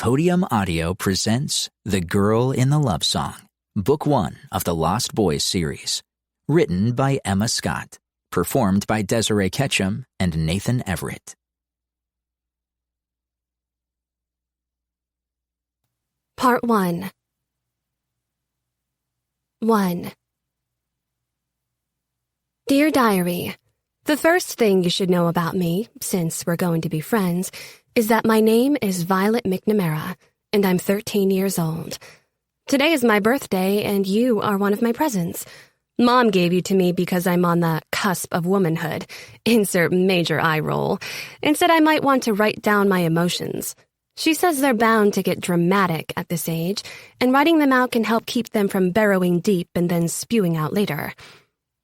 Podium Audio presents The Girl in the Love Song, Book 1 of the Lost Boys series. Written by Emma Scott. Performed by Desiree Ketchum and Nathan Everett. Part 1. 1. Dear Diary, the first thing you should know about me, since we're going to be friends, is that my name is Violet McNamara, and I'm 13 years old. Today is my birthday, and you are one of my presents. Mom gave you to me because I'm on the cusp of womanhood, insert major eye roll, and said I might want to write down my emotions. She says they're bound to get dramatic at this age, and writing them out can help keep them from burrowing deep and then spewing out later.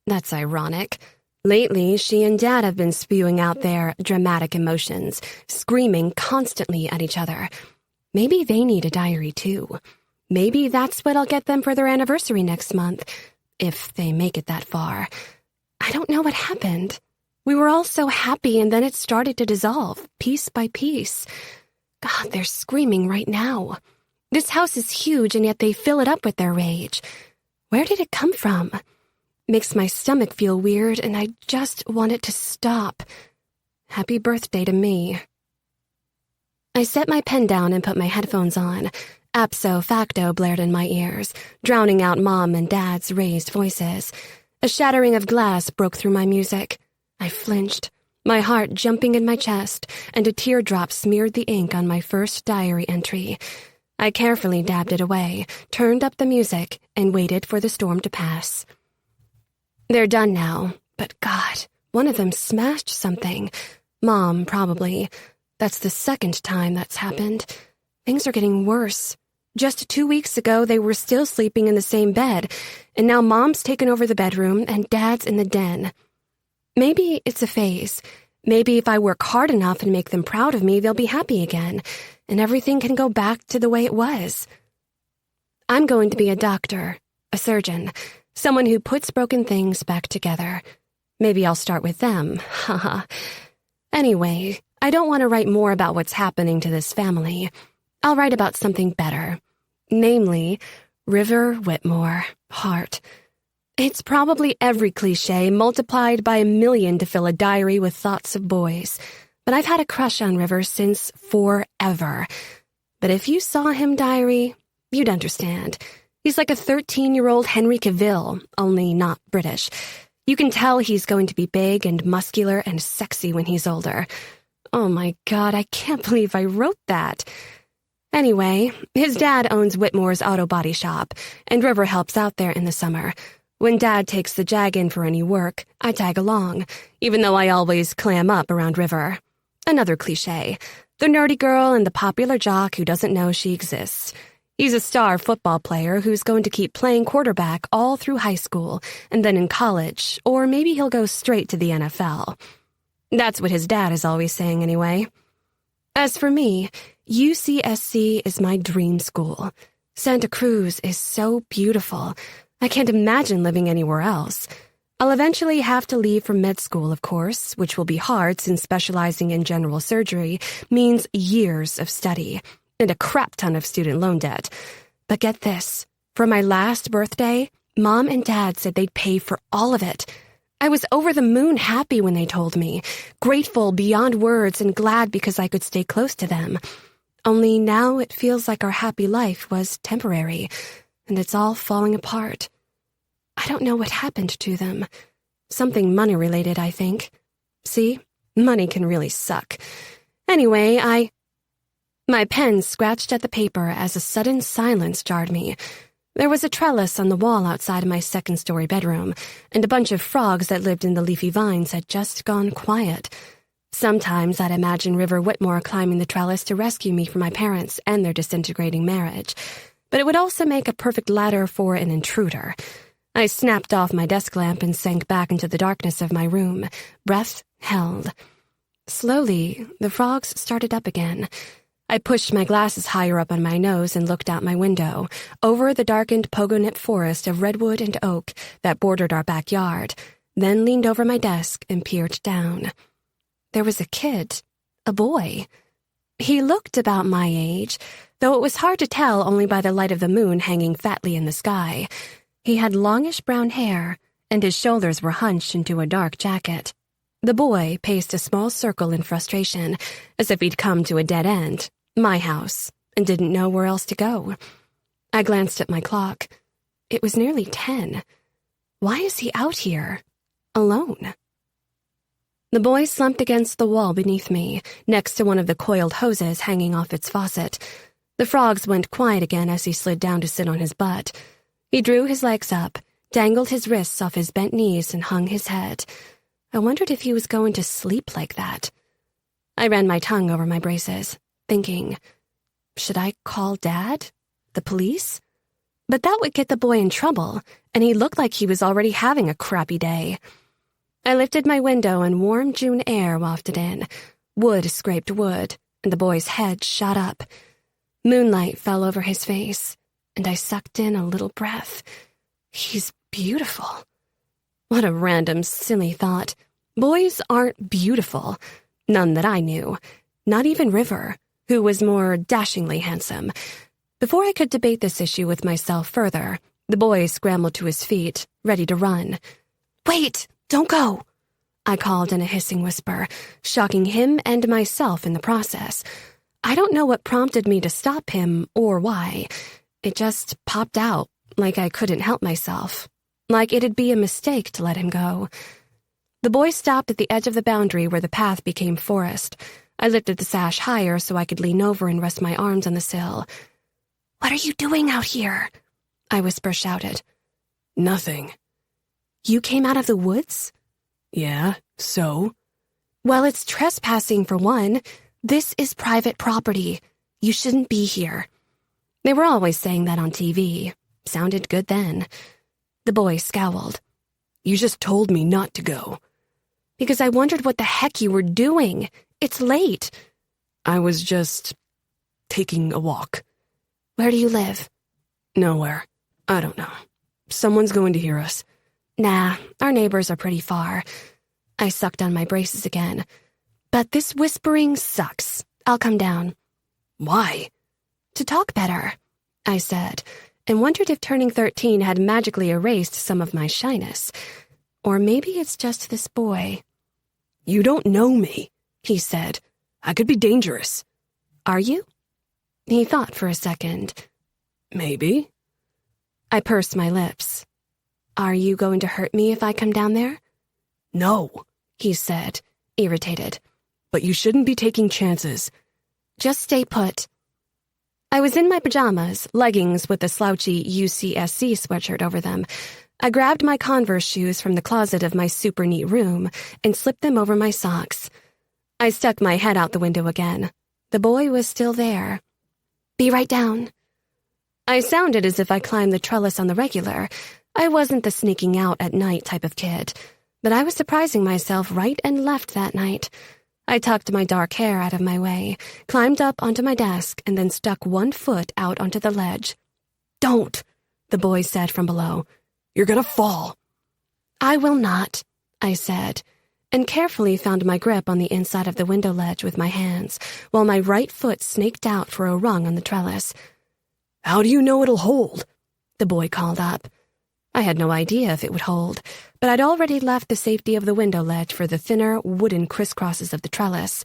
That's ironic. Lately, she and Dad have been spewing out their dramatic emotions, screaming constantly at each other. Maybe they need a diary too. Maybe that's what I'll get them for their anniversary next month, if they make it that far. I don't know what happened. We were all so happy and then it started to dissolve, piece by piece. God, they're screaming right now. This house is huge and yet they fill it up with their rage. Where did it come from? Makes my stomach feel weird and I just want it to stop. Happy birthday to me. I set my pen down and put my headphones on. Apso facto blared in my ears, drowning out Mom and Dad's raised voices. A shattering of glass broke through my music. I flinched, my heart jumping in my chest, and a teardrop smeared the ink on my first diary entry. I carefully dabbed it away, turned up the music, and waited for the storm to pass. They're done now, but God, one of them smashed something. Mom, probably. That's the second time that's happened. Things are getting worse. Just 2 weeks ago, they were still sleeping in the same bed, and now Mom's taken over the bedroom and Dad's in the den. Maybe it's a phase. Maybe if I work hard enough and make them proud of me, they'll be happy again, and everything can go back to the way it was. I'm going to be a doctor, a surgeon, someone who puts broken things back together. Maybe I'll start with them, haha. Anyway, I don't want to write more about what's happening to this family. I'll write about something better. Namely, River Whitmore, heart. It's probably every cliché multiplied by 1,000,000 to fill a diary with thoughts of boys. But I've had a crush on River since forever. But if you saw him, diary, you'd understand. He's like a 13-year-old Henry Cavill, only not British. You can tell he's going to be big and muscular and sexy when he's older. Oh my God, I can't believe I wrote that. Anyway, his dad owns Whitmore's auto body shop, and River helps out there in the summer. When Dad takes the Jag in for any work, I tag along, even though I always clam up around River. Another cliché, the nerdy girl and the popular jock who doesn't know she exists. He's a star football player who's going to keep playing quarterback all through high school and then in college, or maybe he'll go straight to the NFL. That's what his dad is always saying anyway. As for me, UCSC is my dream school. Santa Cruz is so beautiful. I can't imagine living anywhere else. I'll eventually have to leave for med school, of course, which will be hard since specializing in general surgery means years of study and a crap ton of student loan debt. But get this, for my last birthday, Mom and Dad said they'd pay for all of it. I was over the moon happy when they told me, grateful beyond words and glad because I could stay close to them. Only now it feels like our happy life was temporary, and it's all falling apart. I don't know what happened to them. Something money-related, I think. See, money can really suck. Anyway, My pen scratched at the paper as a sudden silence jarred me. There was a trellis on the wall outside my second-story bedroom, and a bunch of frogs that lived in the leafy vines had just gone quiet. Sometimes I'd imagine River Whitmore climbing the trellis to rescue me from my parents and their disintegrating marriage. But it would also make a perfect ladder for an intruder. I snapped off my desk lamp and sank back into the darkness of my room, breath held. Slowly, the frogs started up again. I pushed my glasses higher up on my nose and looked out my window, over the darkened pogonip forest of redwood and oak that bordered our backyard, then leaned over my desk and peered down. There was a kid, a boy. He looked about my age, though it was hard to tell only by the light of the moon hanging fatly in the sky. He had longish brown hair, and his shoulders were hunched into a dark jacket. The boy paced a small circle in frustration, as if he'd come to a dead end, my house, and didn't know where else to go. I glanced at my clock. It was nearly 10. Why is he out here, alone? The boy slumped against the wall beneath me, next to one of the coiled hoses hanging off its faucet. The frogs went quiet again as he slid down to sit on his butt. He drew his legs up, dangled his wrists off his bent knees, and hung his head. I wondered if he was going to sleep like that. I ran my tongue over my braces, thinking, should I call Dad? The police? But that would get the boy in trouble, and he looked like he was already having a crappy day. I lifted my window and warm June air wafted in. Wood scraped wood, and the boy's head shot up. Moonlight fell over his face, and I sucked in a little breath. He's beautiful. What a random, silly thought. Boys aren't beautiful. None that I knew. Not even River, who was more dashingly handsome. Before I could debate this issue with myself further, the boy scrambled to his feet, ready to run. "Wait! Don't go!" I called in a hissing whisper, shocking him and myself in the process. I don't know what prompted me to stop him or why. It just popped out, like I couldn't help myself, like it'd be a mistake to let him go. The boy stopped at the edge of the boundary where the path became forest. I lifted the sash higher so I could lean over and rest my arms on the sill. "What are you doing out here?" I whisper shouted. "Nothing." "You came out of the woods?" "Yeah, so?" "Well, it's trespassing for one. This is private property. You shouldn't be here." They were always saying that on TV. Sounded good then. The boy scowled. "You just told me not to go." "Because I wondered what the heck you were doing. It's late." "I was just taking a walk." "Where do you live?" "Nowhere. I don't know. Someone's going to hear us." "Nah, our neighbors are pretty far." I sucked on my braces again. "But this whispering sucks. I'll come down." "Why?" "To talk better," I said, and wondered if turning 13 had magically erased some of my shyness. Or maybe it's just this boy. "You don't know me," he said. "I could be dangerous." "Are you?" He thought for a second. "Maybe." I pursed my lips. "Are you going to hurt me if I come down there?" "No," he said, irritated. "But you shouldn't be taking chances." "Just stay put." I was in my pajamas, leggings with a slouchy UCSC sweatshirt over them. I grabbed my Converse shoes from the closet of my super neat room and slipped them over my socks. I stuck my head out the window again. The boy was still there. "Be right down." I sounded as if I climbed the trellis on the regular. I wasn't the sneaking out at night type of kid, but I was surprising myself right and left that night. I tucked my dark hair out of my way, climbed up onto my desk, and then stuck one foot out onto the ledge. "Don't," the boy said from below. "You're gonna fall." "I will not," I said, and carefully found my grip on the inside of the window ledge with my hands, while my right foot snaked out for a rung on the trellis. "How do you know it'll hold?" the boy called up. I had no idea if it would hold, but I'd already left the safety of the window ledge for the thinner, wooden crisscrosses of the trellis.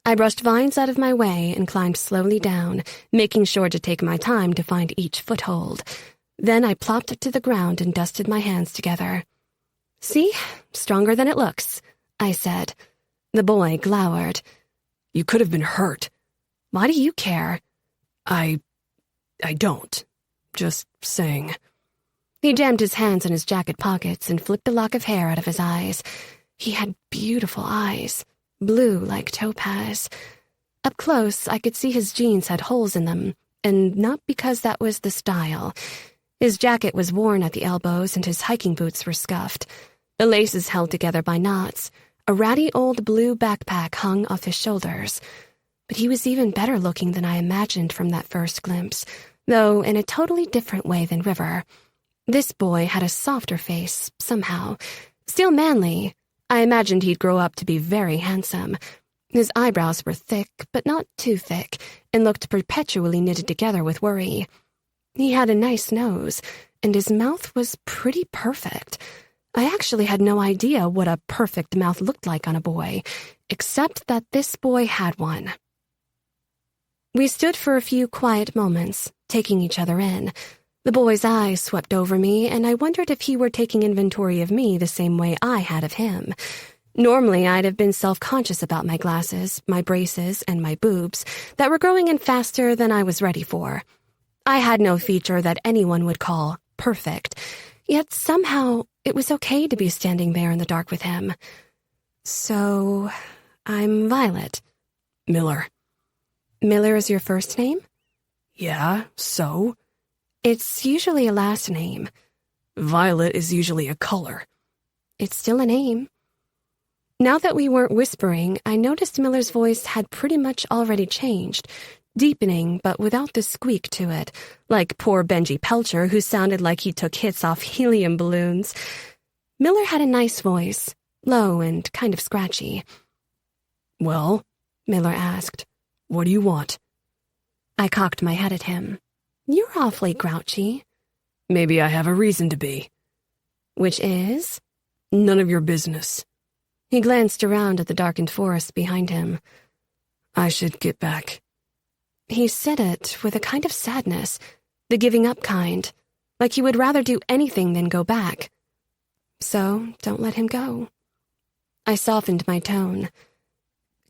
I brushed vines out of my way and climbed slowly down, making sure to take my time to find each foothold. Then I plopped to the ground and dusted my hands together. "See? Stronger than it looks," I said. The boy glowered. "You could have been hurt." "Why do you care?" I don't. Just saying." He jammed his hands in his jacket pockets and flipped a lock of hair out of his eyes. He had beautiful eyes, blue like topaz. Up close, I could see his jeans had holes in them, and not because that was the style. His jacket was worn at the elbows and his hiking boots were scuffed. The laces held together by knots. A ratty old blue backpack hung off his shoulders. But he was even better looking than I imagined from that first glimpse, though in a totally different way than River. This boy had a softer face, somehow. Still manly. I imagined he'd grow up to be very handsome. His eyebrows were thick, but not too thick, and looked perpetually knitted together with worry. He had a nice nose, and his mouth was pretty perfect. I actually had no idea what a perfect mouth looked like on a boy, except that this boy had one. We stood for a few quiet moments, taking each other in. The boy's eyes swept over me, and I wondered if he were taking inventory of me the same way I had of him. Normally, I'd have been self-conscious about my glasses, my braces, and my boobs that were growing in faster than I was ready for. I had no feature that anyone would call perfect, yet somehow it was okay to be standing there in the dark with him. So, I'm Violet. Miller. Miller is your first name? Yeah, so? It's usually a last name. Violet is usually a color. It's still a name. Now that we weren't whispering, I noticed Miller's voice had pretty much already changed, deepening but without the squeak to it, like poor Benji Pelcher, who sounded like he took hits off helium balloons. Miller had a nice voice, low and kind of scratchy. Well, Miller asked, what do you want? I cocked my head at him. You're awfully grouchy. Maybe I have a reason to be. Which is? None of your business. He glanced around at the darkened forest behind him. I should get back. He said it with a kind of sadness, the giving up kind, like he would rather do anything than go back. So, don't let him go. I softened my tone.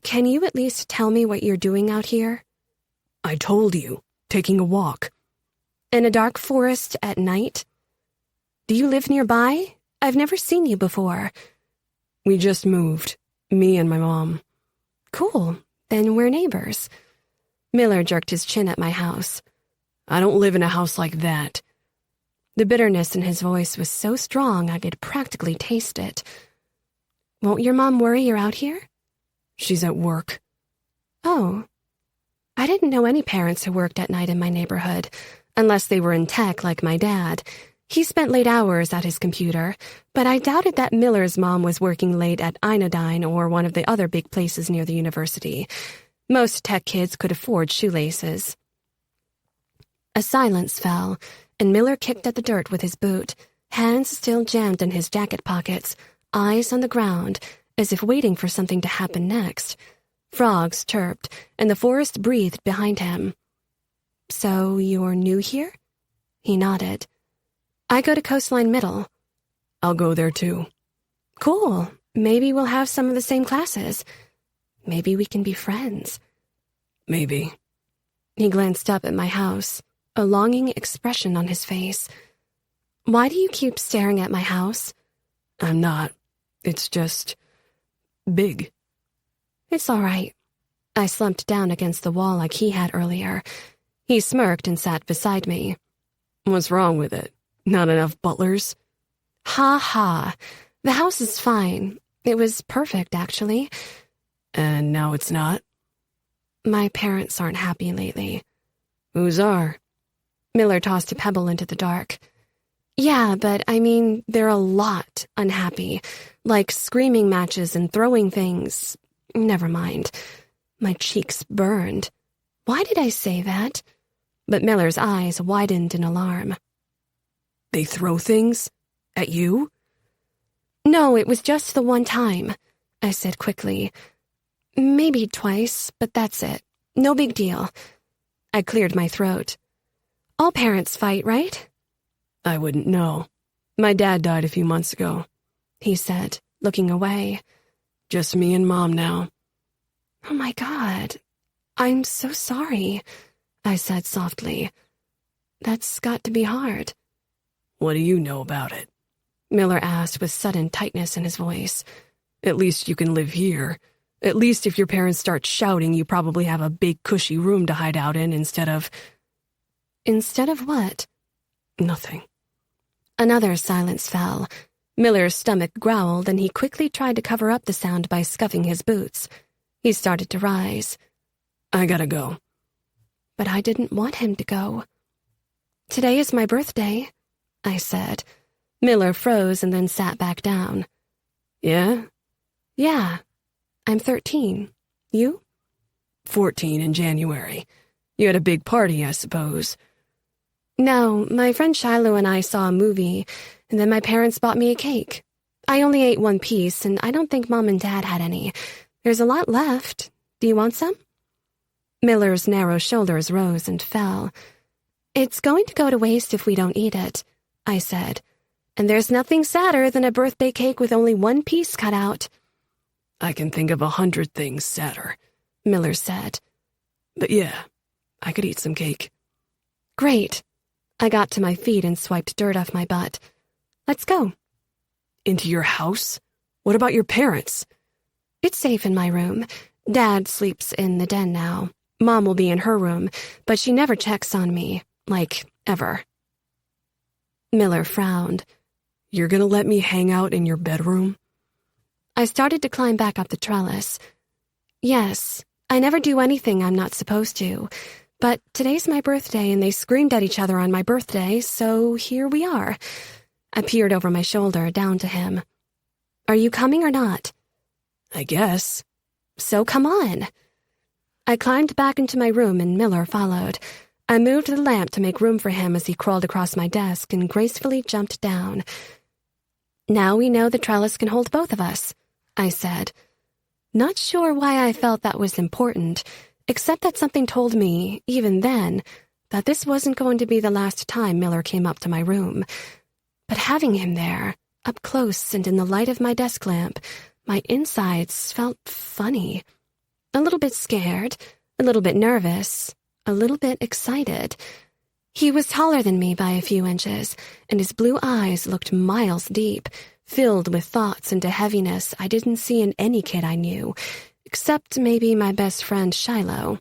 Can you at least tell me what you're doing out here? I told you, taking a walk. In a dark forest at night? Do you live nearby? I've never seen you before. We just moved, me and my mom. Cool, then we're neighbors. Miller jerked his chin at my house. I don't live in a house like that. The bitterness in his voice was so strong I could practically taste it. Won't your mom worry you're out here? She's at work. Oh. I didn't know any parents who worked at night in my neighborhood, unless they were in tech like my dad. He spent late hours at his computer, but I doubted that Miller's mom was working late at Inodyne or one of the other big places near the university. Most tech kids could afford shoelaces. A silence fell, and Miller kicked at the dirt with his boot, hands still jammed in his jacket pockets, eyes on the ground, as if waiting for something to happen next. Frogs chirped, and the forest breathed behind him. So you're new here? He nodded. I go to Coastline Middle. I'll go there too. Cool. Maybe we'll have some of the same classes. Maybe we can be friends. Maybe. He glanced up at my house, a longing expression on his face. Why do you keep staring at my house? I'm not. It's just big. It's all right. I slumped down against the wall like he had earlier. He smirked and sat beside me. What's wrong with it? Not enough butlers? Ha ha. The house is fine. It was perfect, actually. And now it's not? My parents aren't happy lately. Whose are? Miller tossed a pebble into the dark. Yeah, but I mean, they're a lot unhappy. Like screaming matches and throwing things. Never mind. My cheeks burned. Why did I say that? But Miller's eyes widened in alarm. They throw things? At you? No, it was just the one time, I said quickly. Maybe twice, but that's it. No big deal. I cleared my throat. All parents fight, right? I wouldn't know. My dad died a few months ago, he said, looking away. Just me and Mom now. Oh my God. I'm so sorry, I said softly. That's got to be hard. What do you know about it? Miller asked with sudden tightness in his voice. At least you can live here. At least if your parents start shouting, you probably have a big cushy room to hide out in instead of... Instead of what? Nothing. Another silence fell. Miller's stomach growled, and he quickly tried to cover up the sound by scuffing his boots. He started to rise. I gotta go. But I didn't want him to go. Today is my birthday, I said. Miller froze and then sat back down. Yeah? Yeah. I'm 13. You? 14 in January. You had a big party, I suppose. No, my friend Shiloh and I saw a movie, and then my parents bought me a cake. I only ate one piece, and I don't think Mom and Dad had any. There's a lot left. Do you want some? Miller's narrow shoulders rose and fell. It's going to go to waste if we don't eat it, I said. And there's nothing sadder than a birthday cake with only one piece cut out. I can think of 100 things sadder, Miller said. But yeah, I could eat some cake. Great. I got to my feet and swiped dirt off my butt. Let's go. Into your house? What about your parents? It's safe in my room. Dad sleeps in the den now. Mom will be in her room, but she never checks on me, like, ever. Miller frowned. You're gonna let me hang out in your bedroom? I started to climb back up the trellis. Yes, I never do anything I'm not supposed to. But today's my birthday, and they screamed at each other on my birthday, so here we are. I peered over my shoulder, down to him. Are you coming or not? I guess. So come on. I climbed back into my room, and Miller followed. I moved the lamp to make room for him as he crawled across my desk and gracefully jumped down. Now we know the trellis can hold both of us, I said. Not sure why I felt that was important, except that something told me, even then, that this wasn't going to be the last time Miller came up to my room. But having him there, up close and in the light of my desk lamp, my insides felt funny. A little bit scared, a little bit nervous, a little bit excited. He was taller than me by a few inches, and his blue eyes looked miles deep, filled with thoughts and a heaviness I didn't see in any kid I knew, except maybe my best friend Shiloh.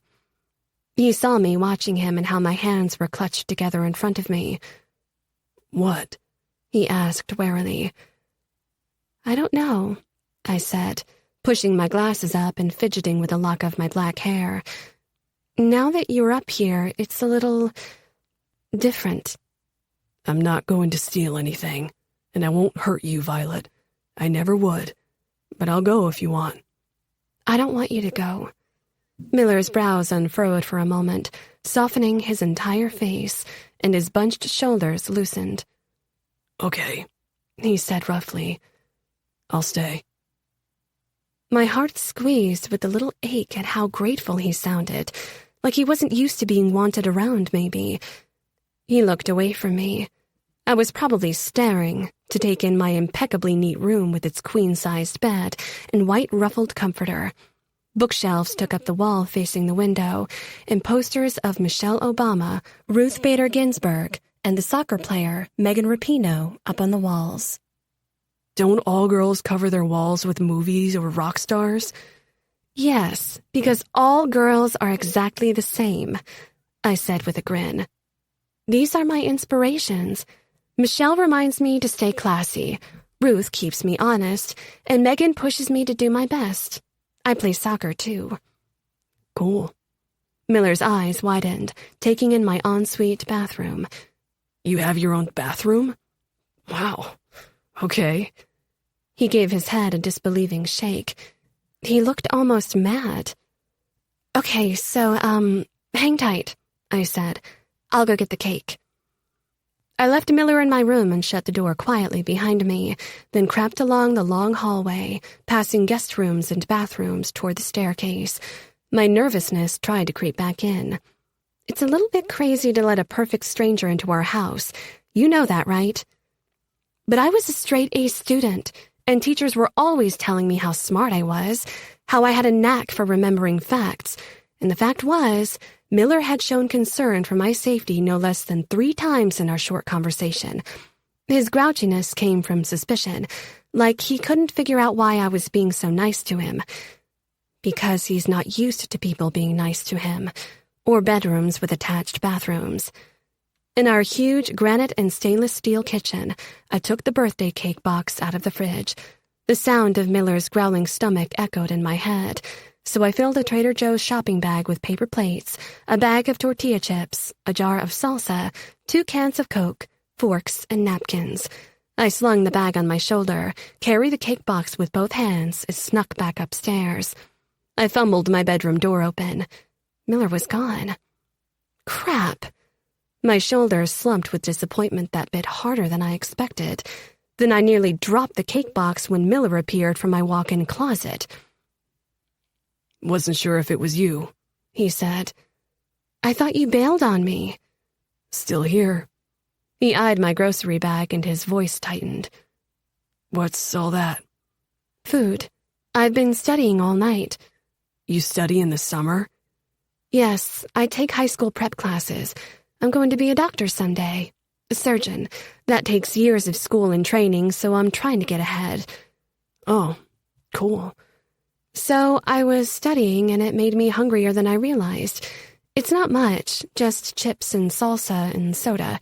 He saw me watching him and how my hands were clutched together in front of me. What? He asked warily. I don't know, I said, pushing my glasses up and fidgeting with a lock of my black hair. Now that you're up here, it's a little different. I'm not going to steal anything, and I won't hurt you, Violet. I never would, but I'll go if you want. I don't want you to go. Miller's brows unfurrowed for a moment, softening his entire face, and his bunched shoulders loosened. Okay, he said roughly. I'll stay. My heart squeezed with a little ache at how grateful he sounded, like he wasn't used to being wanted around, maybe. He looked away from me. I was probably staring to take in my impeccably neat room with its queen-sized bed and white ruffled comforter. Bookshelves took up the wall facing the window, and posters of Michelle Obama, Ruth Bader Ginsburg, and the soccer player Megan Rapinoe up on the walls. Don't all girls cover their walls with movies or rock stars? Yes, because all girls are exactly the same, I said with a grin. These are my inspirations. Michelle reminds me to stay classy, Ruth keeps me honest, and Megan pushes me to do my best. I play soccer, too. Cool. Miller's eyes widened, taking in my ensuite bathroom. You have your own bathroom? Wow. Okay. He gave his head a disbelieving shake. He looked almost mad. Okay, so, hang tight, I said. I'll go get the cake. I left Miller in my room and shut the door quietly behind me, then crept along the long hallway, passing guest rooms and bathrooms toward the staircase. My nervousness tried to creep back in. It's a little bit crazy to let a perfect stranger into our house. You know that, right? But I was a straight-A student, and teachers were always telling me how smart I was, how I had a knack for remembering facts, and the fact was, Miller had shown concern for my safety no less than 3 times in our short conversation. His grouchiness came from suspicion, like he couldn't figure out why I was being so nice to him. Because he's not used to people being nice to him, or bedrooms with attached bathrooms. In our huge granite and stainless steel kitchen, I took the birthday cake box out of the fridge. The sound of Miller's growling stomach echoed in my head, so I filled a Trader Joe's shopping bag with paper plates, a bag of tortilla chips, a jar of salsa, 2 cans of Coke, forks, and napkins. I slung the bag on my shoulder, carried the cake box with both hands, and snuck back upstairs. I fumbled my bedroom door open. Miller was gone. Crap. My shoulders slumped with disappointment that bit harder than I expected. Then I nearly dropped the cake box when Miller appeared from my walk-in closet. "Wasn't sure if it was you," he said. "I thought you bailed on me." "Still here." He eyed my grocery bag and his voice tightened. "What's all that?" "Food. I've been studying all night." "You study in the summer?" "Yes, I take high school prep classes. I'm going to be a doctor someday. A surgeon. That takes years of school and training, so I'm trying to get ahead." "Oh, cool." "So I was studying, and it made me hungrier than I realized. It's not much, just chips and salsa and soda,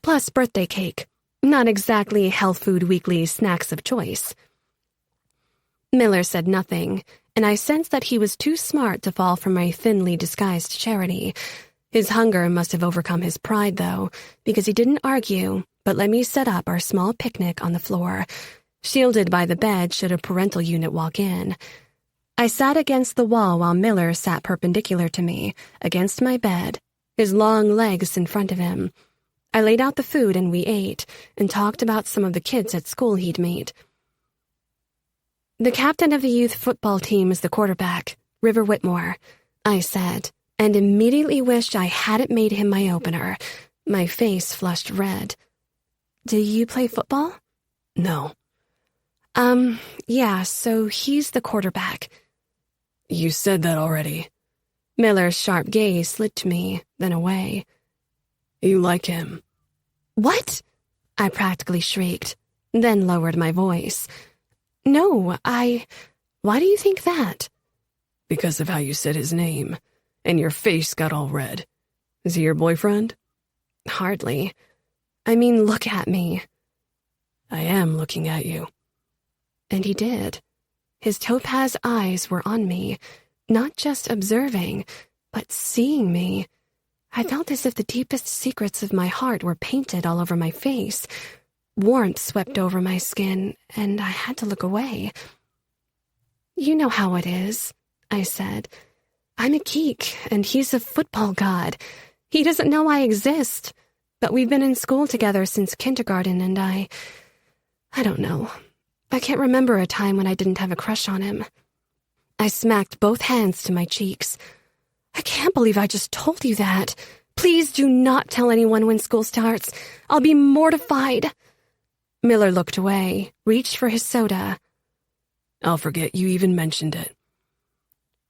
plus birthday cake. Not exactly Health Food Weekly snacks of choice." Miller said nothing, and I sensed that he was too smart to fall for my thinly disguised charity. His hunger must have overcome his pride, though, because he didn't argue, but let me set up our small picnic on the floor, shielded by the bed should a parental unit walk in. I sat against the wall while Miller sat perpendicular to me, against my bed, his long legs in front of him. I laid out the food and we ate, and talked about some of the kids at school he'd meet. "The captain of the youth football team is the quarterback, River Whitmore," I said, and immediately wished I hadn't made him my opener. My face flushed red. "Do you play football?" "No." Yeah, so he's the quarterback." "You said that already." Miller's sharp gaze slid to me, then away. "You like him." "What?" I practically shrieked, then lowered my voice. "No, Why do you think that?" "Because of how you said his name, and your face got all red. Is he your boyfriend?" "Hardly. I mean, look at me." "I am looking at you." And he did. His topaz eyes were on me, not just observing, but seeing me. I felt as if the deepest secrets of my heart were painted all over my face. Warmth swept over my skin, and I had to look away. "You know how it is," I said. "I'm a geek, and he's a football god. He doesn't know I exist, but we've been in school together since kindergarten, and I don't know. I can't remember a time when I didn't have a crush on him." I smacked both hands to my cheeks. "I can't believe I just told you that. Please do not tell anyone when school starts. I'll be mortified." Miller looked away, reached for his soda. "I'll forget you even mentioned it."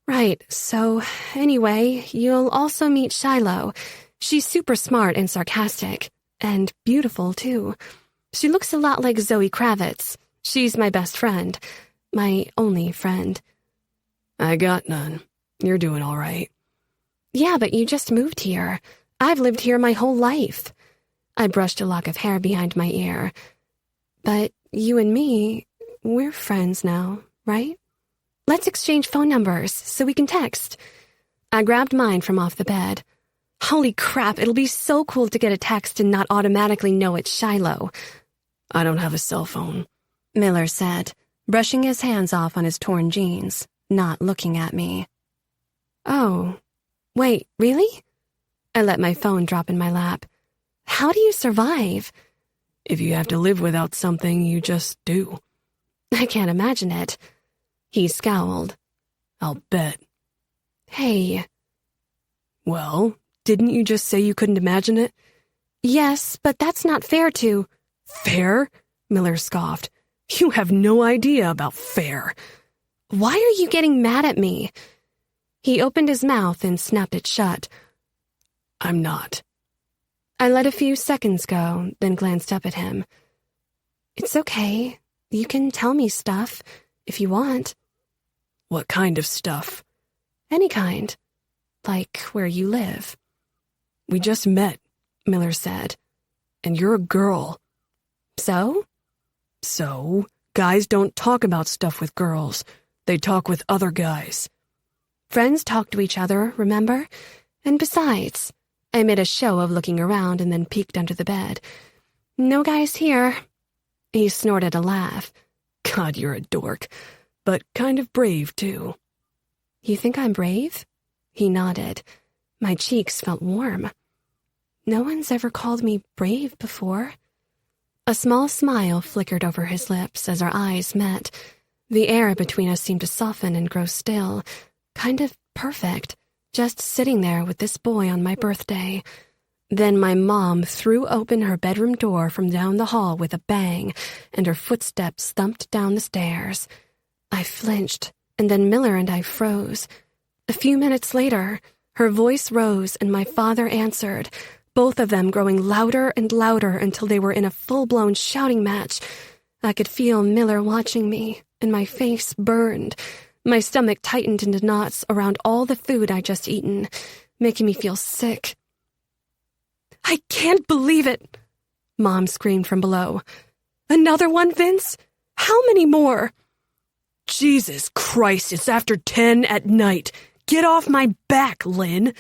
"Right, so anyway, you'll also meet Shiloh. She's super smart and sarcastic, and beautiful, too. She looks a lot like Zoe Kravitz. She's my best friend. My only friend." "I got none. You're doing all right." "Yeah, but you just moved here. I've lived here my whole life." I brushed a lock of hair behind my ear. "But you and me, we're friends now, right? Let's exchange phone numbers so we can text." I grabbed mine from off the bed. Holy crap, it'll be so cool to get a text and not automatically know it's Shiloh. "I don't have a cell phone," Miller said, brushing his hands off on his torn jeans, not looking at me. "Oh, wait, really?" I let my phone drop in my lap. "How do you survive?" "If you have to live without something, you just do." "I can't imagine it." He scowled. "I'll bet." "Hey." "Well, didn't you just say you couldn't imagine it?" "Yes, but that's not fair to—" "Fair?" Miller scoffed. "You have no idea about fair." "Why are you getting mad at me?" He opened his mouth and snapped it shut. "I'm not." I let a few seconds go, then glanced up at him. "It's okay. You can tell me stuff, if you want." "What kind of stuff?" "Any kind. Like where you live." "We just met," Miller said. "And you're a girl." "So?" "So, guys don't talk about stuff with girls. They talk with other guys." "Friends talk to each other, remember? And besides," I made a show of looking around and then peeked under the bed. "No guys here." He snorted a laugh. "God, you're a dork. But kind of brave, too." You think I'm brave? He nodded. My cheeks felt warm. No one's ever called me brave before. A small smile flickered over his lips as our eyes met. The air between us seemed to soften and grow still, kind of perfect, just sitting there with this boy on my birthday. Then my mom threw open her bedroom door from down the hall with a bang, and her footsteps thumped down the stairs. I flinched, and then Miller and I froze. A few minutes later, her voice rose and my father answered, both of them growing louder and louder until they were in a full-blown shouting match. I could feel Miller watching me, and my face burned. My stomach tightened into knots around all the food I'd just eaten, making me feel sick. "I can't believe it!" Mom screamed from below. "Another one, Vince? How many more?" Jesus Christ, it's after 10 at night. Get off my back, Lynn.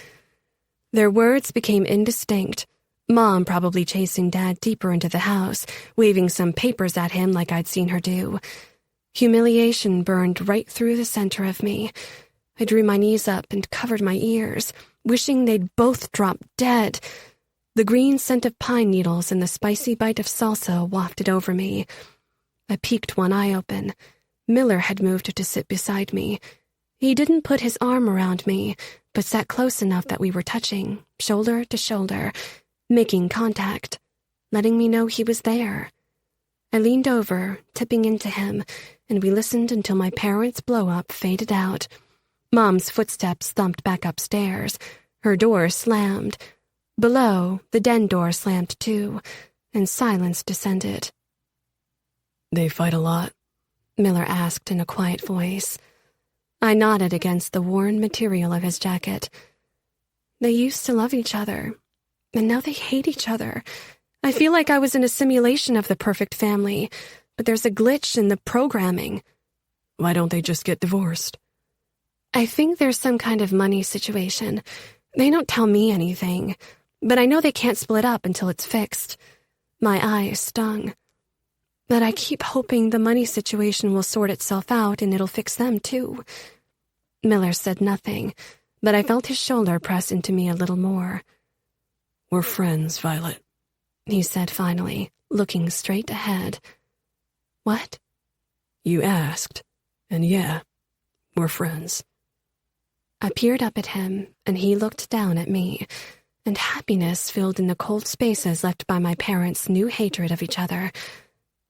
Their words became indistinct. Mom probably chasing Dad deeper into the house, waving some papers at him like I'd seen her do. Humiliation burned right through the center of me. I drew my knees up and covered my ears, wishing they'd both drop dead. The green scent of pine needles and the spicy bite of salsa wafted over me. I peeked one eye open. Miller had moved to sit beside me. He didn't put his arm around me, but sat close enough that we were touching, shoulder to shoulder, making contact, letting me know he was there. I leaned over, tipping into him, and we listened until my parents' blow-up faded out. Mom's footsteps thumped back upstairs. Her door slammed. Below, the den door slammed too, and silence descended. "They fight a lot?" Miller asked in a quiet voice. I nodded against the worn material of his jacket. They used to love each other, and now they hate each other. I feel like I was in a simulation of the perfect family, but there's a glitch in the programming. Why don't they just get divorced? I think there's some kind of money situation. They don't tell me anything, but I know they can't split up until it's fixed. My eyes stung. But I keep hoping the money situation will sort itself out and it'll fix them too. Miller said nothing, but I felt his shoulder press into me a little more. "We're friends, Violet," he said finally, looking straight ahead. "What?" "You asked, and yeah, we're friends." I peered up at him, and he looked down at me, and happiness filled in the cold spaces left by my parents' new hatred of each other.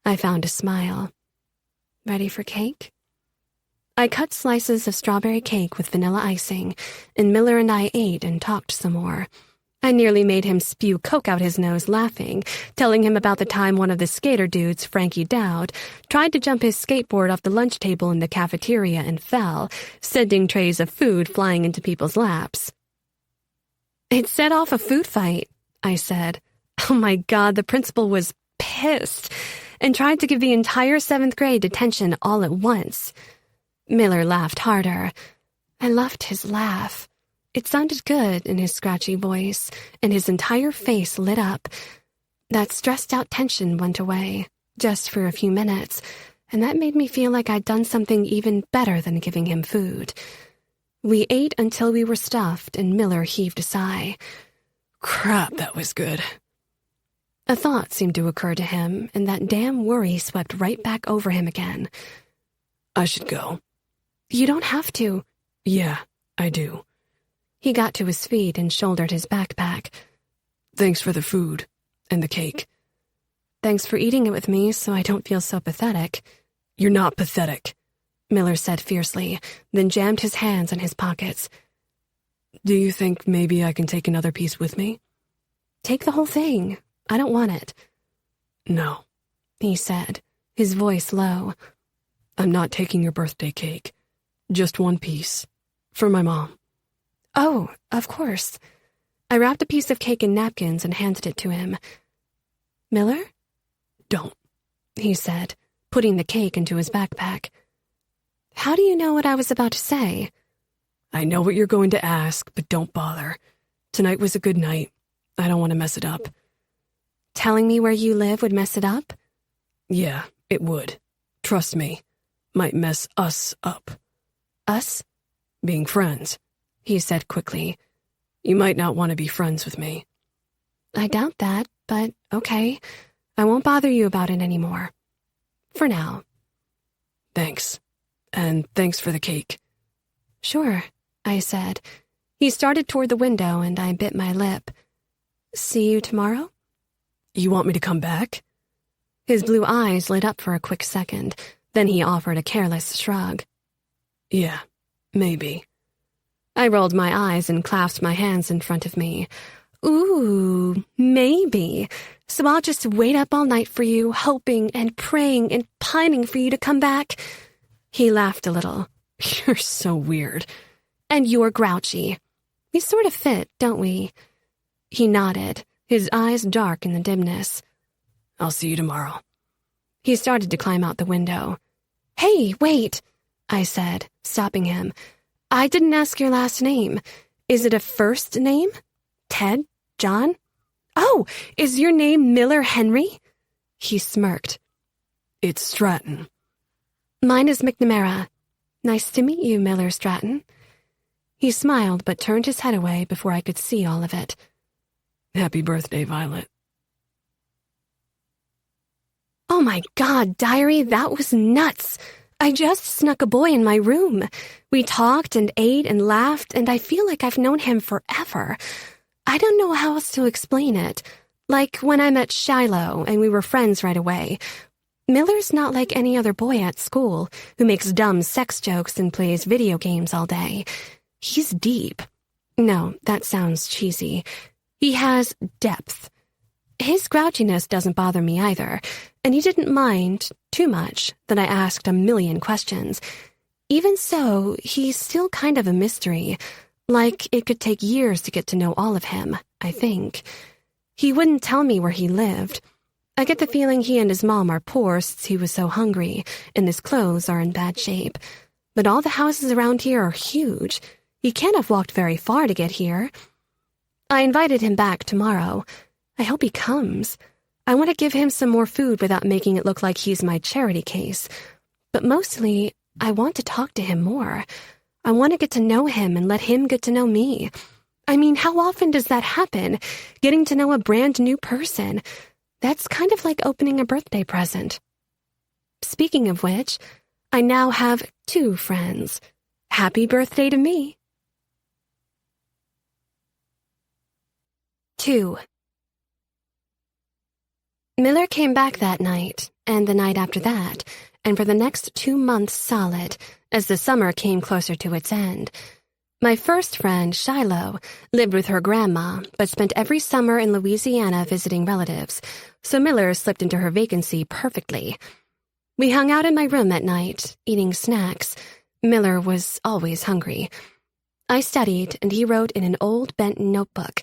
I found a smile. "Ready for cake?" I cut slices of strawberry cake with vanilla icing, and Miller and I ate and talked some more. I nearly made him spew Coke out his nose laughing, telling him about the time one of the skater dudes, Frankie Dowd, tried to jump his skateboard off the lunch table in the cafeteria and fell, sending trays of food flying into people's laps. "It set off a food fight," I said. Oh my God, the principal was pissed and tried to give the entire 7th grade detention all at once. Miller laughed harder. I loved his laugh. It sounded good in his scratchy voice, and his entire face lit up. That stressed-out tension went away, just for a few minutes, and that made me feel like I'd done something even better than giving him food. We ate until we were stuffed, and Miller heaved a sigh. "Crap, that was good." A thought seemed to occur to him, and that damn worry swept right back over him again. "I should go." "You don't have to." "Yeah, I do." He got to his feet and shouldered his backpack. "Thanks for the food and the cake." "Thanks for eating it with me so I don't feel so pathetic." "You're not pathetic," Miller said fiercely, then jammed his hands in his pockets. "Do you think maybe I can take another piece with me?" "Take the whole thing. I don't want it." "No," he said, his voice low. "I'm not taking your birthday cake. Just one piece. For my mom." "Oh, of course." I wrapped a piece of cake in napkins and handed it to him. "Miller?" "Don't," he said, putting the cake into his backpack. "How do you know what I was about to say?" "I know what you're going to ask, but don't bother. Tonight was a good night. I don't want to mess it up." "Telling me where you live would mess it up?" "Yeah, it would. Trust me. Might mess us up." "Us?" being friends," he said quickly. "You might not want to be friends with me." I doubt that, but okay. I won't bother you about it anymore. For now. "Thanks. And thanks for the cake." Sure, I said. He started toward the window and I bit my lip. See you tomorrow? "You want me to come back?" His blue eyes lit up for a quick second, then he offered a careless shrug. "Yeah, maybe." I rolled my eyes and clasped my hands in front of me. Ooh, maybe. So I'll just wait up all night for you, hoping and praying and pining for you to come back. He laughed a little. "You're so weird." And you're grouchy. We sort of fit, don't we? He nodded, his eyes dark in the dimness. "I'll see you tomorrow." He started to climb out the window. Hey, wait, I said, stopping him. I didn't ask your last name. Is it a first name? Ted? John? Oh, is your name Miller Henry? He smirked. "It's Stratton." Mine is McNamara. Nice to meet you, Miller Stratton. He smiled but turned his head away before I could see all of it. "Happy birthday, Violet." Oh my God, diary, that was nuts. I just snuck a boy in my room. We talked and ate and laughed, and I feel like I've known him forever. I don't know how else to explain it. Like when I met Shiloh and we were friends right away. Miller's not like any other boy at school who makes dumb sex jokes and plays video games all day. He's deep. No, that sounds cheesy. He has depth. His grouchiness doesn't bother me either, and he didn't mind too much that I asked a million questions. Even so, he's still kind of a mystery. Like it could take years to get to know all of him, I think. He wouldn't tell me where he lived. I get the feeling he and his mom are poor since he was so hungry, and his clothes are in bad shape. But all the houses around here are huge. He can't have walked very far to get here. I invited him back tomorrow. I hope he comes. I want to give him some more food without making it look like he's my charity case. But mostly, I want to talk to him more. I want to get to know him and let him get to know me. I mean, how often does that happen? Getting to know a brand new person. That's kind of like opening a birthday present. Speaking of which, I now have 2 friends. Happy birthday to me. 2. Miller came back that night, and the night after that, and for the next 2 months solid, as the summer came closer to its end. My first friend, Shiloh, lived with her grandma, but spent every summer in Louisiana visiting relatives, so Miller slipped into her vacancy perfectly. We hung out in my room at night, eating snacks. Miller was always hungry. I studied, and he wrote in an old bent notebook.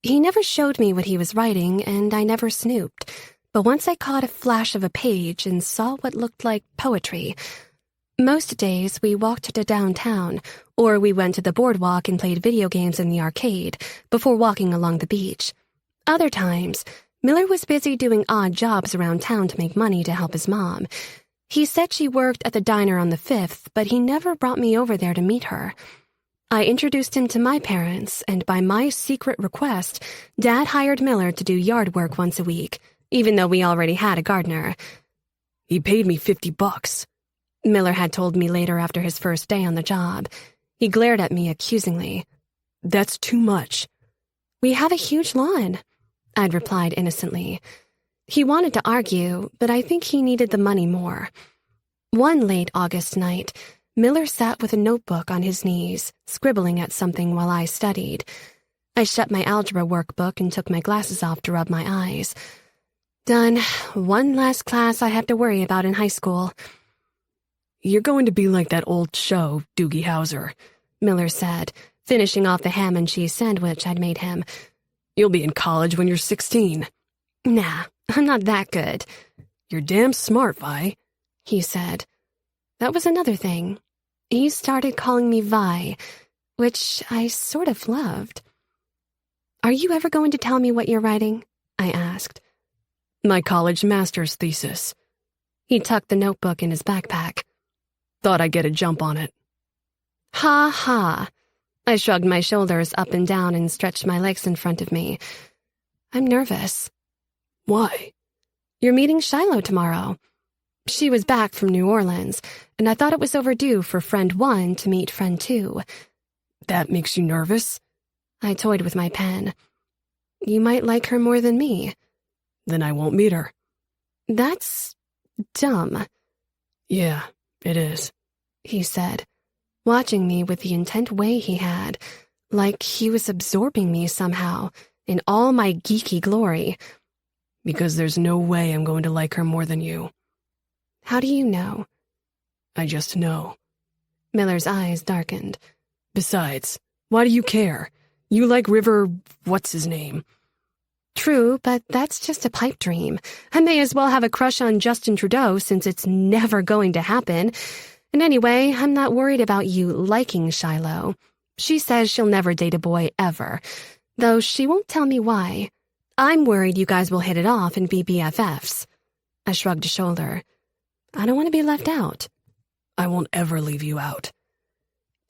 He never showed me what he was writing, and I never snooped. But once I caught a flash of a page and saw what looked like poetry. Most days we walked to downtown, or we went to the boardwalk and played video games in the arcade before walking along the beach. Other times, Miller was busy doing odd jobs around town to make money to help his mom. He said she worked at the diner on the 5th, but he never brought me over there to meet her. I introduced him to my parents, and by my secret request, Dad hired Miller to do yard work once a week, even though we already had a gardener. "He paid me $50. Miller had told me later after his first day on the job. He glared at me accusingly. "That's too much." "We have a huge lawn," I'd replied innocently. He wanted to argue, but I think he needed the money more. One late August night, Miller sat with a notebook on his knees, scribbling at something while I studied. I shut my algebra workbook and took my glasses off to rub my eyes. Done. One last class I have to worry about in high school. "You're going to be like that old show, Doogie Howser," Miller said, finishing off the ham and cheese sandwich I'd made him. "You'll be in college when you're 16. Nah, I'm not that good. "You're damn smart, Vi," he said. That was another thing. He started calling me Vi, which I sort of loved. Are you ever going to tell me what you're writing? I asked. "My college master's thesis." He tucked the notebook in his backpack. "Thought I'd get a jump on it." Ha ha. I shrugged my shoulders up and down and stretched my legs in front of me. I'm nervous. Why? You're meeting Shiloh tomorrow. She was back from New Orleans, and I thought it was overdue for friend 1 to meet friend 2. That makes you nervous? I toyed with my pen. You might like her more than me. Then I won't meet her. That's dumb. Yeah, it is, he said, watching me with the intent way he had, like he was absorbing me somehow, in all my geeky glory. Because there's no way I'm going to like her more than you. How do you know? I just know. Miller's eyes darkened. Besides, why do you care? You like River... what's his name? True, but that's just a pipe dream. I may as well have a crush on Justin Trudeau since it's never going to happen. And anyway, I'm not worried about you liking Shiloh. She says she'll never date a boy ever, though she won't tell me why. I'm worried you guys will hit it off and be BFFs. I shrugged a shoulder. I don't want to be left out. I won't ever leave you out.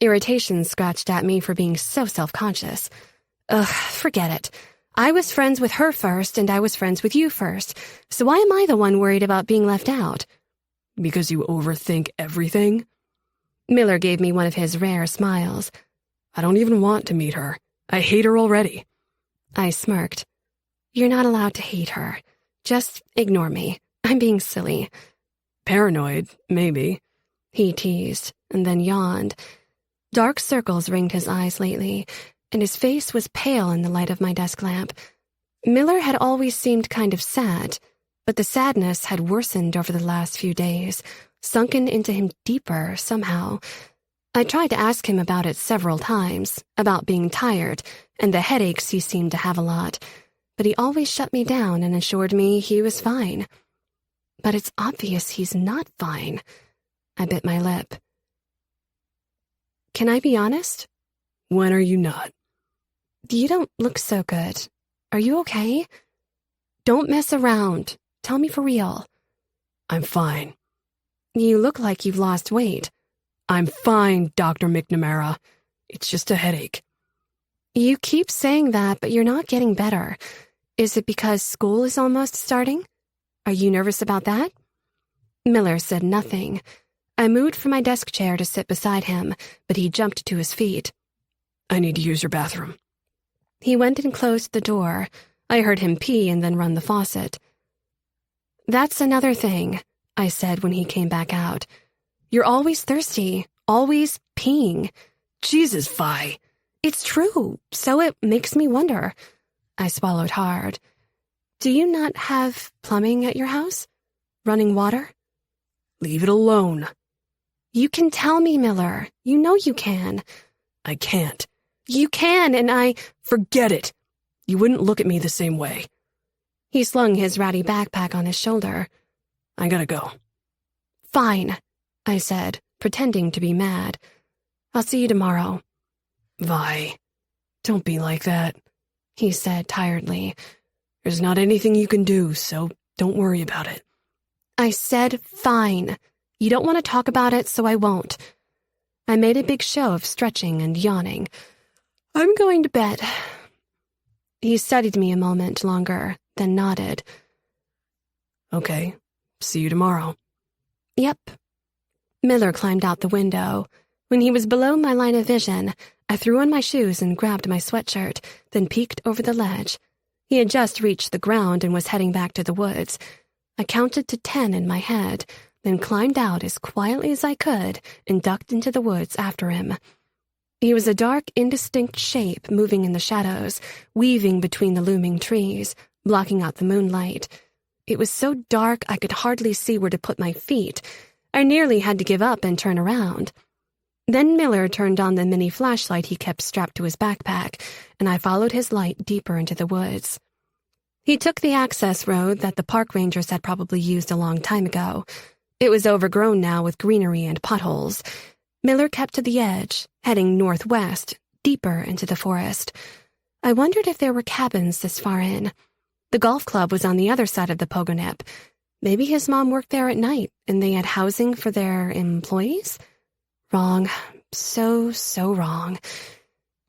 Irritation scratched at me for being so self-conscious. Ugh, forget it. I was friends with her first, and I was friends with you first. So why am I the one worried about being left out? Because you overthink everything? Miller gave me one of his rare smiles. I don't even want to meet her. I hate her already. I smirked. You're not allowed to hate her. Just ignore me. I'm being silly. Paranoid, maybe. He teased, and then yawned. Dark circles ringed his eyes lately, and his face was pale in the light of my desk lamp. Miller had always seemed kind of sad, but the sadness had worsened over the last few days, sunken into him deeper somehow. I tried to ask him about it several times, about being tired, and the headaches he seemed to have a lot, but he always shut me down and assured me he was fine. But it's obvious he's not fine. I bit my lip. Can I be honest? When are you not? You don't look so good. Are you okay? Don't mess around. Tell me for real. I'm fine. You look like you've lost weight. I'm fine, Dr. McNamara. It's just a headache. You keep saying that, but you're not getting better. Is it because school is almost starting? Are you nervous about that? Miller said nothing. I moved from my desk chair to sit beside him, but he jumped to his feet. I need to use your bathroom. He went and closed the door. I heard him pee and then run the faucet. That's another thing, I said when he came back out. You're always thirsty, always peeing. Jesus, Vi. It's true, so it makes me wonder. I swallowed hard. Do you not have plumbing at your house? Running water? Leave it alone. You can tell me, Miller. You know you can. I can't. You can, and I... Forget it. You wouldn't look at me the same way. He slung his ratty backpack on his shoulder. I gotta go. Fine, I said, pretending to be mad. I'll see you tomorrow. Vi, don't be like that, he said tiredly. There's not anything you can do, so don't worry about it. I said fine. You don't want to talk about it, so I won't. I made a big show of stretching and yawning. I'm going to bed. He studied me a moment longer, then nodded. Okay, see you tomorrow. Yep. Miller climbed out the window. When he was below my line of vision, I threw on my shoes and grabbed my sweatshirt, then peeked over the ledge. He had just reached the ground and was heading back to the woods. I counted to 10 in my head, then climbed out as quietly as I could and ducked into the woods after him. He was a dark, indistinct shape moving in the shadows, weaving between the looming trees, blocking out the moonlight. It was so dark I could hardly see where to put my feet. I nearly had to give up and turn around. Then Miller turned on the mini flashlight he kept strapped to his backpack, and I followed his light deeper into the woods. He took the access road that the park rangers had probably used a long time ago. It was overgrown now with greenery and potholes. Miller kept to the edge, heading northwest, deeper into the forest. I wondered if there were cabins this far in. The golf club was on the other side of the Pogonip. Maybe his mom worked there at night, and they had housing for their employees? Wrong. So wrong.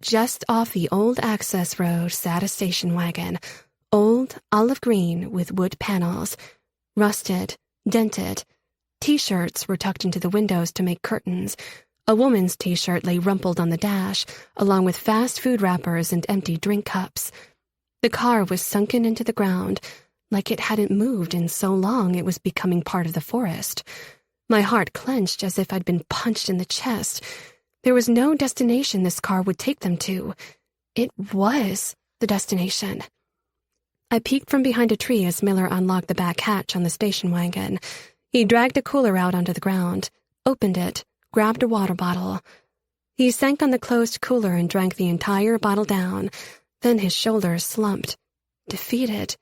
Just off the old access road sat a station wagon, old, olive green with wood panels, rusted, dented. T-shirts were tucked into the windows to make curtains. A woman's T-shirt lay rumpled on the dash, along with fast food wrappers and empty drink cups. The car was sunken into the ground, like it hadn't moved in so long it was becoming part of the forest. My heart clenched as if I'd been punched in the chest. There was no destination this car would take them to. It was the destination. I peeked from behind a tree as Miller unlocked the back hatch on the station wagon. He dragged a cooler out onto the ground, opened it, grabbed a water bottle. He sank on the closed cooler and drank the entire bottle down. Then his shoulders slumped, defeated.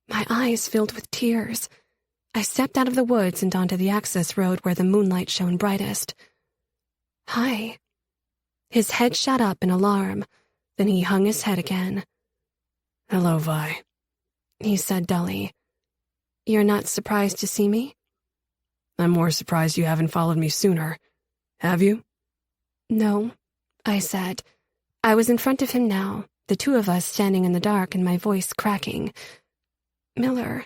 My eyes filled with tears. I stepped out of the woods and onto the access road where the moonlight shone brightest. Hi. His head shot up in alarm. Then he hung his head again. Hello, Vi, he said dully. You're not surprised to see me? I'm more surprised you haven't followed me sooner. Have you? No, I said. I was in front of him now, the two of us standing in the dark and my voice cracking. Miller.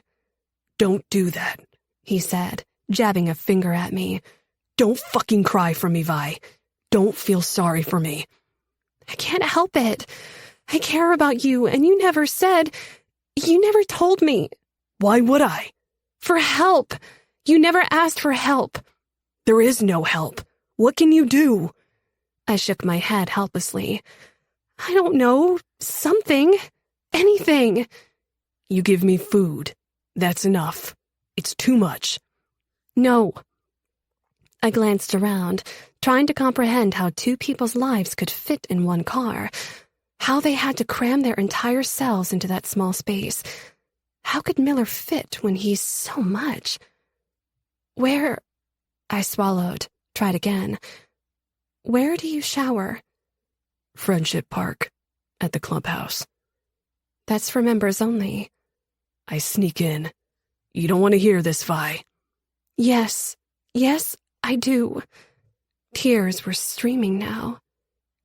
Don't do that, he said, jabbing a finger at me. Don't fucking cry for me, Vi. Don't feel sorry for me. I can't help it. I care about you, and you never told me. Why would I? For help. You never asked for help. There is no help. What can you do? I shook my head helplessly. I don't know. Something. Anything. You give me food. That's enough. It's too much. No. I glanced around, trying to comprehend how two people's lives could fit in one car, how they had to cram their entire selves into that small space. How could Miller fit when he's so much? Where? I swallowed, tried again. Where do you shower? Friendship Park, at the clubhouse. That's for members only. I sneak in. You don't want to hear this, Vi. Yes, I do. Tears were streaming now.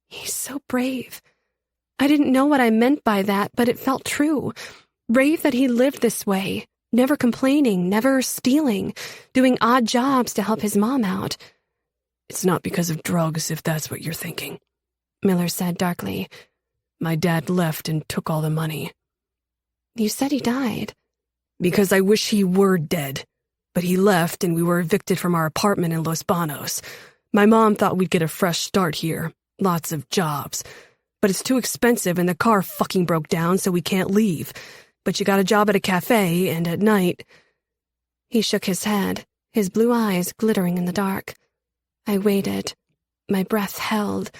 He's so brave. I didn't know what I meant by that, but it felt true. Brave that he lived this way, never complaining, never stealing, doing odd jobs to help his mom out. It's not because of drugs, if that's what you're thinking, Miller said darkly. My dad left and took all the money. You said he died. Because I wish he were dead. But he left and we were evicted from our apartment in Los Banos. My mom thought we'd get a fresh start here. Lots of jobs. But it's too expensive and the car fucking broke down, so we can't leave. But you got a job at a cafe, and at night... He shook his head, his blue eyes glittering in the dark. I waited. My breath held.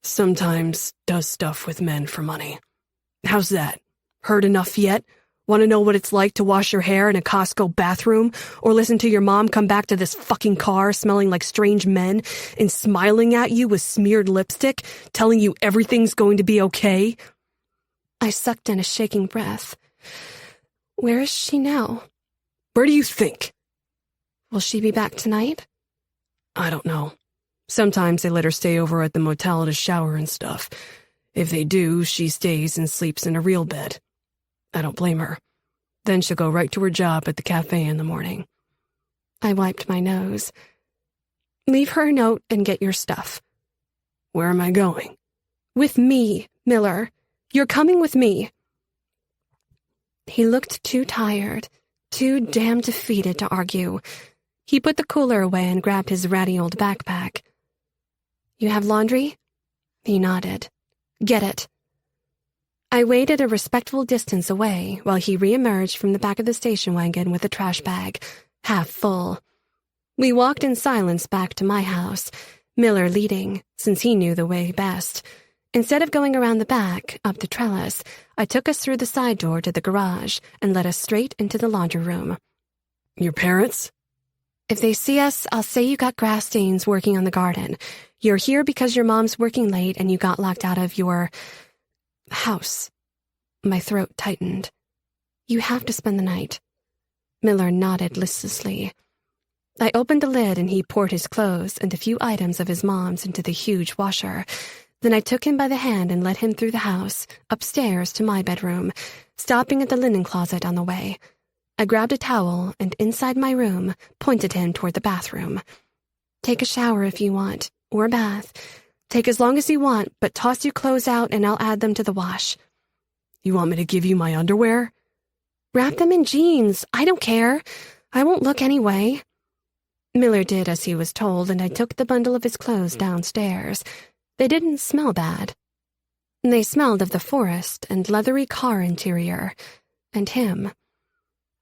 Sometimes does stuff with men for money. How's that? Heard enough yet? Want to know what it's like to wash your hair in a Costco bathroom, or listen to your mom come back to this fucking car smelling like strange men and smiling at you with smeared lipstick, telling you everything's going to be okay? I sucked in a shaking breath. Where is she now? Where do you think? Will she be back tonight? I don't know. Sometimes they let her stay over at the motel to shower and stuff. If they do, she stays and sleeps in a real bed. I don't blame her. Then she'll go right to her job at the cafe in the morning. I wiped my nose. Leave her a note and get your stuff. Where am I going? With me, Miller. You're coming with me. He looked too tired, too damn defeated to argue. He put the cooler away and grabbed his ratty old backpack. You have laundry? He nodded. Get it. I waited a respectful distance away while he reemerged from the back of the station wagon with a trash bag, half full. We walked in silence back to my house, Miller leading, since he knew the way best. Instead of going around the back, up the trellis, I took us through the side door to the garage and led us straight into the laundry room. Your parents? If they see us, I'll say you got grass stains working on the garden. You're here because your mom's working late and you got locked out of your... house. My throat tightened. You have to spend the night. Miller nodded listlessly. I opened the lid and he poured his clothes and a few items of his mom's into the huge washer. Then I took him by the hand and led him through the house, upstairs to my bedroom, stopping at the linen closet on the way. I grabbed a towel and, inside my room, pointed him toward the bathroom. "Take a shower if you want, or a bath. Take as long as you want, but toss your clothes out and I'll add them to the wash." "You want me to give you my underwear?" "Wrap them in jeans. I don't care. I won't look anyway." Miller did as he was told, and I took the bundle of his clothes downstairs. They didn't smell bad. They smelled of the forest and leathery car interior, and him.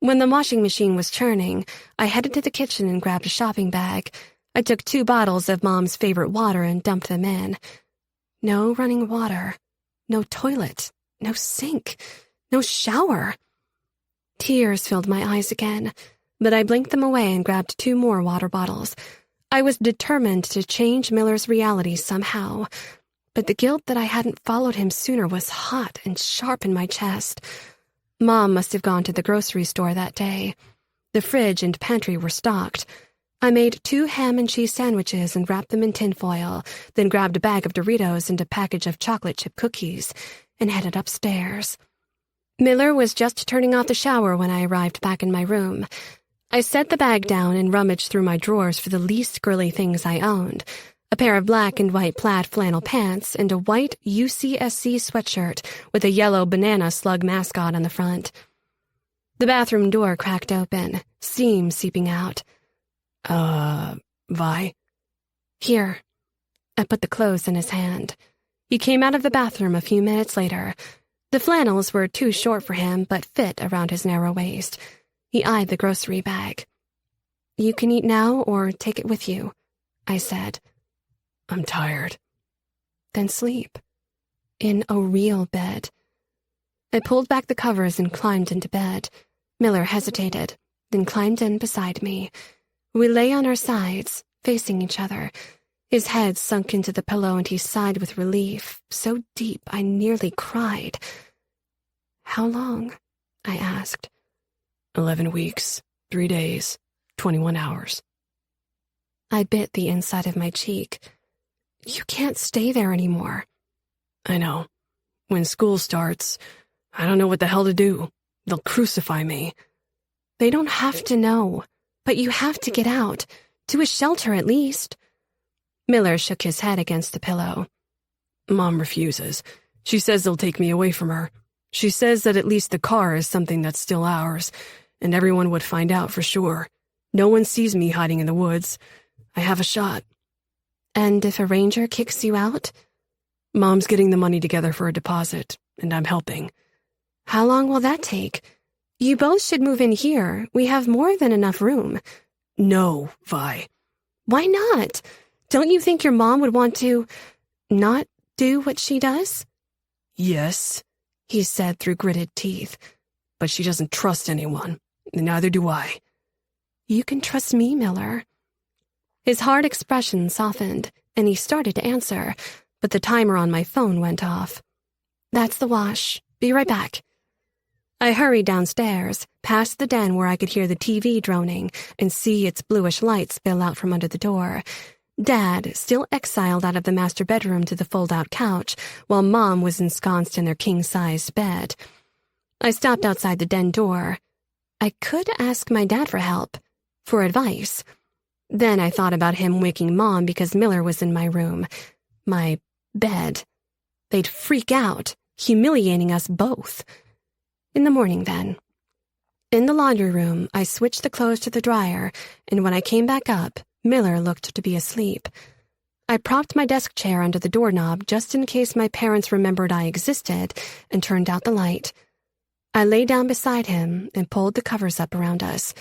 When the washing machine was churning, I headed to the kitchen and grabbed a shopping bag. I took 2 bottles of Mom's favorite water and dumped them in. No running water. No toilet. No sink. No shower. Tears filled my eyes again, but I blinked them away and grabbed 2 more water bottles. I was determined to change Miller's reality somehow, but the guilt that I hadn't followed him sooner was hot and sharp in my chest. Mom must have gone to the grocery store that day. The fridge and pantry were stocked. I made 2 ham and cheese sandwiches and wrapped them in tinfoil, then grabbed a bag of Doritos and a package of chocolate chip cookies and headed upstairs. Miller was just turning off the shower when I arrived back in my room. I set the bag down and rummaged through my drawers for the least girly things I owned: a pair of black and white plaid flannel pants and a white UCSC sweatshirt with a yellow banana slug mascot on the front. The bathroom door cracked open, steam seeping out. Vi? "Here." I put the clothes in his hand. He came out of the bathroom a few minutes later. The flannels were too short for him, but fit around his narrow waist. He eyed the grocery bag. "You can eat now or take it with you," I said. "I'm tired." "Then sleep. In a real bed." I pulled back the covers and climbed into bed. Miller hesitated, then climbed in beside me. We lay on our sides, facing each other. His head sunk into the pillow and he sighed with relief, so deep I nearly cried. "How long?" I asked. 11 weeks, 3 days, 21 hours. I bit the inside of my cheek. "You can't stay there anymore." "I know. When school starts, I don't know what the hell to do. They'll crucify me." "They don't have to know, but you have to get out, to a shelter at least." Miller shook his head against the pillow. "Mom refuses. She says they'll take me away from her. She says that at least the car is something that's still ours, and everyone would find out for sure. No one sees me hiding in the woods. I have a shot." "And if a ranger kicks you out?" "Mom's getting the money together for a deposit, and I'm helping." "How long will that take? You both should move in here. We have more than enough room." "No, Vi." "Why not? Don't you think your mom would want to not do what she does?" "Yes," he said through gritted teeth. "But she doesn't trust anyone, and neither do I." "You can trust me, Miller." His hard expression softened, and he started to answer, but the timer on my phone went off. "That's the wash. Be right back." I hurried downstairs, past the den where I could hear the TV droning and see its bluish light spill out from under the door. Dad, still exiled out of the master bedroom to the fold-out couch, while Mom was ensconced in their king-sized bed. I stopped outside the den door. I could ask my dad for help, for advice. Then I thought about him waking Mom because Miller was in my room, my bed. They'd freak out, humiliating us both. In the morning, then. In the laundry room, I switched the clothes to the dryer, and when I came back up, Miller looked to be asleep. I propped my desk chair under the doorknob just in case my parents remembered I existed and turned out the light. I lay down beside him and pulled the covers up around us.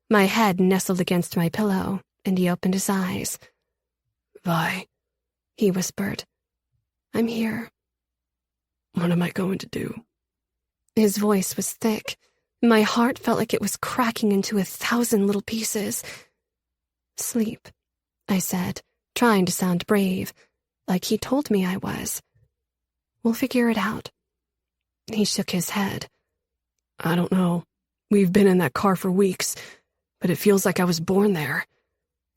My head nestled against my pillow, and he opened his eyes. "Vi," he whispered. "I'm here." "What am I going to do?" His voice was thick. My heart felt like it was cracking into 1,000 little pieces. "Sleep," I said, trying to sound brave, like he told me I was. "We'll figure it out." He shook his head. "I don't know. We've been in that car for weeks, but it feels like I was born there."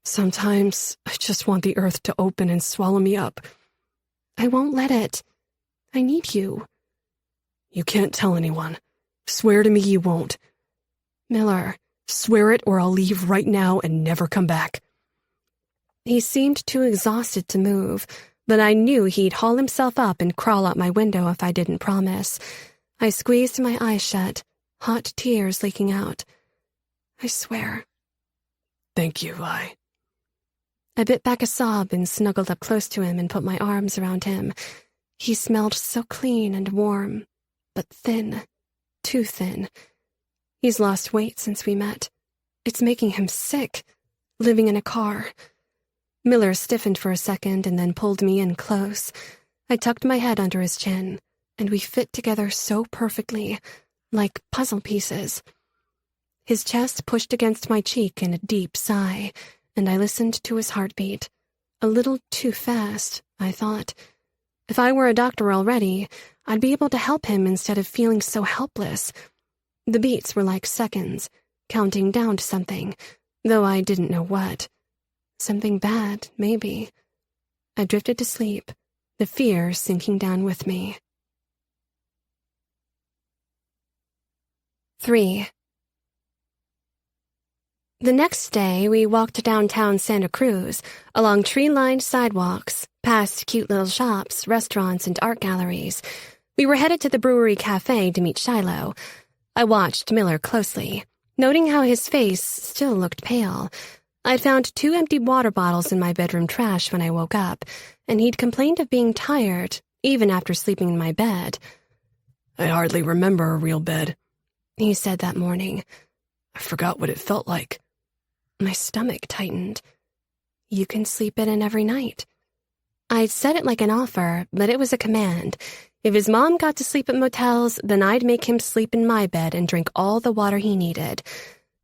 Sometimes I just want the earth to open and swallow me up. I won't let it. I need you. You can't tell anyone. Swear to me you won't. Miller. Swear it or I'll leave right now and never come back. He seemed too exhausted to move, but I knew he'd haul himself up and crawl out my window if I didn't promise. I squeezed my eyes shut, hot tears leaking out. I swear. Thank you, Vi. I bit back a sob and snuggled up close to him and put my arms around him. He smelled so clean and warm, but thin, too thin. He's lost weight since we met. It's making him sick, living in a car. Miller stiffened for a second and then pulled me in close. I tucked my head under his chin, and we fit together so perfectly, like puzzle pieces. His chest pushed against my cheek in a deep sigh, and I listened to his heartbeat. A little too fast, I thought. If I were a doctor already, I'd be able to help him instead of feeling so helpless. The beats were like seconds, counting down to something, though I didn't know what. Something bad, maybe. I drifted to sleep, the fear sinking down with me. 3. The next day, we walked downtown Santa Cruz, along tree-lined sidewalks, past cute little shops, restaurants, and art galleries. We were headed to the brewery cafe to meet Shiloh. I watched Miller closely, noting how his face still looked pale. I'd found 2 empty water bottles in my bedroom trash when I woke up, and he'd complained of being tired, even after sleeping in my bed. I hardly remember a real bed, he said that morning. I forgot what it felt like. My stomach tightened. You can sleep in it every night. I'd said it like an offer, but it was a command. If his mom got to sleep at motels, then I'd make him sleep in my bed and drink all the water he needed.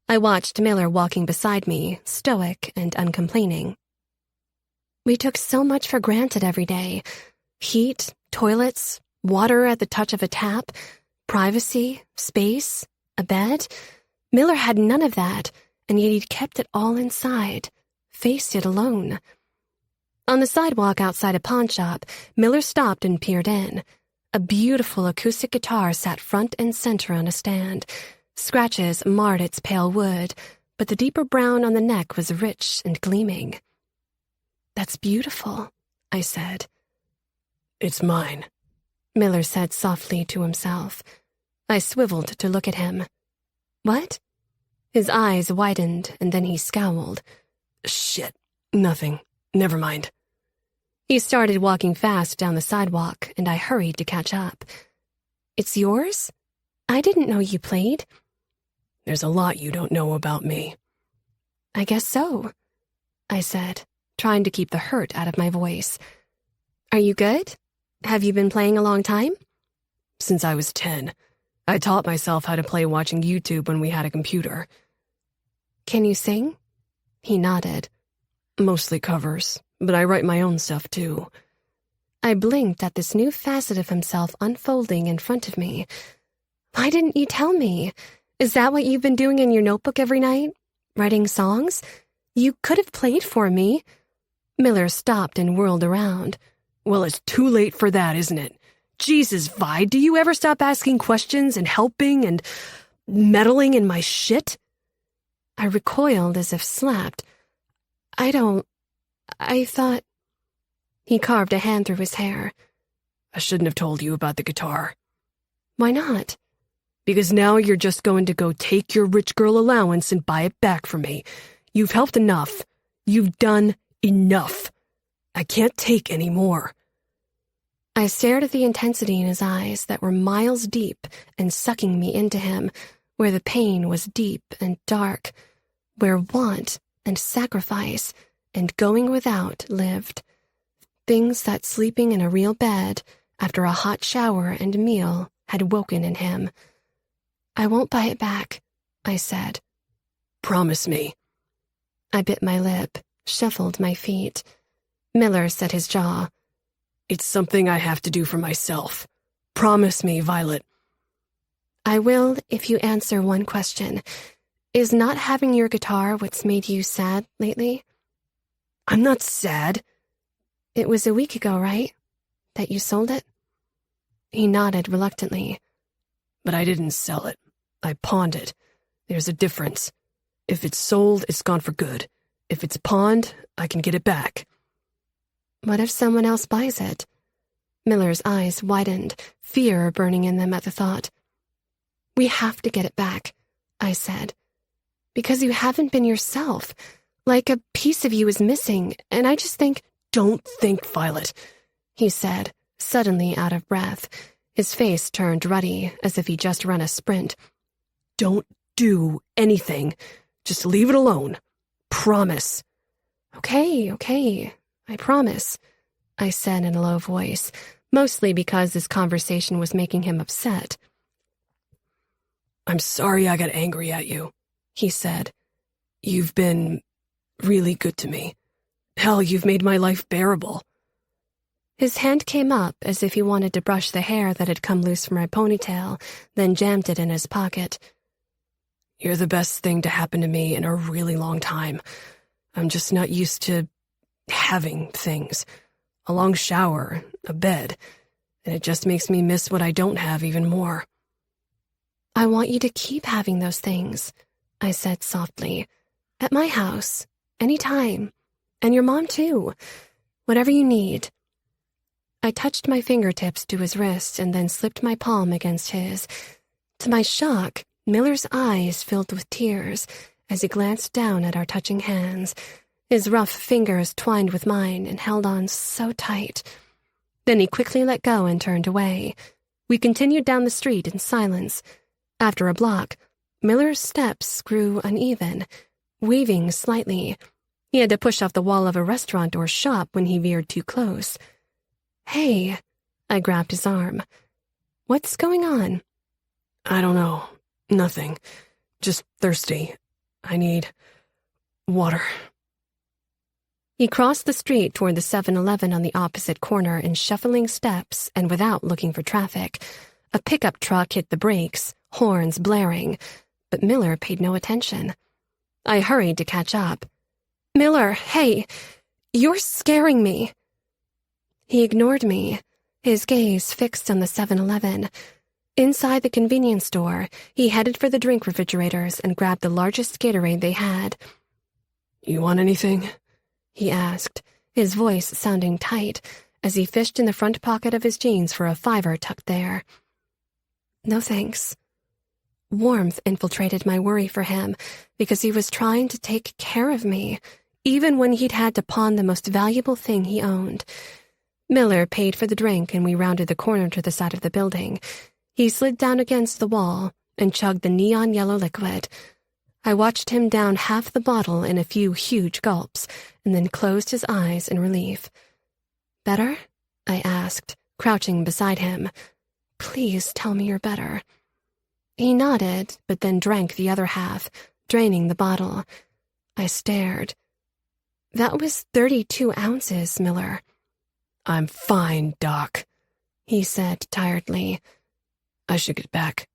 I watched Miller walking beside me, stoic and uncomplaining. We took so much for granted every day. Heat, toilets, water at the touch of a tap, privacy, space, a bed. Miller had none of that, and yet he'd kept it all inside, faced it alone. On the sidewalk outside a pawn shop, Miller stopped and peered in. A beautiful acoustic guitar sat front and center on a stand. Scratches marred its pale wood, but the deeper brown on the neck was rich and gleaming. That's beautiful, I said. It's mine, Miller said softly to himself. I swiveled to look at him. What? His eyes widened, and then he scowled. Shit, nothing. Never mind. He started walking fast down the sidewalk, and I hurried to catch up. It's yours? I didn't know you played. There's a lot you don't know about me. I guess so, I said, trying to keep the hurt out of my voice. Are you good? Have you been playing a long time? Since I was 10. I taught myself how to play watching YouTube when we had a computer. Can you sing? He nodded. Mostly covers, but I write my own stuff too. I blinked at this new facet of himself unfolding in front of me. Why didn't you tell me? Is that what you've been doing in your notebook every night? Writing songs? You could have played for me. Miller stopped and whirled around. Well, it's too late for that, isn't it? Jesus, Vi, do you ever stop asking questions and helping and meddling in my shit? I recoiled as if slapped. I thought... He carved a hand through his hair. I shouldn't have told you about the guitar. Why not? Because now you're just going to go take your rich girl allowance and buy it back from me. You've helped enough. You've done enough. I can't take any more. I stared at the intensity in his eyes that were miles deep and sucking me into him, where the pain was deep and dark, where want and sacrifice and going without lived. Things that sleeping in a real bed after a hot shower and meal had woken in him. I won't buy it back, I said. Promise me. I bit my lip, shuffled my feet. Miller set his jaw. It's something I have to do for myself. Promise me, Violet. I will if you answer one question. Is not having your guitar what's made you sad lately? I'm not sad. It was a week ago, right? That you sold it? He nodded reluctantly. But I didn't sell it. I pawned it. There's a difference. If it's sold, it's gone for good. If it's pawned, I can get it back. What if someone else buys it? Miller's eyes widened, fear burning in them at the thought. We have to get it back, I said. Because you haven't been yourself. Like a piece of you is missing, and I just think... Don't think, Violet, he said, suddenly out of breath. His face turned ruddy, as if he just run a sprint. Don't do anything. Just leave it alone. Promise. Okay, I promise, I said in a low voice, mostly because this conversation was making him upset. I'm sorry I got angry at you, he said. You've been really good to me. Hell, you've made my life bearable. His hand came up as if he wanted to brush the hair that had come loose from my ponytail, then jammed it in his pocket. You're the best thing to happen to me in a really long time. I'm just not used to having things. A long shower, a bed, and it just makes me miss what I don't have even more. I want you to keep having those things, I said softly. At my house, anytime. And your mom too. Whatever you need. I touched my fingertips to his wrist and then slipped my palm against his. To my shock, Miller's eyes filled with tears as he glanced down at our touching hands. His rough fingers twined with mine and held on so tight. Then he quickly let go and turned away. We continued down the street in silence. After a block, Miller's steps grew uneven, weaving slightly. He had to push off the wall of a restaurant or shop when he veered too close. Hey, I grabbed his arm. What's going on? I don't know. Nothing. Just thirsty. I need water. He crossed the street toward the 7-Eleven on the opposite corner in shuffling steps and without looking for traffic. A pickup truck hit the brakes, horns blaring, but Miller paid no attention. I hurried to catch up. Miller, hey, you're scaring me. He ignored me, his gaze fixed on the 7-Eleven. Inside the convenience store, he headed for the drink refrigerators and grabbed the largest Gatorade they had. You want anything? He asked, his voice sounding tight, as he fished in the front pocket of his jeans for a $5 tucked there. No thanks. Warmth infiltrated my worry for him, because he was trying to take care of me, even when he'd had to pawn the most valuable thing he owned. Miller paid for the drink and we rounded the corner to the side of the building. He slid down against the wall and chugged the neon yellow liquid. I watched him down half the bottle in a few huge gulps and then closed his eyes in relief. Better? I asked, crouching beside him. Please tell me you're better. He nodded, but then drank the other half, draining the bottle. I stared. That was 32 ounces, Miller. I'm fine, Doc, he said tiredly. I should get back.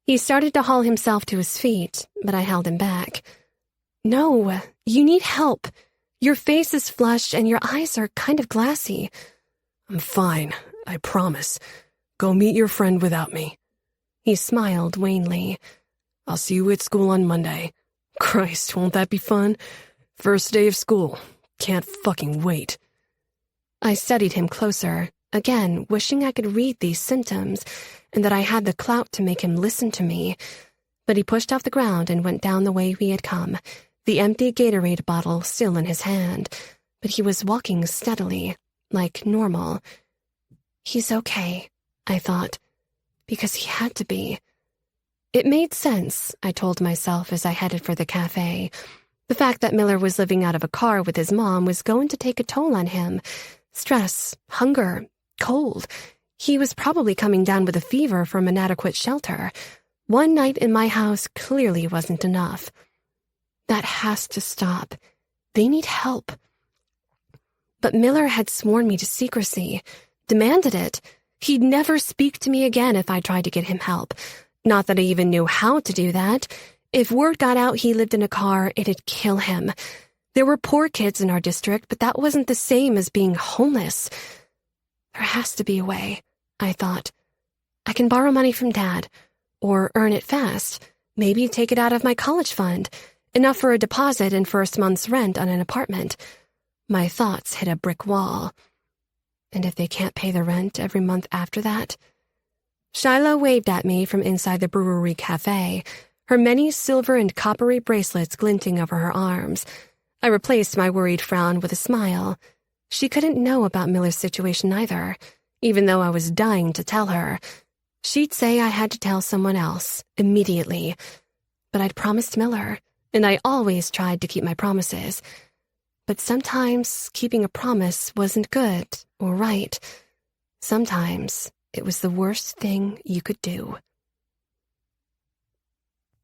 He started to haul himself to his feet, but I held him back. No, you need help. Your face is flushed and your eyes are kind of glassy. I'm fine, I promise. Go meet your friend without me. He smiled wanly. I'll see you at school on Monday. Christ, won't that be fun? First day of school. Can't fucking wait. I studied him closer, again wishing I could read these symptoms and that I had the clout to make him listen to me. But he pushed off the ground and went down the way we had come, the empty Gatorade bottle still in his hand, but he was walking steadily, like normal. He's okay, I thought, because he had to be. It made sense, I told myself as I headed for the cafe. The fact that Miller was living out of a car with his mom was going to take a toll on him. Stress, hunger, cold. He was probably coming down with a fever from inadequate shelter. One night in my house clearly wasn't enough. That has to stop. They need help. But Miller had sworn me to secrecy, demanded it. He'd never speak to me again if I tried to get him help. Not that I even knew how to do that. If word got out he lived in a car, it'd kill him. There were poor kids in our district, but that wasn't the same as being homeless. There has to be a way, I thought. I can borrow money from Dad, or earn it fast, maybe take it out of my college fund, enough for a deposit and first month's rent on an apartment. My thoughts hit a brick wall. And if they can't pay the rent every month after that? Shiloh waved at me from inside the brewery cafe, her many silver and coppery bracelets glinting over her arms. I replaced my worried frown with a smile. She couldn't know about Miller's situation either, even though I was dying to tell her. She'd say I had to tell someone else, immediately. But I'd promised Miller, and I always tried to keep my promises. But sometimes keeping a promise wasn't good or right. Sometimes it was the worst thing you could do.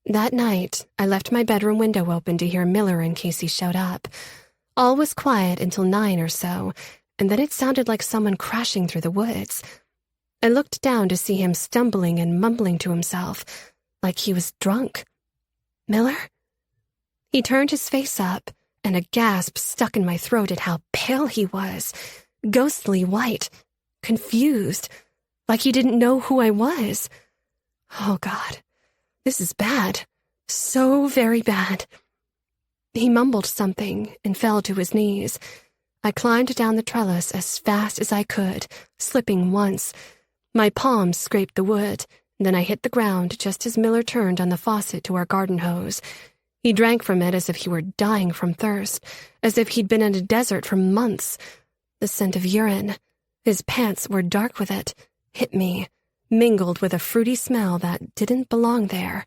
That night, I left my bedroom window open to hear Miller in case he showed up. All was quiet until 9 or so, and then it sounded like someone crashing through the woods. I looked down to see him stumbling and mumbling to himself, like he was drunk. Miller? He turned his face up, and a gasp stuck in my throat at how pale he was, ghostly white, confused, like he didn't know who I was. Oh, God, this is bad, so very bad. He mumbled something and fell to his knees. I climbed down the trellis as fast as I could, slipping once. My palms scraped the wood, then I hit the ground just as Miller turned on the faucet to our garden hose. He drank from it as if he were dying from thirst, as if he'd been in a desert for months. The scent of urine, his pants were dark with it, hit me, mingled with a fruity smell that didn't belong there.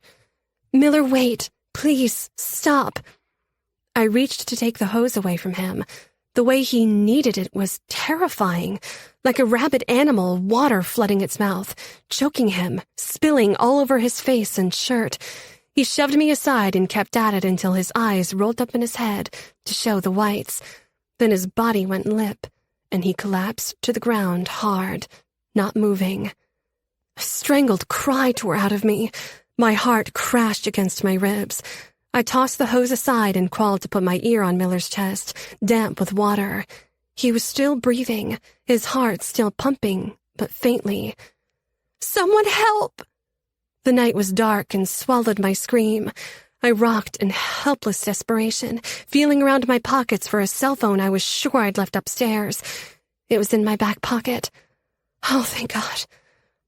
Miller, wait, please, stop. I reached to take the hose away from him. The way he needed it was terrifying, like a rabid animal, water flooding its mouth, choking him, spilling all over his face and shirt. He shoved me aside and kept at it until his eyes rolled up in his head to show the whites. Then his body went limp, and he collapsed to the ground hard, not moving. A strangled cry tore out of me. My heart crashed against my ribs. I tossed the hose aside and crawled to put my ear on Miller's chest, damp with water. He was still breathing, his heart still pumping, but faintly. Someone help! The night was dark and swallowed my scream. I rocked in helpless desperation, feeling around my pockets for a cell phone I was sure I'd left upstairs. It was in my back pocket. Oh, thank God.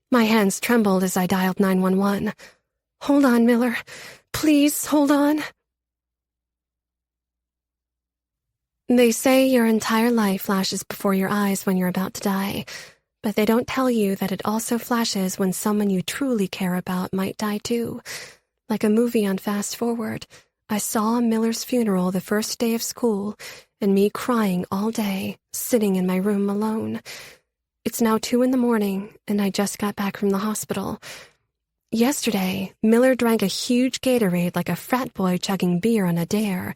My hands trembled as I dialed 911. Hold on, Miller. Please, hold on. They say your entire life flashes before your eyes when you're about to die, but they don't tell you that it also flashes when someone you truly care about might die too. Like a movie on Fast Forward, I saw Miller's funeral the first day of school, and me crying all day, sitting in my room alone. It's now 2 a.m, and I just got back from the hospital. Yesterday, Miller drank a huge Gatorade like a frat boy chugging beer on a dare.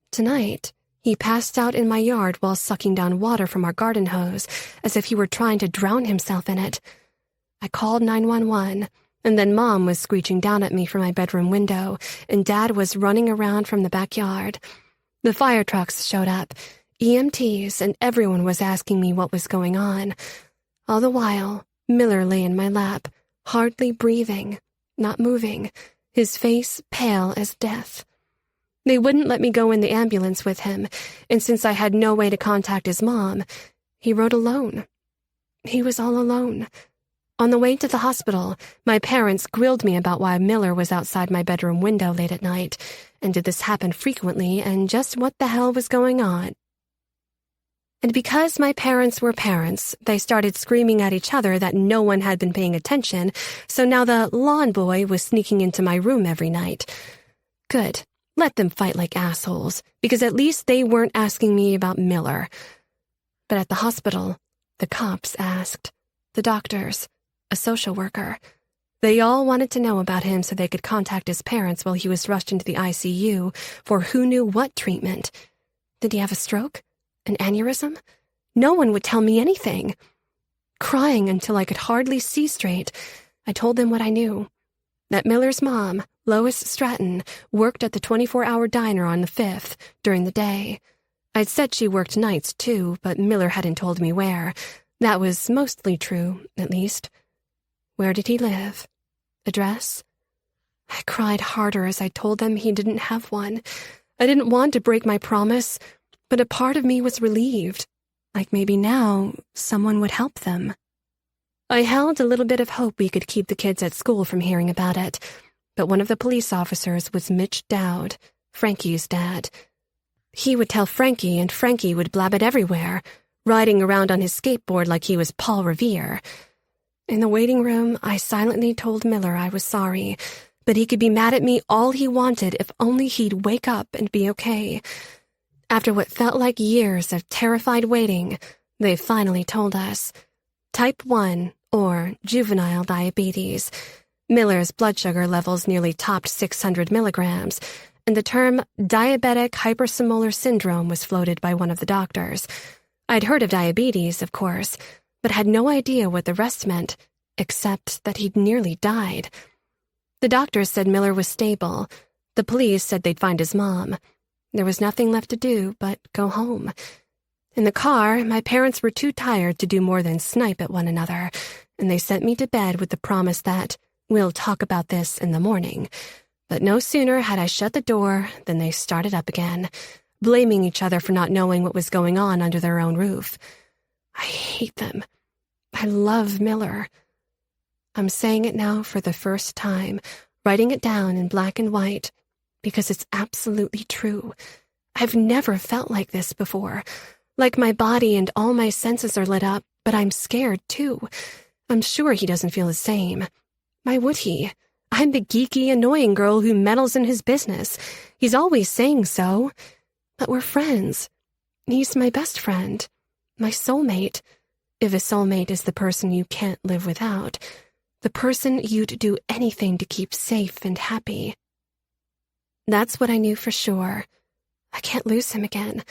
Tonight, he passed out in my yard while sucking down water from our garden hose, as if he were trying to drown himself in it. I called 911, and then Mom was screeching down at me from my bedroom window, and Dad was running around from the backyard. The fire trucks showed up, EMTs, and everyone was asking me what was going on. All the while, Miller lay in my lap, hardly breathing, not moving, his face pale as death. They wouldn't let me go in the ambulance with him, and since I had no way to contact his mom, he rode alone. He was all alone. On the way to the hospital, my parents grilled me about why Miller was outside my bedroom window late at night, and did this happen frequently, and just what the hell was going on. And because my parents were parents, they started screaming at each other that no one had been paying attention, so now the lawn boy was sneaking into my room every night. Good. Let them fight like assholes, because at least they weren't asking me about Miller. But at the hospital, the cops asked. The doctors, a social worker. They all wanted to know about him so they could contact his parents while he was rushed into the ICU for who knew what treatment. Did he have a stroke? An aneurysm? No one would tell me anything. Crying until I could hardly see straight, I told them what I knew. That Miller's mom, Lois Stratton worked at the 24-hour diner on the 5th during the day. I'd said she worked nights, too, but Miller hadn't told me where. That was mostly true, at least. Where did he live? Address? I cried harder as I told them he didn't have one. I didn't want to break my promise, but a part of me was relieved. Like maybe now someone would help them. I held a little bit of hope we could keep the kids at school from hearing about it, but one of the police officers was Mitch Dowd, Frankie's dad. He would tell Frankie, and Frankie would blab it everywhere, riding around on his skateboard like he was Paul Revere. In the waiting room, I silently told Miller I was sorry, but he could be mad at me all he wanted if only he'd wake up and be okay. After what felt like years of terrified waiting, they finally told us. Type 1, or juvenile diabetes. Miller's blood sugar levels nearly topped 600 milligrams, and the term diabetic hypersimolar syndrome was floated by one of the doctors. I'd heard of diabetes, of course, but had no idea what the rest meant, except that he'd nearly died. The doctors said Miller was stable. The police said they'd find his mom. There was nothing left to do but go home. In the car, my parents were too tired to do more than snipe at one another, and they sent me to bed with the promise that, we'll talk about this in the morning. But no sooner had I shut the door than they started up again, blaming each other for not knowing what was going on under their own roof. I hate them. I love Miller. I'm saying it now for the first time, writing it down in black and white, because it's absolutely true. I've never felt like this before. Like my body and all my senses are lit up, but I'm scared too. I'm sure he doesn't feel the same. Why would he? I'm the geeky, annoying girl who meddles in his business. He's always saying so. But we're friends. He's my best friend. My soulmate. If a soulmate is the person you can't live without. The person you'd do anything to keep safe and happy. That's what I knew for sure. I can't lose him again.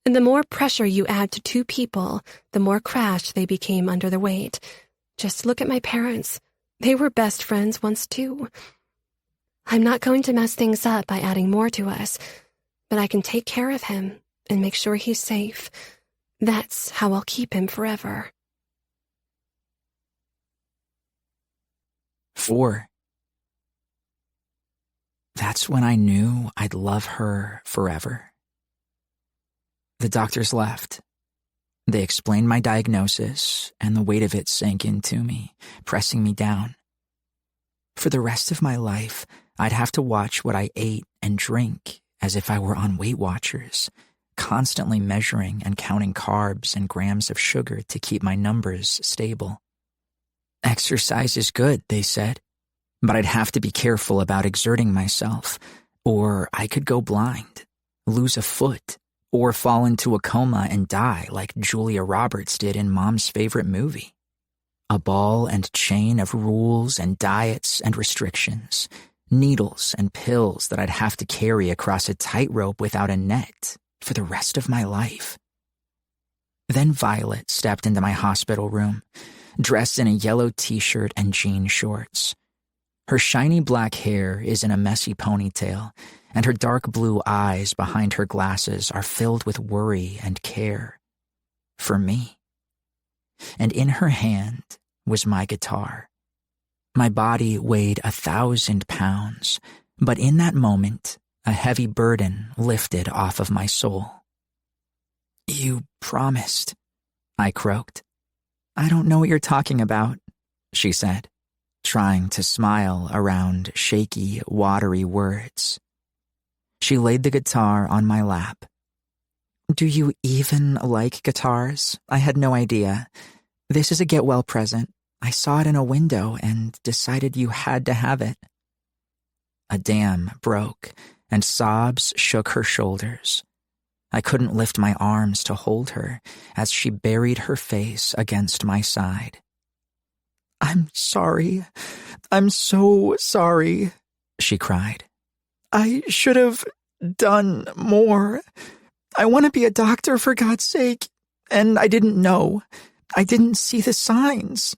And the more pressure you add to two people, the more crashed they became under the weight. Just look at my parents. They were best friends once too. I'm not going to mess things up by adding more to us, but I can take care of him and make sure he's safe. That's how I'll keep him forever. 4. That's when I knew I'd love her forever. The doctors left. They explained my diagnosis, and the weight of it sank into me, pressing me down. For the rest of my life, I'd have to watch what I ate and drink as if I were on Weight Watchers, constantly measuring and counting carbs and grams of sugar to keep my numbers stable. Exercise is good, they said, but I'd have to be careful about exerting myself, or I could go blind, lose a foot, or fall into a coma and die like Julia Roberts did in Mom's favorite movie. A ball and chain of rules and diets and restrictions, needles and pills that I'd have to carry across a tightrope without a net for the rest of my life. Then Violet stepped into my hospital room, dressed in a yellow t-shirt and jean shorts. Her shiny black hair is in a messy ponytail, and her dark blue eyes behind her glasses are filled with worry and care. For me. And in her hand was my guitar. My body weighed 1,000 pounds, but in that moment, a heavy burden lifted off of my soul. "You promised," I croaked. "I don't know what you're talking about," she said, trying to smile around shaky, watery words. She laid the guitar on my lap. "Do you even like guitars? I had no idea. This is a get-well present. I saw it in a window and decided you had to have it." A dam broke, and sobs shook her shoulders. I couldn't lift my arms to hold her as she buried her face against my side. "I'm sorry. I'm so sorry," she cried. "I should have done more. I want to be a doctor, for God's sake, and I didn't know. I didn't see the signs."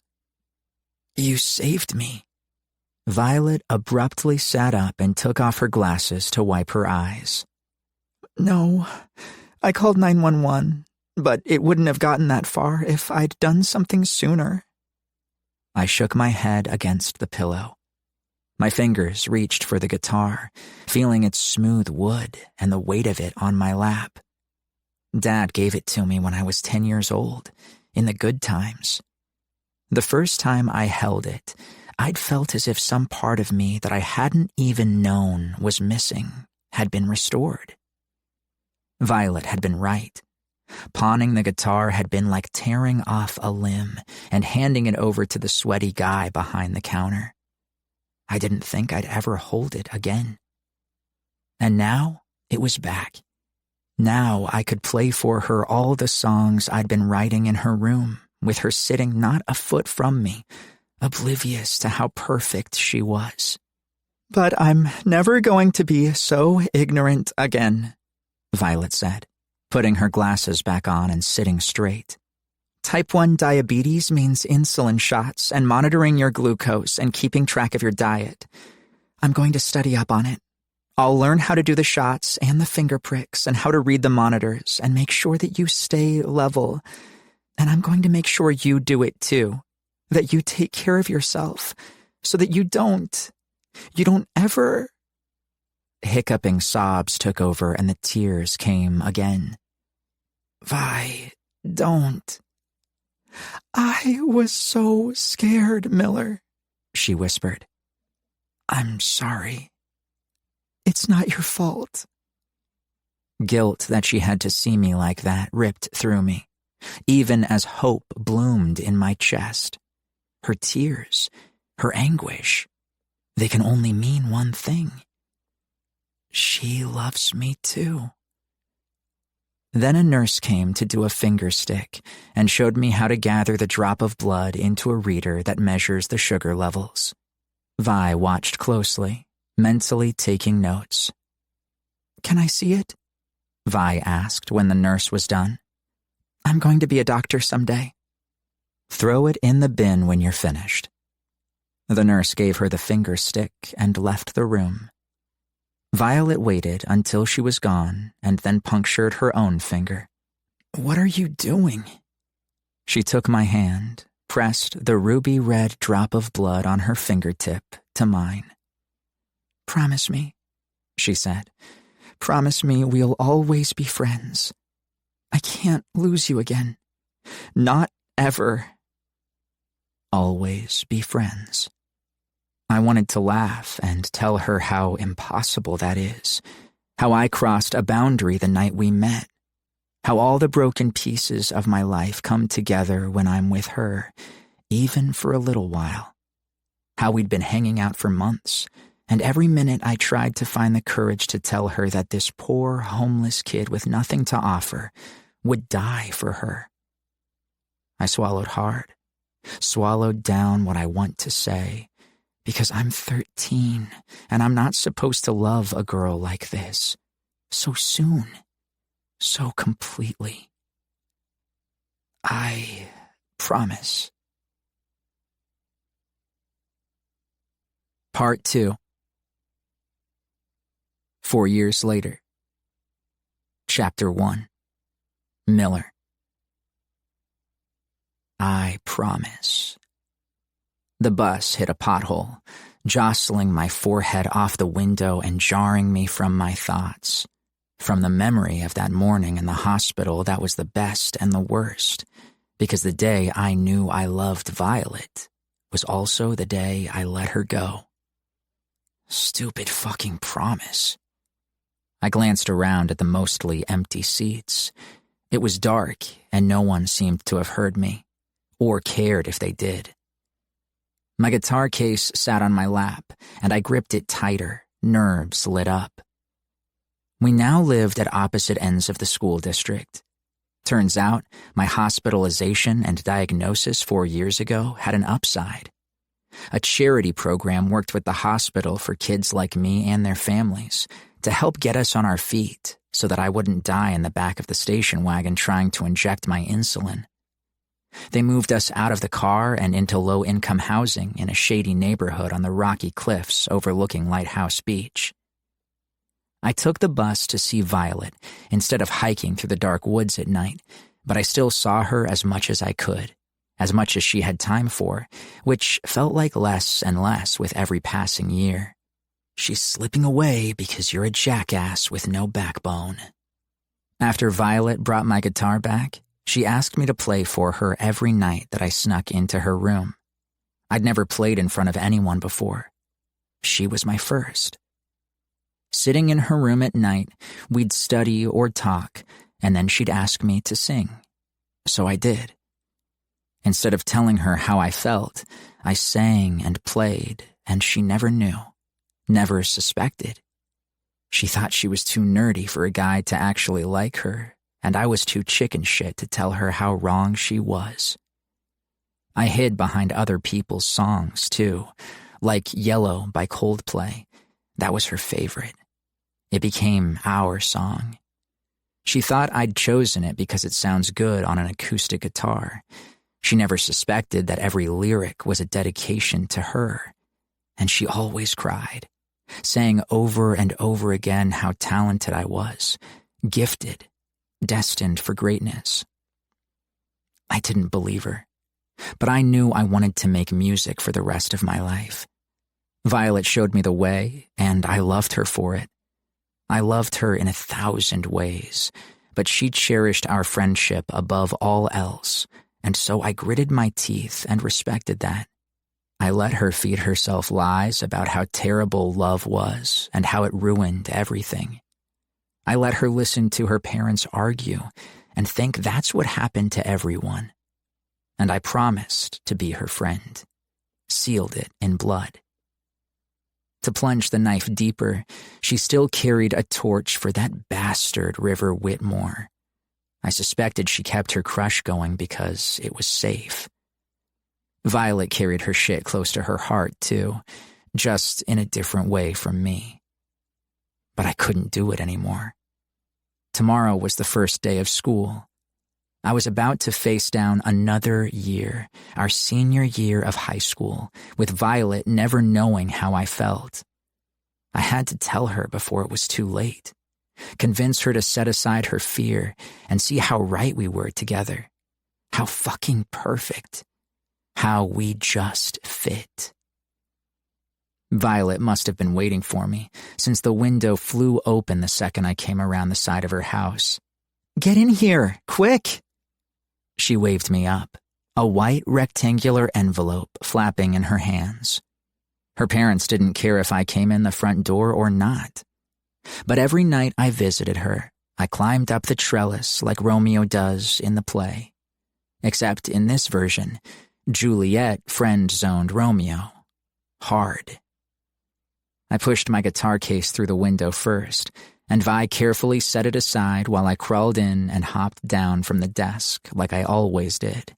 "You saved me." Violet abruptly sat up and took off her glasses to wipe her eyes. "No, I called 911, but it wouldn't have gotten that far if I'd done something sooner." I shook my head against the pillow. My fingers reached for the guitar, feeling its smooth wood and the weight of it on my lap. Dad gave it to me when I was 10 years old, in the good times. The first time I held it, I'd felt as if some part of me that I hadn't even known was missing had been restored. Violet had been right. Pawning the guitar had been like tearing off a limb and handing it over to the sweaty guy behind the counter. I didn't think I'd ever hold it again. And now it was back. Now I could play for her all the songs I'd been writing in her room, with her sitting not a foot from me, oblivious to how perfect she was. "But I'm never going to be so ignorant again," Violet said, putting her glasses back on and sitting straight. "Type 1 diabetes means insulin shots and monitoring your glucose and keeping track of your diet. I'm going to study up on it. I'll learn how to do the shots and the finger pricks and how to read the monitors and make sure that you stay level. And I'm going to make sure you do it too, that you take care of yourself so that you don't ever..." Hiccuping sobs took over and the tears came again. "Vi, don't." "I was so scared, Miller," she whispered. "I'm sorry. It's not your fault." Guilt that she had to see me like that ripped through me, even as hope bloomed in my chest. Her tears, her anguish, they can only mean one thing. She loves me too. Then a nurse came to do a finger stick and showed me how to gather the drop of blood into a reader that measures the sugar levels. Vi watched closely, mentally taking notes. "Can I see it?" Vi asked when the nurse was done. "I'm going to be a doctor someday." "Throw it in the bin when you're finished." The nurse gave her the finger stick and left the room. Violet waited until she was gone and then punctured her own finger. "What are you doing?" She took my hand, pressed the ruby red drop of blood on her fingertip to mine. "Promise me," she said. "Promise me we'll always be friends. I can't lose you again. Not ever." Always be friends. I wanted to laugh and tell her how impossible that is, how I crossed a boundary the night we met, how all the broken pieces of my life come together when I'm with her, even for a little while, how we'd been hanging out for months, and every minute I tried to find the courage to tell her that this poor, homeless kid with nothing to offer would die for her. I swallowed hard, swallowed down what I want to say, because I'm 13, and I'm not supposed to love a girl like this, so soon, so completely. I promise. Part 2. 4 years later. Chapter 1. Miller. I promise. The bus hit a pothole, jostling my forehead off the window and jarring me from my thoughts, from the memory of that morning in the hospital that was the best and the worst, because the day I knew I loved Violet was also the day I let her go. Stupid fucking promise. I glanced around at the mostly empty seats. It was dark, and no one seemed to have heard me, or cared if they did. My guitar case sat on my lap, and I gripped it tighter, nerves lit up. We now lived at opposite ends of the school district. Turns out, my hospitalization and diagnosis 4 years ago had an upside. A charity program worked with the hospital for kids like me and their families to help get us on our feet so that I wouldn't die in the back of the station wagon trying to inject my insulin. They moved us out of the car and into low-income housing in a shady neighborhood on the rocky cliffs overlooking Lighthouse Beach. I took the bus to see Violet instead of hiking through the dark woods at night, but I still saw her as much as I could, as much as she had time for, which felt like less and less with every passing year. She's slipping away because you're a jackass with no backbone. After Violet brought my guitar back, she asked me to play for her every night that I snuck into her room. I'd never played in front of anyone before. She was my first. Sitting in her room at night, we'd study or talk, and then she'd ask me to sing. So I did. Instead of telling her how I felt, I sang and played, and she never knew, never suspected. She thought she was too nerdy for a guy to actually like her, and I was too chicken shit to tell her how wrong she was. I hid behind other people's songs, too, like Yellow by Coldplay. That was her favorite. It became our song. She thought I'd chosen it because it sounds good on an acoustic guitar. She never suspected that every lyric was a dedication to her. And she always cried, saying over and over again how talented I was, gifted, destined for greatness. I didn't believe her, but I knew I wanted to make music for the rest of my life. Violet showed me the way, and I loved her for it. I loved her in 1,000 ways, but she cherished our friendship above all else, and so I gritted my teeth and respected that. I let her feed herself lies about how terrible love was and how it ruined everything. I let her listen to her parents argue and think that's what happened to everyone. And I promised to be her friend, sealed it in blood. To plunge the knife deeper, she still carried a torch for that bastard River Whitmore. I suspected she kept her crush going because it was safe. Violet carried her shit close to her heart, too, just in a different way from me. But I couldn't do it anymore. Tomorrow was the first day of school. I was about to face down another year, our senior year of high school, with Violet never knowing how I felt. I had to tell her before it was too late, convince her to set aside her fear and see how right we were together, how fucking perfect, how we just fit. Violet must have been waiting for me, since the window flew open the second I came around the side of her house. "Get in here, quick!" She waved me up, a white rectangular envelope flapping in her hands. Her parents didn't care if I came in the front door or not. But every night I visited her, I climbed up the trellis like Romeo does in the play. Except in this version, Juliet friend-zoned Romeo. Hard. I pushed my guitar case through the window first, and Vi carefully set it aside while I crawled in and hopped down from the desk like I always did.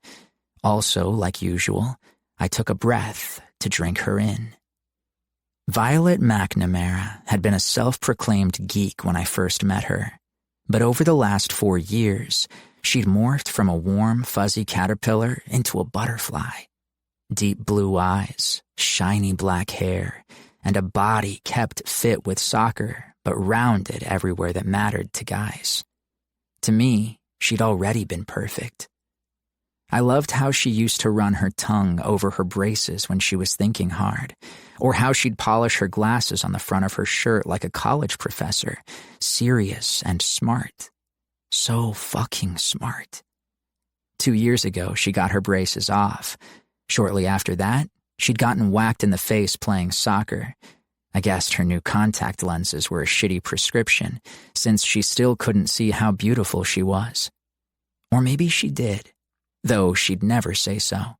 Also, like usual, I took a breath to drink her in. Violet McNamara had been a self-proclaimed geek when I first met her, but over the last 4 years, she'd morphed from a warm, fuzzy caterpillar into a butterfly. Deep blue eyes, shiny black hair, and a body kept fit with soccer, but rounded everywhere that mattered to guys. To me, she'd already been perfect. I loved how she used to run her tongue over her braces when she was thinking hard, or how she'd polish her glasses on the front of her shirt like a college professor, serious and smart. So fucking smart. 2 years ago, she got her braces off. Shortly after that, she'd gotten whacked in the face playing soccer. I guessed her new contact lenses were a shitty prescription, since she still couldn't see how beautiful she was. Or maybe she did, though she'd never say so.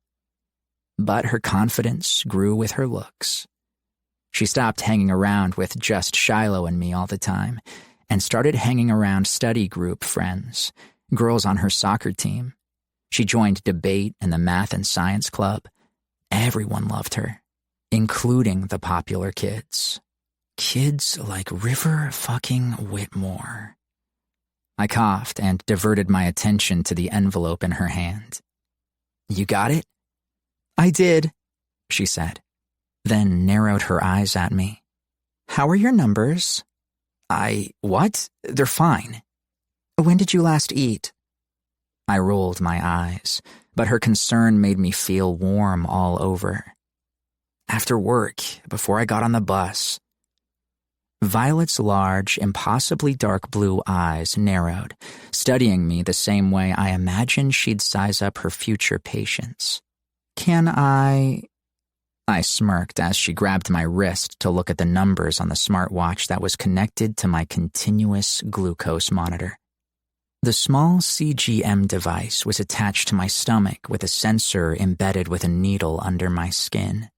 But her confidence grew with her looks. She stopped hanging around with just Shiloh and me all the time, and started hanging around study group friends, girls on her soccer team. She joined debate and the math and science club. Everyone loved her, including the popular kids. Kids like River fucking Whitmore. I coughed and diverted my attention to the envelope in her hand. You got it? I did, she said, then narrowed her eyes at me. How are your numbers? What? They're fine. When did you last eat? I rolled my eyes, but her concern made me feel warm all over. After work, before I got on the bus. Violet's large, impossibly dark blue eyes narrowed, studying me the same way I imagined she'd size up her future patients. Can I smirked as she grabbed my wrist to look at the numbers on the smartwatch that was connected to my continuous glucose monitor. The small CGM device was attached to my stomach with a sensor embedded with a needle under my skin.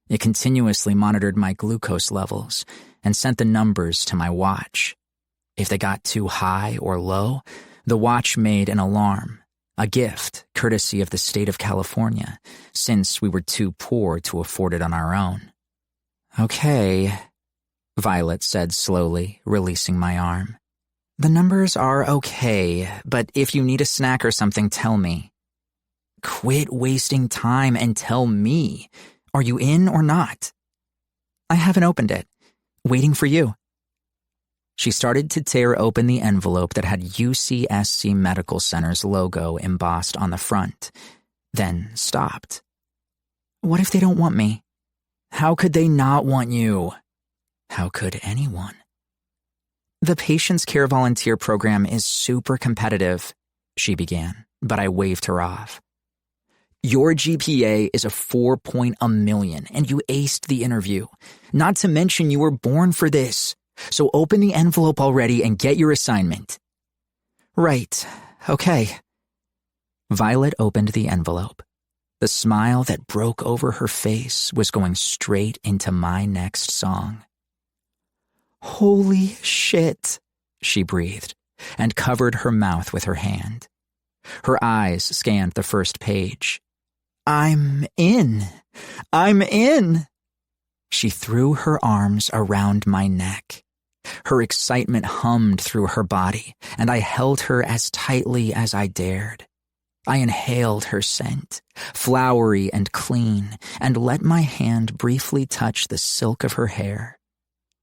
It continuously monitored my glucose levels and sent the numbers to my watch. If they got too high or low, the watch made an alarm, a gift courtesy of the state of California, since we were too poor to afford it on our own. Okay, Violet said slowly, releasing my arm. The numbers are okay, but if you need a snack or something, tell me. Quit wasting time and tell me. Are you in or not? I haven't opened it. Waiting for you. She started to tear open the envelope that had UCSC Medical Center's logo embossed on the front, then stopped. What if they don't want me? How could they not want you? How could anyone? The Patients Care Volunteer Program is super competitive, she began, but I waved her off. Your GPA is a 4.1 and you aced the interview. Not to mention you were born for this. So open the envelope already and get your assignment. Right. Okay. Violet opened the envelope. The smile that broke over her face was going straight into my next song. Holy shit, she breathed, and covered her mouth with her hand. Her eyes scanned the first page. I'm in. She threw her arms around my neck. Her excitement hummed through her body, and I held her as tightly as I dared. I inhaled her scent, flowery and clean, and let my hand briefly touch the silk of her hair.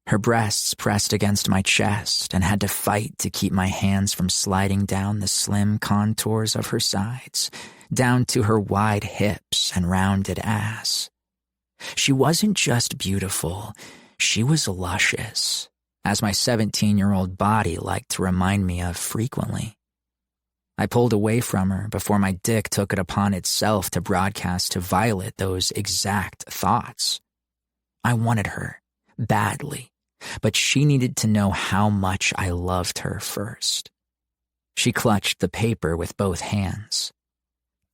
Her breasts pressed against my chest and had to fight to keep my hands from sliding down the slim contours of her sides, down to her wide hips and rounded ass. She wasn't just beautiful, she was luscious, as my 17-year-old body liked to remind me of frequently. I pulled away from her before my dick took it upon itself to broadcast to Violet those exact thoughts. I wanted her, badly, but she needed to know how much I loved her first. She clutched the paper with both hands.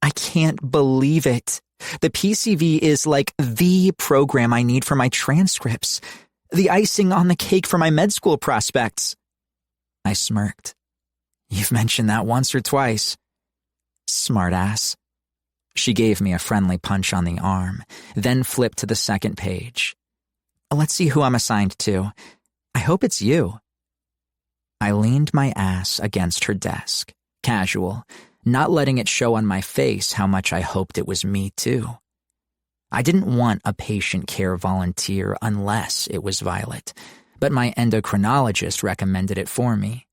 I can't believe it. The PCV is like the program I need for my transcripts. The icing on the cake for my med school prospects. I smirked. You've mentioned that once or twice. Smartass. She gave me a friendly punch on the arm, then flipped to the second page. Let's see who I'm assigned to. I hope it's you. I leaned my ass against her desk, casual, not letting it show on my face how much I hoped it was me too. I didn't want a patient care volunteer unless it was Violet, but my endocrinologist recommended it for me.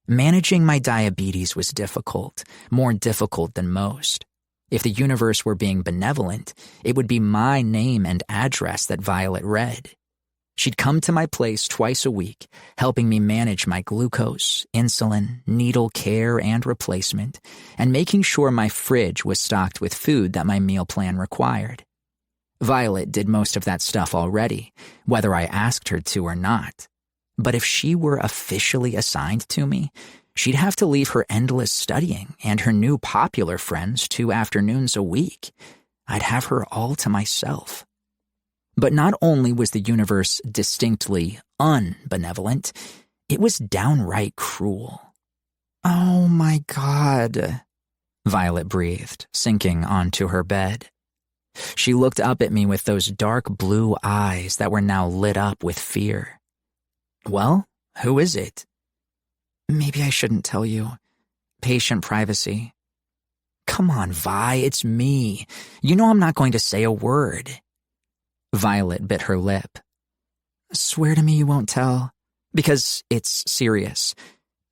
Managing my diabetes was difficult, more difficult than most. If the universe were being benevolent, it would be my name and address that Violet read. She'd come to my place twice a week, helping me manage my glucose, insulin, needle care and replacement, and making sure my fridge was stocked with food that my meal plan required. Violet did most of that stuff already, whether I asked her to or not. But if she were officially assigned to me, she'd have to leave her endless studying and her new popular friends 2 afternoons a week. I'd have her all to myself. But not only was the universe distinctly unbenevolent, it was downright cruel. Oh my God, Violet breathed, sinking onto her bed. She looked up at me with those dark blue eyes that were now lit up with fear. Well, who is it? Maybe I shouldn't tell you. Patient privacy. Come on, Vi, it's me. You know I'm not going to say a word. Violet bit her lip. Swear to me you won't tell. Because it's serious.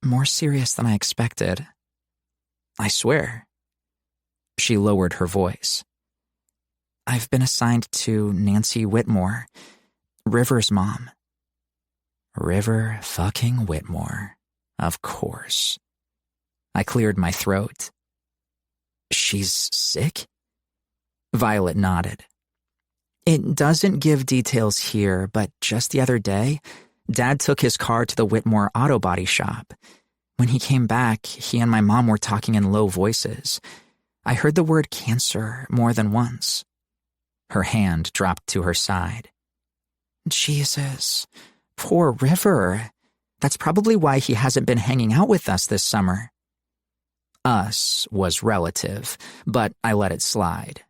More serious than I expected. I swear. She lowered her voice. I've been assigned to Nancy Whitmore, River's mom. River fucking Whitmore. Of course. I cleared my throat. She's sick? Violet nodded. It doesn't give details here, but just the other day, Dad took his car to the Whitmore auto body shop. When he came back, he and my mom were talking in low voices. I heard the word cancer more than once. Her hand dropped to her side. Jesus, poor River. That's probably why he hasn't been hanging out with us this summer. Us was relative, but I let it slide.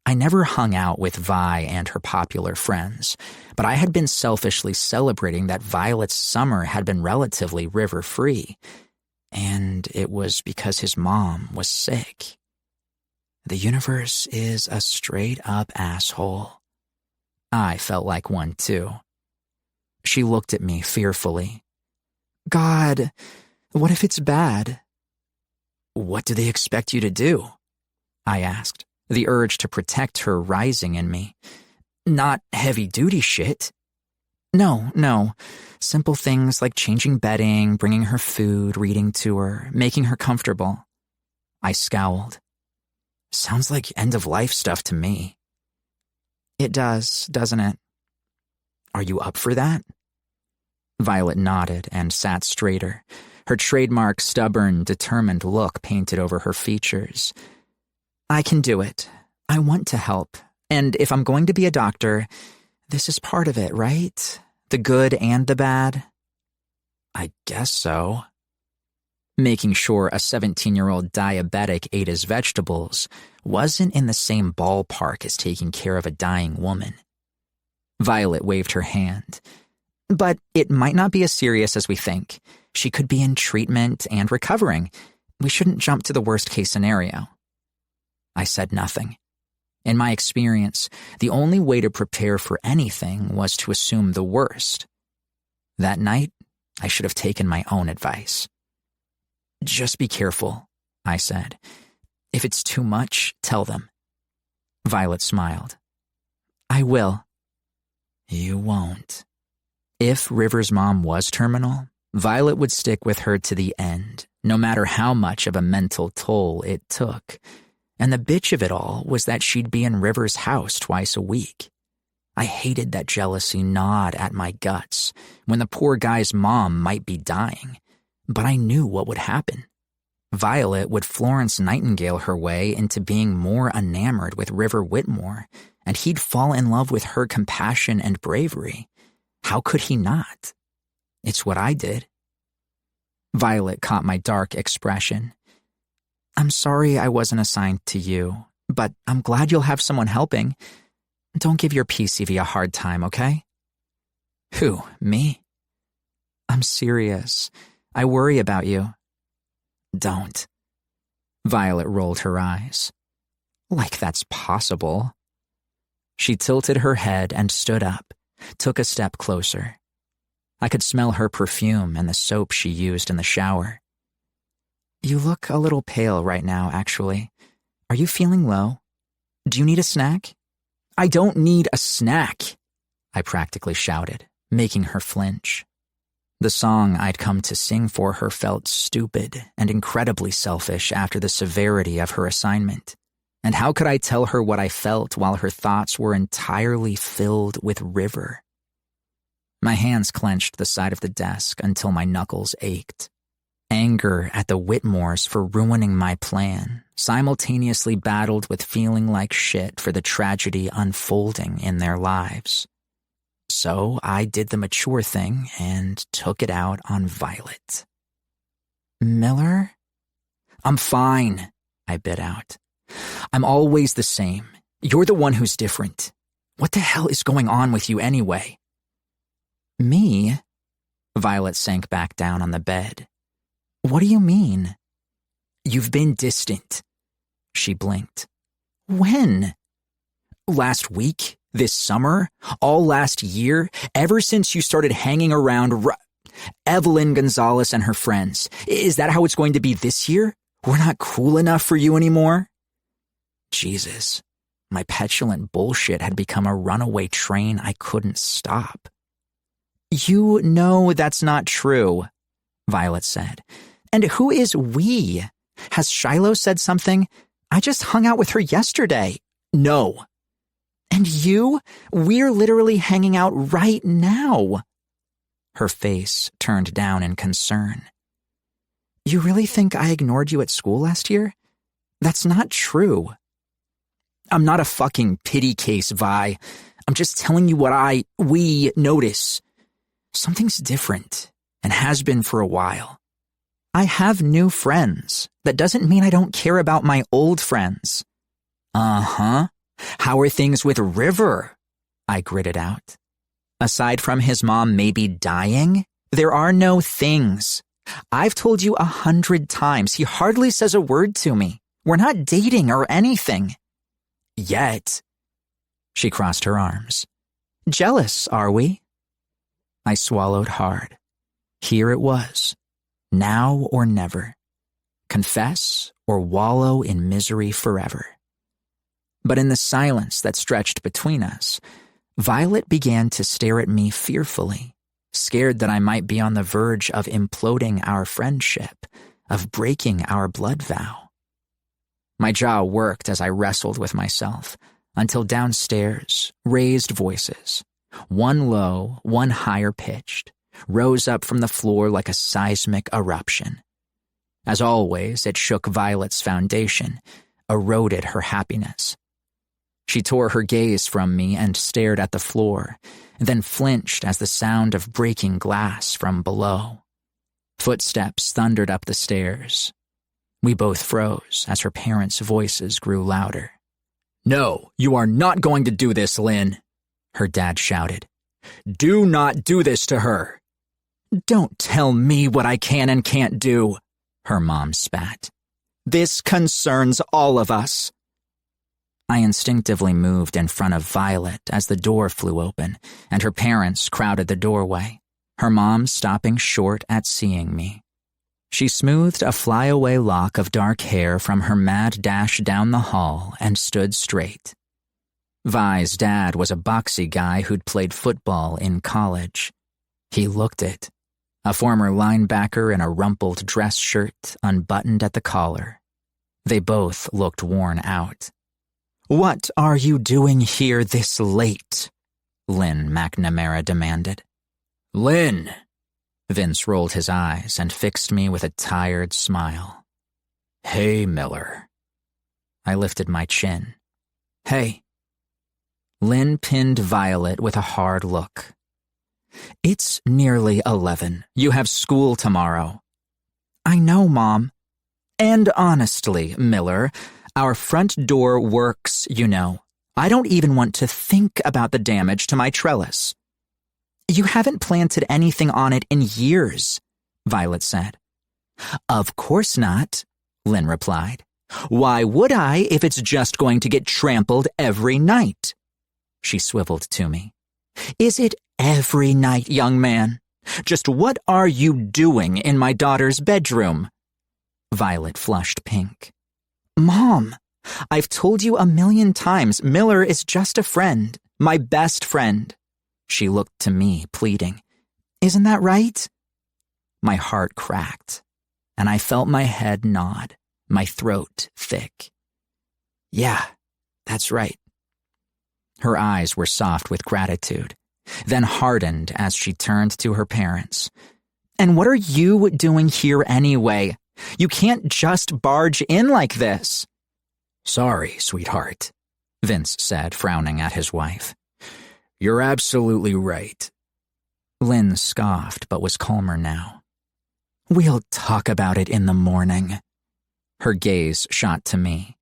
I never hung out with Vi and her popular friends, but I had been selfishly celebrating that Violet's summer had been relatively river-free, and it was because his mom was sick. The universe is a straight-up asshole. I felt like one, too. She looked at me fearfully. God, what if it's bad? What do they expect you to do? I asked, the urge to protect her rising in me. Not heavy-duty shit. No. Simple things like changing bedding, bringing her food, reading to her, making her comfortable. I scowled. Sounds like end-of-life stuff to me. It does, doesn't it? Are you up for that? Violet nodded and sat straighter, her trademark stubborn, determined look painted over her features. I can do it. I want to help. And if I'm going to be a doctor, this is part of it, right? The good and the bad? I guess so. Making sure a 17-year-old diabetic ate his vegetables wasn't in the same ballpark as taking care of a dying woman. Violet waved her hand. But it might not be as serious as we think. She could be in treatment and recovering. We shouldn't jump to the worst-case scenario. I said nothing. In my experience, the only way to prepare for anything was to assume the worst. That night, I should have taken my own advice. Just be careful, I said. If it's too much, tell them. Violet smiled. I will. You won't. If River's mom was terminal, Violet would stick with her to the end, no matter how much of a mental toll it took. And the bitch of it all was that she'd be in River's house twice a week. I hated that jealousy gnawed at my guts when the poor guy's mom might be dying. But I knew what would happen. Violet would Florence Nightingale her way into being more enamored with River Whitmore, and he'd fall in love with her compassion and bravery. How could he not? It's what I did. Violet caught my dark expression. I'm sorry I wasn't assigned to you, but I'm glad you'll have someone helping. Don't give your PCV a hard time, okay? Who, me? I'm serious. I worry about you. Don't. Violet rolled her eyes. Like that's possible. She tilted her head and stood up, took a step closer. I could smell her perfume and the soap she used in the shower. You look a little pale right now, actually. Are you feeling low? Do you need a snack? I don't need a snack, I practically shouted, making her flinch. The song I'd come to sing for her felt stupid and incredibly selfish after the severity of her assignment. And how could I tell her what I felt while her thoughts were entirely filled with River? My hands clenched the side of the desk until my knuckles ached. Anger at the Whitmores for ruining my plan simultaneously battled with feeling like shit for the tragedy unfolding in their lives. So I did the mature thing and took it out on Violet. Miller? I'm fine, I bit out. I'm always the same. You're the one who's different. What the hell is going on with you anyway? Me? Violet sank back down on the bed. What do you mean? You've been distant. She blinked. When? Last week? This summer? All last year? Ever since you started hanging around Evelyn Gonzalez and her friends? Is that how it's going to be this year? We're not cool enough for you anymore? Jesus, my petulant bullshit had become a runaway train I couldn't stop. You know that's not true, Violet said. And who is we? Has Shiloh said something? I just hung out with her yesterday. No. And you? We're literally hanging out right now. Her face turned down in concern. You really think I ignored you at school last year? That's not true. I'm not a fucking pity case, Vi. I'm just telling you what we notice. Something's different, and has been for a while. I have new friends. That doesn't mean I don't care about my old friends. Uh-huh. How are things with River? I gritted out. Aside from his mom maybe dying, there are no things. I've told you 100 times, he hardly says a word to me. We're not dating or anything. Yet. She crossed her arms. Jealous, are we? I swallowed hard. Here it was. Now or never. Confess or wallow in misery forever. But in the silence that stretched between us, Violet began to stare at me fearfully, scared that I might be on the verge of imploding our friendship, of breaking our blood vow. My jaw worked as I wrestled with myself, until downstairs, raised voices, one low, one higher pitched, rose up from the floor like a seismic eruption. As always, it shook Violet's foundation, eroded her happiness. She tore her gaze from me and stared at the floor, then flinched as the sound of breaking glass from below. Footsteps thundered up the stairs. We both froze as her parents' voices grew louder. No, you are not going to do this, Lynn, her dad shouted. Do not do this to her. Don't tell me what I can and can't do, her mom spat. This concerns all of us. I instinctively moved in front of Violet as the door flew open, and her parents crowded the doorway, her mom stopping short at seeing me. She smoothed a flyaway lock of dark hair from her mad dash down the hall and stood straight. Vi's dad was a boxy guy who'd played football in college. He looked it, a former linebacker in a rumpled dress shirt unbuttoned at the collar. They both looked worn out. What are you doing here this late? Lynn McNamara demanded. Lynn! Vince rolled his eyes and fixed me with a tired smile. Hey, Miller. I lifted my chin. Hey. Lynn pinned Violet with a hard look. It's nearly 11. You have school tomorrow. I know, Mom. And honestly, Miller, our front door works, you know. I don't even want to think about the damage to my trellis. You haven't planted anything on it in years, Violet said. Of course not, Lynn replied. Why would I if it's just going to get trampled every night? She swiveled to me. Is it every night, young man? Just what are you doing in my daughter's bedroom? Violet flushed pink. Mom, I've told you 1,000,000 times Miller is just a friend, my best friend. She looked to me, pleading. Isn't that right? My heart cracked, and I felt my head nod, my throat thick. Yeah, that's right. Her eyes were soft with gratitude, then hardened as she turned to her parents. And what are you doing here anyway? You can't just barge in like this. Sorry, sweetheart, Vince said, frowning at his wife. You're absolutely right. Lynn scoffed, but was calmer now. We'll talk about it in the morning. Her gaze shot to me.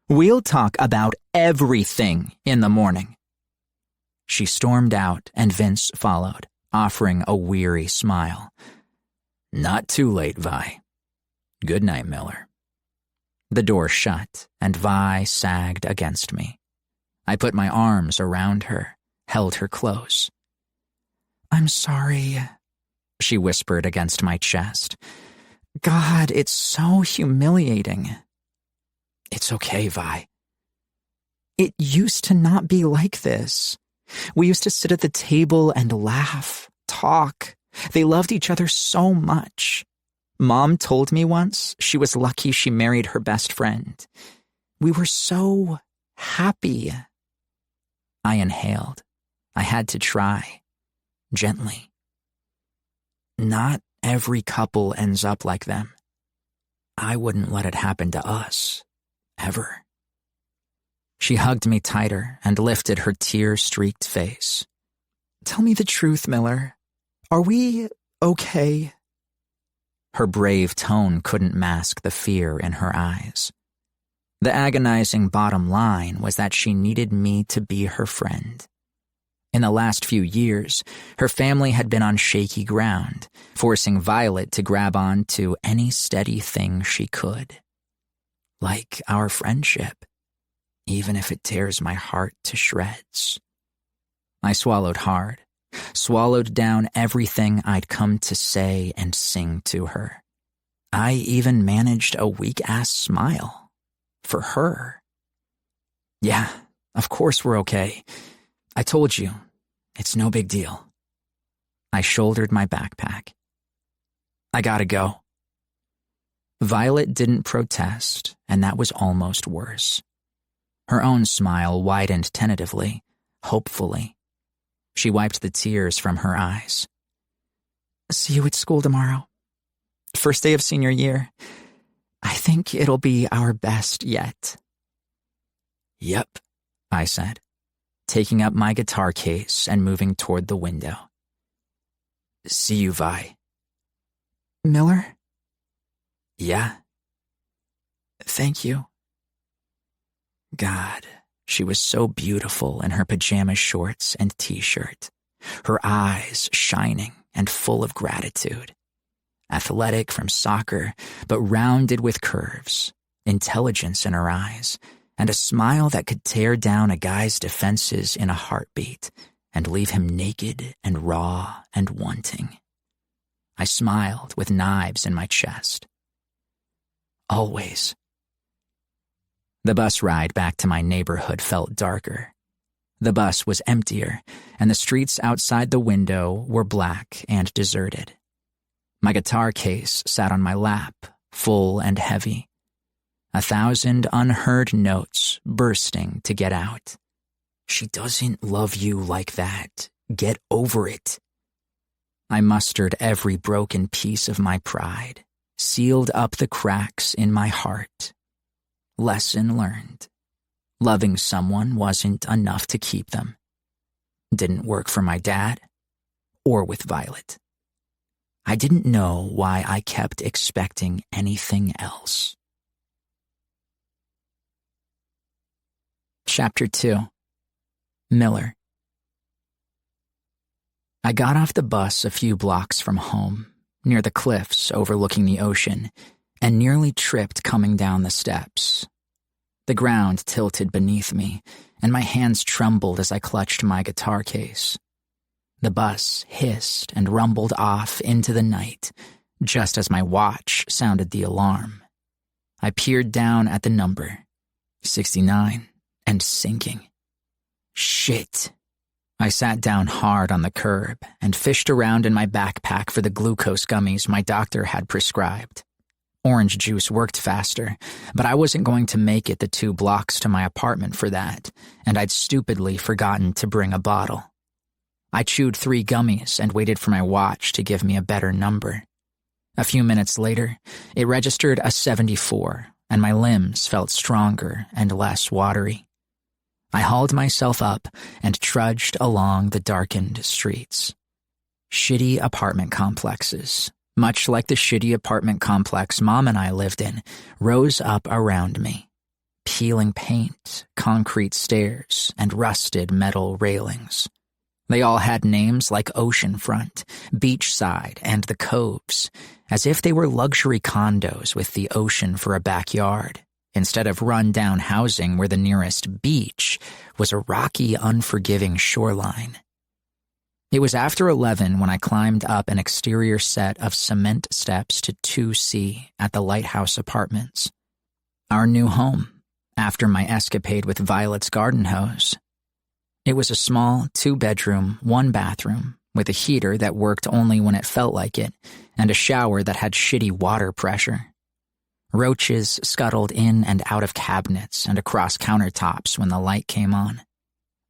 We'll talk about everything in the morning. She stormed out, and Vince followed, offering a weary smile. Not too late, Vi. Good night, Miller. The door shut, and Vi sagged against me. I put my arms around her, held her close. "I'm sorry," she whispered against my chest. "God, it's so humiliating." "It's okay, Vi. It used to not be like this. We used to sit at the table and laugh, talk. They loved each other so much. Mom told me once she was lucky she married her best friend. We were so happy." I inhaled. I had to try. Gently. "Not every couple ends up like them. I wouldn't let it happen to us. Ever." She hugged me tighter and lifted her tear-streaked face. "Tell me the truth, Miller. Are we okay?" Her brave tone couldn't mask the fear in her eyes. The agonizing bottom line was that she needed me to be her friend. In the last few years, her family had been on shaky ground, forcing Violet to grab on to any steady thing she could. Like our friendship, even if it tears my heart to shreds. I swallowed hard, swallowed down everything I'd come to say and sing to her. I even managed a weak-ass smile. For her. "Yeah, of course we're okay. I told you, it's no big deal." I shouldered my backpack. "I gotta go." Violet didn't protest, and that was almost worse. Her own smile widened tentatively, hopefully. She wiped the tears from her eyes. "See you at school tomorrow. First day of senior year. I think it'll be our best yet." "Yep," I said, taking up my guitar case and moving toward the window. "See you, Vi." "Miller?" "Yeah." "Thank you." God, she was so beautiful in her pajama shorts and t-shirt, her eyes shining and full of gratitude. Athletic from soccer, but rounded with curves, intelligence in her eyes, and a smile that could tear down a guy's defenses in a heartbeat and leave him naked and raw and wanting. I smiled with knives in my chest. Always. The bus ride back to my neighborhood felt darker. The bus was emptier, and the streets outside the window were black and deserted. My guitar case sat on my lap, full and heavy. 1,000 unheard notes bursting to get out. "She doesn't love you like that. Get over it." I mustered every broken piece of my pride, sealed up the cracks in my heart. Lesson learned. Loving someone wasn't enough to keep them. Didn't work for my dad, or with Violet. I didn't know why I kept expecting anything else. Chapter 2. Miller. I got off the bus a few blocks from home, near the cliffs overlooking the ocean, and nearly tripped coming down the steps. The ground tilted beneath me, and my hands trembled as I clutched my guitar case. The bus hissed and rumbled off into the night, just as my watch sounded the alarm. I peered down at the number, 69, and sinking. Shit. I sat down hard on the curb and fished around in my backpack for the glucose gummies my doctor had prescribed. Orange juice worked faster, but I wasn't going to make it the 2 blocks to my apartment for that, and I'd stupidly forgotten to bring a bottle. I chewed 3 gummies and waited for my watch to give me a better number. A few minutes later, it registered a 74, and my limbs felt stronger and less watery. I hauled myself up and trudged along the darkened streets. Shitty apartment complexes, much like the shitty apartment complex Mom and I lived in, rose up around me. Peeling paint, concrete stairs, and rusted metal railings. They all had names like Oceanfront, Beachside, and the Coves, as if they were luxury condos with the ocean for a backyard, instead of run-down housing where the nearest beach was a rocky, unforgiving shoreline. It was after 11 when I climbed up an exterior set of cement steps to 2C at the Lighthouse Apartments, our new home, after my escapade with Violet's garden hose. It was a small 2-bedroom, 1-bathroom, with a heater that worked only when it felt like it, and a shower that had shitty water pressure. Roaches scuttled in and out of cabinets and across countertops when the light came on.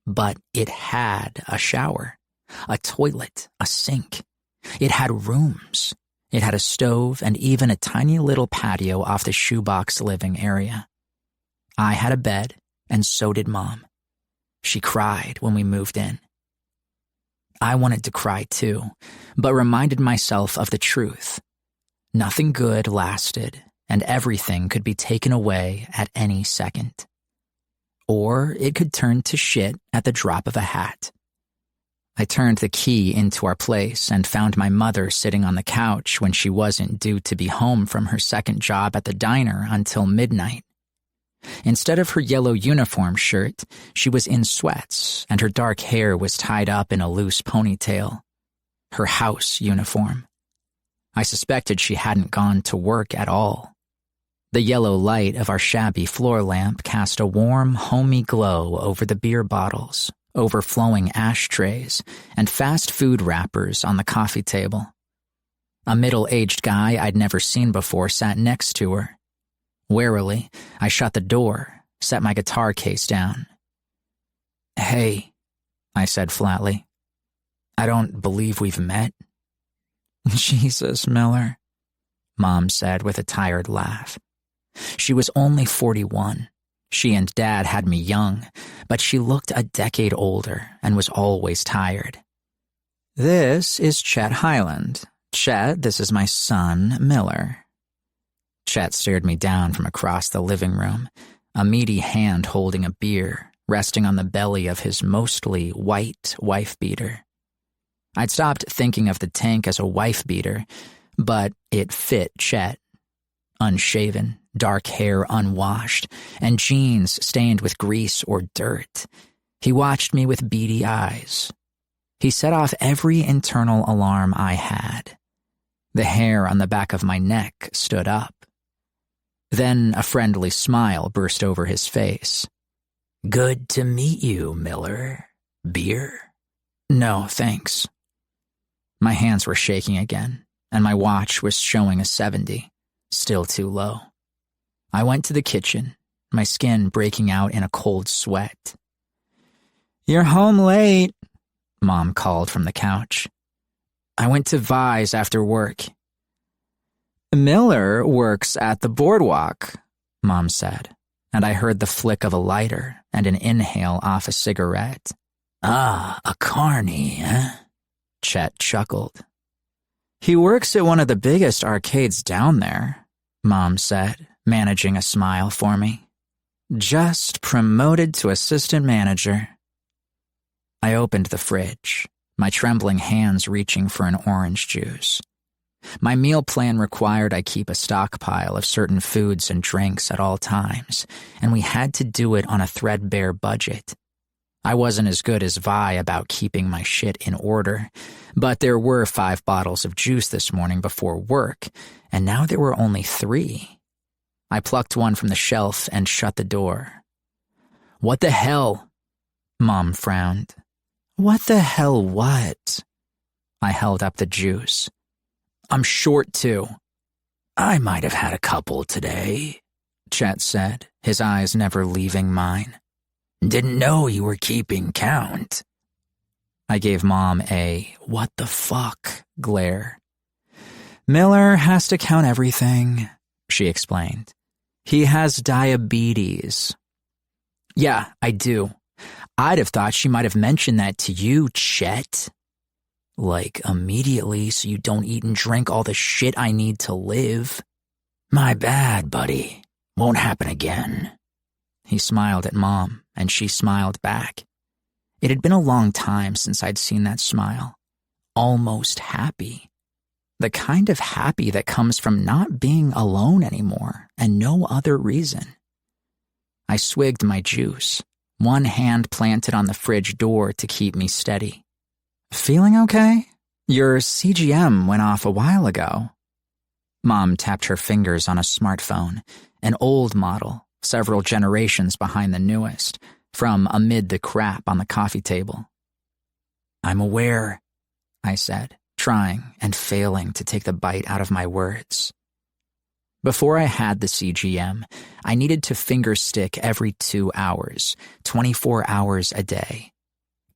But it had a shower, a toilet, a sink. It had rooms. It had a stove and even a tiny little patio off the shoebox living area. I had a bed, and so did Mom. She cried when we moved in. I wanted to cry too, but reminded myself of the truth. Nothing good lasted, and everything could be taken away at any second. Or it could turn to shit at the drop of a hat. I turned the key into our place and found my mother sitting on the couch when she wasn't due to be home from her second job at the diner until midnight. Instead of her yellow uniform shirt, she was in sweats, and her dark hair was tied up in a loose ponytail. Her house uniform. I suspected she hadn't gone to work at all. The yellow light of our shabby floor lamp cast a warm, homey glow over the beer bottles, overflowing ashtrays, and fast food wrappers on the coffee table. A middle-aged guy I'd never seen before sat next to her. Warily, I shut the door, set my guitar case down. "Hey," I said flatly. "I don't believe we've met." "Jesus, Miller," Mom said with a tired laugh. She was only 41. She and Dad had me young, but she looked a decade older and was always tired. "This is Chet Highland. Chet, this is my son, Miller." Chet stared me down from across the living room, a meaty hand holding a beer, resting on the belly of his mostly white wife-beater. I'd stopped thinking of the tank as a wife-beater, but it fit Chet. Unshaven, dark hair unwashed, and jeans stained with grease or dirt. He watched me with beady eyes. He set off every internal alarm I had. The hair on the back of my neck stood up. Then a friendly smile burst over his face. "Good to meet you, Miller. Beer?" "No, thanks." My hands were shaking again, and my watch was showing a 70, still too low. I went to the kitchen, my skin breaking out in a cold sweat. "You're home late," Mom called from the couch. "I went to Vi's after work." "Miller works at the boardwalk," Mom said, and I heard the flick of a lighter and an inhale off a cigarette. "Ah, a carny, eh?" Chet chuckled. "He works at one of the biggest arcades down there," Mom said, managing a smile for me. "Just promoted to assistant manager." I opened the fridge, my trembling hands reaching for an orange juice. My meal plan required I keep a stockpile of certain foods and drinks at all times, and we had to do it on a threadbare budget. I wasn't as good as Vi about keeping my shit in order, but there were 5 bottles of juice this morning before work, and now there were only 3. I plucked one from the shelf and shut the door. "What the hell?" Mom frowned. "What the hell what?" I held up the juice. "I'm short, too." "I might have had a couple today," Chet said, his eyes never leaving mine. "Didn't know you were keeping count." I gave Mom a "what the fuck" glare. "Miller has to count everything," she explained. "He has diabetes." "Yeah, I do. I'd have thought she might have mentioned that to you, Chet." "Like, immediately, so you don't eat and drink all the shit I need to live." "My bad, buddy. Won't happen again." He smiled at Mom, and she smiled back. It had been a long time since I'd seen that smile. Almost happy. The kind of happy that comes from not being alone anymore, and no other reason. I swigged my juice, one hand planted on the fridge door to keep me steady. "Feeling okay? Your CGM went off a while ago." Mom tapped her fingers on a smartphone, an old model, several generations behind the newest, from amid the crap on the coffee table. "I'm aware," I said, trying and failing to take the bite out of my words. Before I had the CGM, I needed to finger stick every 2 hours, 24 hours a day.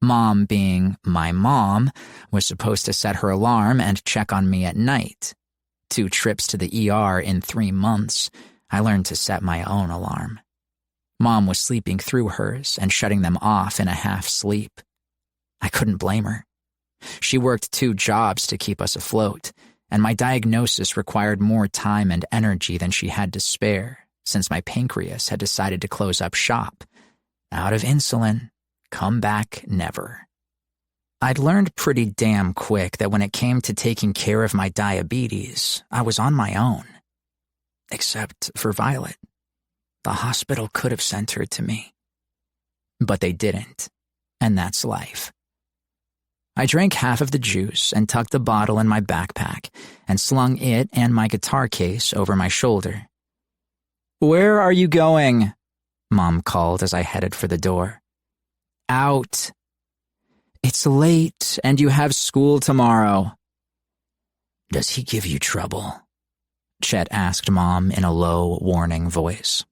Mom, being my mom, was supposed to set her alarm and check on me at night. 2 trips to the ER in 3 months, I learned to set my own alarm. Mom was sleeping through hers and shutting them off in a half sleep. I couldn't blame her. She worked 2 jobs to keep us afloat, and my diagnosis required more time and energy than she had to spare, since my pancreas had decided to close up shop. Out of insulin, come back never. I'd learned pretty damn quick that when it came to taking care of my diabetes, I was on my own. Except for Violet. The hospital could have sent her to me. But they didn't, and that's life. I drank half of the juice and tucked the bottle in my backpack and slung it and my guitar case over my shoulder. "Where are you going?" Mom called as I headed for the door. "Out. It's late and you have school tomorrow." "Does he give you trouble?" Chet asked Mom in a low, warning voice.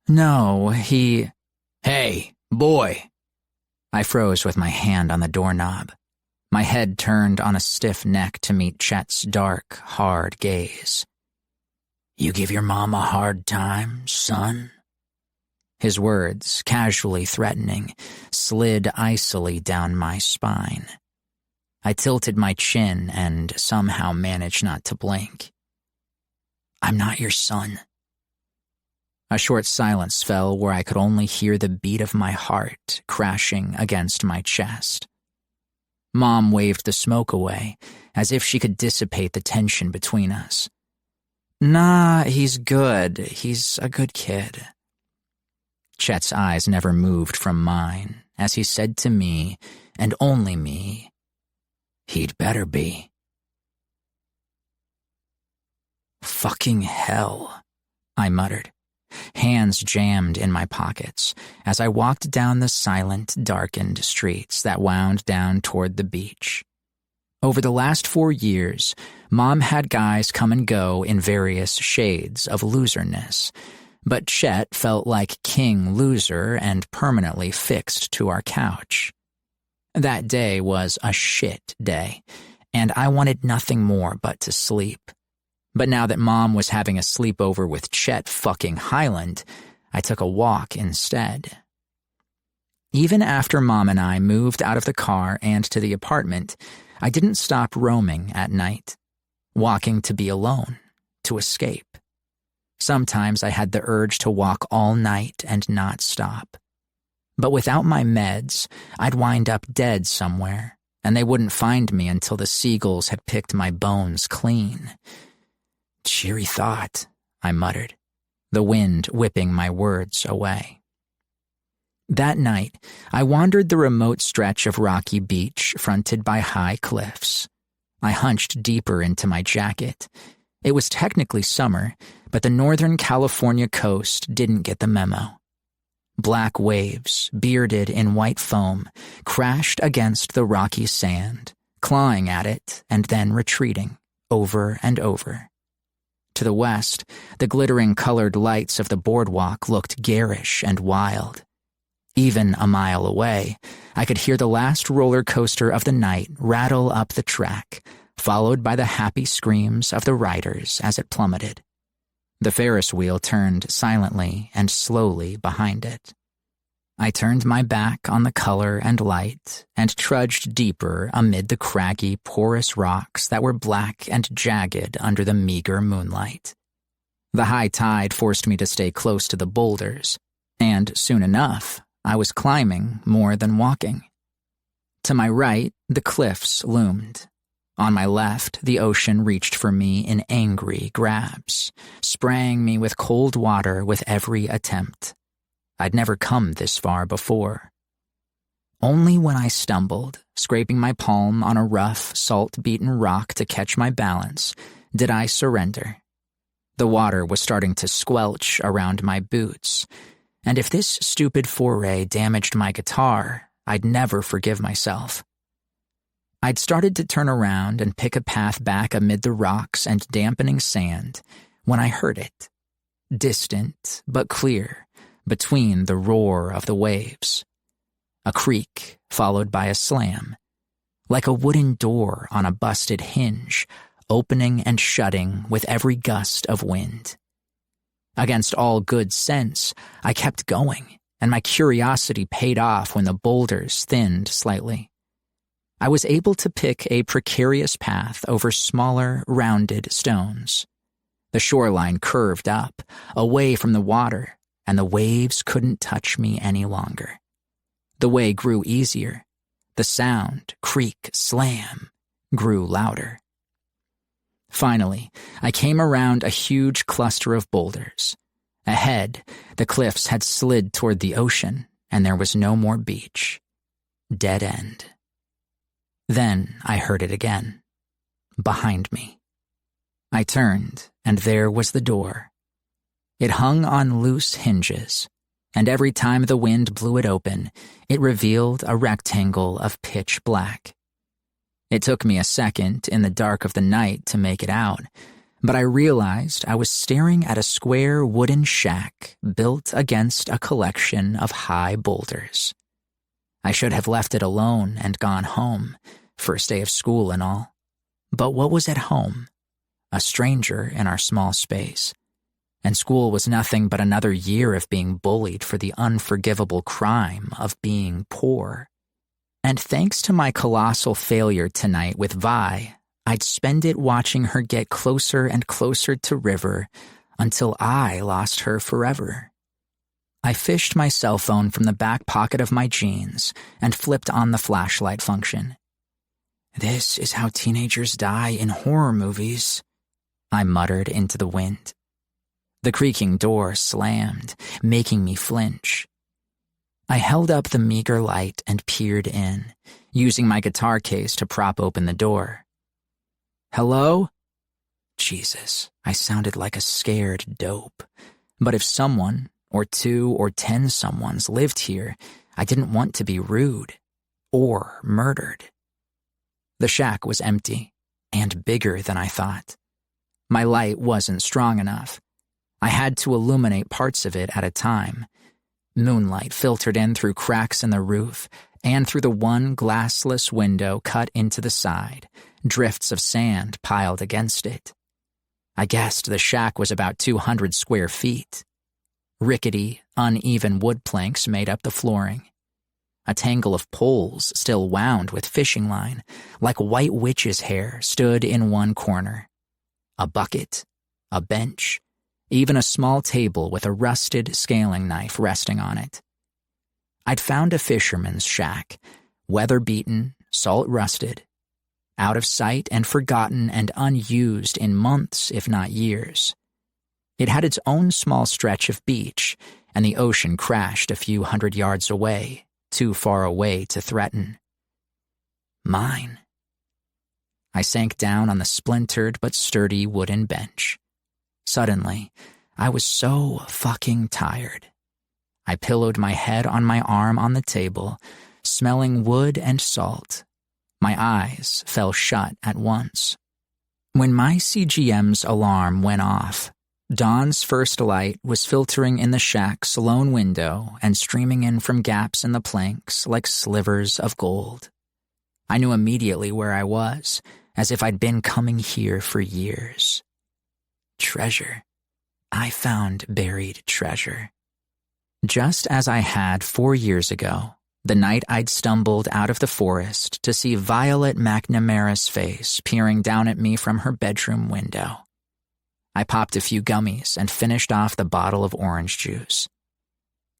"No, he—" "Hey, boy!" I froze with my hand on the doorknob. My head turned on a stiff neck to meet Chet's dark, hard gaze. "You give your mom a hard time, son?" His words, casually threatening, slid icily down my spine. I tilted my chin and somehow managed not to blink. "I'm not your son." A short silence fell where I could only hear the beat of my heart crashing against my chest. Mom waved the smoke away, as if she could dissipate the tension between us. "Nah, he's good. He's a good kid." Chet's eyes never moved from mine, as he said to me, and only me, "He'd better be." "Fucking hell," I muttered, hands jammed in my pockets, as I walked down the silent, darkened streets that wound down toward the beach. Over the last 4 years, Mom had guys come and go in various shades of loserness, but Chet felt like king loser and permanently fixed to our couch. That day was a shit day, and I wanted nothing more but to sleep. But now that Mom was having a sleepover with Chet fucking Highland, I took a walk instead. Even after Mom and I moved out of the car and to the apartment, I didn't stop roaming at night, walking to be alone, to escape. Sometimes I had the urge to walk all night and not stop. But without my meds, I'd wind up dead somewhere, and they wouldn't find me until the seagulls had picked my bones clean. "Cheery thought," I muttered, the wind whipping my words away. That night, I wandered the remote stretch of rocky beach fronted by high cliffs. I hunched deeper into my jacket. It was technically summer, but the Northern California coast didn't get the memo. Black waves, bearded in white foam, crashed against the rocky sand, clawing at it and then retreating, over and over. To the west, the glittering colored lights of the boardwalk looked garish and wild. Even a mile away, I could hear the last roller coaster of the night rattle up the track, followed by the happy screams of the riders as it plummeted. The Ferris wheel turned silently and slowly behind it. I turned my back on the color and light and trudged deeper amid the craggy, porous rocks that were black and jagged under the meager moonlight. The high tide forced me to stay close to the boulders, and soon enough, I was climbing more than walking. To my right, the cliffs loomed. On my left, the ocean reached for me in angry grabs, spraying me with cold water with every attempt. I'd never come this far before. Only when I stumbled, scraping my palm on a rough, salt-beaten rock to catch my balance, did I surrender. The water was starting to squelch around my boots, and if this stupid foray damaged my guitar, I'd never forgive myself. I'd started to turn around and pick a path back amid the rocks and dampening sand when I heard it, distant but clear, between the roar of the waves. A creak followed by a slam, like a wooden door on a busted hinge, opening and shutting with every gust of wind. Against all good sense, I kept going, and my curiosity paid off when the boulders thinned slightly. I was able to pick a precarious path over smaller, rounded stones. The shoreline curved up, away from the water, and the waves couldn't touch me any longer. The way grew easier. The sound, creak, slam, grew louder. Finally, I came around a huge cluster of boulders. Ahead, the cliffs had slid toward the ocean, and there was no more beach. Dead end. Then I heard it again. Behind me. I turned, and there was the door. It hung on loose hinges, and every time the wind blew it open, it revealed a rectangle of pitch black. It took me a second in the dark of the night to make it out, but I realized I was staring at a square wooden shack built against a collection of high boulders. I should have left it alone and gone home, first day of school and all. But what was at home? A stranger in our small space. And school was nothing but another year of being bullied for the unforgivable crime of being poor. And thanks to my colossal failure tonight with Vi, I'd spend it watching her get closer and closer to River until I lost her forever. I fished my cell phone from the back pocket of my jeans and flipped on the flashlight function. "This is how teenagers die in horror movies," I muttered into the wind. The creaking door slammed, making me flinch. I held up the meager light and peered in, using my guitar case to prop open the door. "Hello?" Jesus, I sounded like a scared dope. But if someone, or 2 or 10 someones lived here, I didn't want to be rude or murdered. The shack was empty, and bigger than I thought. My light wasn't strong enough. I had to illuminate parts of it at a time. Moonlight filtered in through cracks in the roof and through the one glassless window cut into the side, drifts of sand piled against it. I guessed the shack was about 200 square feet. Rickety, uneven wood planks made up the flooring. A tangle of poles still wound with fishing line, like white witch's hair, stood in one corner. A bucket, a bench, even a small table with a rusted scaling knife resting on it. I'd found a fisherman's shack, weather-beaten, salt-rusted, out of sight and forgotten and unused in months, if not years. It had its own small stretch of beach, and the ocean crashed a few hundred yards away, too far away to threaten. Mine. I sank down on the splintered but sturdy wooden bench. Suddenly, I was so fucking tired. I pillowed my head on my arm on the table, smelling wood and salt. My eyes fell shut at once. When my CGM's alarm went off, dawn's first light was filtering in the shack's lone window and streaming in from gaps in the planks like slivers of gold. I knew immediately where I was, as if I'd been coming here for years. Treasure. I found buried treasure. Just as I had 4 years ago, the night I'd stumbled out of the forest to see Violet McNamara's face peering down at me from her bedroom window. I popped a few gummies and finished off the bottle of orange juice.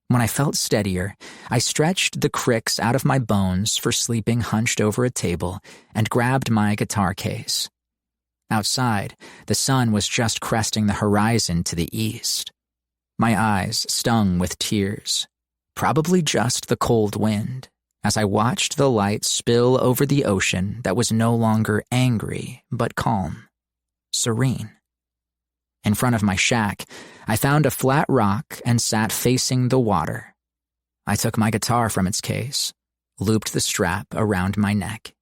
When I felt steadier, I stretched the cricks out of my bones for sleeping hunched over a table and grabbed my guitar case. Outside, the sun was just cresting the horizon to the east. My eyes stung with tears, probably just the cold wind, as I watched the light spill over the ocean that was no longer angry but calm, serene. In front of my shack, I found a flat rock and sat facing the water. I took my guitar from its case, looped the strap around my neck.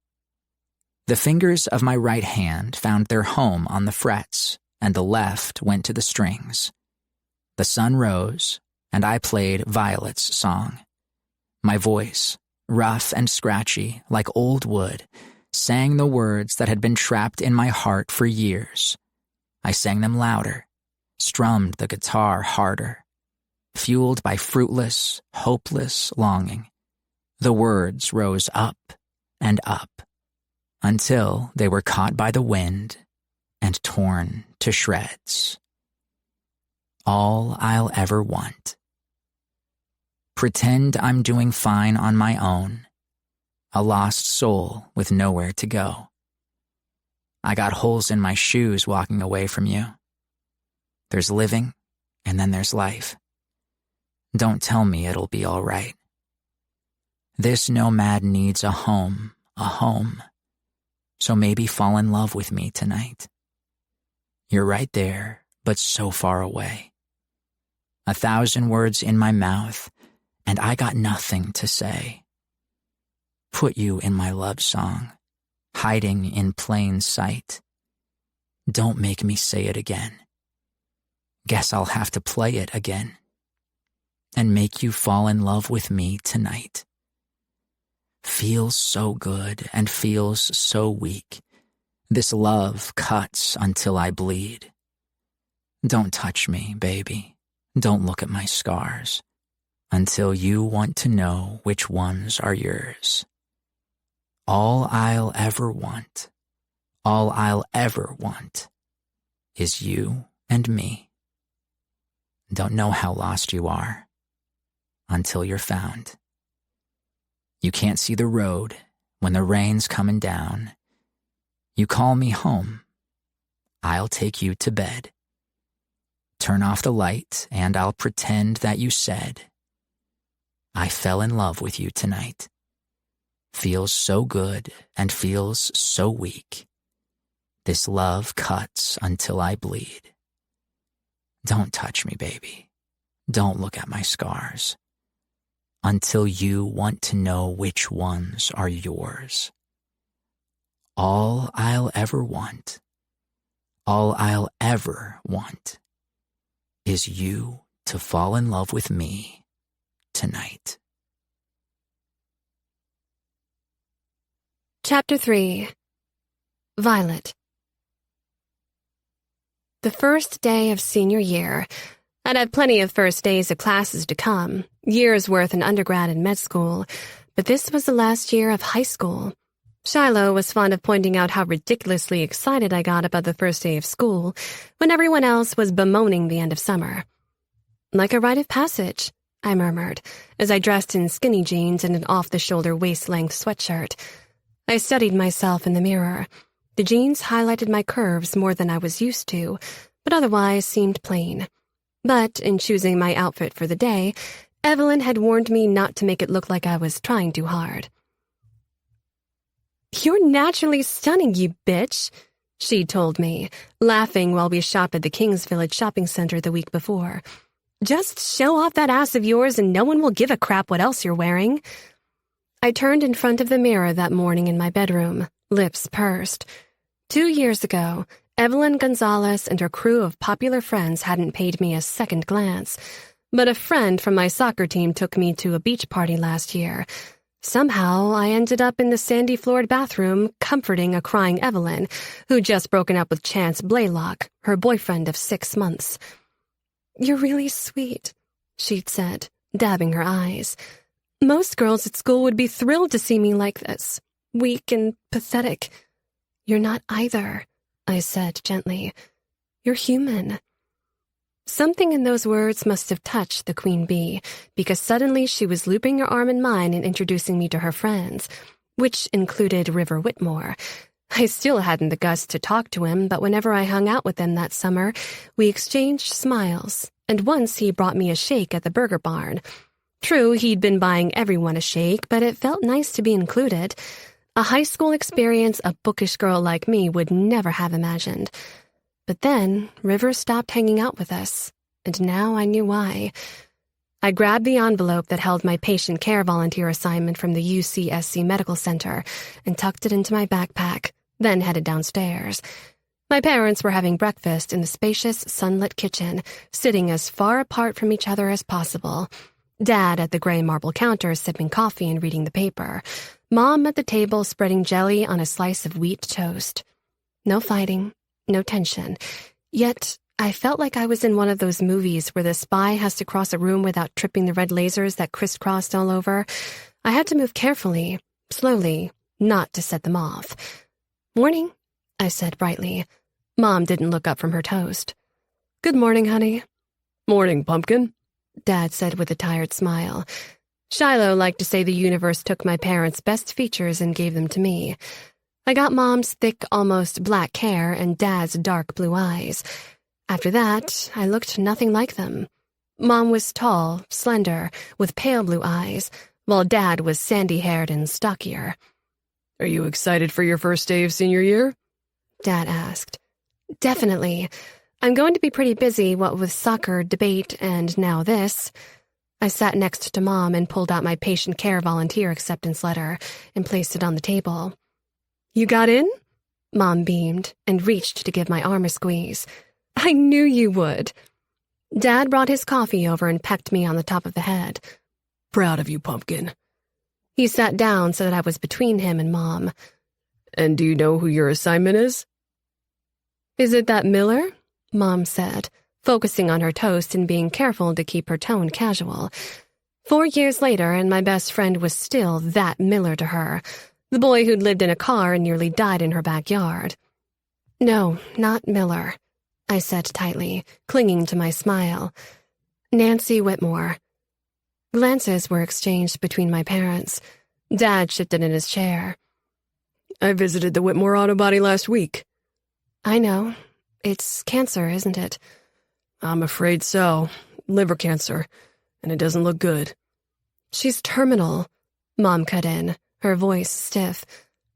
The fingers of my right hand found their home on the frets, and the left went to the strings. The sun rose, and I played Violet's song. My voice, rough and scratchy like old wood, sang the words that had been trapped in my heart for years. I sang them louder, strummed the guitar harder, fueled by fruitless, hopeless longing. The words rose up and up, until they were caught by the wind and torn to shreds. All I'll ever want. Pretend I'm doing fine on my own, a lost soul with nowhere to go. I got holes in my shoes walking away from you. There's living, and then there's life. Don't tell me it'll be all right. This nomad needs a home, so maybe fall in love with me tonight. You're right there, but so far away. 1,000 words in my mouth, and I got nothing to say. Put you in my love song, hiding in plain sight. Don't make me say it again. Guess I'll have to play it again, and make you fall in love with me tonight. Feels so good and feels so weak. This love cuts until I bleed. Don't touch me, baby. Don't look at my scars until you want to know which ones are yours. All I'll ever want is you and me. Don't know how lost you are until you're found. You can't see the road when the rain's coming down. You call me home. I'll take you to bed. Turn off the light and I'll pretend that you said, I fell in love with you tonight. Feels so good and feels so weak. This love cuts until I bleed. Don't touch me, baby. Don't look at my scars until you want to know which ones are yours. All I'll ever want is you to fall in love with me tonight. Chapter 3. Violet. The first day of senior year. I'd had plenty of first days of classes to come, years worth in undergrad and med school, but this was the last year of high school. Shiloh was fond of pointing out how ridiculously excited I got about the first day of school, when everyone else was bemoaning the end of summer. Like a rite of passage, I murmured, as I dressed in skinny jeans and an off-the-shoulder waist-length sweatshirt. I studied myself in the mirror. The jeans highlighted my curves more than I was used to, but otherwise seemed plain. But in choosing my outfit for the day, Evelyn had warned me not to make it look like I was trying too hard. "You're naturally stunning, you bitch," she told me, laughing while we shopped at the Kings Village shopping center the week before. "Just show off that ass of yours and no one will give a crap what else you're wearing." I turned in front of the mirror that morning in my bedroom, lips pursed. 2 years ago, Evelyn Gonzalez and her crew of popular friends hadn't paid me a second glance, but a friend from my soccer team took me to a beach party last year. Somehow, I ended up in the sandy-floored bathroom comforting a crying Evelyn, who'd just broken up with Chance Blaylock, her boyfriend of 6 months. "You're really sweet," she'd said, dabbing her eyes. "Most girls at school would be thrilled to see me like this, weak and pathetic." "You're not either," I said gently. "You're human." Something in those words must have touched the queen bee, because suddenly she was looping her arm in mine and introducing me to her friends, which included River Whitmore. I still hadn't the guts to talk to him, but whenever I hung out with them that summer, we exchanged smiles, and once he brought me a shake at the burger barn. True, he'd been buying everyone a shake, but it felt nice to be included. A high school experience a bookish girl like me would never have imagined. But then, Rivers stopped hanging out with us, and now I knew why. I grabbed the envelope that held my patient care volunteer assignment from the UCSC Medical Center and tucked it into my backpack, then headed downstairs. My parents were having breakfast in the spacious, sunlit kitchen, sitting as far apart from each other as possible. Dad at the gray marble counter sipping coffee and reading the paper. Mom at the table spreading jelly on a slice of wheat toast. No fighting, no tension. Yet, I felt like I was in one of those movies where the spy has to cross a room without tripping the red lasers that crisscrossed all over. I had to move carefully, slowly, not to set them off. "Morning," I said brightly. Mom didn't look up from her toast. "Good morning, honey." "Morning, Pumpkin," Dad said with a tired smile. Shiloh liked to say the universe took my parents' best features and gave them to me. I got Mom's thick, almost black hair and Dad's dark blue eyes. After that, I looked nothing like them. Mom was tall, slender, with pale blue eyes, while Dad was sandy-haired and stockier. "Are you excited for your first day of senior year?" Dad asked. "Definitely. I'm going to be pretty busy, what with soccer, debate, and now this." I sat next to Mom and pulled out my patient care volunteer acceptance letter and placed it on the table. "You got in?" Mom beamed and reached to give my arm a squeeze. "I knew you would." Dad brought his coffee over and pecked me on the top of the head. "Proud of you, Pumpkin." He sat down so that I was between him and Mom. "And do you know who your assignment is?" "Is it that Miller?" Mom said, focusing on her toast and being careful to keep her tone casual. 4 years later, and my best friend was still that Miller to her, the boy who'd lived in a car and nearly died in her backyard. "No, not Miller," I said tightly, clinging to my smile. "Nancy Whitmore." Glances were exchanged between my parents. Dad shifted in his chair. "I visited the Whitmore auto body last week." "I know. It's cancer, isn't it?" "I'm afraid so. Liver cancer. And it doesn't look good." "She's terminal," Mom cut in, her voice stiff.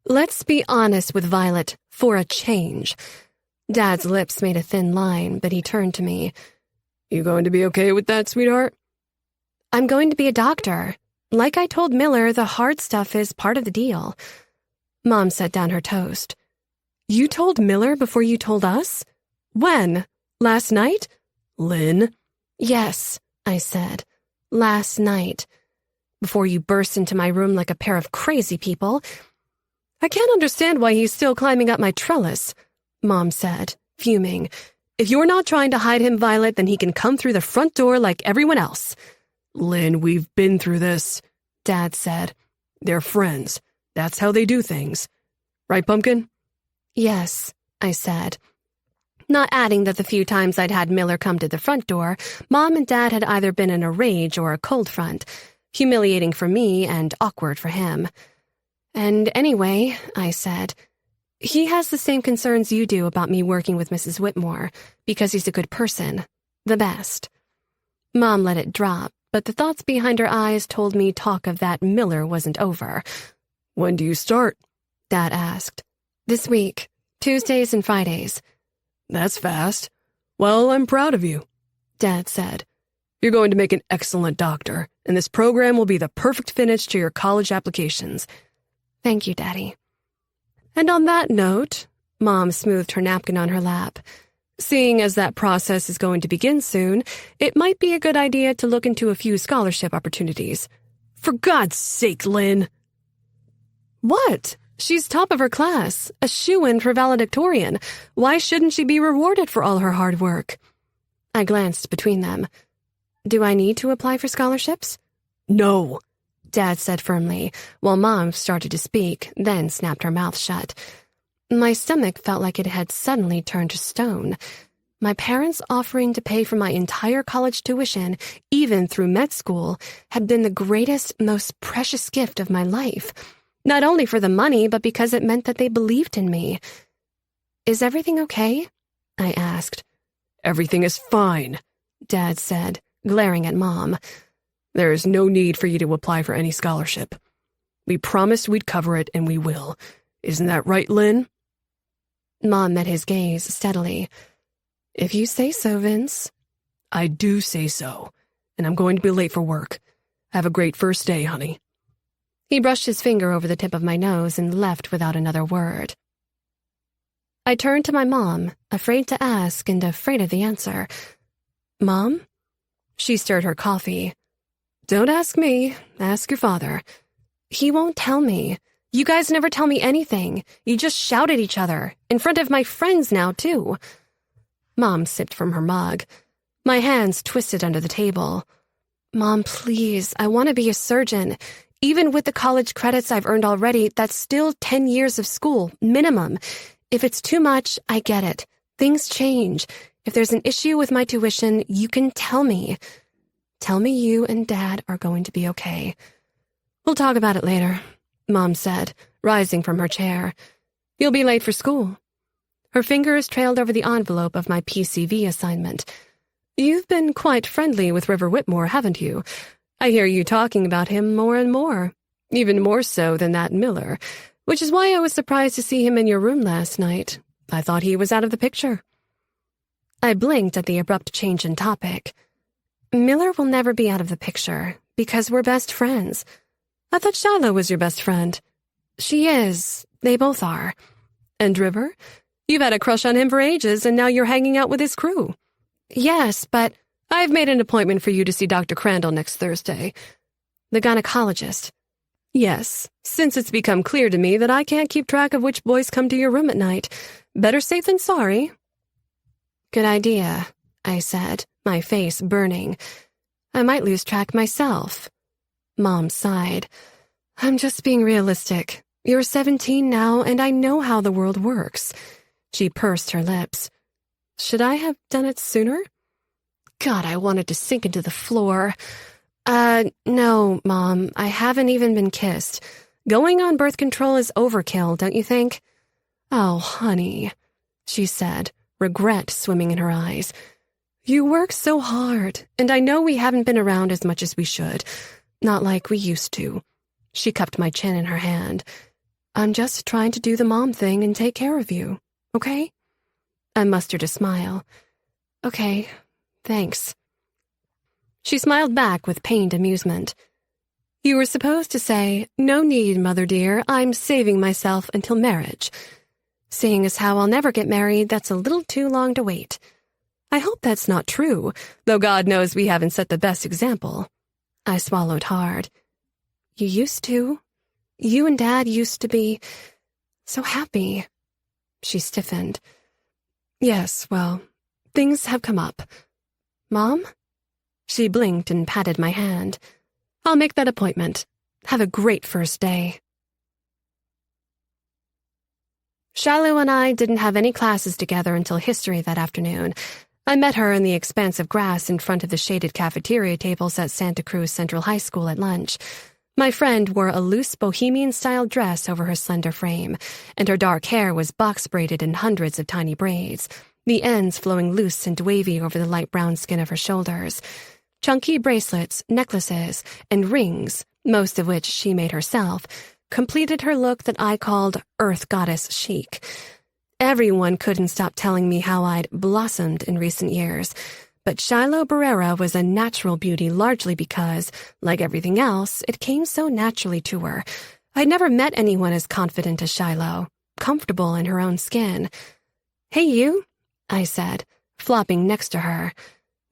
"Let's be honest with Violet, for a change." Dad's lips made a thin line, but he turned to me. "You going to be okay with that, sweetheart?" "I'm going to be a doctor. Like I told Miller, the hard stuff is part of the deal." Mom set down her toast. "You told Miller before you told us? When? Last night?" "Lynn?" "Yes," I said. "Last night. Before you burst into my room like a pair of crazy people." "I can't understand why he's still climbing up my trellis," Mom said, fuming. "If you're not trying to hide him, Violet, then he can come through the front door like everyone else." "Lynn, we've been through this," Dad said. "They're friends. That's how they do things. Right, Pumpkin?" "Yes," I said. Not adding that the few times I'd had Miller come to the front door, Mom and Dad had either been in a rage or a cold front, humiliating for me and awkward for him. "And anyway," I said, "he has the same concerns you do about me working with Mrs. Whitmore, because he's a good person. The best." Mom let it drop, but the thoughts behind her eyes told me talk of that Miller wasn't over. "When do you start?" Dad asked. "This week. Tuesdays and Fridays." "That's fast. Well, I'm proud of you," Dad said. "You're going to make an excellent doctor, and this program will be the perfect finish to your college applications." "Thank you, Daddy." And on that note, Mom smoothed her napkin on her lap. "Seeing as that process is going to begin soon, it might be a good idea to look into a few scholarship opportunities." "For God's sake, Lynn!" "What? She's top of her class, a shoo-in for valedictorian. Why shouldn't she be rewarded for all her hard work?" I glanced between them. "Do I need to apply for scholarships?" "No," Dad said firmly, while Mom started to speak, then snapped her mouth shut. My stomach felt like it had suddenly turned to stone. My parents offering to pay for my entire college tuition, even through med school, had been the greatest, most precious gift of my life. Not only for the money, but because it meant that they believed in me. "Is everything okay?" I asked. "Everything is fine," Dad said, glaring at Mom. There's no need for you to apply for any scholarship. We promised we'd cover it, and we will. Isn't that right, Lynn? Mom met his gaze steadily. If you say so, Vince. I do say so, and I'm going to be late for work. Have a great first day, honey. He brushed his finger over the tip of my nose and left without another word. I turned to my mom, afraid to ask and afraid of the answer. Mom? She stirred her coffee. Don't ask me. Ask your father. He won't tell me. You guys never tell me anything. You just shout at each other, in front of my friends now, too. Mom sipped from her mug. My hands twisted under the table. Mom, please, I want to be a surgeon. Even with the college credits I've earned already, that's still 10 years of school, minimum. If it's too much, I get it. Things change. If there's an issue with my tuition, you can tell me. Tell me you and Dad are going to be okay. We'll talk about it later, Mom said, rising from her chair. You'll be late for school. Her fingers trailed over the envelope of my PCV assignment. You've been quite friendly with River Whitmore, haven't you? I hear you talking about him more and more, even more so than that Miller, which is why I was surprised to see him in your room last night. I thought he was out of the picture. I blinked at the abrupt change in topic. Miller will never be out of the picture, because we're best friends. I thought Shiloh was your best friend. She is. They both are. And River? You've had a crush on him for ages, and now you're hanging out with his crew. Yes, but I've made an appointment for you to see Dr. Crandall next Thursday. The gynecologist. Yes, since it's become clear to me that I can't keep track of which boys come to your room at night. Better safe than sorry. Good idea, I said, my face burning. I might lose track myself. Mom sighed. I'm just being realistic. You're 17 now, and I know how the world works. She pursed her lips. Should I have done it sooner? God, I wanted to sink into the floor. No, Mom, I haven't even been kissed. Going on birth control is overkill, don't you think? Oh, honey, she said, regret swimming in her eyes. You work so hard, and I know we haven't been around as much as we should. Not like we used to. She cupped my chin in her hand. I'm just trying to do the mom thing and take care of you, okay? I mustered a smile. Okay, thanks. She smiled back with pained amusement. You were supposed to say, no need, mother dear, I'm saving myself until marriage. Seeing as how I'll never get married, that's a little too long to wait. I hope that's not true, though God knows we haven't set the best example. I swallowed hard. You used to. You and Dad used to be so happy. She stiffened. Yes, well, things have come up. Mom? She blinked and patted my hand. I'll make that appointment. Have a great first day. Shiloh and I didn't have any classes together until history that afternoon. I met her in the expanse of grass in front of the shaded cafeteria tables at Santa Cruz Central High School at lunch. My friend wore a loose bohemian-style dress over her slender frame, and her dark hair was box-braided in hundreds of tiny braids, the ends flowing loose and wavy over the light brown skin of her shoulders. Chunky bracelets, necklaces, and rings, most of which she made herself, completed her look that I called Earth Goddess chic. Everyone couldn't stop telling me how I'd blossomed in recent years, but Shiloh Barrera was a natural beauty largely because, like everything else, it came so naturally to her. I'd never met anyone as confident as Shiloh, comfortable in her own skin. Hey, you, I said, flopping next to her.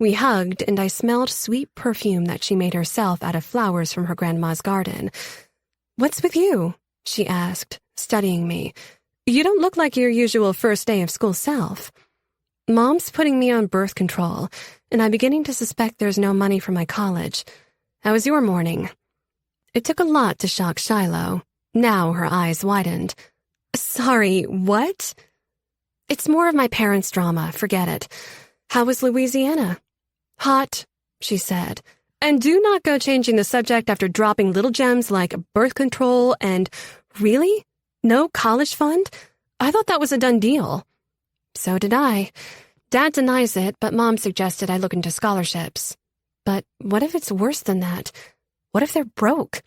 We hugged, and I smelled sweet perfume that she made herself out of flowers from her grandma's garden. What's with you? She asked, studying me. You don't look like your usual first day of school self. Mom's putting me on birth control, and I'm beginning to suspect there's no money for my college. How was your morning? It took a lot to shock Shiloh. Now her eyes widened. Sorry, what? It's more of my parents' drama, forget it. How was Louisiana? Hot, she said. And do not go changing the subject after dropping little gems like birth control and... Really? No college fund? I thought that was a done deal. So did I. Dad denies it, but Mom suggested I look into scholarships. But what if it's worse than that? What if they're broke?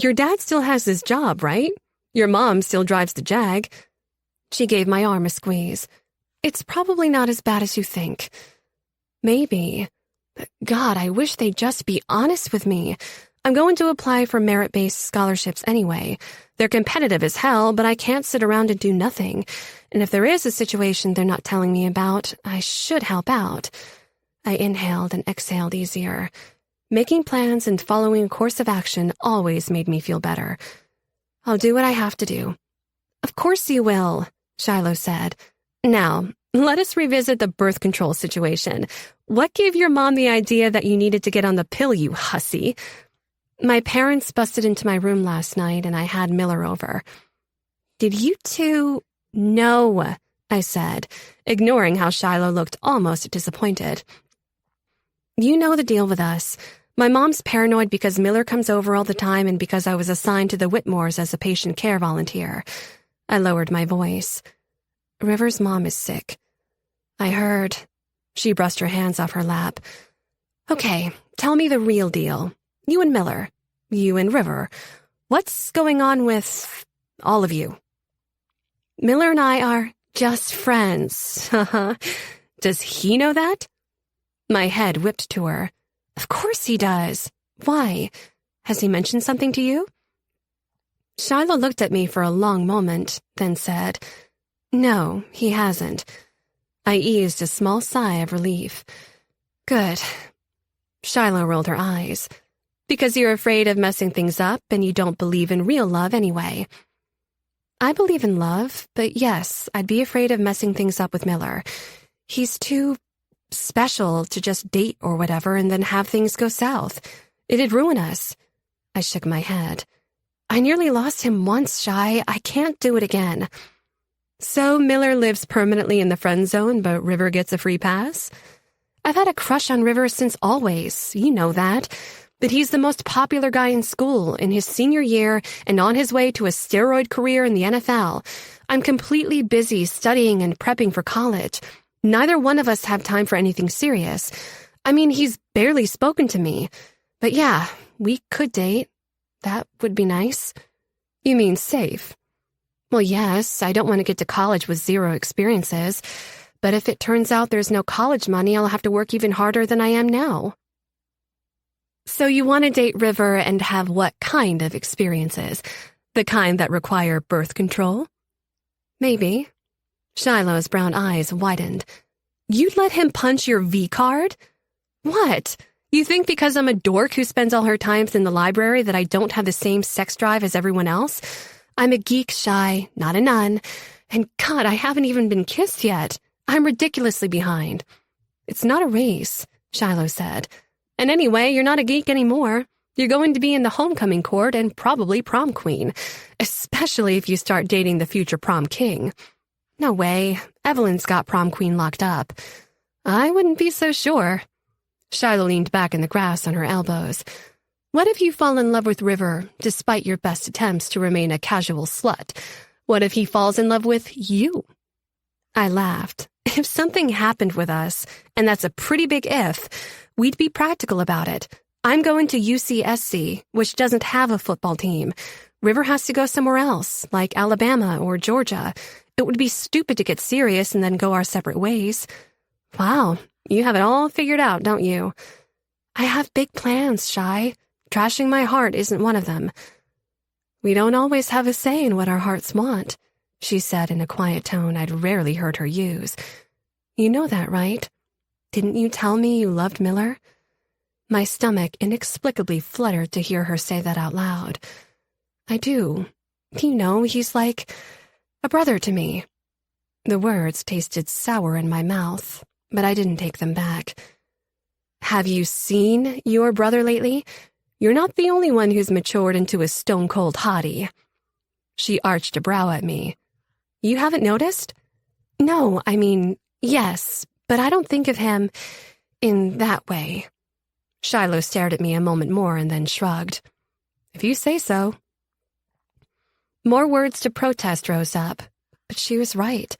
Your dad still has his job, right? Your mom still drives the Jag. She gave my arm a squeeze. It's probably not as bad as you think. Maybe. But God, I wish they'd just be honest with me. I'm going to apply for merit-based scholarships anyway. They're competitive as hell, but I can't sit around and do nothing. And if there is a situation they're not telling me about, I should help out. I inhaled and exhaled easier. Making plans and following a course of action always made me feel better. I'll do what I have to do. Of course you will, Shiloh said. Now, let us revisit the birth control situation. What gave your mom the idea that you needed to get on the pill, you hussy? My parents busted into my room last night and I had Miller over. Did you two... No, I said, ignoring how Shiloh looked almost disappointed. You know the deal with us. My mom's paranoid because Miller comes over all the time and because I was assigned to the Whitmores as a patient care volunteer. I lowered my voice. River's mom is sick. I heard. She brushed her hands off her lap. Okay, tell me the real deal. You and Miller. You and River. What's going on with all of you? Miller and I are just friends. Does he know that? My head whipped to her. Of course he does. Why? Has he mentioned something to you? Shiloh looked at me for a long moment, then said, No, he hasn't. I eased a small sigh of relief. Good. Shiloh rolled her eyes. Because you're afraid of messing things up and you don't believe in real love anyway. I believe in love, but yes, I'd be afraid of messing things up with Miller. He's too special to just date or whatever and then have things go south. It'd ruin us. I shook my head. I nearly lost him once, Shy. I can't do it again. So Miller lives permanently in the friend zone, but River gets a free pass? I've had a crush on River since always. You know that. But he's the most popular guy in school in his senior year and on his way to a steroid career in the NFL. I'm completely busy studying and prepping for college. Neither one of us have time for anything serious. I mean, he's barely spoken to me. But yeah, we could date. That would be nice. You mean safe? Well, yes, I don't want to get to college with zero experiences. But if it turns out there's no college money, I'll have to work even harder than I am now. So you want to date River and have what kind of experiences? The kind that require birth control? Maybe. Shiloh's brown eyes widened. You'd let him punch your V-card? What? You think because I'm a dork who spends all her times in the library that I don't have the same sex drive as everyone else? I'm a geek, Shy, not a nun. And God, I haven't even been kissed yet. I'm ridiculously behind. It's not a race, Shiloh said. And anyway, you're not a geek anymore. You're going to be in the homecoming court and probably prom queen, especially if you start dating the future prom king. No way. Evelyn's got prom queen locked up. I wouldn't be so sure. Shiloh leaned back in the grass on her elbows. What if you fall in love with River, despite your best attempts to remain a casual slut? What if he falls in love with you? I laughed. If something happened with us, and that's a pretty big if, we'd be practical about it. I'm going to UCSC, which doesn't have a football team. River has to go somewhere else, like Alabama or Georgia. It would be stupid to get serious and then go our separate ways. Wow, you have it all figured out, don't you? I have big plans, Shy. Trashing my heart isn't one of them. We don't always have a say in what our hearts want, she said in a quiet tone I'd rarely heard her use. You know that, right? Didn't you tell me you loved Miller? My stomach inexplicably fluttered to hear her say that out loud. I do. You know, he's like a brother to me. The words tasted sour in my mouth, but I didn't take them back. Have you seen your brother lately? You're not the only one who's matured into a stone-cold hottie. She arched a brow at me. You haven't noticed? No, I mean, yes, but I don't think of him in that way. Shiloh stared at me a moment more and then shrugged. If you say so. More words to protest rose up, but she was right.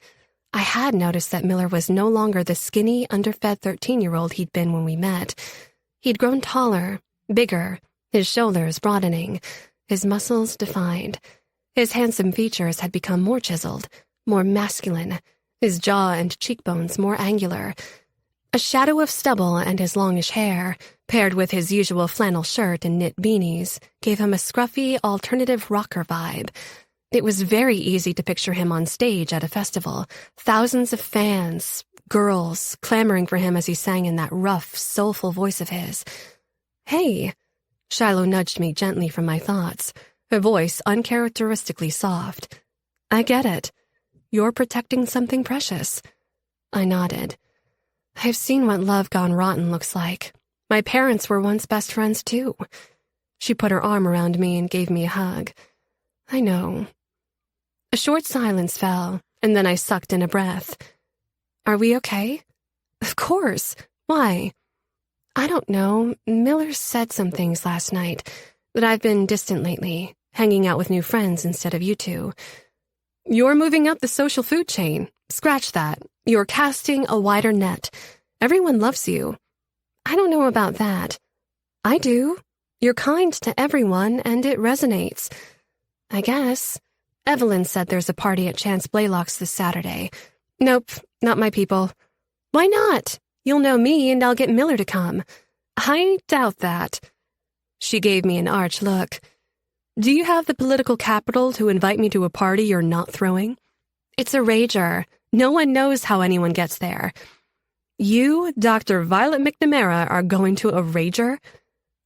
I had noticed that Miller was no longer the skinny, underfed 13-year-old he'd been when we met. He'd grown taller, bigger, his shoulders broadening, his muscles defined. His handsome features had become more chiseled, more masculine, his jaw and cheekbones more angular. A shadow of stubble and his longish hair, paired with his usual flannel shirt and knit beanies, gave him a scruffy, alternative rocker vibe. It was very easy to picture him on stage at a festival, thousands of fans, girls, clamoring for him as he sang in that rough, soulful voice of his. "Hey," Shiloh nudged me gently from my thoughts, her voice uncharacteristically soft. "I get it. You're protecting something precious." I nodded. "I've seen what love gone rotten looks like. My parents were once best friends, too." She put her arm around me and gave me a hug. "I know." A short silence fell, and then I sucked in a breath. "Are we okay?" "Of course. Why?" "I don't know. Miller said some things last night, that I've been distant lately, hanging out with new friends instead of you two." "You're moving up the social food chain. Scratch that. You're casting a wider net. Everyone loves you." "I don't know about that." "I do. You're kind to everyone, and it resonates." "I guess." "Evelyn said there's a party at Chance Blaylock's this Saturday." "Nope, not my people." "Why not? You'll know me, and I'll get Miller to come." "I doubt that." She gave me an arch look. "Do you have the political capital to invite me to a party you're not throwing?" "It's a rager. No one knows how anyone gets there." "You, Dr. Violet McNamara, are going to a rager?"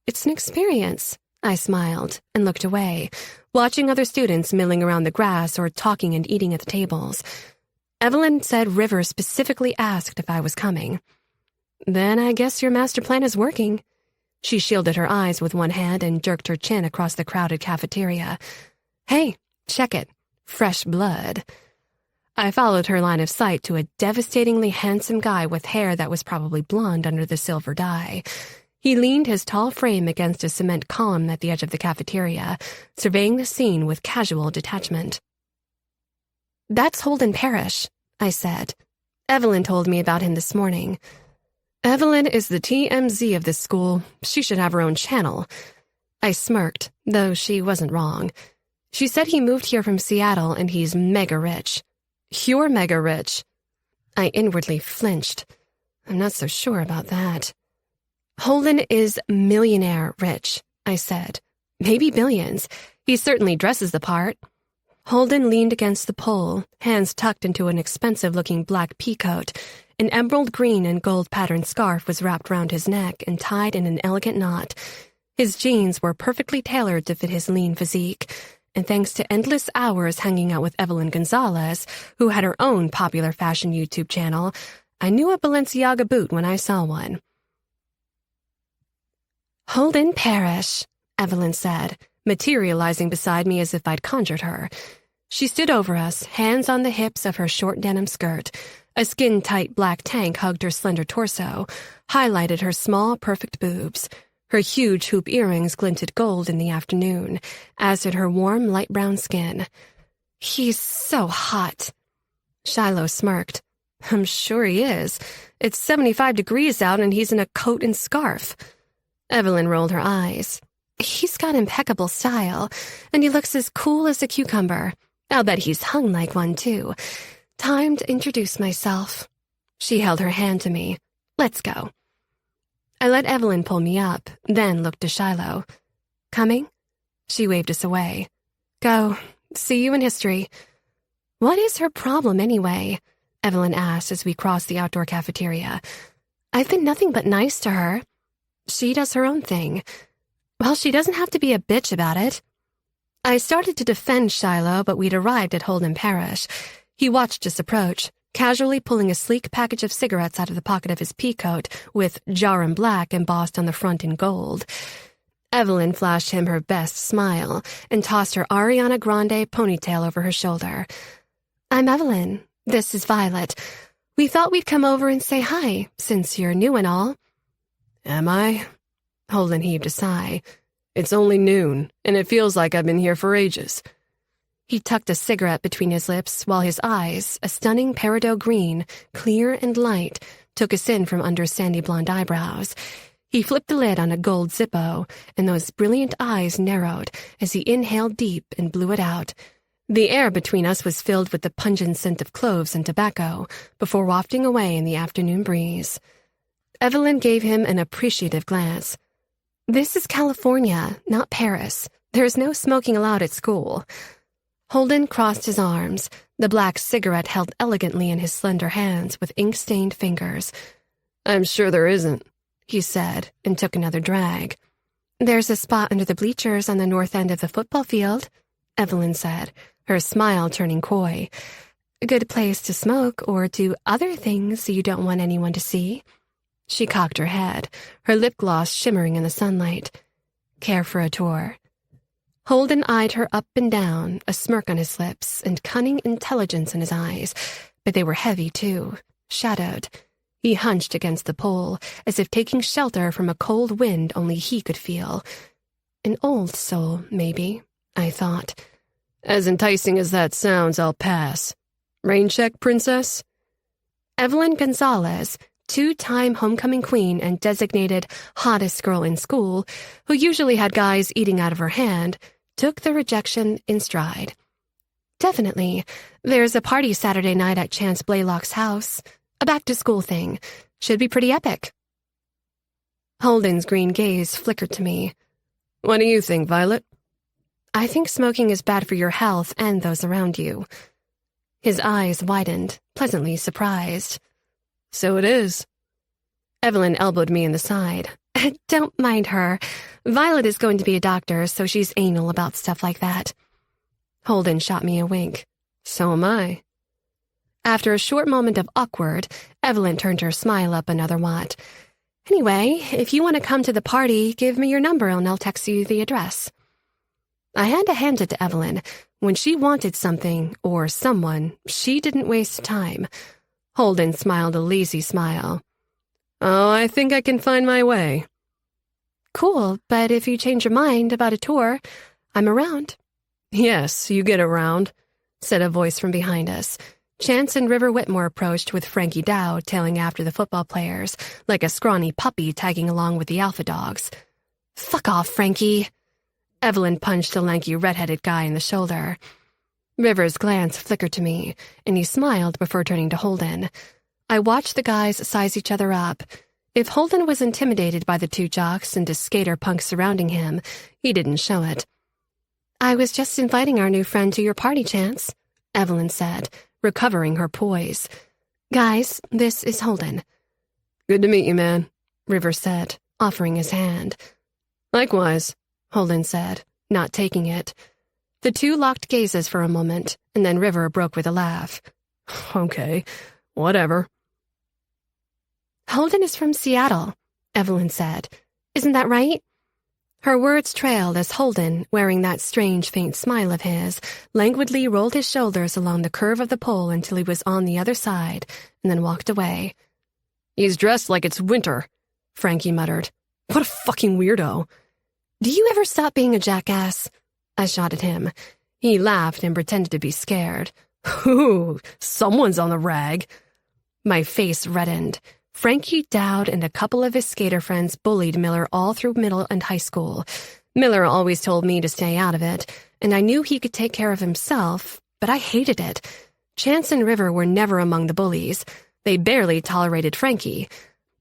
"It's an experience." I smiled and looked away, watching other students milling around the grass or talking and eating at the tables. Evelyn said Rivers specifically asked if I was coming. "Then I guess your master plan is working." She shielded her eyes with one hand and jerked her chin across the crowded cafeteria. "Hey, check it. Fresh blood." I followed her line of sight to a devastatingly handsome guy with hair that was probably blonde under the silver dye. He leaned his tall frame against a cement column at the edge of the cafeteria, surveying the scene with casual detachment. "That's Holden Parrish," I said. "Evelyn told me about him this morning." "Evelyn is the TMZ of this school. She should have her own channel." I smirked, though she wasn't wrong. She said he moved here from Seattle and he's mega rich. "You're mega rich." I inwardly flinched. I'm not so sure about that. "Holden is millionaire rich," I said. "Maybe billions. He certainly dresses the part." Holden leaned against the pole, hands tucked into an expensive-looking black peacoat. An emerald green and gold-patterned scarf was wrapped round his neck and tied in an elegant knot. His jeans were perfectly tailored to fit his lean physique, and thanks to endless hours hanging out with Evelyn Gonzalez, who had her own popular fashion YouTube channel, I knew a Balenciaga boot when I saw one. "Holden Parrish," Evelyn said, materializing beside me as if I'd conjured her. She stood over us, hands on the hips of her short denim skirt. A skin-tight black tank hugged her slender torso, highlighted her small, perfect boobs. Her huge hoop earrings glinted gold in the afternoon, as did her warm, light brown skin. "He's so hot." Shiloh smirked. "I'm sure he is. It's 75 degrees out and he's in a coat and scarf." Evelyn rolled her eyes. "He's got impeccable style, and he looks as cool as a cucumber. I'll bet he's hung like one, too. Time to introduce myself." She held her hand to me. "Let's go." I let Evelyn pull me up, then looked to Shiloh. "Coming?" She waved us away. "Go. See you in history." "What is her problem, anyway?" Evelyn asked as we crossed the outdoor cafeteria. "I've been nothing but nice to her." "She does her own thing." "Well, she doesn't have to be a bitch about it." I started to defend Shiloh, but we'd arrived at Holden Parrish. He watched us approach, casually pulling a sleek package of cigarettes out of the pocket of his peacoat, with Jar and Black embossed on the front in gold. Evelyn flashed him her best smile and tossed her Ariana Grande ponytail over her shoulder. "I'm Evelyn. This is Violet. We thought we'd come over and say hi, since you're new and all." "Am I?" Holden heaved a sigh. "It's only noon, and it feels like I've been here for ages." He tucked a cigarette between his lips while his eyes, a stunning peridot green, clear and light, took us in from under sandy blonde eyebrows. He flipped the lid on a gold Zippo, and those brilliant eyes narrowed as he inhaled deep and blew it out. The air between us was filled with the pungent scent of cloves and tobacco before wafting away in the afternoon breeze. Evelyn gave him an appreciative glance. "This is California, not Paris. There's no smoking allowed at school." Holden crossed his arms, the black cigarette held elegantly in his slender hands with ink-stained fingers. "I'm sure there isn't," he said, and took another drag. "There's a spot under the bleachers on the north end of the football field," Evelyn said, her smile turning coy. "A good place to smoke or do other things you don't want anyone to see." She cocked her head, her lip gloss shimmering in the sunlight. "Care for a tour?" Holden eyed her up and down, a smirk on his lips and cunning intelligence in his eyes, but they were heavy, too, shadowed. He hunched against the pole, as if taking shelter from a cold wind only he could feel. An old soul, maybe, I thought. "As enticing as that sounds, I'll pass. Rain check, princess?" Evelyn Gonzalez, two-time homecoming queen and designated hottest girl in school, who usually had guys eating out of her hand, took the rejection in stride. "Definitely. There's a party Saturday night at Chance Blaylock's house. A back-to-school thing. Should be pretty epic." Holden's green gaze flickered to me. "What do you think, Violet?" "I think smoking is bad for your health and those around you." His eyes widened, pleasantly surprised. "So it is." Evelyn elbowed me in the side. "Don't mind her. Violet is going to be a doctor, so she's anal about stuff like that." Holden shot me a wink. "So am I." After a short moment of awkward, Evelyn turned her smile up another watt. "Anyway, if you want to come to the party, give me your number and I'll text you the address." I had to hand it to Evelyn. When she wanted something, or someone, she didn't waste time. Holden smiled a lazy smile. "Oh, I think I can find my way." "Cool, but if you change your mind about a tour, I'm around." "Yes, you get around," said a voice from behind us. Chance and River Whitmore approached with Frankie Dow tailing after the football players, like a scrawny puppy tagging along with the alpha dogs. "Fuck off, Frankie." Evelyn punched the lanky red-headed guy in the shoulder. River's glance flickered to me, and he smiled before turning to Holden. I watched the guys size each other up. If Holden was intimidated by the two jocks and the skater punks surrounding him, he didn't show it. "I was just inviting our new friend to your party, Chance," Evelyn said, recovering her poise. "Guys, this is Holden." "Good to meet you, man," River said, offering his hand. "Likewise," Holden said, not taking it. The two locked gazes for a moment, and then River broke with a laugh. "Okay, whatever." "Holden is from Seattle," Evelyn said. "Isn't that right?" Her words trailed as Holden, wearing that strange faint smile of his, languidly rolled his shoulders along the curve of the pole until he was on the other side, and then walked away. "He's dressed like it's winter," Frankie muttered. "What a fucking weirdo." "Do you ever stop being a jackass?" I shot at him. He laughed and pretended to be scared. "Ooh, someone's on the rag." My face reddened. Frankie Dowd and a couple of his skater friends bullied Miller all through middle and high school. Miller always told me to stay out of it, and I knew he could take care of himself, but I hated it. Chance and River were never among the bullies. They barely tolerated Frankie.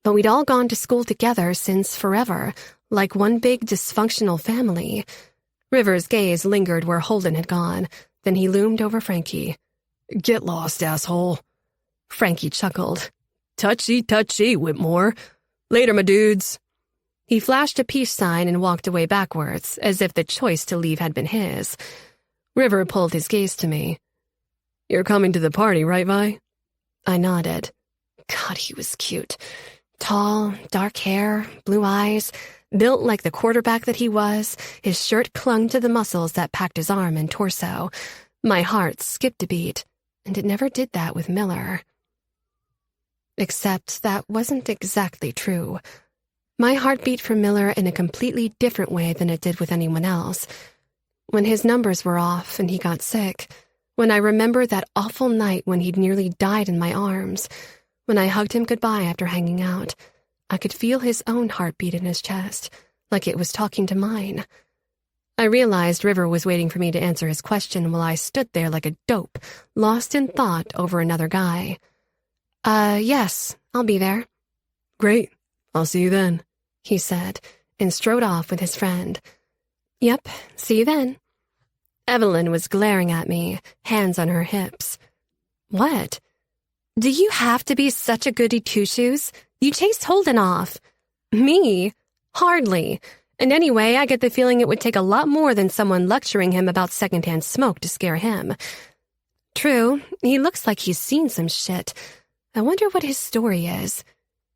But we'd all gone to school together since forever, like one big dysfunctional family. River's gaze lingered where Holden had gone. Then he loomed over Frankie. "Get lost, asshole." Frankie chuckled. "Touchy, touchy, Whitmore. Later, my dudes." He flashed a peace sign and walked away backwards, as if the choice to leave had been his. River pulled his gaze to me. "You're coming to the party, right, Vi?" I nodded. God, he was cute. Tall, dark hair, blue eyes, built like the quarterback that he was. His shirt clung to the muscles that packed his arm and torso. My heart skipped a beat, and it never did that with Miller. Except that wasn't exactly true. My heart beat for Miller in a completely different way than it did with anyone else. when his numbers were off and he got sick, when I remembered that awful night when he'd nearly died in my arms, when I hugged him goodbye after hanging out, I could feel his own heartbeat in his chest, like it was talking to mine. I realized River was waiting for me to answer his question while I stood there like a dope, lost in thought over another guy. Yes, I'll be there." "Great. I'll see you then," he said, and strode off with his friend. "Yep, see you then." Evelyn was glaring at me, hands on her hips. "What? Do you have to be such a goody two-shoes? You chased Holden off." "Me? Hardly. And anyway, I get the feeling it would take a lot more than someone lecturing him about secondhand smoke to scare him. True, he looks like he's seen some shit. I wonder what his story is."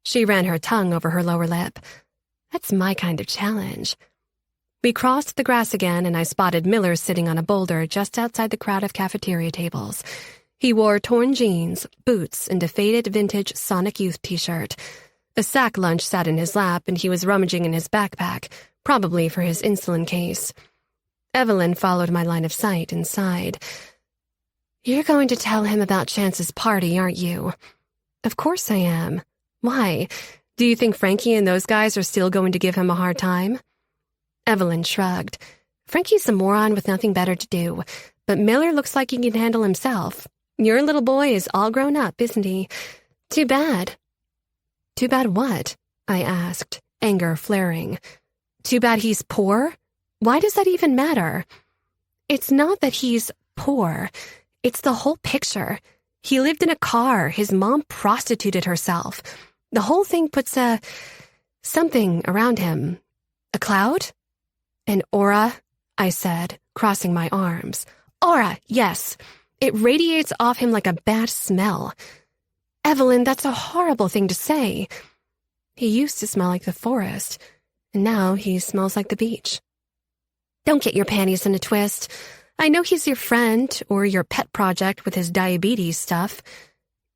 She ran her tongue over her lower lip. "That's my kind of challenge." We crossed the grass again, and I spotted Miller sitting on a boulder just outside the crowd of cafeteria tables. He wore torn jeans, boots, and a faded vintage Sonic Youth t-shirt. A sack lunch sat in his lap, and he was rummaging in his backpack, probably for his insulin case. Evelyn followed my line of sight and sighed. "You're going to tell him about Chance's party, aren't you?" "Of course I am. Why? Do you think Frankie and those guys are still going to give him a hard time?" Evelyn shrugged. "Frankie's a moron with nothing better to do, but Miller looks like he can handle himself. Your little boy is all grown up, isn't he? Too bad." "Too bad what?" I asked, anger flaring. "Too bad he's poor? Why does that even matter?" "It's not that he's poor. It's the whole picture. He lived in a car. His mom prostituted herself. The whole thing puts something around him. A cloud?" "An aura," I said, crossing my arms. "Aura, yes. It radiates off him like a bad smell." "Evelyn, that's a horrible thing to say. He used to smell like the forest, and now he smells like the beach." "Don't get your panties in a twist. I know he's your friend, or your pet project with his diabetes stuff."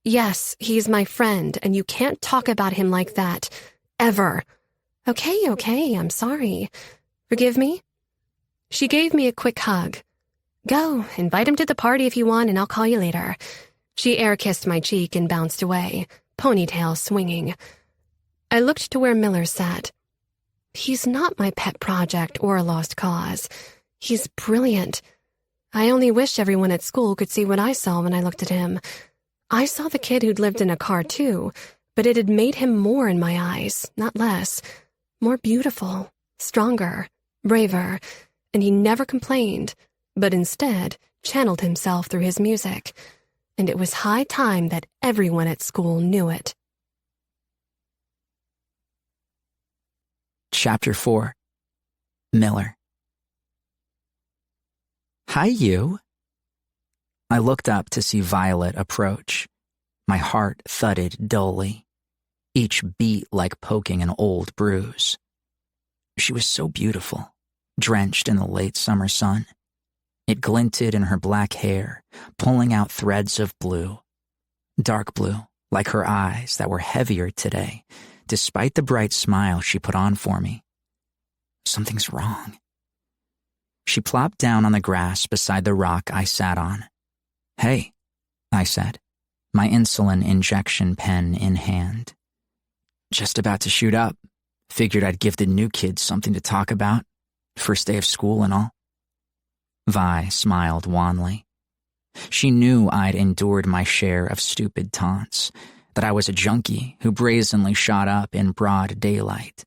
"Yes, he's my friend, and you can't talk about him like that. Ever." Okay, I'm sorry. Forgive me?" She gave me a quick hug. "Go, invite him to the party if you want, and I'll call you later." She air-kissed my cheek and bounced away, ponytail swinging. I looked to where Miller sat. "He's not my pet project or a lost cause. He's brilliant. I only wish everyone at school could see what I saw when I looked at him. I saw the kid who'd lived in a car too, but it had made him more in my eyes, not less. More beautiful, stronger, braver, and he never complained, but instead channeled himself through his music. And it was high time that everyone at school knew it." Chapter 4. Miller. "Hi, you." I looked up to see Violet approach. My heart thudded dully, each beat like poking an old bruise. She was so beautiful, drenched in the late summer sun. It glinted in her black hair, pulling out threads of blue. Dark blue, like her eyes that were heavier today, despite the bright smile she put on for me. Something's wrong. She plopped down on the grass beside the rock I sat on. "Hey," I said, my insulin injection pen in hand. "Just about to shoot up. Figured I'd give the new kids something to talk about. First day of school and all." Vi smiled wanly. She knew I'd endured my share of stupid taunts, that I was a junkie who brazenly shot up in broad daylight.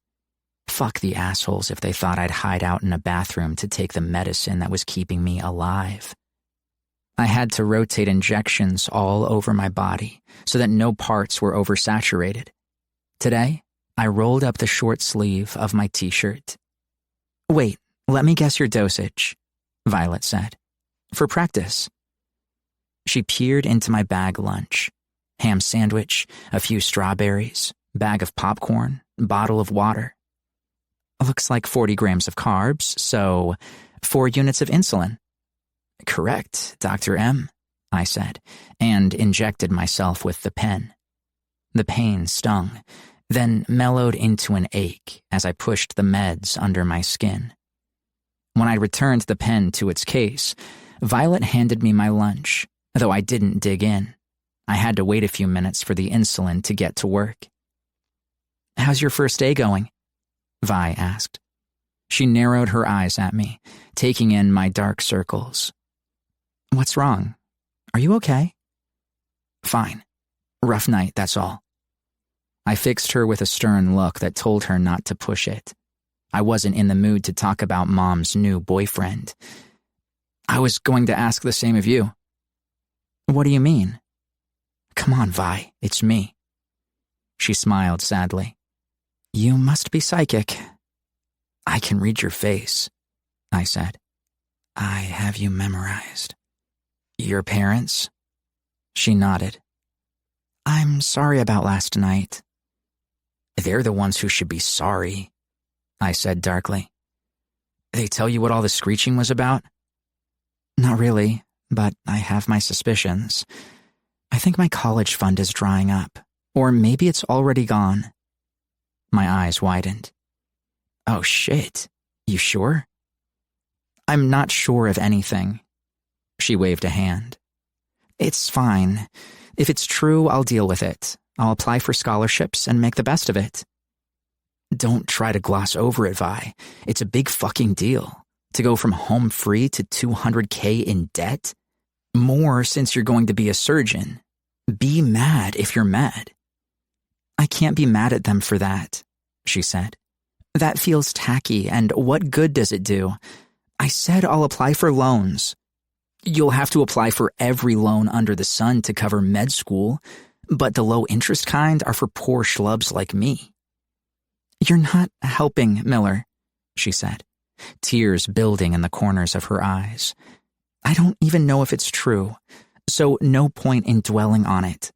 Fuck the assholes if they thought I'd hide out in a bathroom to take the medicine that was keeping me alive. I had to rotate injections all over my body so that no parts were oversaturated. Today, I rolled up the short sleeve of my t-shirt. "Wait, let me guess your dosage," Violet said. "For practice." She peered into my bag lunch. Ham sandwich, a few strawberries, bag of popcorn, bottle of water. "Looks like 40 grams of carbs, so 4 units of insulin." "Correct, Dr. M," I said, and injected myself with the pen. The pain stung, then mellowed into an ache as I pushed the meds under my skin. When I returned the pen to its case, Violet handed me my lunch, though I didn't dig in. I had to wait a few minutes for the insulin to get to work. "How's your first day going?" Vi asked. She narrowed her eyes at me, taking in my dark circles. "What's wrong? Are you okay?" "Fine. Rough night, that's all." I fixed her with a stern look that told her not to push it. I wasn't in the mood to talk about Mom's new boyfriend. "I was going to ask the same of you." "What do you mean?" "Come on, Vi, it's me." She smiled sadly. "You must be psychic." "I can read your face," I said. "I have you memorized." "Your parents?" She nodded. "I'm sorry about last night." "They're the ones who should be sorry," I said darkly. "They tell you what all the screeching was about?" "Not really, but I have my suspicions. I think my college fund is drying up, or maybe it's already gone." My eyes widened. "Oh shit, you sure?" "I'm not sure of anything." She waved a hand. "It's fine. If it's true, I'll deal with it. I'll apply for scholarships and make the best of it." "Don't try to gloss over it, Vi. It's a big fucking deal. To go from home free to $200K in debt? More since you're going to be a surgeon. Be mad if you're mad." "I can't be mad at them for that," she said. "That feels tacky, and what good does it do? I said I'll apply for loans." "You'll have to apply for every loan under the sun to cover med school, but the low-interest kind are for poor schlubs like me." "You're not helping, Miller," she said, tears building in the corners of her eyes. "I don't even know if it's true, so no point in dwelling on it."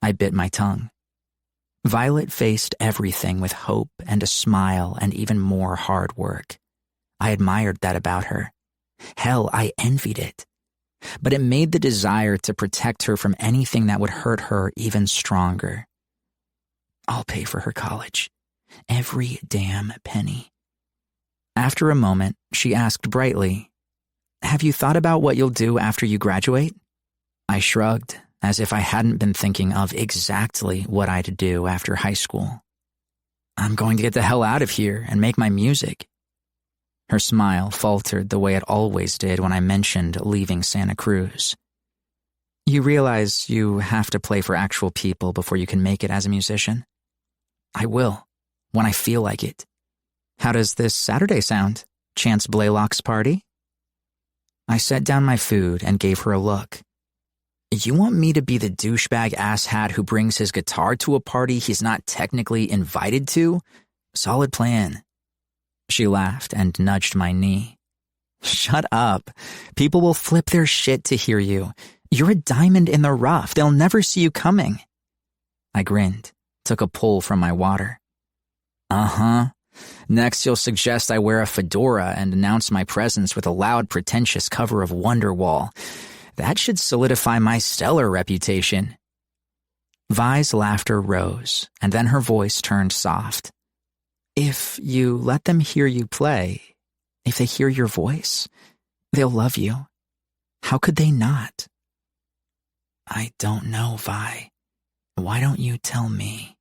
I bit my tongue. Violet faced everything with hope and a smile and even more hard work. I admired that about her. Hell, I envied it. But it made the desire to protect her from anything that would hurt her even stronger. "I'll pay for her college. Every damn penny." After a moment, she asked brightly, "Have you thought about what you'll do after you graduate?" I shrugged, as if I hadn't been thinking of exactly what I'd do after high school. "I'm going to get the hell out of here and make my music." Her smile faltered the way it always did when I mentioned leaving Santa Cruz. "You realize you have to play for actual people before you can make it as a musician?" "I will, when I feel like it." "How does this Saturday sound? Chance Blaylock's party?" I set down my food and gave her a look. "You want me to be the douchebag asshat who brings his guitar to a party he's not technically invited to? Solid plan." She laughed and nudged my knee. "Shut up. People will flip their shit to hear you. You're a diamond in the rough. They'll never see you coming." I grinned, took a pull from my water. "Uh-huh. Next you'll suggest I wear a fedora and announce my presence with a loud, pretentious cover of Wonderwall. That should solidify my stellar reputation." Vi's laughter rose, and then her voice turned soft. "If you let them hear you play, if they hear your voice, they'll love you. How could they not?" "I don't know, Vi. Why don't you tell me?"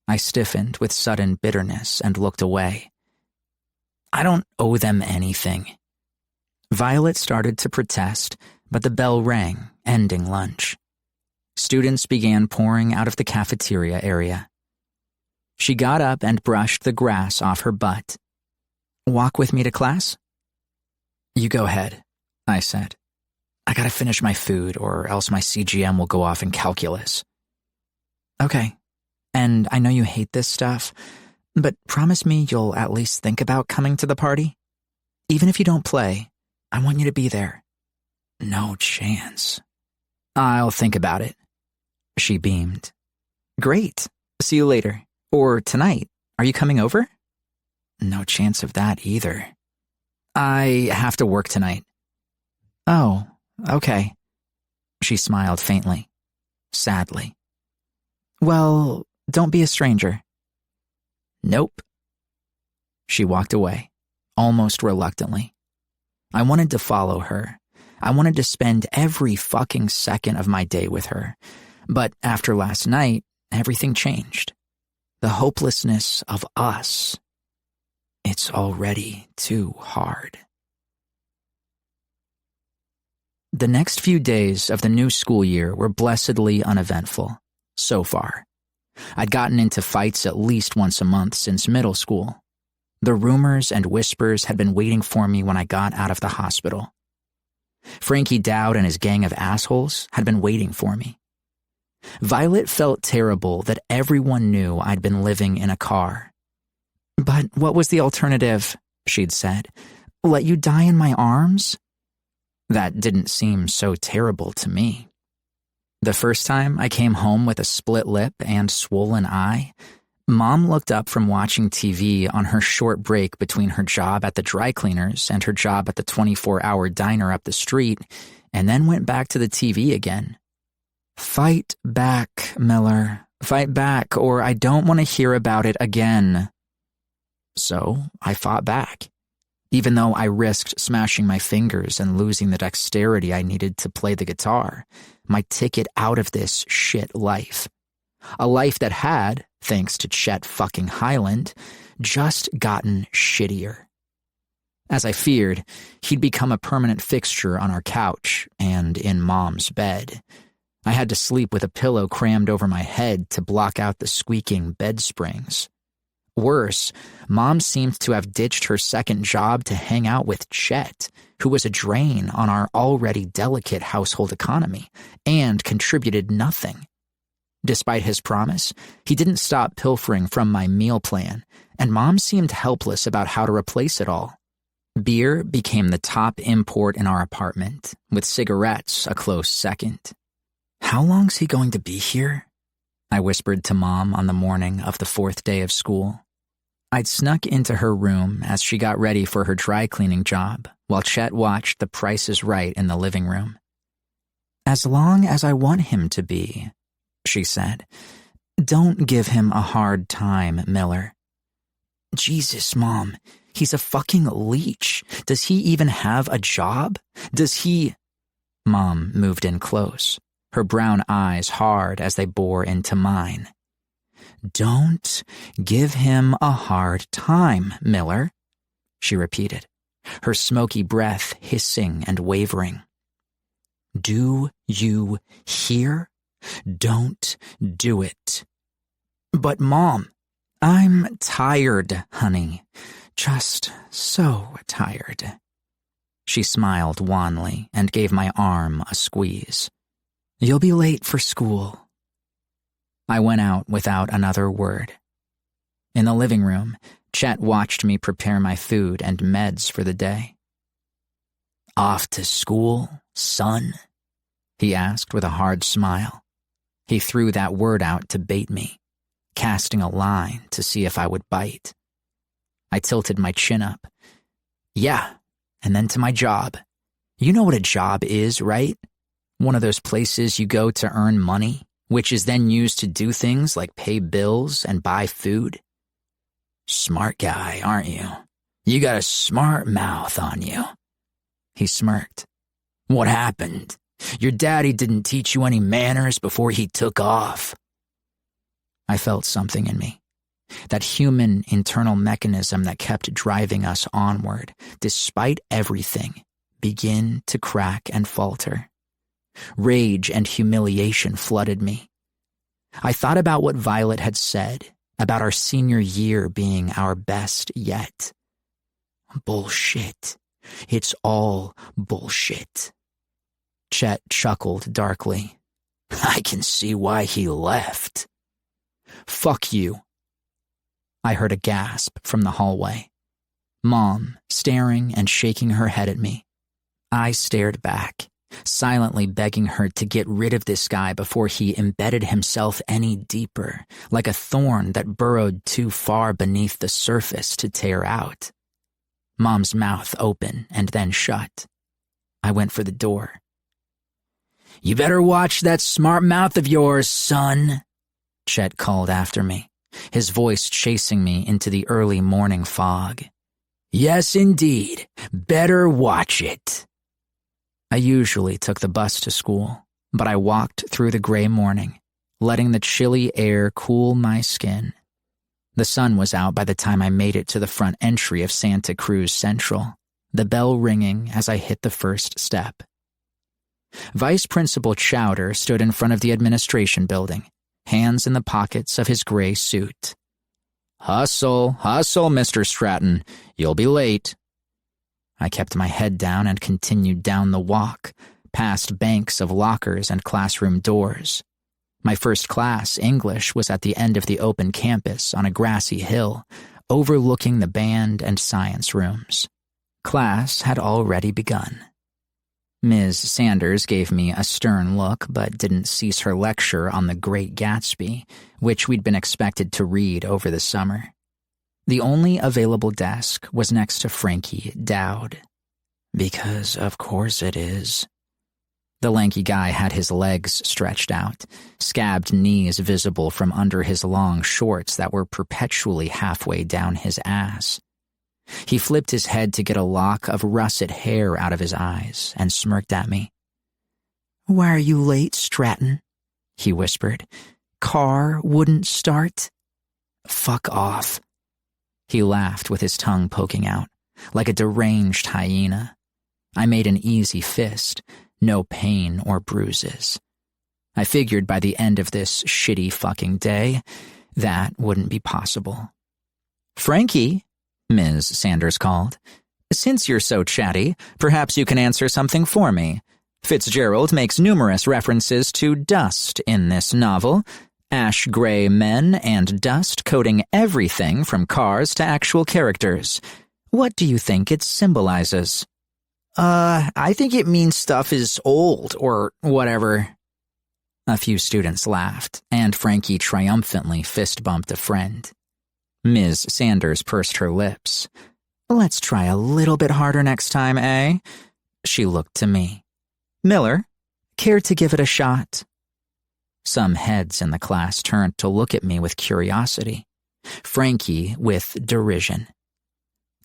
I stiffened with sudden bitterness and looked away. "I don't owe them anything." Violet started to protest, but the bell rang, ending lunch. Students began pouring out of the cafeteria area. She got up and brushed the grass off her butt. "Walk with me to class?" "You go ahead," I said. "I gotta finish my food, or else my CGM will go off in calculus." "Okay. And I know you hate this stuff, but promise me you'll at least think about coming to the party? Even if you don't play, I want you to be there." "No chance." "I'll think about it." She beamed. "Great. See you later. Or tonight. Are you coming over?" "No chance of that either." "I have to work tonight." "Oh, okay." She smiled faintly, sadly. "Well, don't be a stranger." "Nope." She walked away, almost reluctantly. I wanted to follow her. I wanted to spend every fucking second of my day with her. But after last night, everything changed. The hopelessness of us. It's already too hard. The next few days of the new school year were blessedly uneventful, so far. I'd gotten into fights at least once a month since middle school. The rumors and whispers had been waiting for me when I got out of the hospital. Frankie Dowd and his gang of assholes had been waiting for me. Violet felt terrible that everyone knew I'd been living in a car. "But what was the alternative?" she'd said. "Let you die in my arms?" That didn't seem so terrible to me. The first time I came home with a split lip and swollen eye, Mom looked up from watching TV on her short break between her job at the dry cleaners and her job at the 24-hour diner up the street, and then went back to the TV again. "Fight back, Miller. Fight back, or I don't want to hear about it again." So I fought back, even though I risked smashing my fingers and losing the dexterity I needed to play the guitar, my ticket out of this shit life. A life that had, thanks to Chet fucking Highland, just gotten shittier. As I feared, he'd become a permanent fixture on our couch and in Mom's bed. I had to sleep with a pillow crammed over my head to block out the squeaking bed springs. Worse, Mom seemed to have ditched her second job to hang out with Chet, who was a drain on our already delicate household economy and contributed nothing. Despite his promise, he didn't stop pilfering from my meal plan, and Mom seemed helpless about how to replace it all. Beer became the top import in our apartment, with cigarettes a close second. "How long's he going to be here?" I whispered to Mom on the morning of the 4th day of school. I'd snuck into her room as she got ready for her dry cleaning job, while Chet watched The Price is Right in the living room. "As long as I want him to be," she said. "Don't give him a hard time, Miller." "Jesus, Mom, he's a fucking leech. Does he even have a job? Does he—" Mom moved in close, her brown eyes hard as they bore into mine. "Don't give him a hard time, Miller," she repeated, her smoky breath hissing and wavering. "Do you hear? Don't do it." "But Mom, I'm tired, honey. Just so tired." She smiled wanly and gave my arm a squeeze. "You'll be late for school." I went out without another word. In the living room, Chet watched me prepare my food and meds for the day. "Off to school, son?" he asked with a hard smile. He threw that word out to bait me, casting a line to see if I would bite. I tilted my chin up. "Yeah, and then to my job. You know what a job is, right? One of those places you go to earn money, which is then used to do things like pay bills and buy food." "Smart guy, aren't you? You got a smart mouth on you." He smirked. "What happened? Your daddy didn't teach you any manners before he took off?" I felt something in me. That human internal mechanism that kept driving us onward, despite everything, begin to crack and falter. Rage and humiliation flooded me. I thought about what Violet had said about our senior year being our best yet. Bullshit. It's all bullshit. Chet chuckled darkly. "I can see why he left." "Fuck you." I heard a gasp from the hallway. Mom, staring and shaking her head at me. I stared back, silently begging her to get rid of this guy before he embedded himself any deeper, like a thorn that burrowed too far beneath the surface to tear out. Mom's mouth open and then shut. I went for the door. "You better watch that smart mouth of yours, son," Chet called after me, his voice chasing me into the early morning fog. Yes, indeed. Better watch it. I usually took the bus to school, but I walked through the gray morning, letting the chilly air cool my skin. The sun was out by the time I made it to the front entry of Santa Cruz Central, the bell ringing as I hit the first step. Vice Principal Chowder stood in front of the administration building, hands in the pockets of his gray suit. Hustle, hustle, Mr. Stratton. You'll be late. I kept my head down and continued down the walk, past banks of lockers and classroom doors. My first class, English, was at the end of the open campus on a grassy hill, overlooking the band and science rooms. Class had already begun. Ms. Sanders gave me a stern look but didn't cease her lecture on The Great Gatsby, which we'd been expected to read over the summer. The only available desk was next to Frankie Dowd. Because of course it is. The lanky guy had his legs stretched out, scabbed knees visible from under his long shorts that were perpetually halfway down his ass. He flipped his head to get a lock of russet hair out of his eyes and smirked at me. "Why are you late, Stratton?" he whispered. "Car wouldn't start?" "Fuck off." He laughed with his tongue poking out, like a deranged hyena. I made an easy fist, no pain or bruises. I figured by the end of this shitty fucking day, that wouldn't be possible. "Frankie," Ms. Sanders called, "since you're so chatty, perhaps you can answer something for me. Fitzgerald makes numerous references to dust in this novel, ash-gray men and dust coating everything from cars to actual characters. What do you think it symbolizes?" I think it means stuff is old or whatever." A few students laughed, and Frankie triumphantly fist-bumped a friend. Ms. Sanders pursed her lips. "Let's try a little bit harder next time, eh?" She looked to me. "Miller, care to give it a shot?" Some heads in the class turned to look at me with curiosity. Frankie with derision.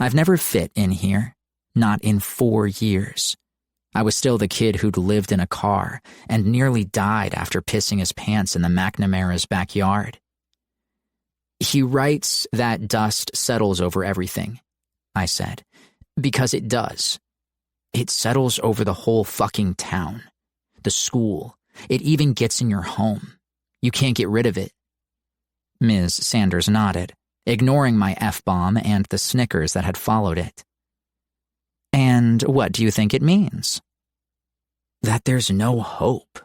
I've never fit in here, not in 4 years. I was still the kid who'd lived in a car and nearly died after pissing his pants in the McNamara's backyard. "He writes that dust settles over everything," I said, "because it does. It settles over the whole fucking town, the school. It even gets in your home. You can't get rid of it." Ms. Sanders nodded, ignoring my F-bomb and the snickers that had followed it. "And what do you think it means?" "That there's no hope."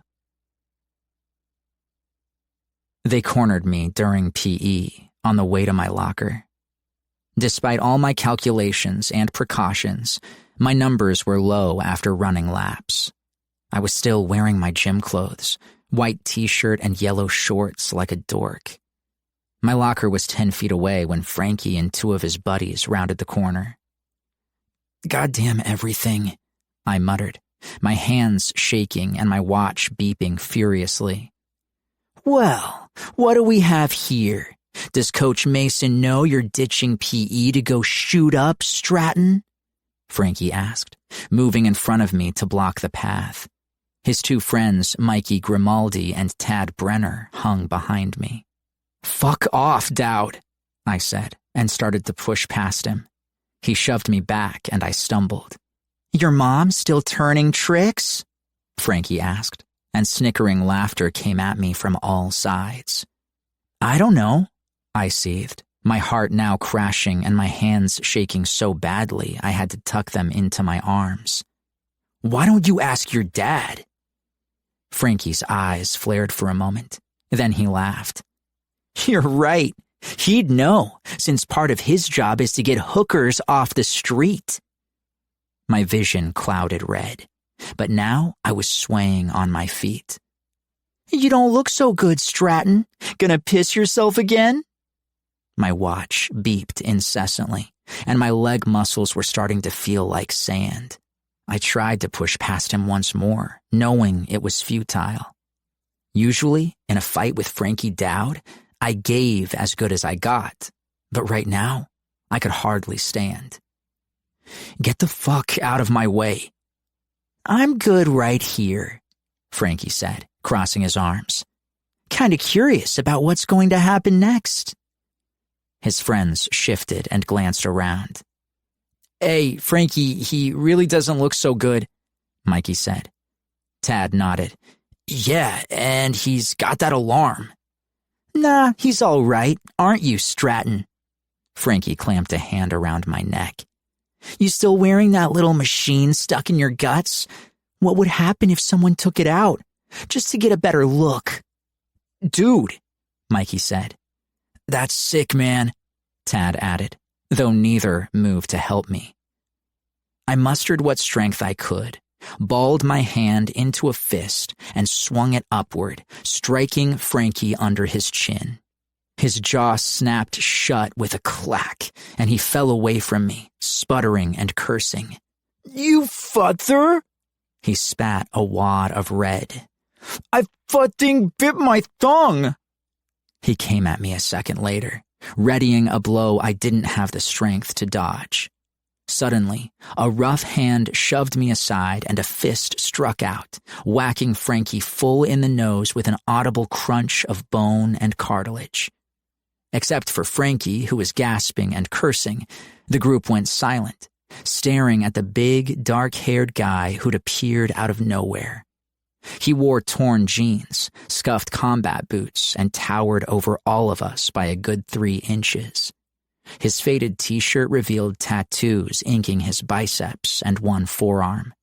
They cornered me during PE on the way to my locker. Despite all my calculations and precautions, my numbers were low after running laps. I was still wearing my gym clothes, white t-shirt and yellow shorts like a dork. My locker was 10 feet away when Frankie and 2 of his buddies rounded the corner. "Goddamn everything," I muttered, my hands shaking and my watch beeping furiously. "Well, what do we have here? Does Coach Mason know you're ditching PE to go shoot up, Stratton?" Frankie asked, moving in front of me to block the path. His 2 friends, Mikey Grimaldi and Tad Brenner, hung behind me. "Fuck off, Dowd," I said, and started to push past him. He shoved me back and I stumbled. "Your mom still turning tricks?" Frankie asked, and snickering laughter came at me from all sides. "I don't know," I seethed, my heart now crashing and my hands shaking so badly I had to tuck them into my arms. "Why don't you ask your dad?" Frankie's eyes flared for a moment. Then he laughed. "You're right. He'd know, since part of his job is to get hookers off the street." My vision clouded red, but now I was swaying on my feet. "You don't look so good, Stratton. Gonna piss yourself again?" My watch beeped incessantly, and my leg muscles were starting to feel like sand. I tried to push past him once more, knowing it was futile. Usually, in a fight with Frankie Dowd, I gave as good as I got, but right now, I could hardly stand. Get the fuck out of my way." "I'm good right here," Frankie said, crossing his arms. "Kinda curious about what's going to happen next." His friends shifted and glanced around. "Hey, Frankie, he really doesn't look so good," Mikey said. Tad nodded. "Yeah, and he's got that alarm." "Nah, he's all right, aren't you, Stratton?" Frankie clamped a hand around my neck. "You still wearing that little machine stuck in your guts? What would happen if someone took it out, just to get a better look?" "Dude," Mikey said. "That's sick, man," Tad added, though neither moved to help me. I mustered what strength I could, balled my hand into a fist, and swung it upward, striking Frankie under his chin. His jaw snapped shut with a clack, and he fell away from me, sputtering and cursing. "You futher!" He spat a wad of red. "I fucking bit my tongue!" He came at me a second later, readying a blow I didn't have the strength to dodge. Suddenly, a rough hand shoved me aside and a fist struck out, whacking Frankie full in the nose with an audible crunch of bone and cartilage. Except for Frankie, who was gasping and cursing, the group went silent, staring at the big, dark-haired guy who'd appeared out of nowhere. He wore torn jeans, scuffed combat boots, and towered over all of us by a good 3 inches. His faded t-shirt revealed tattoos inking his biceps and one forearm.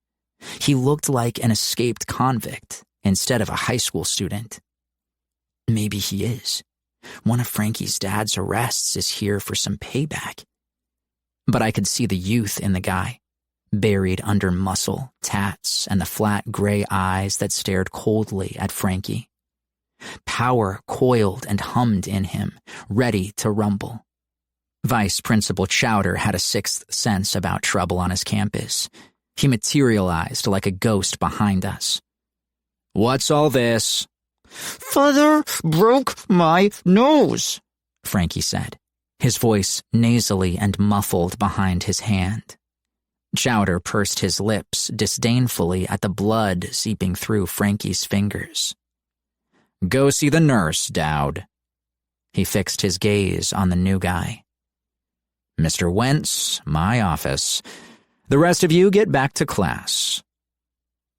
He looked like an escaped convict instead of a high school student. Maybe he is. One of Frankie's dad's arrests is here for some payback. But I could see the youth in the guy, buried under muscle, tats, and the flat gray eyes that stared coldly at Frankie. Power coiled and hummed in him, ready to rumble. Vice Principal Chowder had a sixth sense about trouble on his campus. He materialized like a ghost behind us. "What's all this?" "Father broke my nose," Frankie said, his voice nasally and muffled behind his hand. Chowder pursed his lips disdainfully at the blood seeping through Frankie's fingers. "Go see the nurse, Dowd." He fixed his gaze on the new guy. "Mr. Wentz, my office. The rest of you get back to class."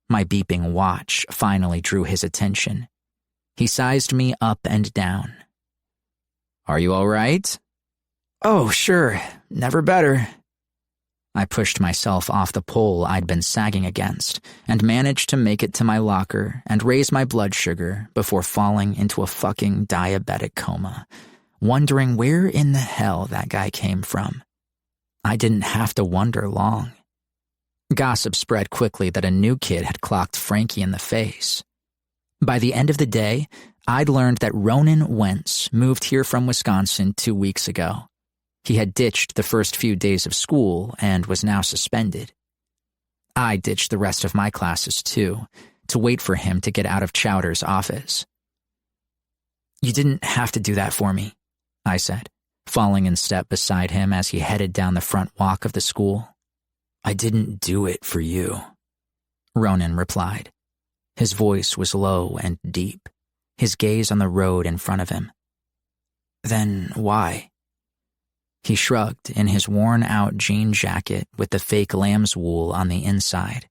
My beeping watch finally drew his attention. He sized me up and down. "Are you all right?" "Oh, sure. Never better." I pushed myself off the pole I'd been sagging against and managed to make it to my locker and raise my blood sugar before falling into a fucking diabetic coma, wondering where in the hell that guy came from. I didn't have to wonder long. Gossip spread quickly that a new kid had clocked Frankie in the face. By the end of the day, I'd learned that Ronan Wentz moved here from Wisconsin 2 weeks ago. He had ditched the first few days of school and was now suspended. I ditched the rest of my classes too, to wait for him to get out of Chowder's office. "You didn't have to do that for me," I said, falling in step beside him as he headed down the front walk of the school. "I didn't do it for you," Ronan replied. His voice was low and deep, his gaze on the road in front of him. "Then why?" He shrugged in his worn-out jean jacket with the fake lamb's wool on the inside.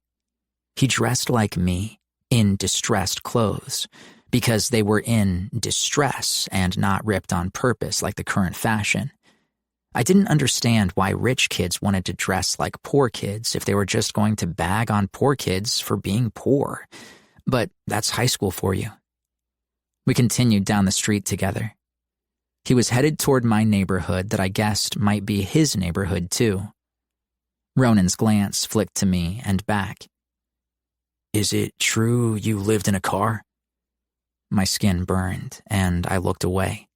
He dressed like me, in distressed clothes, because they were in distress and not ripped on purpose like the current fashion. I didn't understand why rich kids wanted to dress like poor kids if they were just going to bag on poor kids for being poor. But that's high school for you. We continued down the street together. He was headed toward my neighborhood that I guessed might be his neighborhood too. Ronan's glance flicked to me and back. "Is it true you lived in a car?" My skin burned, and I looked away.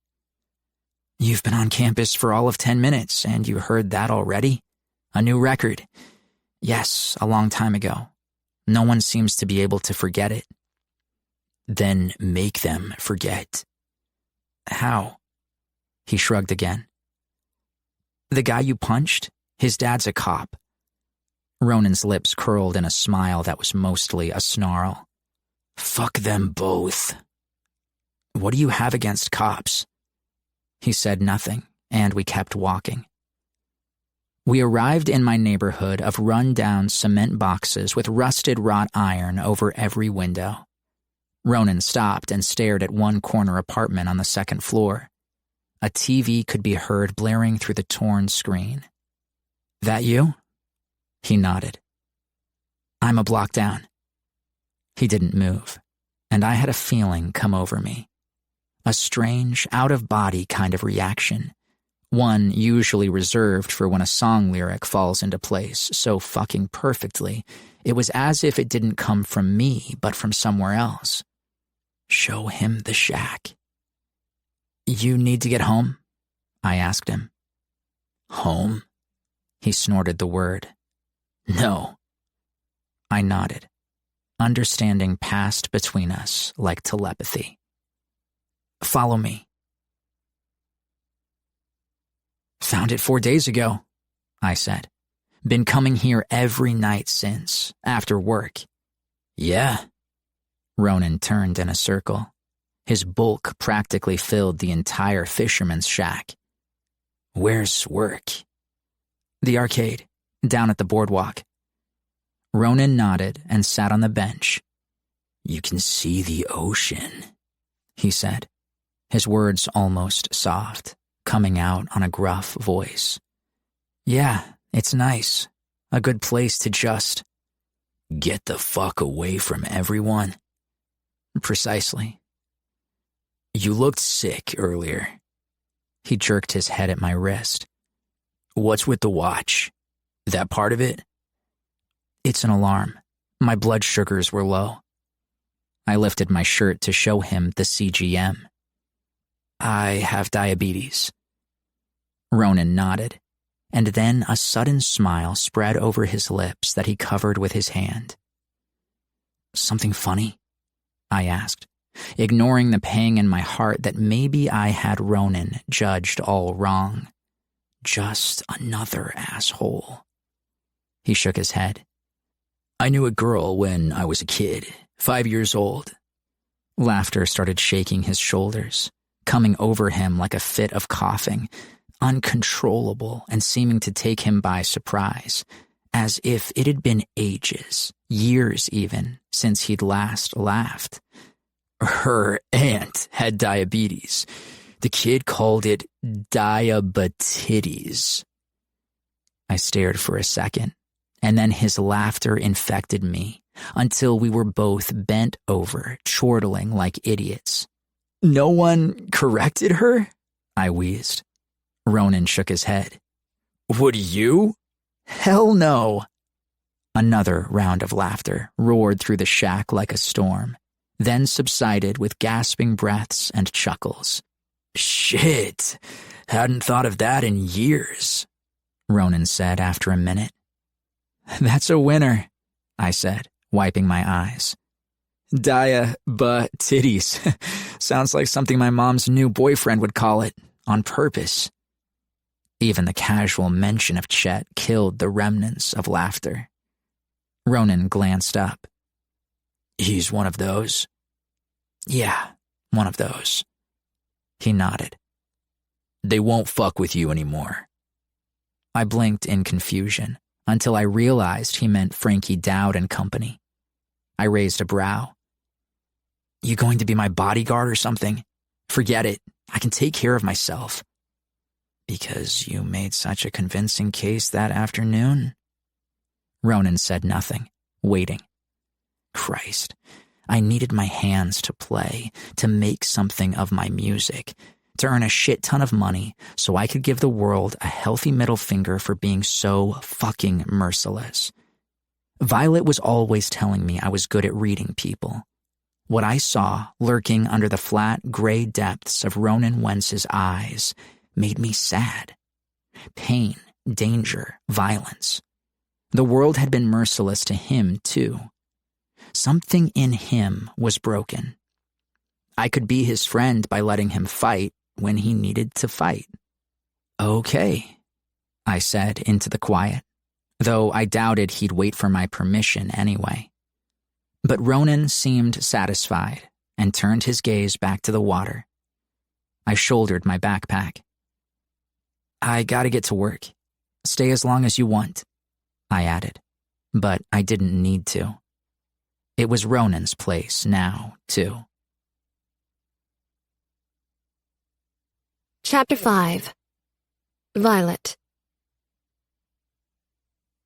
"You've been on campus for all of 10 minutes, and you heard that already? A new record. Yes, a long time ago. No one seems to be able to forget it." "Then make them forget." "How?" He shrugged again. "The guy you punched, his dad's a cop. Ronan's lips curled in a smile that was mostly a snarl. Fuck them both. What do you have against cops? He said nothing, and we kept walking. We arrived in my neighborhood of run-down cement boxes with rusted wrought iron over every window. Ronan stopped and stared at one corner apartment on the second floor. A TV could be heard blaring through the torn screen. That you? He nodded. I'm a block down. He didn't move, and I had a feeling come over me. A strange, out-of-body kind of reaction. One usually reserved for when a song lyric falls into place so fucking perfectly, it was as if it didn't come from me, but from somewhere else. Show him the shack. You need to get home? I asked him. Home? He snorted the word. No. I nodded, understanding passed between us like telepathy. Follow me. Found it 4 days ago, I said. Been coming here every night since, after work. Yeah. Ronan turned in a circle. His bulk practically filled the entire fisherman's shack. Where's work? The arcade, down at the boardwalk. Ronan nodded and sat on the bench. You can see the ocean, he said, his words almost soft, coming out on a gruff voice. Yeah, it's nice. A good place to just get the fuck away from everyone. Precisely. You looked sick earlier. He jerked his head at my wrist. What's with the watch? That part of it? It's an alarm. My blood sugars were low. I lifted my shirt to show him the CGM. I have diabetes. Ronan nodded, and then a sudden smile spread over his lips that he covered with his hand. Something funny? I asked, ignoring the pang in my heart that maybe I had Ronan judged all wrong. Just another asshole. He shook his head. I knew a girl when I was a kid, 5 years old. Laughter started shaking his shoulders, coming over him like a fit of coughing, uncontrollable and seeming to take him by surprise, as if it had been ages, years even, since he'd last laughed. Her aunt had diabetes. The kid called it diabetides. I stared for a second, and then his laughter infected me until we were both bent over, chortling like idiots. No one corrected her? I wheezed. Ronan shook his head. Would you? Hell no. Another round of laughter roared through the shack like a storm, then subsided with gasping breaths and chuckles. Shit, hadn't thought of that in years, Ronan said after a minute. That's a winner, I said, wiping my eyes. Titties. Sounds like something my mom's new boyfriend would call it, on purpose. Even the casual mention of Chet killed the remnants of laughter. Ronan glanced up. He's one of those? Yeah, one of those. He nodded. They won't fuck with you anymore. I blinked in confusion until I realized he meant Frankie Dowd and company. I raised a brow. You going to be my bodyguard or something? Forget it. I can take care of myself. Because you made such a convincing case that afternoon? Ronan said nothing, waiting. Christ, I needed my hands to play, to make something of my music, to earn a shit ton of money so I could give the world a healthy middle finger for being so fucking merciless. Violet was always telling me I was good at reading people. What I saw lurking under the flat, gray depths of Ronan Wentz's eyes made me sad. Pain, danger, violence. The world had been merciless to him, too. Something in him was broken. I could be his friend by letting him fight when he needed to fight. Okay, I said into the quiet. though I doubted he'd wait for my permission anyway. But Ronan seemed satisfied and turned his gaze back to the water. I shouldered my backpack. "I gotta get to work. Stay as long as you want," I added, but I didn't need to. It was Ronan's place now, too. Chapter 5. Violet.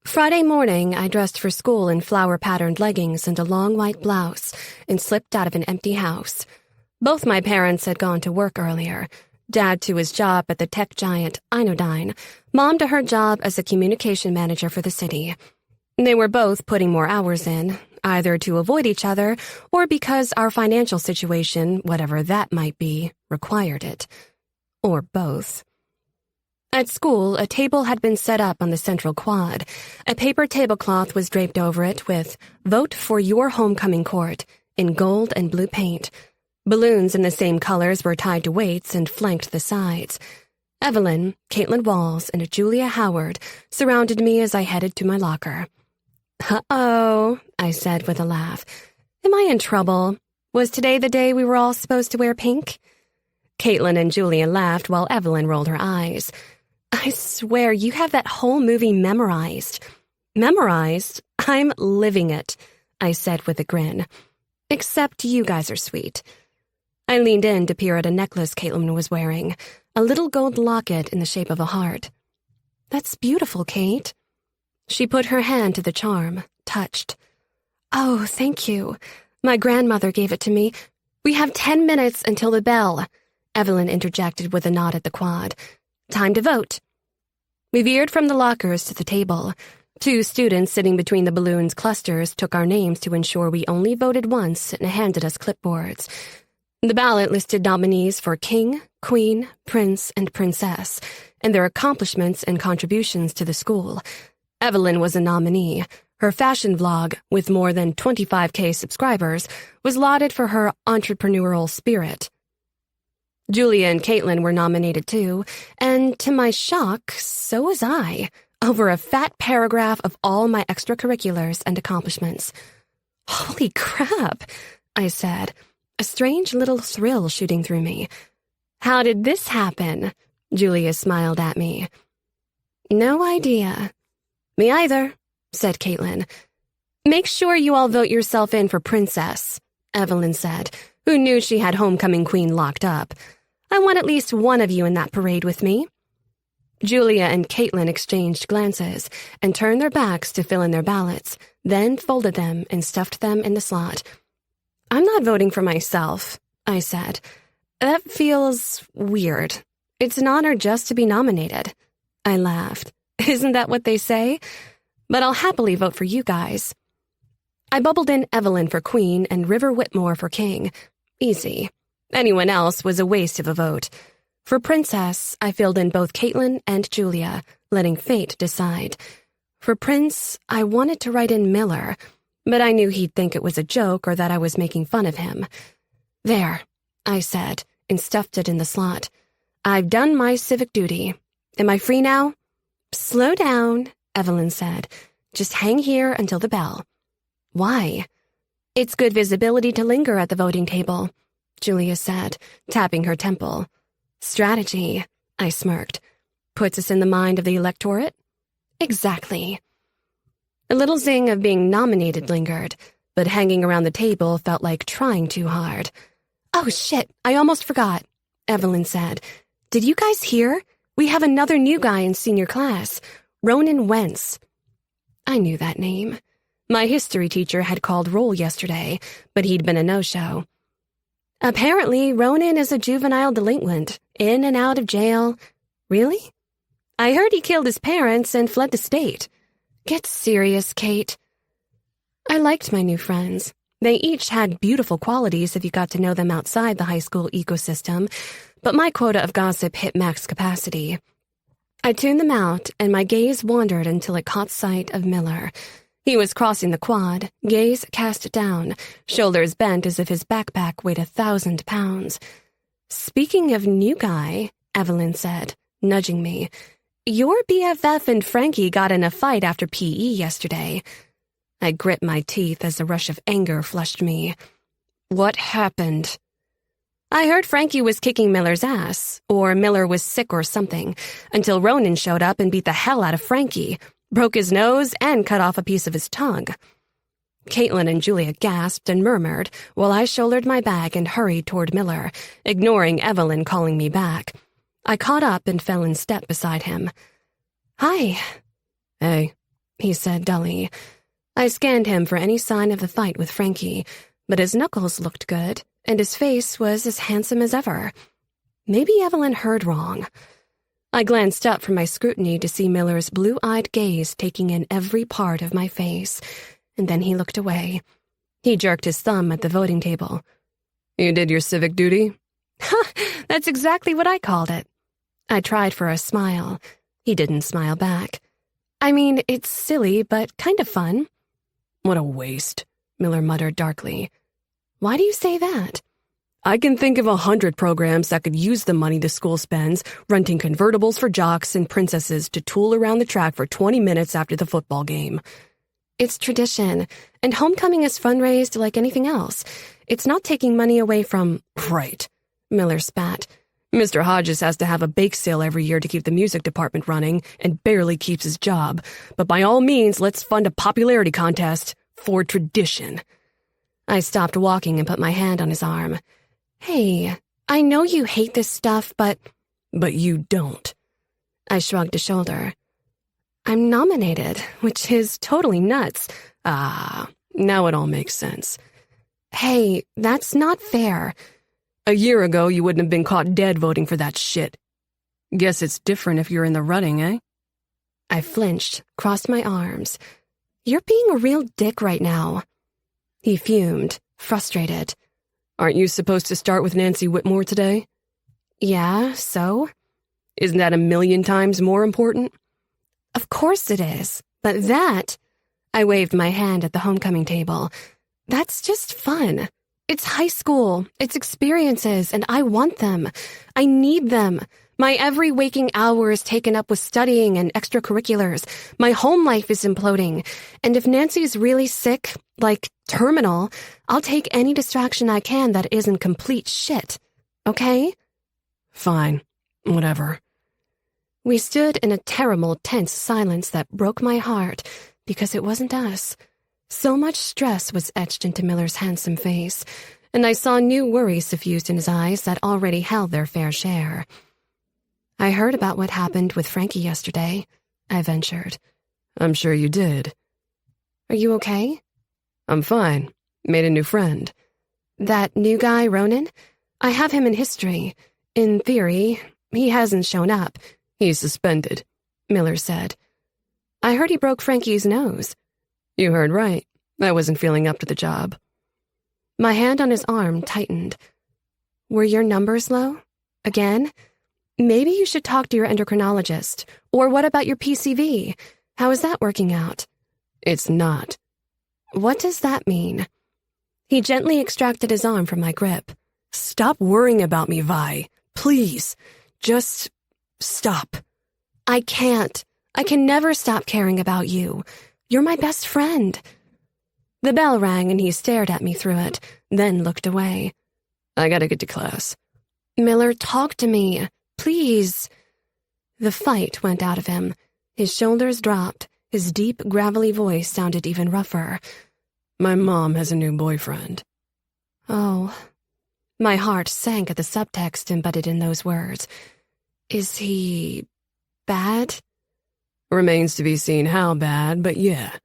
Friday morning, I dressed for school in flower-patterned leggings and a long white blouse and slipped out of an empty house. Both my parents had gone to work earlier. Dad to his job at the tech giant Inodyne, Mom to her job as a communication manager for the city. They were both putting more hours in, either to avoid each other or because our financial situation, whatever that might be, required it. Or both. At school, a table had been set up on the central quad. A paper tablecloth was draped over it with "Vote for your homecoming court" in gold and blue paint. Balloons in the same colors were tied to weights and flanked the sides. Evelyn, Caitlin Walls, and Julia Howard surrounded me as I headed to my locker. "Uh-oh," I said with a laugh. "Am I in trouble? Was today the day we were all supposed to wear pink?" Caitlin and Julia laughed while Evelyn rolled her eyes. "I swear you have that whole movie memorized." "Memorized? I'm living it," I said with a grin. "Except you guys are sweet." I leaned in to peer at a necklace Caitlin was wearing, a little gold locket in the shape of a heart. "That's beautiful, Kate." She put her hand to the charm, touched. "Oh, thank you. My grandmother gave it to me. We have 10 minutes until the bell," Evelyn interjected with a nod at the quad. "Time to vote." We veered from the lockers to the table. 2 students sitting between the balloons clusters took our names to ensure we only voted once and handed us clipboards. The ballot listed nominees for king, queen, prince, and princess, and their accomplishments and contributions to the school. Evelyn was a nominee. Her fashion vlog, with more than 25K subscribers, was lauded for her entrepreneurial spirit. Julia and Caitlin were nominated too, and to my shock, so was I, over a fat paragraph of all my extracurriculars and accomplishments. "Holy crap," I said, a strange little thrill shooting through me. "How did this happen?" Julia smiled at me. "No idea." "Me either," said Caitlin. "Make sure you all vote yourself in for princess," Evelyn said, who knew she had homecoming queen locked up. "I want at least one of you in that parade with me." Julia and Caitlin exchanged glances and turned their backs to fill in their ballots, then folded them and stuffed them in the slot. "I'm not voting for myself," I said. "That feels weird. It's an honor just to be nominated." I laughed. "Isn't that what they say? But I'll happily vote for you guys." I bubbled in Evelyn for queen and River Whitmore for king. Easy. Anyone else was a waste of a vote. For princess, I filled in both Caitlin and Julia, letting fate decide. For prince, I wanted to write in Miller, but I knew he'd think it was a joke or that I was making fun of him. "There," I said, and stuffed it in the slot. "I've done my civic duty. Am I free now?" "Slow down," Evelyn said. "Just hang here until the bell." "Why?" "It's good visibility to linger at the voting table," Julia said, tapping her temple. "Strategy," I smirked. "Puts us in the mind of the electorate?" "Exactly." A little zing of being nominated lingered, but hanging around the table felt like trying too hard. "Oh, shit, I almost forgot," Evelyn said. "Did you guys hear? We have another new guy in senior class, Ronan Wentz." I knew that name. My history teacher had called roll yesterday, but he'd been a no-show. "Apparently, Ronan is a juvenile delinquent, in and out of jail." "Really?" "I heard he killed his parents and fled the state." "Get serious, Kate." I liked my new friends. They each had beautiful qualities if you got to know them outside the high school ecosystem, but my quota of gossip hit max capacity. I tuned them out, and my gaze wandered until it caught sight of Miller. He was crossing the quad, gaze cast down, shoulders bent as if his backpack weighed 1,000 pounds. "Speaking of new guy," Evelyn said, nudging me, Your BFF and Frankie got in a fight after PE yesterday. I grit my teeth as a rush of anger flushed me. What happened? I heard Frankie was kicking Miller's ass, or Miller was sick or something, until Ronan showed up and beat the hell out of Frankie, broke his nose, and cut off a piece of his tongue. Caitlin and Julia gasped and murmured while I shouldered my bag and hurried toward Miller, ignoring Evelyn calling me back. I caught up and fell in step beside him. "Hi." "Hey," he said dully. I scanned him for any sign of the fight with Frankie, but his knuckles looked good, and his face was as handsome as ever. Maybe Evelyn heard wrong. I glanced up from my scrutiny to see Miller's blue-eyed gaze taking in every part of my face, and then he looked away. He jerked his thumb at the voting table. "You did your civic duty?" "Ha! That's exactly what I called it." I tried for a smile. He didn't smile back. "I mean, it's silly, but kind of fun." "What a waste," Miller muttered darkly. "Why do you say that?" "I can think of 100 programs that could use the money the school spends renting convertibles for jocks and princesses to tool around the track for 20 minutes after the football game." "It's tradition, and homecoming is fundraised like anything else. It's not taking money away from—" "Right," Miller spat. "Mr. Hodges has to have a bake sale every year to keep the music department running and barely keeps his job. But by all means, let's fund a popularity contest for tradition." I stopped walking and put my hand on his arm. "Hey, I know you hate this stuff, but—" "But you don't." I shrugged a shoulder. "I'm nominated, which is totally nuts." "Ah, now it all makes sense." "Hey, that's not fair." "A year ago, you wouldn't have been caught dead voting for that shit. Guess it's different if you're in the running, eh?" I flinched, crossed my arms. "You're being a real dick right now." He fumed, frustrated. "Aren't you supposed to start with Nancy Whitmore today?" "Yeah, so?" "Isn't that 1,000,000 times more important?" "Of course it is, but that—" I waved my hand at the homecoming table. "That's just fun. It's high school, it's experiences, and I want them. I need them. My every waking hour is taken up with studying and extracurriculars. My home life is imploding. And if Nancy's really sick, like terminal, I'll take any distraction I can that isn't complete shit. Okay?" "Fine. Whatever." We stood in a terrible, tense silence that broke my heart because it wasn't us. So much stress was etched into Miller's handsome face, and I saw new worries suffused in his eyes that already held their fair share. "I heard about what happened with Frankie yesterday," I ventured. "I'm sure you did." "Are you okay?" "I'm fine. Made a new friend." "That new guy, Ronan? I have him in history. In theory, he hasn't shown up." "He's suspended," Miller said. "I heard he broke Frankie's nose." "You heard right. I wasn't feeling up to the job." My hand on his arm tightened. "Were your numbers low? Again? Maybe you should talk to your endocrinologist. Or what about your PCV? How is that working out?" "It's not." "What does that mean?" He gently extracted his arm from my grip. "Stop worrying about me, Vi. Please. Just stop." "I can't. I can never stop caring about you. You're my best friend." The bell rang and he stared at me through it, then looked away. "I gotta get to class." "Miller, talk to me. Please." The fight went out of him. His shoulders dropped. His deep, gravelly voice sounded even rougher. "My mom has a new boyfriend." Oh. My heart sank at the subtext embedded in those words. Is he bad? "Remains to be seen how bad, but yeah.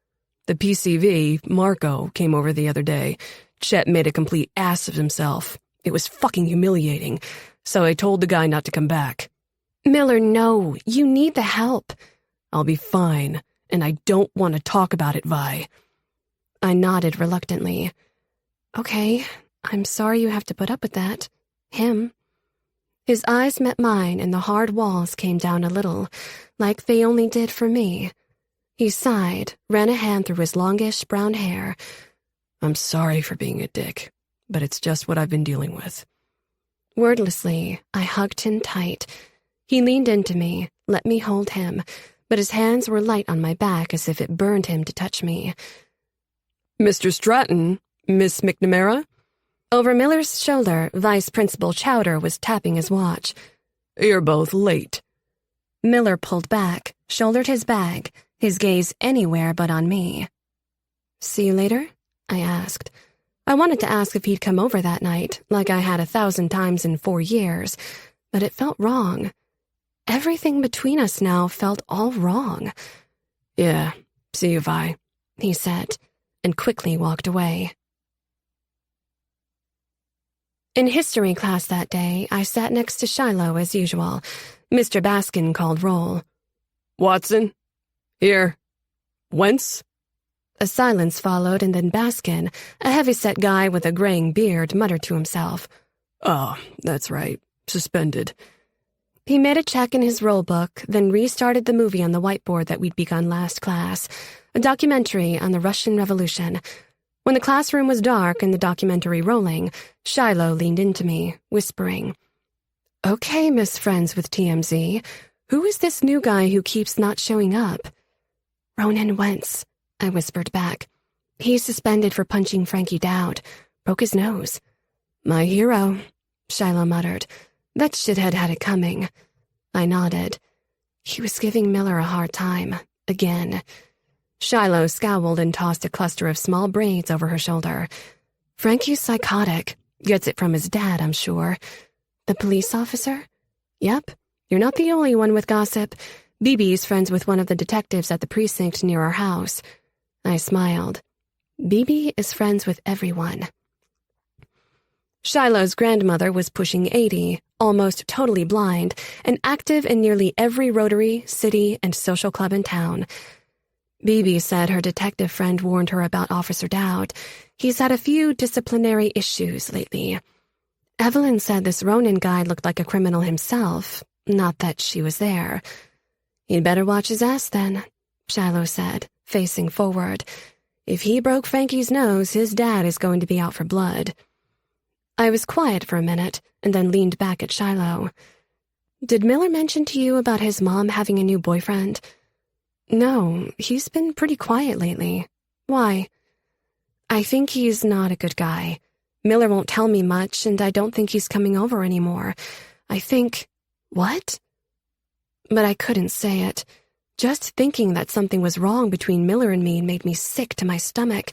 The PCV, Marco, came over the other day. Chet made a complete ass of himself. It was fucking humiliating, so I told the guy not to come back." "Miller, no. You need the help." "I'll be fine, and I don't want to talk about it, Vi." I nodded reluctantly. "Okay, I'm sorry you have to put up with that. Him." His eyes met mine and the hard walls came down a little, like they only did for me. He sighed, ran a hand through his longish brown hair. "I'm sorry for being a dick, but it's just what I've been dealing with." Wordlessly, I hugged him tight. He leaned into me, let me hold him, but his hands were light on my back as if it burned him to touch me. Mr. Stratton, Miss McNamara? Over Miller's shoulder, Vice Principal Chowder was tapping his watch. You're both late. Miller pulled back, shouldered his bag, his gaze anywhere but on me. See you later? I asked. I wanted to ask if he'd come over that night, like I had 1,000 times in 4 years, but it felt wrong. Everything between us now felt all wrong. Yeah, see you, Vi, he said, and quickly walked away. In history class that day, I sat next to Shiloh as usual. Mr. Baskin called roll. Watson? Here. Wentz? A silence followed, and then Baskin, a heavy-set guy with a graying beard, muttered to himself. Oh, that's right. Suspended. He made a check in his roll book, then restarted the movie on the whiteboard that we'd begun last class, a documentary on the Russian Revolution. When the classroom was dark and the documentary rolling, Shiloh leaned into me, whispering, "Okay, Miss Friends with TMZ, who is this new guy who keeps not showing up?" "Ronan Wentz," I whispered back. "He's suspended for punching Frankie Dowd. Broke his nose." "My hero," Shiloh muttered. "That shithead had it coming." I nodded. He was giving Miller a hard time, again. Shiloh scowled and tossed a cluster of small braids over her shoulder. "Frankie's psychotic. Gets it from his dad, I'm sure." "The police officer?" "Yep. You're not the only one with gossip. BB's friends with one of the detectives at the precinct near our house." I smiled. BB is friends with everyone. Shiloh's grandmother was pushing 80, almost totally blind, and active in nearly every Rotary, city, and social club in town. BB said her detective friend warned her about Officer Dowd. He's had a few disciplinary issues lately. Evelyn said this Ronan guy looked like a criminal himself, not that she was there. "He'd better watch his ass then," Shiloh said, facing forward. "If he broke Frankie's nose, his dad is going to be out for blood." I was quiet for a minute, and then leaned back at Shiloh. "Did Miller mention to you about his mom having a new boyfriend?" "No, he's been pretty quiet lately. Why?" "I think he's not a good guy. Miller won't tell me much, and I don't think he's coming over anymore. I think—" "What?" But I couldn't say it. Just thinking that something was wrong between Miller and me made me sick to my stomach.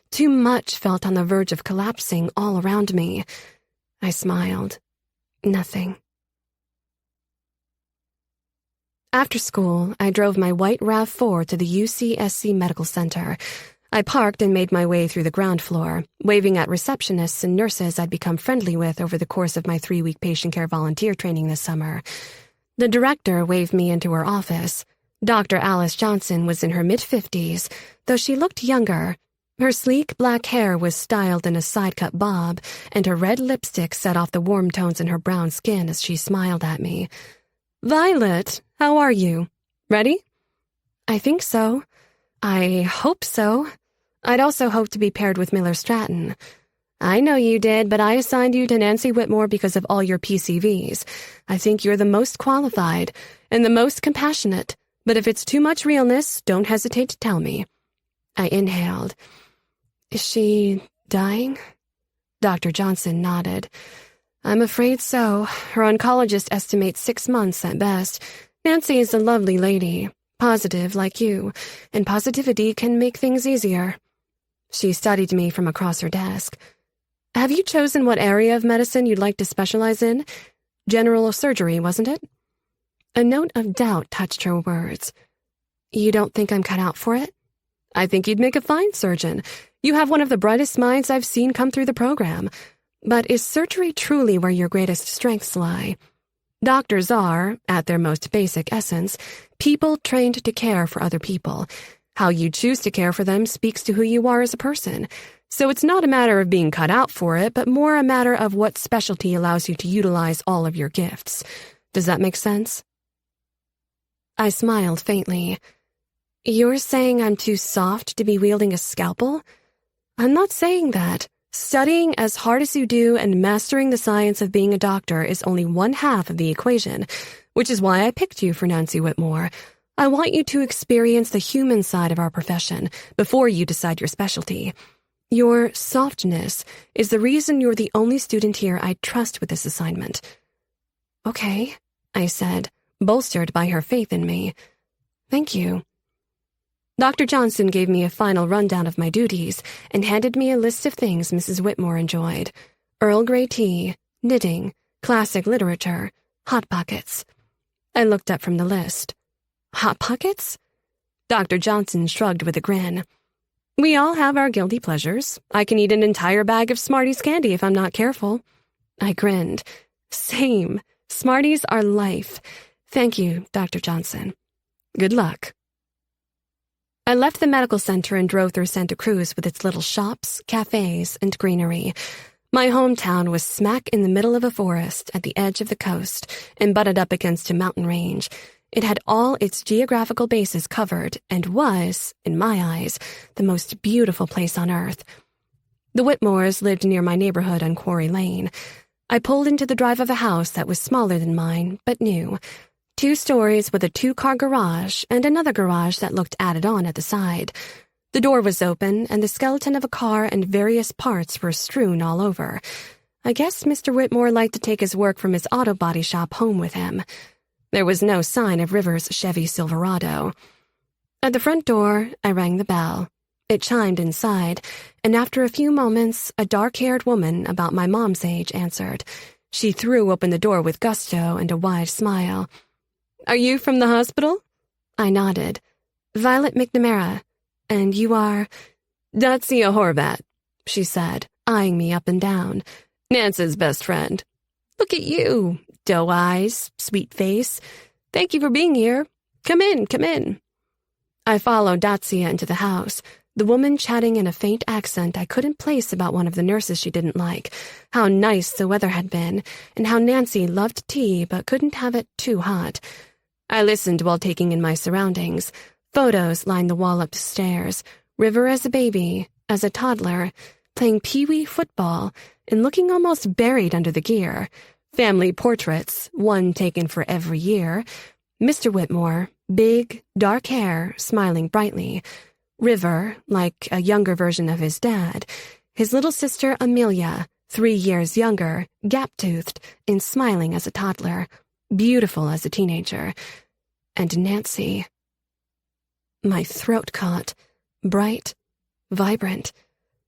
Too much felt on the verge of collapsing all around me. I smiled. Nothing. After school, I drove my white RAV4 to the UCSC Medical Center. I parked and made my way through the ground floor, waving at receptionists and nurses I'd become friendly with over the course of my 3-week patient care volunteer training this summer. The director waved me into her office. Dr. Alice Johnson was in her mid-50s, though she looked younger. Her sleek black hair was styled in a side-cut bob, and her red lipstick set off the warm tones in her brown skin as she smiled at me. "Violet, how are you? Ready?" "I think so. I hope so. I'd also hoped to be paired with Miller Stratton." "I know you did, but I assigned you to Nancy Whitmore because of all your PCVs. I think you're the most qualified and the most compassionate, but if it's too much realness, don't hesitate to tell me." I inhaled. "Is she dying?" Dr. Johnson nodded. "I'm afraid so. Her oncologist estimates 6 months at best. Nancy is a lovely lady, positive like you, and positivity can make things easier." She studied me from across her desk. "Have you chosen what area of medicine you'd like to specialize in? General surgery, wasn't it?" A note of doubt touched her words. "You don't think I'm cut out for it?" "I think you'd make a fine surgeon. You have one of the brightest minds I've seen come through the program. But is surgery truly where your greatest strengths lie? Doctors are, at their most basic essence, people trained to care for other people. How you choose to care for them speaks to who you are as a person. So it's not a matter of being cut out for it, but more a matter of what specialty allows you to utilize all of your gifts. Does that make sense?" I smiled faintly. "You're saying I'm too soft to be wielding a scalpel?" "I'm not saying that. Studying as hard as you do and mastering the science of being a doctor is only one half of the equation, which is why I picked you for Nancy Whitmore. I want you to experience the human side of our profession before you decide your specialty. Your softness is the reason you're the only student here I trust with this assignment." "Okay," I said, bolstered by her faith in me. "Thank you." Dr. Johnson gave me a final rundown of my duties and handed me a list of things Mrs. Whitmore enjoyed: Earl Grey tea, knitting, classic literature, Hot Pockets. I looked up from the list. "Hot Pockets?" Dr. Johnson shrugged with a grin. "We all have our guilty pleasures. I can eat an entire bag of Smarties candy if I'm not careful." I grinned. "Same. Smarties are life. Thank you, Dr. Johnson. Good luck." I left the medical center and drove through Santa Cruz with its little shops, cafes, and greenery. My hometown was smack in the middle of a forest at the edge of the coast and butted up against a mountain range. It had all its geographical bases covered and was, in my eyes, the most beautiful place on earth. The Whitmores lived near my neighborhood on Quarry Lane. I pulled into the drive of a house that was smaller than mine, but new. 2 stories with a 2-car garage and another garage that looked added on at the side. The door was open, and the skeleton of a car and various parts were strewn all over. I guess Mr. Whitmore liked to take his work from his auto body shop home with him. There was no sign of River's Chevy Silverado. At the front door, I rang the bell. It chimed inside, and after a few moments, a dark-haired woman about my mom's age answered. She threw open the door with gusto and a wide smile. "Are you from the hospital?" I nodded. "Violet McNamara. And you are—" "Dacia Horvat," she said, eyeing me up and down. "Nance's best friend." "Look at you. Doe eyes, sweet face. Thank you for being here. Come in, come in." I followed Dacia into the house, the woman chatting in a faint accent I couldn't place about one of the nurses she didn't like, how nice the weather had been, and how Nancy loved tea but couldn't have it too hot. I listened while taking in my surroundings. Photos lined the wall up the stairs. River as a baby, as a toddler, playing pee-wee football, and looking almost buried under the gear. Family portraits, one taken for every year. Mr. Whitmore, big, dark hair, smiling brightly. River, like a younger version of his dad. His little sister Amelia, 3 years younger, gap-toothed, and smiling as a toddler. Beautiful as a teenager. And Nancy. My throat caught. Bright, vibrant,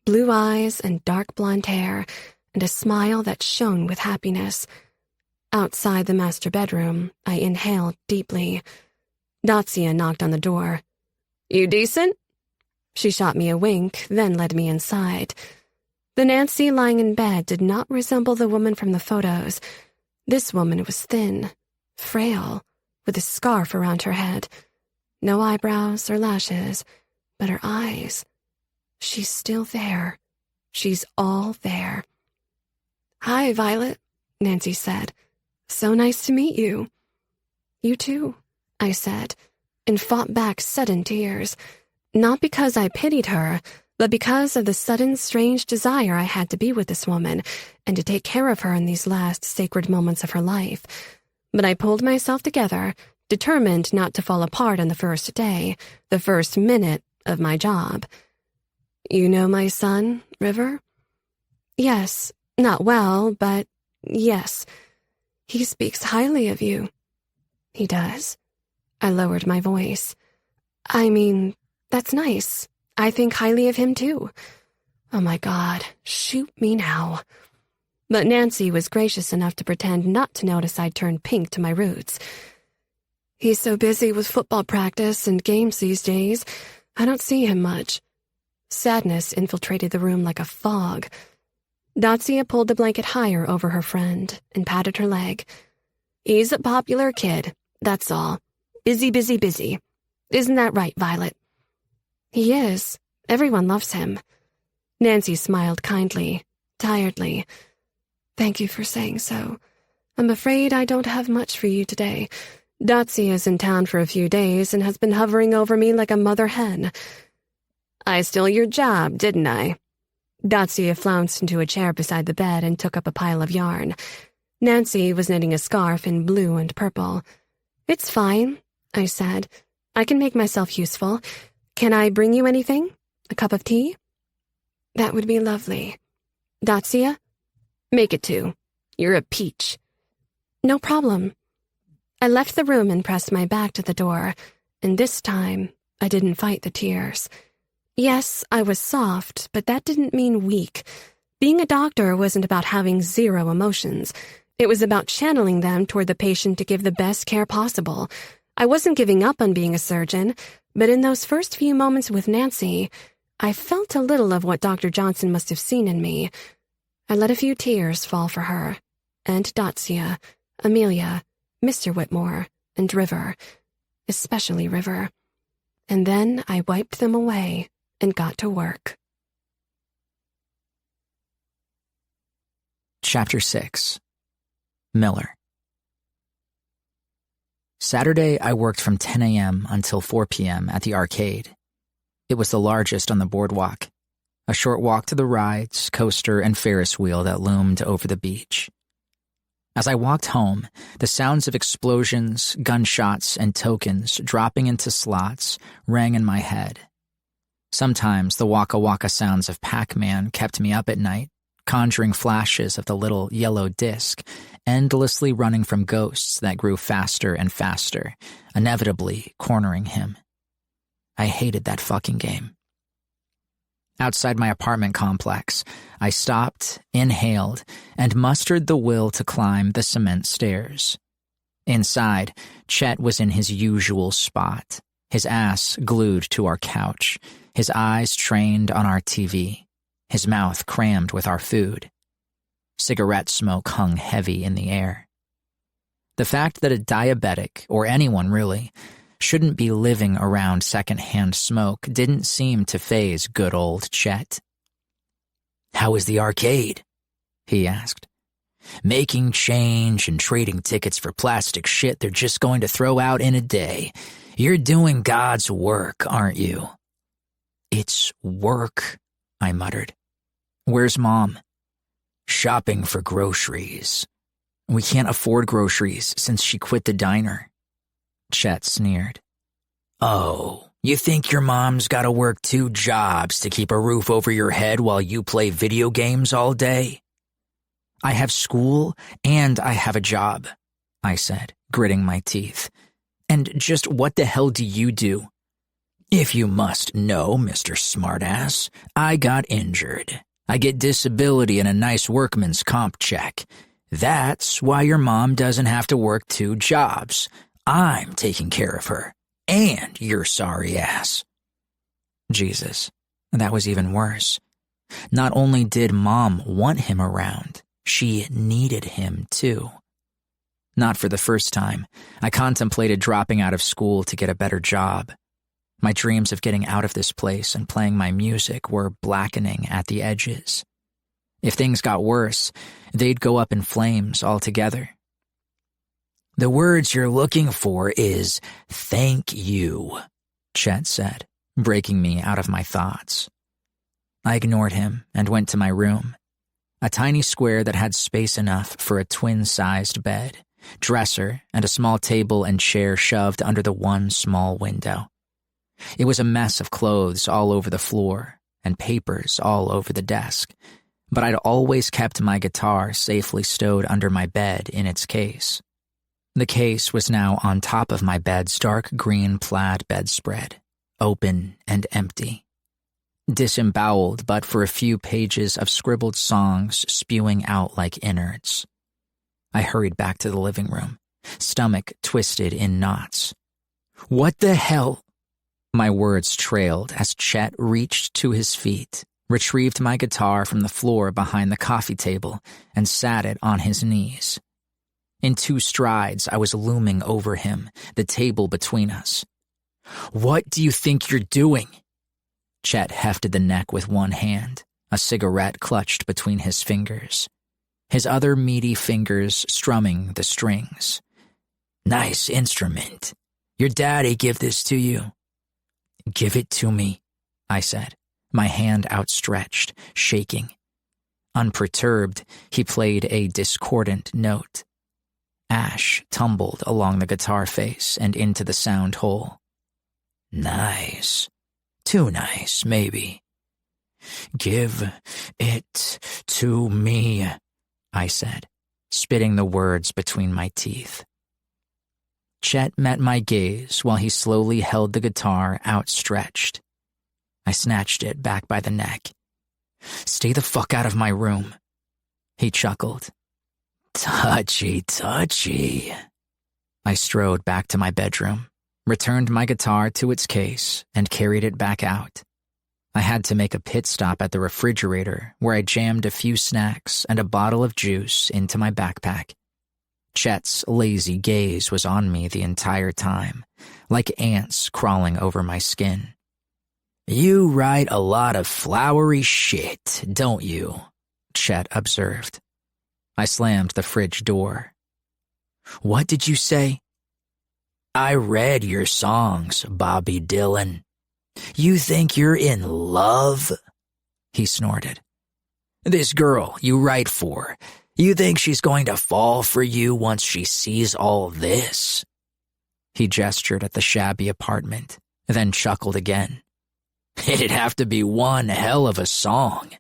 blue eyes and dark blonde hair, and a smile that shone with happiness. Outside the master bedroom, I inhaled deeply. Dacia knocked on the door. "You decent?" She shot me a wink, then led me inside. The Nancy lying in bed did not resemble the woman from the photos. This woman was thin, frail, with a scarf around her head. No eyebrows or lashes, but her eyes. She's still there. She's all there. "Hi, Violet," Nancy said. "So nice to meet you." "You too," I said, and fought back sudden tears. Not because I pitied her, but because of the sudden strange desire I had to be with this woman and to take care of her in these last sacred moments of her life. But I pulled myself together, determined not to fall apart on the first day, the first minute of my job. "You know my son, River?" "Yes, not well, but yes. He speaks highly of you." "He does?" I lowered my voice. "I mean, that's nice. I think highly of him, too." Oh my God, shoot me now. But Nancy was gracious enough to pretend not to notice I'd turned pink to my roots. "He's so busy with football practice and games these days, I don't see him much." Sadness infiltrated the room like a fog. Dacia pulled the blanket higher over her friend and patted her leg. "He's a popular kid, that's all. Busy, busy, busy. Isn't that right, Violet?" "He is. Everyone loves him." Nancy smiled kindly, tiredly. "Thank you for saying so. I'm afraid I don't have much for you today. Dacia is in town for a few days and has been hovering over me like a mother hen." "I stole your job, didn't I?" Dacia flounced into a chair beside the bed and took up a pile of yarn. Nancy was knitting a scarf in blue and purple. "It's fine," I said. "I can make myself useful. Can I bring you anything? A cup of tea?" "That would be lovely." "Dacia?" "Make it two. You're a peach." "No problem." I left the room and pressed my back to the door, and this time I didn't fight the tears. Yes, I was soft, but that didn't mean weak. Being a doctor wasn't about having zero emotions. It was about channeling them toward the patient to give the best care possible. I wasn't giving up on being a surgeon, but in those first few moments with Nancy, I felt a little of what Dr. Johnson must have seen in me. I let a few tears fall for her, and Dacia, Amelia, Mr. Whitmore, and River, especially River. And then I wiped them away and got to work. Chapter 6. Miller. Saturday, I worked from 10 a.m. until 4 p.m. at the arcade. It was the largest on the boardwalk, a short walk to the rides, coaster, and Ferris wheel that loomed over the beach. As I walked home, the sounds of explosions, gunshots, and tokens dropping into slots rang in my head. Sometimes the waka waka sounds of Pac-Man kept me up at night, conjuring flashes of the little yellow disc, endlessly running from ghosts that grew faster and faster, inevitably cornering him. I hated that fucking game. Outside my apartment complex, I stopped, inhaled, and mustered the will to climb the cement stairs. Inside, Chet was in his usual spot, his ass glued to our couch, his eyes trained on our TV, his mouth crammed with our food. Cigarette smoke hung heavy in the air. The fact that a diabetic, or anyone really, shouldn't be living around secondhand smoke didn't seem to faze good old Chet. "How is the arcade?" he asked. "Making change and trading tickets for plastic shit they're just going to throw out in a day. You're doing God's work, aren't you?" "It's work," I muttered. "Where's Mom?" "Shopping for groceries. We can't afford groceries since she quit the diner." Chet sneered. "Oh, you think your mom's gotta work 2 jobs to keep a roof over your head while you play video games all day?" "I have school and I have a job," I said, gritting my teeth. "And just what the hell do you do?" "If you must know, Mr. Smartass, I got injured. I get disability and a nice workman's comp check. That's why your mom doesn't have to work 2 jobs. I'm taking care of her, and your sorry ass." Jesus, that was even worse. Not only did Mom want him around, she needed him too. Not for the first time, I contemplated dropping out of school to get a better job. My dreams of getting out of this place and playing my music were blackening at the edges. If things got worse, they'd go up in flames altogether. "The words you're looking for is thank you," Chet said, breaking me out of my thoughts. I ignored him and went to my room, a tiny square that had space enough for a twin-sized bed, dresser, and a small table and chair shoved under the one small window. It was a mess of clothes all over the floor and papers all over the desk, but I'd always kept my guitar safely stowed under my bed in its case. The case was now on top of my bed's dark green plaid bedspread, open and empty. Disemboweled but for a few pages of scribbled songs spewing out like innards. I hurried back to the living room, stomach twisted in knots. "What the hell?" My words trailed as Chet reached to his feet, retrieved my guitar from the floor behind the coffee table, and sat it on his knees. In 2 strides, I was looming over him, the table between us. "What do you think you're doing?" Chet hefted the neck with one hand, a cigarette clutched between his fingers, his other meaty fingers strumming the strings. "Nice instrument. Your daddy give this to you?" "Give it to me," I said, my hand outstretched, shaking. Unperturbed, he played a discordant note. Ash tumbled along the guitar face and into the sound hole. Nice. Too nice, maybe. Give it to me, I said, spitting the words between my teeth. Chet met my gaze while he slowly held the guitar outstretched. I snatched it back by the neck. Stay the fuck out of my room. He chuckled. Touchy, touchy. I strode back to my bedroom, returned my guitar to its case, and carried it back out. I had to make a pit stop at the refrigerator where I jammed a few snacks and a bottle of juice into my backpack. Chet's lazy gaze was on me the entire time, like ants crawling over my skin. You write a lot of flowery shit, don't you? Chet observed. I slammed the fridge door. What did you say? I read your songs, Bobby Dylan. You think you're in love? He snorted. This girl you write for, you think she's going to fall for you once she sees all this? He gestured at the shabby apartment, then chuckled again. It'd have to be one hell of a song.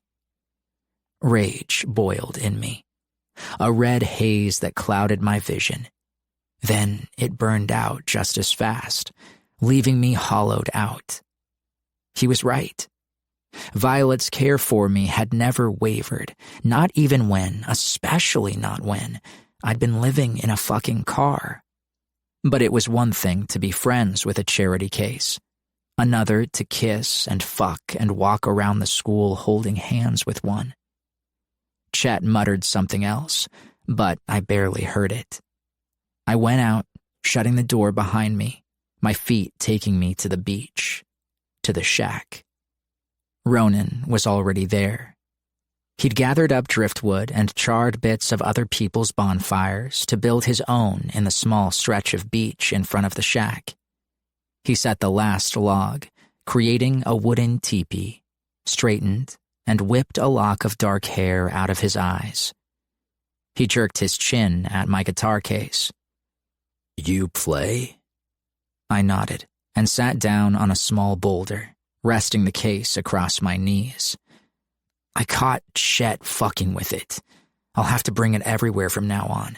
Rage boiled in me, a red haze that clouded my vision. Then it burned out just as fast, leaving me hollowed out. He was right. Violet's care for me had never wavered, not even when, especially not when, I'd been living in a fucking car. But it was one thing to be friends with a charity case, another to kiss and fuck and walk around the school holding hands with one. Chet muttered something else, but I barely heard it. I went out, shutting the door behind me, my feet taking me to the beach, to the shack. Ronan was already there. He'd gathered up driftwood and charred bits of other people's bonfires to build his own in the small stretch of beach in front of the shack. He set the last log, creating a wooden teepee, straightened, and whipped a lock of dark hair out of his eyes. He jerked his chin at my guitar case. You play? I nodded and sat down on a small boulder, resting the case across my knees. I caught Chet fucking with it. I'll have to bring it everywhere from now on.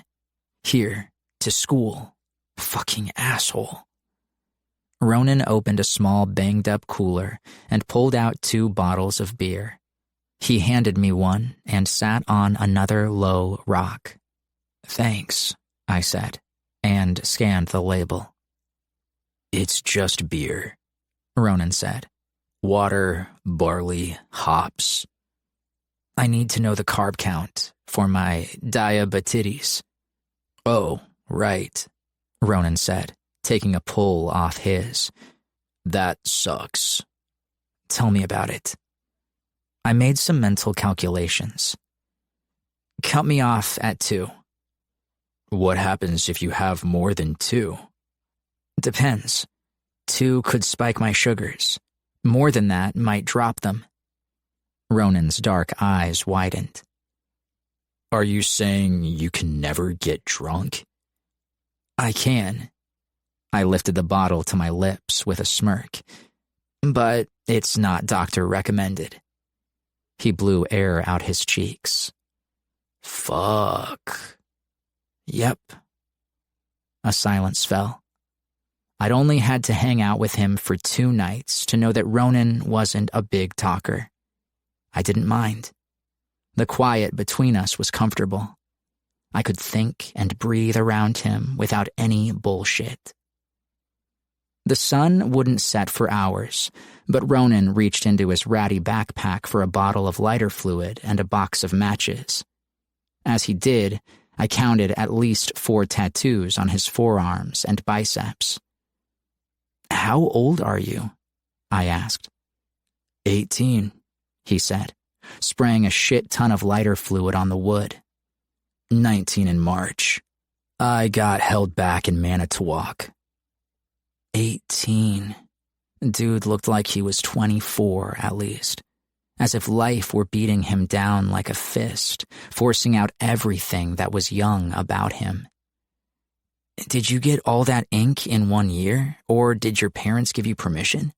Here, to school. Fucking asshole. Ronan opened a small banged-up cooler and pulled out 2 bottles of beer. He handed me one and sat on another low rock. Thanks, I said, and scanned the label. It's just beer, Ronan said. Water, barley, hops. I need to know the carb count for my diabetes. Oh, right, Ronan said, taking a pull off his. That sucks. Tell me about it. I made some mental calculations. Cut me off at 2. What happens if you have more than 2? Depends. 2 could spike my sugars. More than that might drop them. Ronan's dark eyes widened. Are you saying you can never get drunk? I can. I lifted the bottle to my lips with a smirk. But it's not doctor recommended. He blew air out his cheeks. Fuck. Yep. A silence fell. I'd only had to hang out with him for 2 nights to know that Ronan wasn't a big talker. I didn't mind. The quiet between us was comfortable. I could think and breathe around him without any bullshit. The sun wouldn't set for hours, but Ronan reached into his ratty backpack for a bottle of lighter fluid and a box of matches. As he did, I counted at least 4 tattoos on his forearms and biceps. How old are you? I asked. 18, he said, spraying a shit ton of lighter fluid on the wood. 19 in March. I got held back in Manitowoc. 18. Dude looked like he was 24 at least, as if life were beating him down like a fist, forcing out everything that was young about him. Did you get all that ink in 1 year, or did your parents give you permission?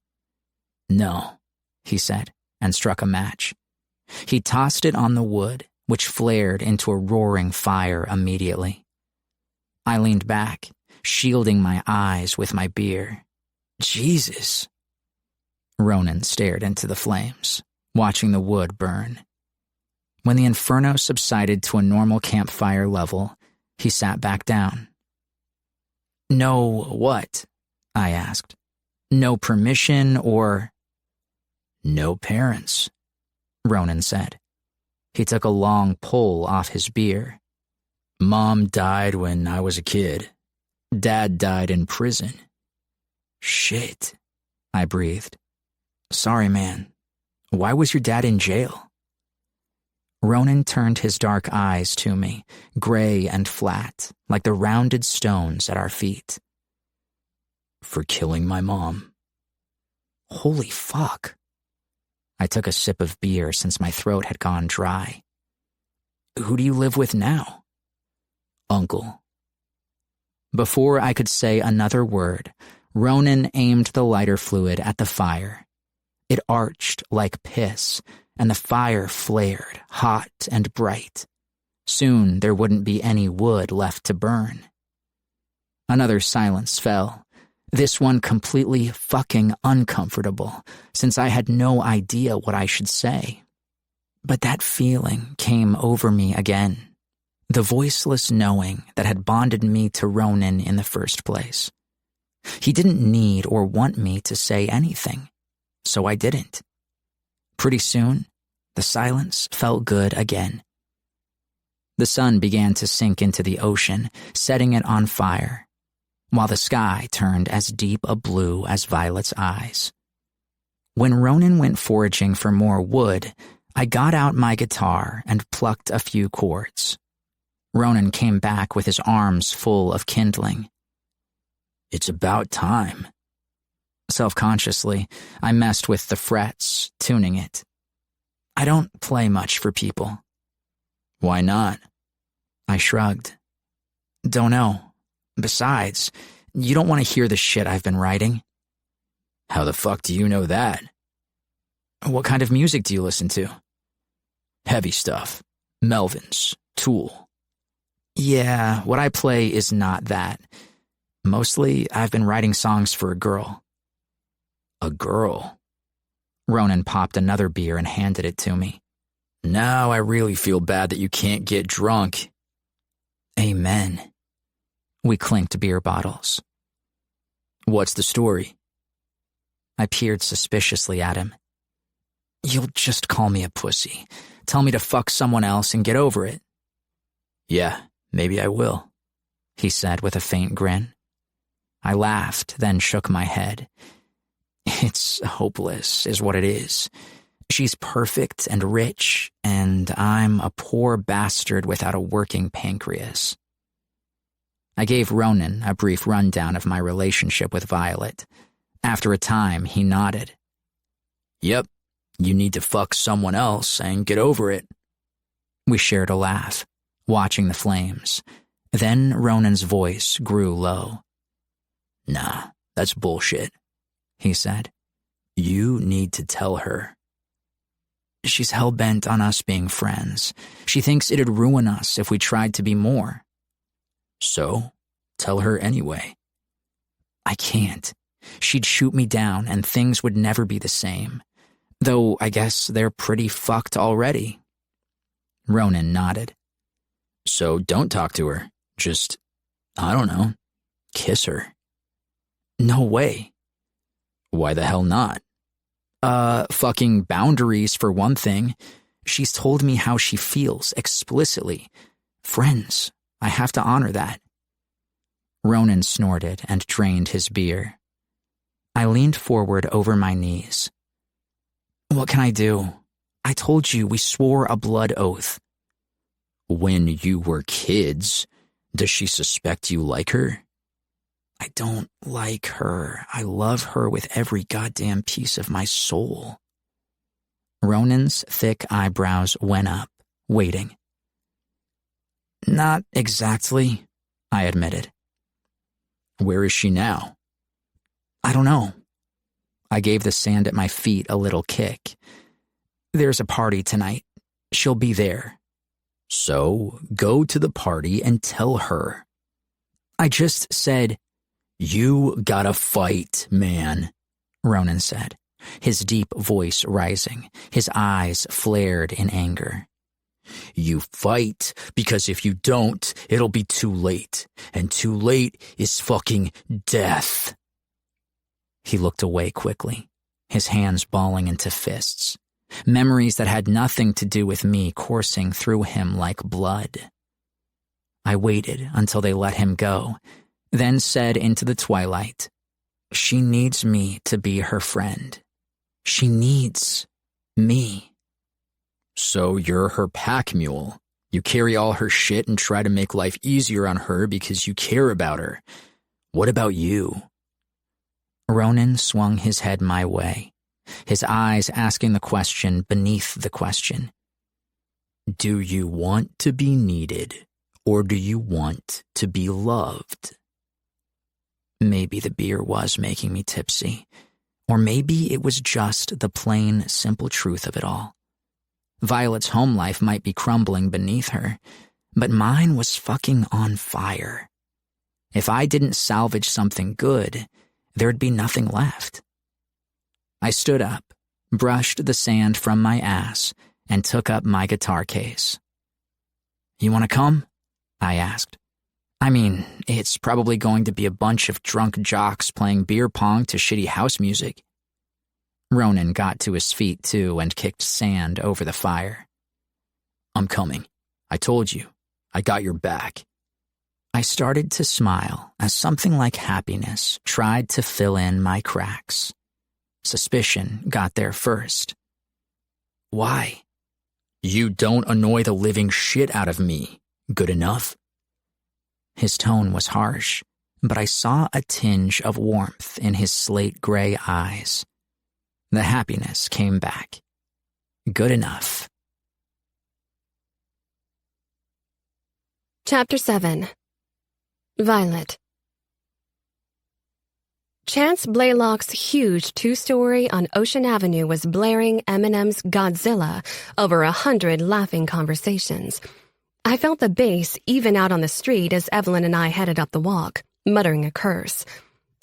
No, he said, and struck a match. He tossed it on the wood, which flared into a roaring fire immediately. I leaned back, shielding my eyes with my beer. Jesus. Ronan stared into the flames, watching the wood burn. When the inferno subsided to a normal campfire level, he sat back down. No what? I asked. No permission or... No parents, Ronan said. He took a long pull off his beer. Mom died when I was a kid. Dad died in prison. Shit, I breathed. Sorry, man. Why was your dad in jail? Ronan turned his dark eyes to me, gray and flat, like the rounded stones at our feet. For killing my mom. Holy fuck. I took a sip of beer since my throat had gone dry. Who do you live with now? Uncle. Before I could say another word, Ronan aimed the lighter fluid at the fire. It arched like piss, and the fire flared, hot and bright. Soon there wouldn't be any wood left to burn. Another silence fell, this one completely fucking uncomfortable, since I had no idea what I should say. But that feeling came over me again, the voiceless knowing that had bonded me to Ronan in the first place. He didn't need or want me to say anything, so I didn't. Pretty soon, the silence felt good again. The sun began to sink into the ocean, setting it on fire, while the sky turned as deep a blue as Violet's eyes. When Ronan went foraging for more wood, I got out my guitar and plucked a few chords. Ronan came back with his arms full of kindling. It's about time. Self-consciously, I messed with the frets, tuning it. I don't play much for people. Why not? I shrugged. Don't know. Besides, you don't want to hear the shit I've been writing. How the fuck do you know that? What kind of music do you listen to? Heavy stuff. Melvins. Tool. Yeah, what I play is not that. Mostly, I've been writing songs for a girl. A girl? Ronan popped another beer and handed it to me. Now I really feel bad that you can't get drunk. Amen. We clinked beer bottles. What's the story? I peered suspiciously at him. You'll just call me a pussy. Tell me to fuck someone else and get over it. Yeah, maybe I will, he said with a faint grin. I laughed, then shook my head. It's hopeless, is what it is. She's perfect and rich, and I'm a poor bastard without a working pancreas. I gave Ronan a brief rundown of my relationship with Violet. After a time, he nodded. Yep, you need to fuck someone else and get over it. We shared a laugh, watching the flames. Then Ronan's voice grew low. Nah, that's bullshit, he said. You need to tell her. She's hell-bent on us being friends. She thinks it'd ruin us if we tried to be more. So, tell her anyway. I can't. She'd shoot me down and things would never be the same. Though I guess they're pretty fucked already. Ronan nodded. So don't talk to her. Just, I don't know, kiss her. No way. Why the hell not? Fucking boundaries for one thing. She's told me how she feels explicitly. Friends. I have to honor that. Ronan snorted and drained his beer. I leaned forward over my knees. What can I do? I told you we swore a blood oath. When you were kids, does she suspect you like her? I don't like her. I love her with every goddamn piece of my soul. Ronan's thick eyebrows went up, waiting. Not exactly, I admitted. Where is she now? I don't know. I gave the sand at my feet a little kick. There's a party tonight. She'll be there. So go to the party and tell her. I just said, you gotta fight, man, Ronan said, his deep voice rising, his eyes flared in anger. You fight, because if you don't, it'll be too late, and too late is fucking death. He looked away quickly, his hands balling into fists, memories that had nothing to do with me coursing through him like blood. I waited until they let him go, then said into the twilight, she needs me to be her friend. She needs me. So you're her pack mule. You carry all her shit and try to make life easier on her because you care about her. What about you? Ronan swung his head my way, his eyes asking the question beneath the question. Do you want to be needed, or do you want to be loved? Maybe the beer was making me tipsy, or maybe it was just the plain, simple truth of it all. Violet's home life might be crumbling beneath her, but mine was fucking on fire. If I didn't salvage something good, there'd be nothing left. I stood up, brushed the sand from my ass, and took up my guitar case. You want to come? I asked. I mean, it's probably going to be a bunch of drunk jocks playing beer pong to shitty house music. Ronan got to his feet, too, and kicked sand over the fire. I'm coming. I told you. I got your back. I started to smile as something like happiness tried to fill in my cracks. Suspicion got there first. Why? You don't annoy the living shit out of me. Good enough? His tone was harsh, but I saw a tinge of warmth in his slate-gray eyes. The happiness came back. Good enough. Chapter 7. Violet. Chance Blaylock's huge 2-story on Ocean Avenue was blaring Eminem's Godzilla over 100 laughing conversations. I felt the bass even out on the street as Evelyn and I headed up the walk, muttering a curse.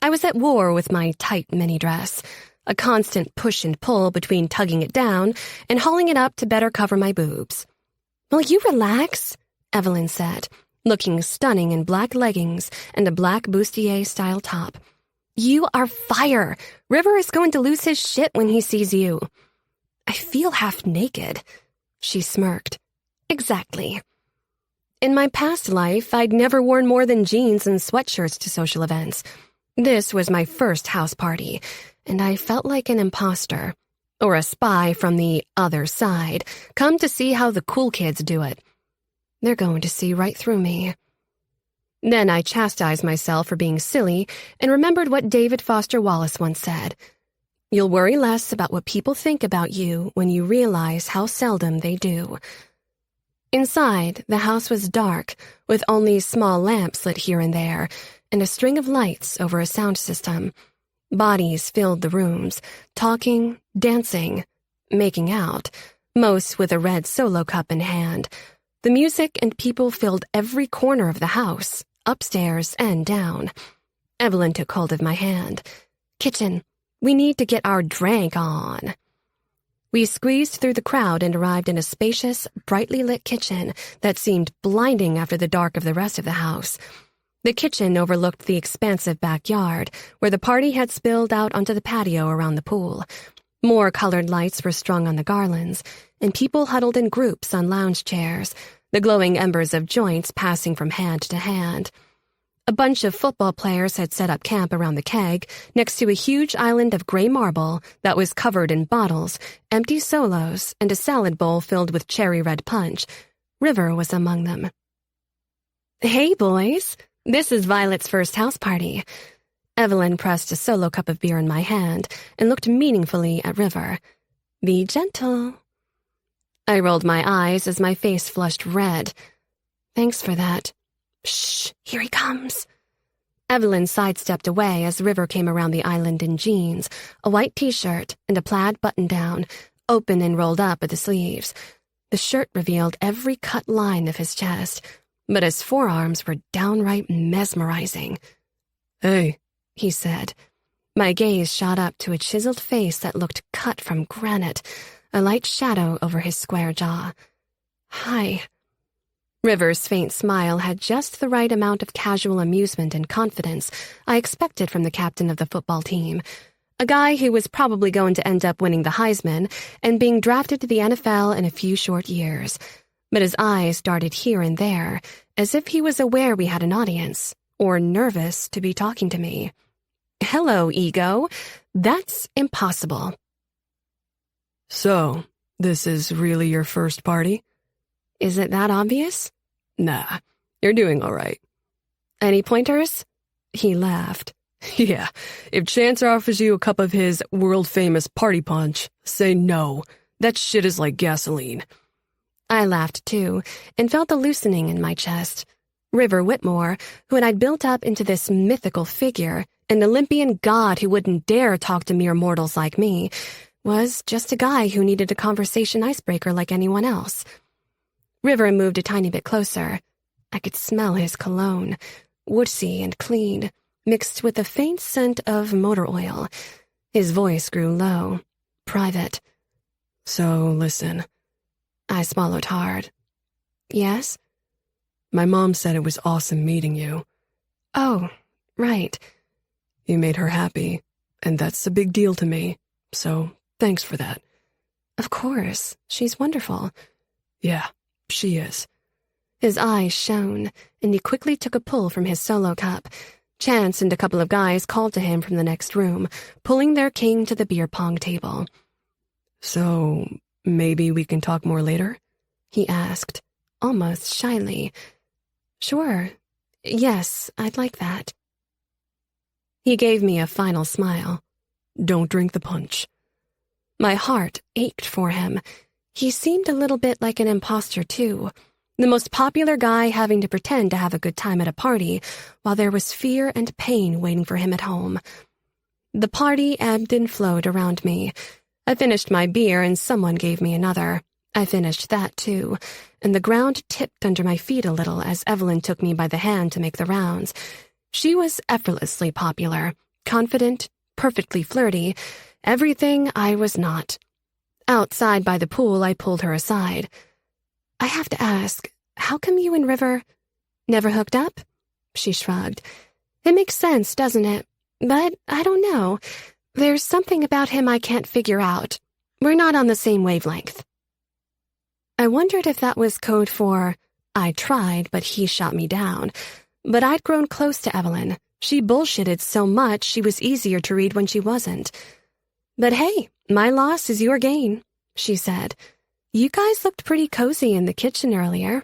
I was at war with my tight mini dress, a constant push and pull between tugging it down and hauling it up to better cover my boobs. Will you relax? Evelyn said, looking stunning in black leggings and a black bustier-style top. You are fire. River is going to lose his shit when he sees you. I feel half naked. She smirked. Exactly. In my past life, I'd never worn more than jeans and sweatshirts to social events. This was my first house party, and I felt like an imposter, or a spy from the other side, come to see how the cool kids do it. They're going to see right through me. Then I chastised myself for being silly and remembered what David Foster Wallace once said. You'll worry less about what people think about you when you realize how seldom they do. Inside, the house was dark, with only small lamps lit here and there, and a string of lights over a sound system. Bodies filled the rooms, talking, dancing, making out, most with a red solo cup in hand. The music and people filled every corner of the house, upstairs and down. Evelyn took hold of my hand. Kitchen, we need to get our drank on. We squeezed through the crowd and arrived in a spacious, brightly lit kitchen that seemed blinding after the dark of the rest of the house. The kitchen overlooked the expansive backyard, where the party had spilled out onto the patio around the pool. More colored lights were strung on the garlands, and people huddled in groups on lounge chairs, the glowing embers of joints passing from hand to hand. A bunch of football players had set up camp around the keg next to a huge island of gray marble that was covered in bottles, empty solos, and a salad bowl filled with cherry red punch. River was among them. Hey, boys. This is Violet's first house party. Evelyn pressed a solo cup of beer in my hand and looked meaningfully at River. Be gentle. I rolled my eyes as my face flushed red. Thanks for that. Shh, here he comes. Evelyn sidestepped away as River came around the island in jeans, a white t-shirt, and a plaid button-down, open and rolled up at the sleeves. The shirt revealed every cut line of his chest, but his forearms were downright mesmerizing. Hey, he said. My gaze shot up to a chiseled face that looked cut from granite, a light shadow over his square jaw. Hi. River's faint smile had just the right amount of casual amusement and confidence I expected from the captain of the football team, a guy who was probably going to end up winning the Heisman and being drafted to the NFL in a few short years. But his eyes darted here and there, as if he was aware we had an audience, or nervous to be talking to me. Hello, ego. That's impossible. So, this is really your first party? Is it that obvious? Nah, you're doing all right. Any pointers? He laughed. Yeah, if Chance offers you a cup of his world-famous party punch, say no. That shit is like gasoline. I laughed too, and felt a loosening in my chest. River Whitmore, who I'd built up into this mythical figure, an Olympian god who wouldn't dare talk to mere mortals like me, was just a guy who needed a conversation icebreaker like anyone else. River moved a tiny bit closer. I could smell his cologne, woodsy and clean, mixed with a faint scent of motor oil. His voice grew low, private. So, listen. I swallowed hard. Yes? My mom said it was awesome meeting you. Oh, right. You made her happy, and that's a big deal to me, so thanks for that. Of course, she's wonderful. Yeah, she is. His eyes shone, and he quickly took a pull from his solo cup. Chance and a couple of guys called to him from the next room, pulling their king to the beer pong table. So, maybe we can talk more later? He asked, almost shyly. Sure. Yes, I'd like that. He gave me a final smile. Don't drink the punch. My heart ached for him. He seemed a little bit like an imposter, too. The most popular guy having to pretend to have a good time at a party, while there was fear and pain waiting for him at home. The party ebbed and flowed around me. I finished my beer and someone gave me another. I finished that, too, and the ground tipped under my feet a little as Evelyn took me by the hand to make the rounds. She was effortlessly popular, confident, perfectly flirty, everything I was not. Outside by the pool, I pulled her aside. I have to ask, how come you and River never hooked up? She shrugged. It makes sense, doesn't it? But I don't know. There's something about him I can't figure out. We're not on the same wavelength. I wondered if that was code for, I tried, but he shot me down. But I'd grown close to Evelyn. She bullshitted so much she was easier to read when she wasn't. But hey, my loss is your gain, she said. You guys looked pretty cozy in the kitchen earlier.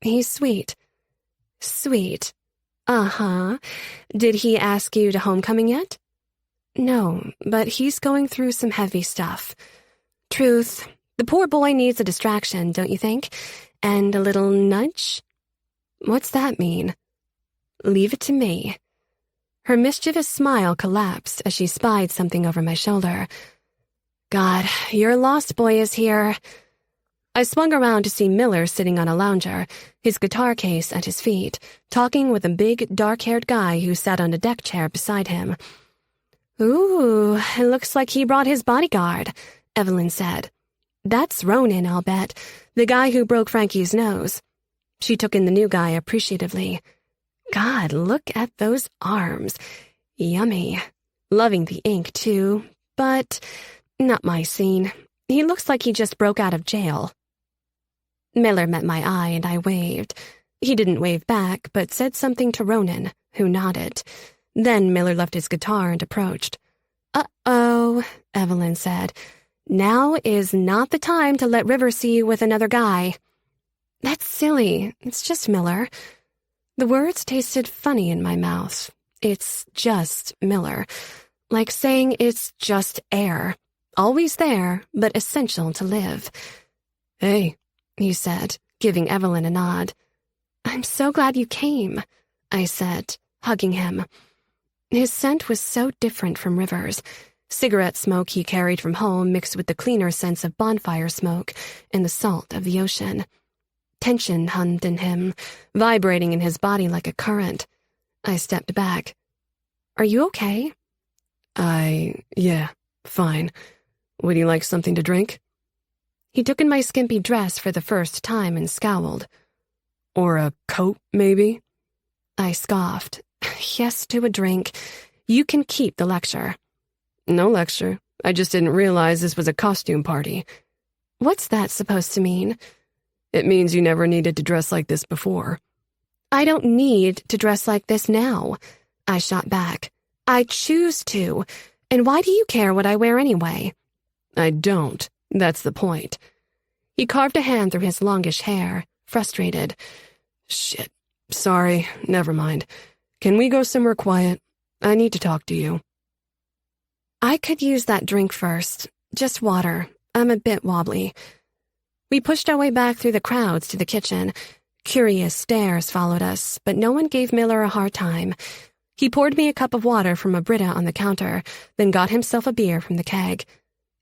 He's sweet. Sweet. Uh-huh. Did he ask you to homecoming yet? No, but he's going through some heavy stuff. Truth, the poor boy needs a distraction, don't you think? And a little nudge? What's that mean? Leave it to me. Her mischievous smile collapsed as she spied something over my shoulder. God, your lost boy is here. I swung around to see Miller sitting on a lounger, his guitar case at his feet, talking with a big, dark-haired guy who sat on a deck chair beside him. Ooh, it looks like he brought his bodyguard, Evelyn said. That's Ronan, I'll bet, the guy who broke Frankie's nose. She took in the new guy appreciatively. God, look at those arms. Yummy. Loving the ink, too, but not my scene. He looks like he just broke out of jail. Miller met my eye and I waved. He didn't wave back, but said something to Ronan, who nodded. Then Miller left his guitar and approached. Uh-oh, Evelyn said. Now is not the time to let River see you with another guy. That's silly. It's just Miller. The words tasted funny in my mouth. It's just Miller. Like saying it's just air. Always there, but essential to live. Hey, he said, giving Evelyn a nod. I'm so glad you came, I said, hugging him. His scent was so different from River's. Cigarette smoke he carried from home mixed with the cleaner sense of bonfire smoke and the salt of the ocean. Tension hummed in him, vibrating in his body like a current. I stepped back. Are you okay? Yeah, fine. Would you like something to drink? He took in my skimpy dress for the first time and scowled. Or a coat, maybe? I scoffed. Yes to a drink. You can keep the lecture. No lecture. I just didn't realize this was a costume party. What's that supposed to mean? It means you never needed to dress like this before. I don't need to dress like this now, I shot back. I choose to. And why do you care what I wear anyway? I don't. That's the point. He carved a hand through his longish hair, frustrated. Shit. Sorry. Never mind. Can we go somewhere quiet? I need to talk to you. I could use that drink first. Just water. I'm a bit wobbly. We pushed our way back through the crowds to the kitchen. Curious stares followed us, but no one gave Miller a hard time. He poured me a cup of water from a Brita on the counter, then got himself a beer from the keg.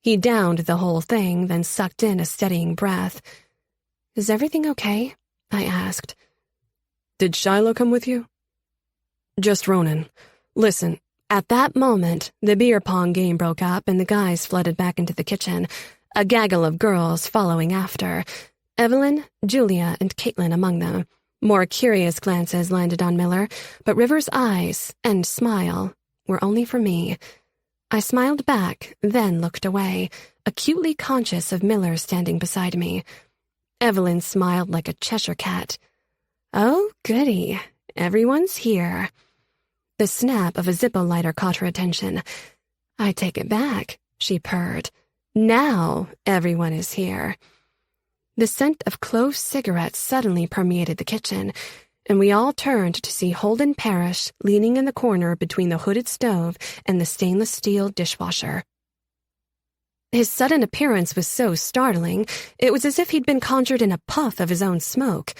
He downed the whole thing, then sucked in a steadying breath. Is everything okay? I asked. Did Shiloh come with you? Just Ronan. Listen. At that moment, the beer pong game broke up and the guys flooded back into the kitchen, a gaggle of girls following after. Evelyn, Julia, and Caitlin among them. More curious glances landed on Miller, but River's eyes and smile were only for me. I smiled back, then looked away, acutely conscious of Miller standing beside me. Evelyn smiled like a Cheshire cat. Oh, goody. Everyone's here. The snap of a Zippo lighter caught her attention. I take it back, she purred. Now everyone is here. The scent of clove cigarettes suddenly permeated the kitchen, and we all turned to see Holden Parrish leaning in the corner between the hooded stove and the stainless steel dishwasher. His sudden appearance was so startling, it was as if he'd been conjured in a puff of his own smoke.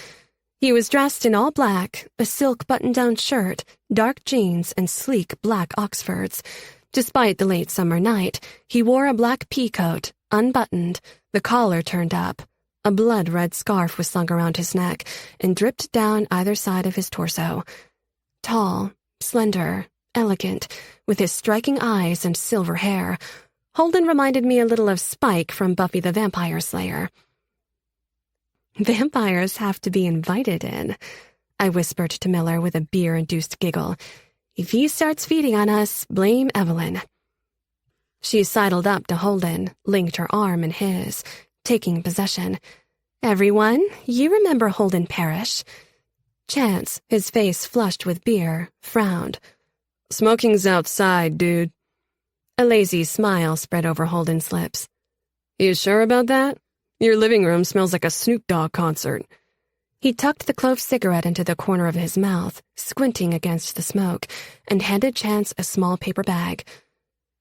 He was dressed in all black, a silk button-down shirt, dark jeans, and sleek black Oxfords. Despite the late summer night, he wore a black pea coat, unbuttoned, the collar turned up. A blood-red scarf was slung around his neck and dripped down either side of his torso. Tall, slender, elegant, with his striking eyes and silver hair, Holden reminded me a little of Spike from Buffy the Vampire Slayer. Vampires have to be invited in, I whispered to Miller with a beer-induced giggle. If he starts feeding on us, blame Evelyn. She sidled up to Holden, linked her arm in his, taking possession. Everyone, you remember Holden Parrish? Chance, his face flushed with beer, frowned. Smoking's outside, dude. A lazy smile spread over Holden's lips. You sure about that? Your living room smells like a Snoop Dogg concert. He tucked the clove cigarette into the corner of his mouth, squinting against the smoke, and handed Chance a small paper bag.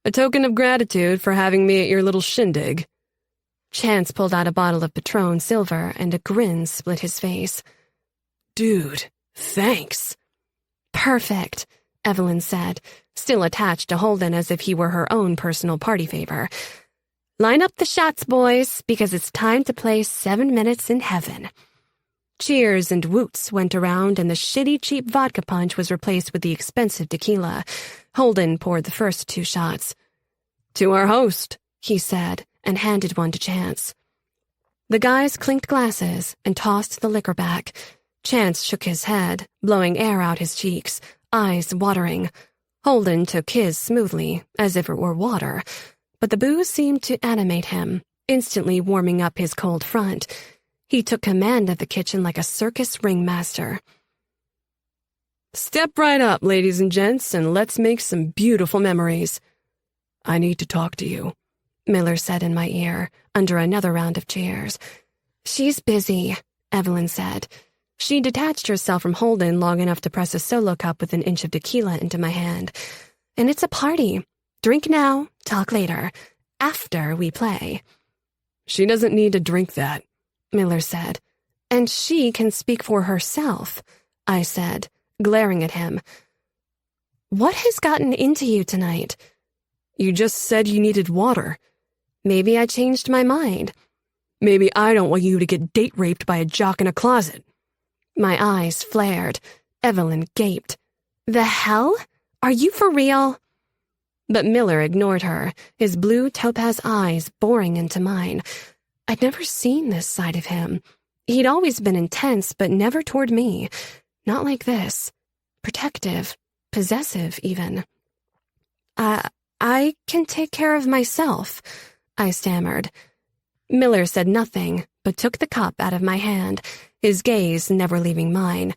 A token of gratitude for having me at your little shindig. Chance pulled out a bottle of Patron Silver, and a grin split his face. Dude, thanks. Perfect, Evelyn said, still attached to Holden as if he were her own personal party favor. Line up the shots, boys, because it's time to play 7 Minutes in Heaven. Cheers and woots went around, and the shitty, cheap vodka punch was replaced with the expensive tequila. Holden poured the first 2 shots. To our host, he said, and handed one to Chance. The guys clinked glasses and tossed the liquor back. Chance shook his head, blowing air out his cheeks, eyes watering. Holden took his smoothly, as if it were water, but the booze seemed to animate him, instantly warming up his cold front. He took command of the kitchen like a circus ringmaster. Step right up, ladies and gents, and let's make some beautiful memories. I need to talk to you, Miller said in my ear, under another round of cheers. She's busy, Evelyn said. She detached herself from Holden long enough to press a solo cup with an inch of tequila into my hand. And it's a party. Drink now, talk later. After we play. She doesn't need to drink that, Miller said. And she can speak for herself, I said, glaring at him. What has gotten into you tonight? You just said you needed water. Maybe I changed my mind. Maybe I don't want you to get date raped by a jock in a closet. My eyes flared. Evelyn gaped. The hell? Are you for real? But Miller ignored her, his blue topaz eyes boring into mine. I'd never seen this side of him. He'd always been intense, but never toward me. Not like this. Protective. Possessive, even. I can take care of myself, I stammered. Miller said nothing, but took the cup out of my hand, his gaze never leaving mine.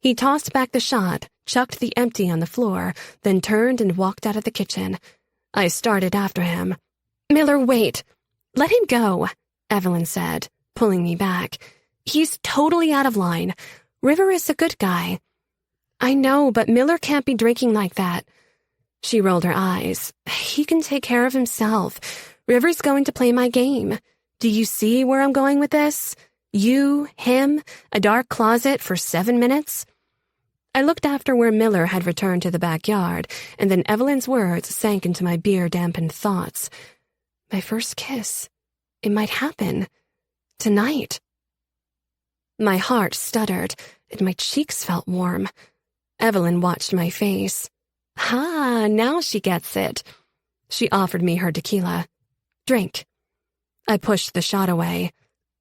He tossed back the shot, chucked the empty on the floor, then turned and walked out of the kitchen. I started after him. Miller, wait. Let him go, Evelyn said, pulling me back. He's totally out of line. River is a good guy. I know, but Miller can't be drinking like that. She rolled her eyes. He can take care of himself. River's going to play my game. Do you see where I'm going with this? You, him, a dark closet for 7 minutes? I looked after where Miller had returned to the backyard, and then Evelyn's words sank into my beer-dampened thoughts. My first kiss. It might happen. Tonight. My heart stuttered, and my cheeks felt warm. Evelyn watched my face. Now she gets it. She offered me her tequila. Drink. I pushed the shot away.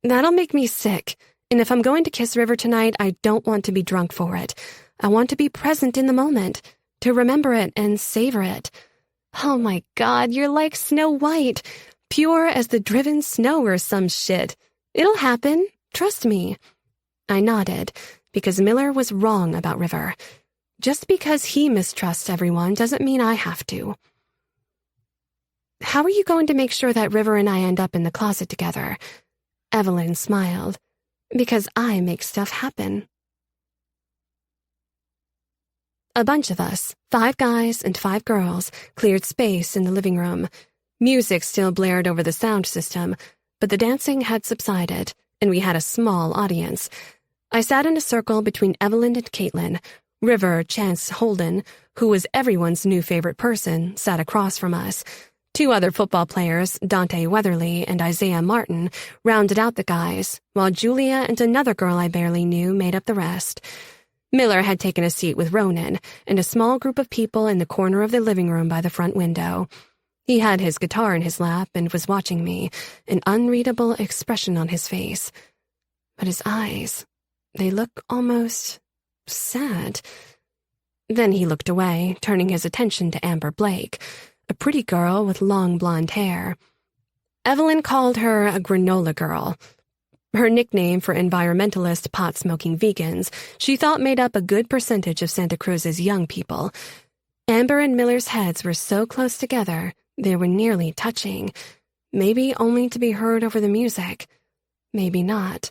That'll make me sick, and if I'm going to kiss River tonight, I don't want to be drunk for it. I want to be present in the moment, to remember it and savor it. Oh my God, you're like Snow White, pure as the driven snow or some shit. It'll happen, trust me. I nodded, because Miller was wrong about River. Just because he mistrusts everyone doesn't mean I have to. How are you going to make sure that River and I end up in the closet together? Evelyn smiled. Because I make stuff happen. A bunch of us, 5 guys and 5 girls, cleared space in the living room. Music still blared over the sound system, but the dancing had subsided, and we had a small audience. I sat in a circle between Evelyn and Caitlin. River, Chance Holden, who was everyone's new favorite person, sat across from us. 2 other football players, Dante Weatherly and Isaiah Martin, rounded out the guys, while Julia and another girl I barely knew made up the rest. Miller had taken a seat with Ronan and a small group of people in the corner of the living room by the front window. He had his guitar in his lap and was watching me, an unreadable expression on his face. But his eyes, they look almost sad. Then he looked away, turning his attention to Amber Blake, a pretty girl with long blonde hair. Evelyn called her a granola girl. Her nickname for environmentalist pot-smoking vegans she thought made up a good percentage of Santa Cruz's young people. Amber and Miller's heads were so close together they were nearly touching, maybe only to be heard over the music. Maybe not.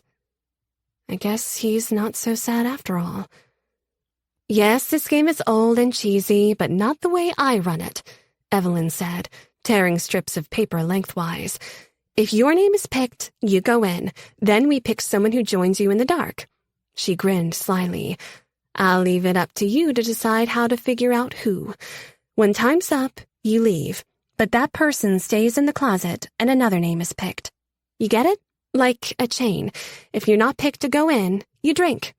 I guess he's not so sad after all. Yes, this game is old and cheesy, but not the way I run it, Evelyn said, tearing strips of paper lengthwise. If your name is picked, you go in. Then we pick someone who joins you in the dark. She grinned slyly. I'll leave it up to you to decide how to figure out who. When time's up, you leave. But that person stays in the closet and another name is picked. You get it? Like a chain. If you're not picked to go in, you drink.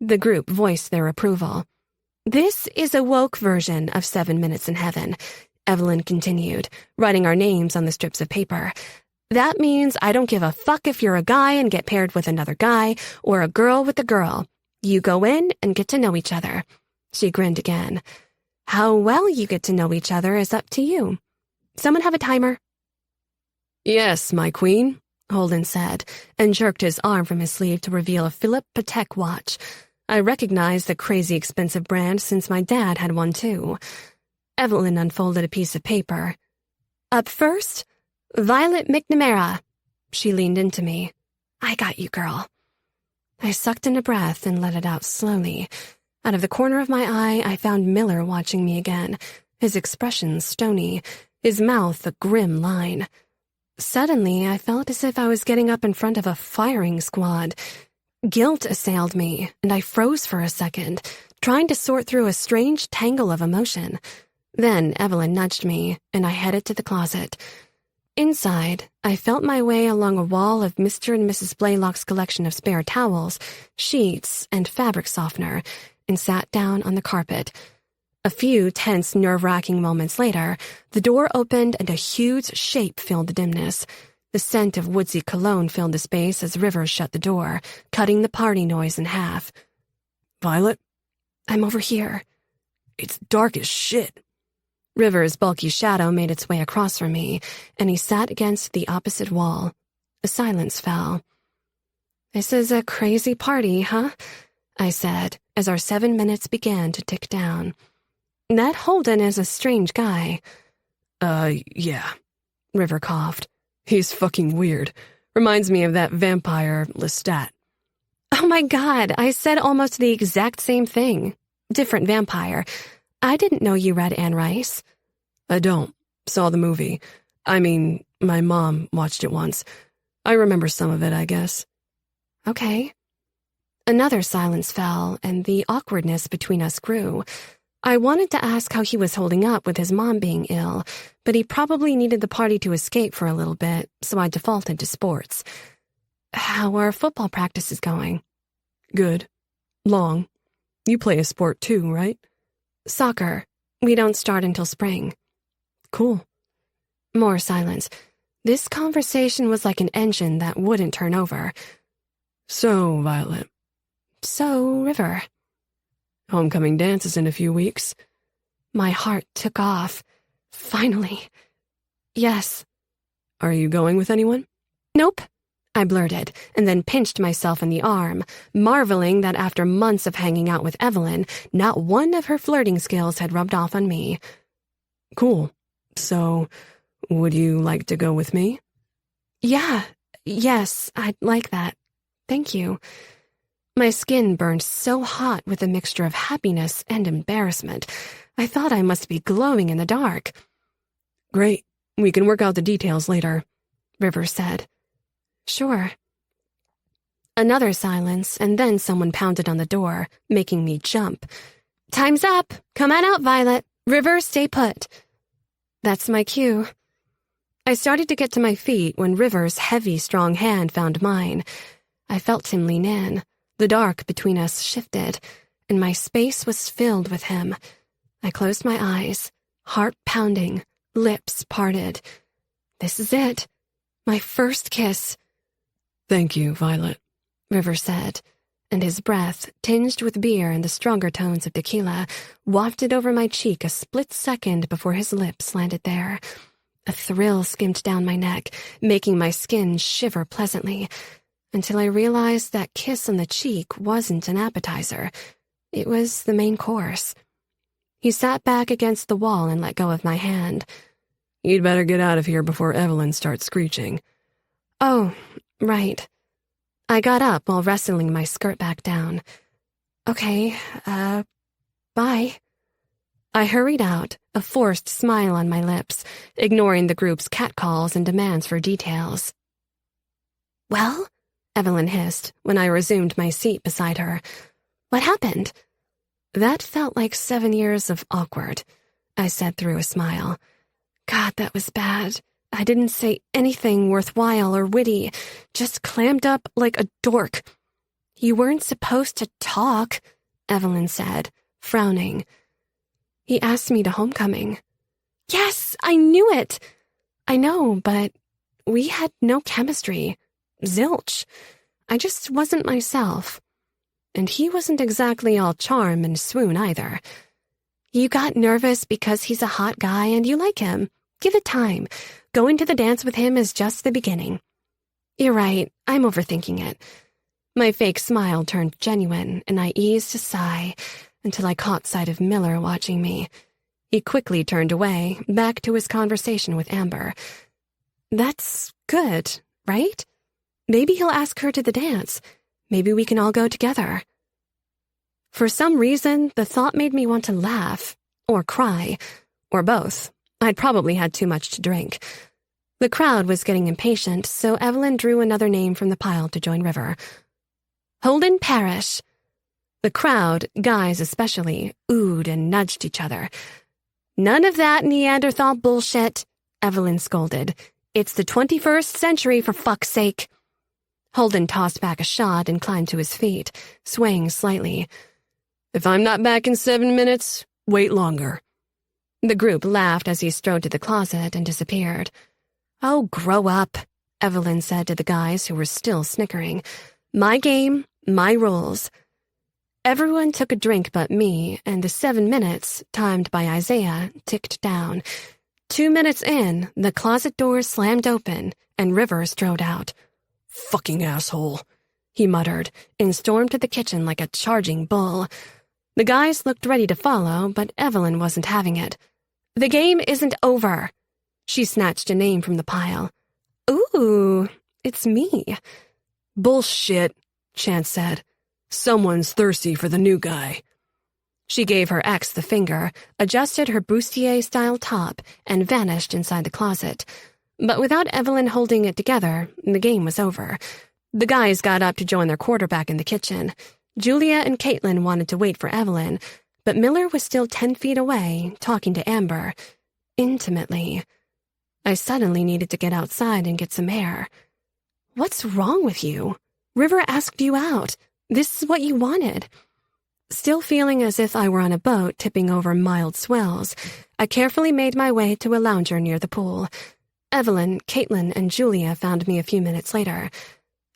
The group voiced their approval. This is a woke version of 7 Minutes in Heaven, Evelyn continued, writing our names on the strips of paper. That means I don't give a fuck if you're a guy and get paired with another guy, or a girl with a girl. You go in and get to know each other. She grinned again. How well you get to know each other is up to you. Someone have a timer? Yes, my queen, Holden said, and jerked his arm from his sleeve to reveal a Philip Patek watch. I recognized the crazy expensive brand since my dad had one too. Evelyn unfolded a piece of paper. Up first, Violet McNamara. She leaned into me. I got you, girl. I sucked in a breath and let it out slowly. Out of the corner of my eye, I found Miller watching me again, his expression stony, his mouth a grim line. Suddenly, I felt as if I was getting up in front of a firing squad. Guilt assailed me, and I froze for a second, trying to sort through a strange tangle of emotion. Then Evelyn nudged me, and I headed to the closet. Inside, I felt my way along a wall of Mr. and Mrs. Blaylock's collection of spare towels, sheets, and fabric softener, and sat down on the carpet. A few tense, nerve-wracking moments later, the door opened and a huge shape filled the dimness. The scent of woodsy cologne filled the space as Rivers shut the door, cutting the party noise in half. Violet? I'm over here. It's dark as shit. Rivers' bulky shadow made its way across from me, and he sat against the opposite wall. A silence fell. This is a crazy party, huh? I said, as our 7 minutes began to tick down. That Holden is a strange guy. Yeah. River coughed. He's fucking weird. Reminds me of that vampire, Lestat. Oh my God, I said almost the exact same thing. Different vampire. I didn't know you read Anne Rice. I don't. Saw the movie. I mean, my mom watched it once. I remember some of it, I guess. Okay. Another silence fell, and the awkwardness between us grew. I wanted to ask how he was holding up with his mom being ill, but he probably needed the party to escape for a little bit, so I defaulted to sports. How are football practices going? Good. Long. You play a sport too, right? Soccer. We don't start until spring. Cool. More silence. This conversation was like an engine that wouldn't turn over. So, Violet. So, River. Homecoming dance is in a few weeks. My heart took off. Finally. Yes. Are you going with anyone? Nope, I blurted, and then pinched myself in the arm, marveling that after months of hanging out with Evelyn, not one of her flirting skills had rubbed off on me. Cool. So, would you like to go with me? Yes, I'd like that. Thank you. My skin burned so hot with a mixture of happiness and embarrassment. I thought I must be glowing in the dark. Great. We can work out the details later, Rivers said. Sure. Another silence, and then someone pounded on the door, making me jump. Time's up. Come on out, Violet. Rivers, stay put. That's my cue. I started to get to my feet when Rivers' heavy, strong hand found mine. I felt him lean in. The dark between us shifted, and my space was filled with him. I closed my eyes, heart pounding, lips parted. This is it. My first kiss. Thank you, Violet, River said, and his breath, tinged with beer and the stronger tones of tequila, wafted over my cheek a split second before his lips landed there. A thrill skimmed down my neck, making my skin shiver pleasantly, until I realized that kiss on the cheek wasn't an appetizer. It was the main course. He sat back against the wall and let go of my hand. You'd better get out of here before Evelyn starts screeching. Oh, right. I got up while wrestling my skirt back down. Okay, bye. I hurried out, a forced smile on my lips, ignoring the group's catcalls and demands for details. Well? Evelyn hissed when I resumed my seat beside her. What happened? That felt like 7 years of awkward, I said through a smile. God, that was bad. I didn't say anything worthwhile or witty, just clammed up like a dork. You weren't supposed to talk, Evelyn said, frowning. He asked me to homecoming. Yes, I knew it. I know, but we had no chemistry. Zilch. I just wasn't myself. And he wasn't exactly all charm and swoon either. You got nervous because he's a hot guy and you like him. Give it time. Going to the dance with him is just the beginning. You're right, I'm overthinking it. My fake smile turned genuine, and I eased a sigh until I caught sight of Miller watching me. He quickly turned away, back to his conversation with Amber. That's good, right? Maybe he'll ask her to the dance. Maybe we can all go together. For some reason, the thought made me want to laugh, or cry, or both. I'd probably had too much to drink. The crowd was getting impatient, so Evelyn drew another name from the pile to join River. Holden Parrish. The crowd, guys especially, oohed and nudged each other. None of that Neanderthal bullshit, Evelyn scolded. It's the 21st century, for fuck's sake. Holden tossed back a shot and climbed to his feet, swaying slightly. If I'm not back in 7 minutes, wait longer. The group laughed as he strode to the closet and disappeared. Oh, grow up, Evelyn said to the guys who were still snickering. My game, my rules. Everyone took a drink but me, and the 7 minutes, timed by Isaiah, ticked down. 2 minutes in, the closet doors slammed open, and River strode out. Fucking asshole, he muttered, and stormed to the kitchen like a charging bull. The guys looked ready to follow, but Evelyn wasn't having it. The game isn't over. She snatched a name from the pile. Ooh, it's me. Bullshit, Chance said. Someone's thirsty for the new guy. She gave her ex the finger, adjusted her bustier-style top, and vanished inside the closet. But without Evelyn holding it together, the game was over. The guys got up to join their quarterback in the kitchen. Julia and Caitlin wanted to wait for Evelyn, but Miller was still 10 feet away, talking to Amber. Intimately. I suddenly needed to get outside and get some air. What's wrong with you? River asked you out. This is what you wanted. Still feeling as if I were on a boat tipping over mild swells, I carefully made my way to a lounger near the pool. Evelyn, Caitlin, and Julia found me a few minutes later.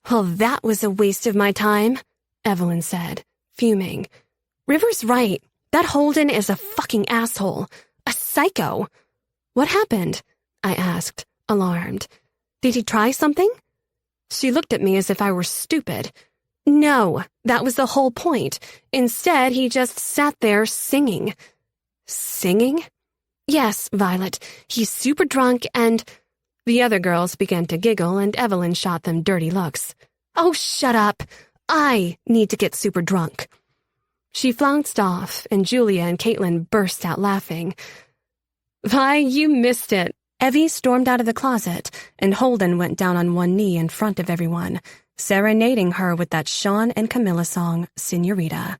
Well, that was a waste of my time, Evelyn said, fuming. River's right. That Holden is a fucking asshole. A psycho. What happened? I asked, alarmed. Did he try something? She looked at me as if I were stupid. No, that was the whole point. Instead, he just sat there singing. Singing? Yes, Violet. He's super drunk and... The other girls began to giggle and Evelyn shot them dirty looks. Oh, shut up. I need to get super drunk. She flounced off, and Julia and Caitlin burst out laughing. Why, you missed it. Evie stormed out of the closet, and Holden went down on one knee in front of everyone, serenading her with that Sean and Camilla song, Senorita.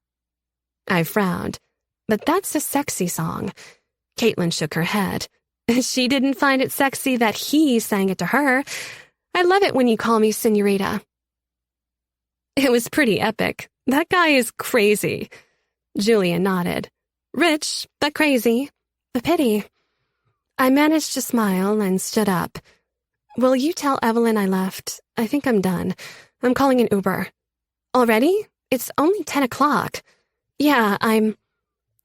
I frowned. But that's a sexy song. Caitlin shook her head. She didn't find it sexy that he sang it to her. I love it when you call me Senorita. It was pretty epic. That guy is crazy. Julia nodded. Rich, but crazy. A pity. I managed to smile and stood up. Will you tell Evelyn I left? I think I'm done. I'm calling an Uber. Already? It's only 10 o'clock. Yeah,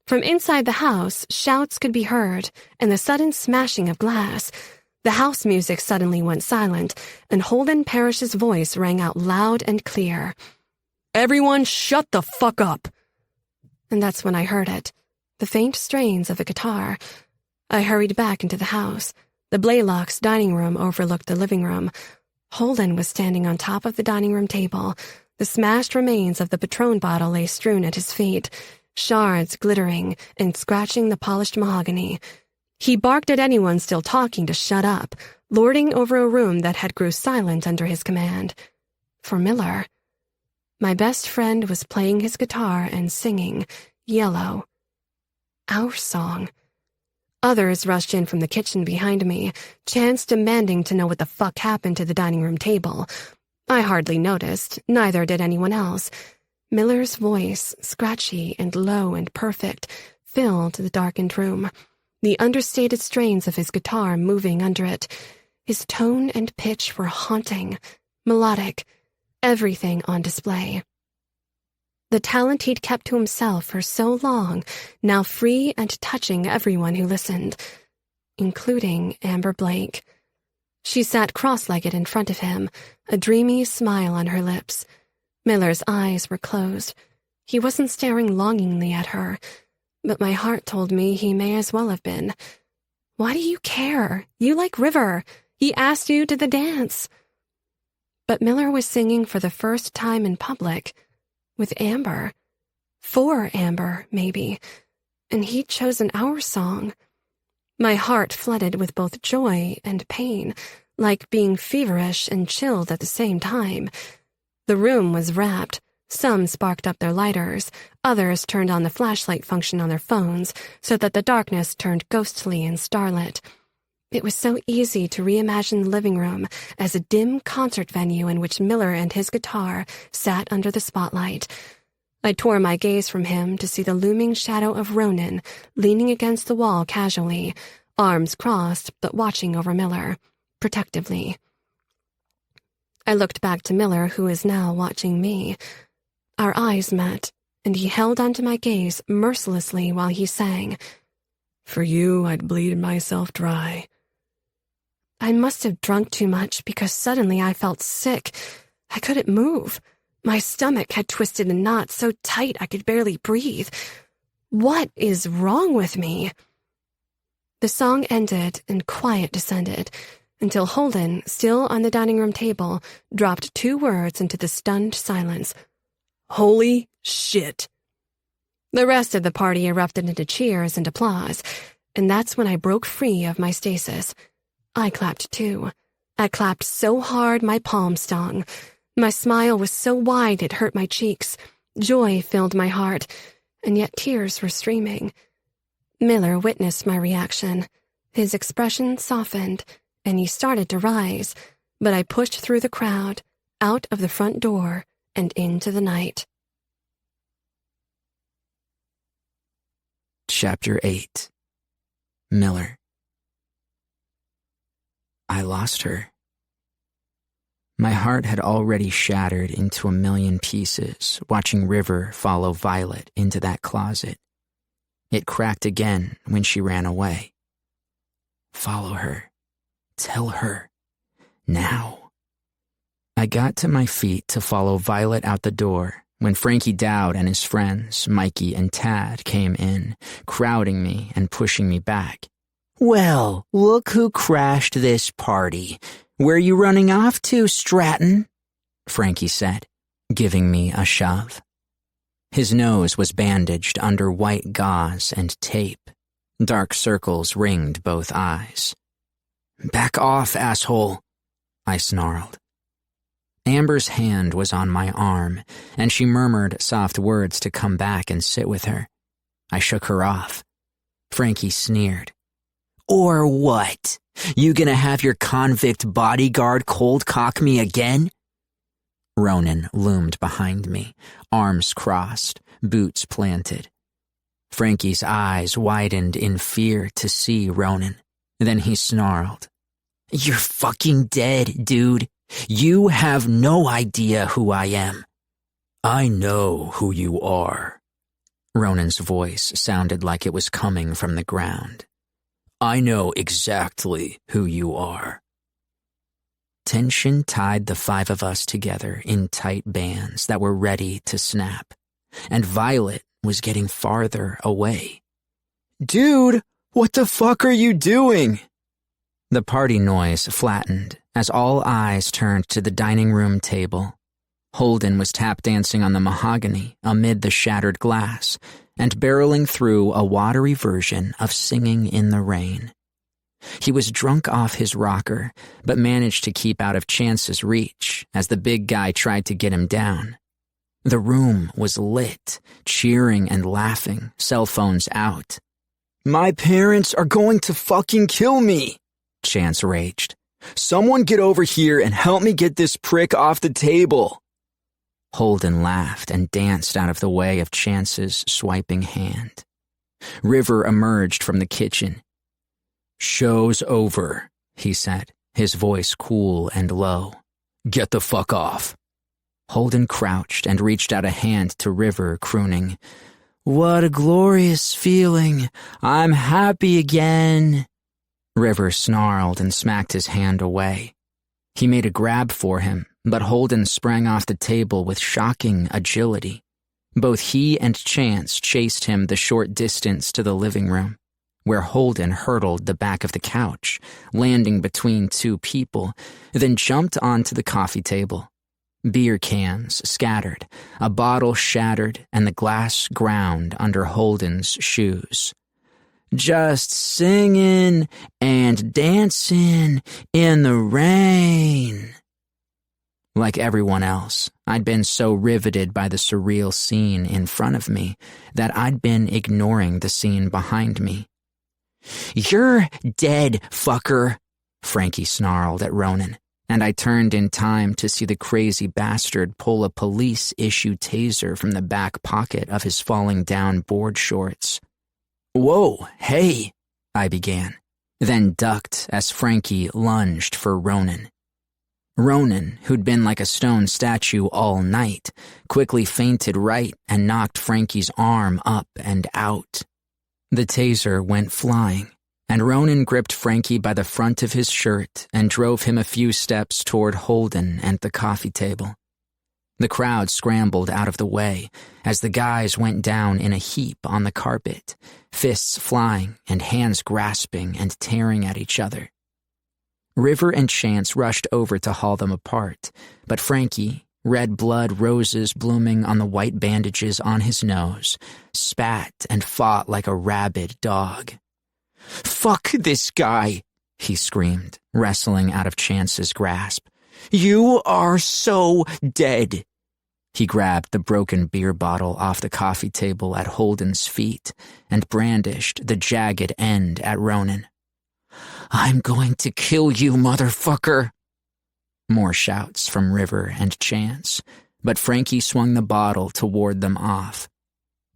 From inside the house, shouts could be heard, and the sudden smashing of glass. The house music suddenly went silent, and Holden Parrish's voice rang out loud and clear. Everyone shut the fuck up! And that's when I heard it, the faint strains of a guitar. I hurried back into the house. The Blaylocks' dining room overlooked the living room. Holden was standing on top of the dining room table. The smashed remains of the Patron bottle lay strewn at his feet, shards glittering and scratching the polished mahogany. He barked at anyone still talking to shut up, lording over a room that had grew silent under his command. For Miller, my best friend was playing his guitar and singing, Yellow. Our song. Others rushed in from the kitchen behind me, Chance demanding to know what the fuck happened to the dining room table. I hardly noticed, neither did anyone else. Miller's voice, scratchy and low and perfect, filled the darkened room, the understated strains of his guitar moving under it. His tone and pitch were haunting, melodic, everything on display. The talent he'd kept to himself for so long, now free and touching everyone who listened, including Amber Blake. She sat cross-legged in front of him, a dreamy smile on her lips. Miller's eyes were closed. He wasn't staring longingly at her, but my heart told me he may as well have been. Why do you care? You like River. He asked you to the dance. But Miller was singing for the first time in public, with Amber. For Amber, maybe. And he'd chosen our song. My heart flooded with both joy and pain, like being feverish and chilled at the same time. The room was wrapped. Some sparked up their lighters, others turned on the flashlight function on their phones so that the darkness turned ghostly and starlit. It was so easy to reimagine the living room as a dim concert venue in which Miller and his guitar sat under the spotlight. I tore my gaze from him to see the looming shadow of Ronan leaning against the wall casually, arms crossed but watching over Miller, protectively. I looked back to Miller, who is now watching me. Our eyes met, and he held onto my gaze mercilessly while he sang, "For you, I'd bleed myself dry." I must have drunk too much because suddenly I felt sick. I couldn't move. My stomach had twisted in knots so tight I could barely breathe. What is wrong with me? The song ended and quiet descended, until Holden, still on the dining room table, dropped 2 words into the stunned silence. "Holy shit." The rest of the party erupted into cheers and applause, and that's when I broke free of my stasis. I clapped too. I clapped so hard my palm stung. My smile was so wide it hurt my cheeks. Joy filled my heart, and yet tears were streaming. Miller witnessed my reaction. His expression softened, and he started to rise, but I pushed through the crowd, out of the front door, and into the night. Chapter 8. Miller. I lost her. My heart had already shattered into a million pieces, watching River follow Violet into that closet. It cracked again when she ran away. Follow her. Tell her. Now. I got to my feet to follow Violet out the door when Frankie Dowd and his friends, Mikey and Tad, came in, crowding me and pushing me back. "Well, look who crashed this party. Where you running off to, Stratton?" Frankie said, giving me a shove. His nose was bandaged under white gauze and tape. Dark circles ringed both eyes. "Back off, asshole," I snarled. Amber's hand was on my arm, and she murmured soft words to come back and sit with her. I shook her off. Frankie sneered. "Or what? You gonna have your convict bodyguard cold cock me again?" Ronan loomed behind me, arms crossed, boots planted. Frankie's eyes widened in fear to see Ronan. Then he snarled. "You're fucking dead, dude. You have no idea who I am." "I know who you are." Ronan's voice sounded like it was coming from the ground. "I know exactly who you are." Tension tied the 5 of us together in tight bands that were ready to snap, and Violet was getting farther away. "Dude, what the fuck are you doing?" The party noise flattened as all eyes turned to the dining room table. Holden was tap dancing on the mahogany amid the shattered glass and barreling through a watery version of Singing in the Rain. He was drunk off his rocker, but managed to keep out of Chance's reach as the big guy tried to get him down. The room was lit, cheering and laughing, cell phones out. "My parents are going to fucking kill me," Chance raged. "Someone get over here and help me get this prick off the table." Holden laughed and danced out of the way of Chance's swiping hand. River emerged from the kitchen. "Show's over," he said, his voice cool and low. "Get the fuck off." Holden crouched and reached out a hand to River, crooning, "What a glorious feeling. I'm happy again." River snarled and smacked his hand away. He made a grab for him, but Holden sprang off the table with shocking agility. Both he and Chance chased him the short distance to the living room. where Holden hurdled the back of the couch, landing between two people, then jumped onto the coffee table. Beer cans scattered, a bottle shattered, and the glass ground under Holden's shoes. Just singing and dancing in the rain. Like everyone else, I'd been so riveted by the surreal scene in front of me that I'd been ignoring the scene behind me. "You're dead, fucker," Frankie snarled at Ronan, and I turned in time to see the crazy bastard pull a police-issue taser from the back pocket of his falling-down board shorts. "Whoa, hey," I began, then ducked as Frankie lunged for Ronan. Ronan, who'd been like a stone statue all night, quickly feinted right and knocked Frankie's arm up and out. The taser went flying, and Ronan gripped Frankie by the front of his shirt and drove him a few steps toward Holden and the coffee table. The crowd scrambled out of the way as the guys went down in a heap on the carpet, fists flying and hands grasping and tearing at each other. River and Chance rushed over to haul them apart, but Frankie, red blood roses blooming on the white bandages on his nose, spat and fought like a rabid dog. "Fuck this guy," he screamed, wrestling out of Chance's grasp. "You are so dead." He grabbed the broken beer bottle off the coffee table at Holden's feet and brandished the jagged end at Ronan. "I'm going to kill you, motherfucker." More shouts from River and Chance, but Frankie swung the bottle to ward them off.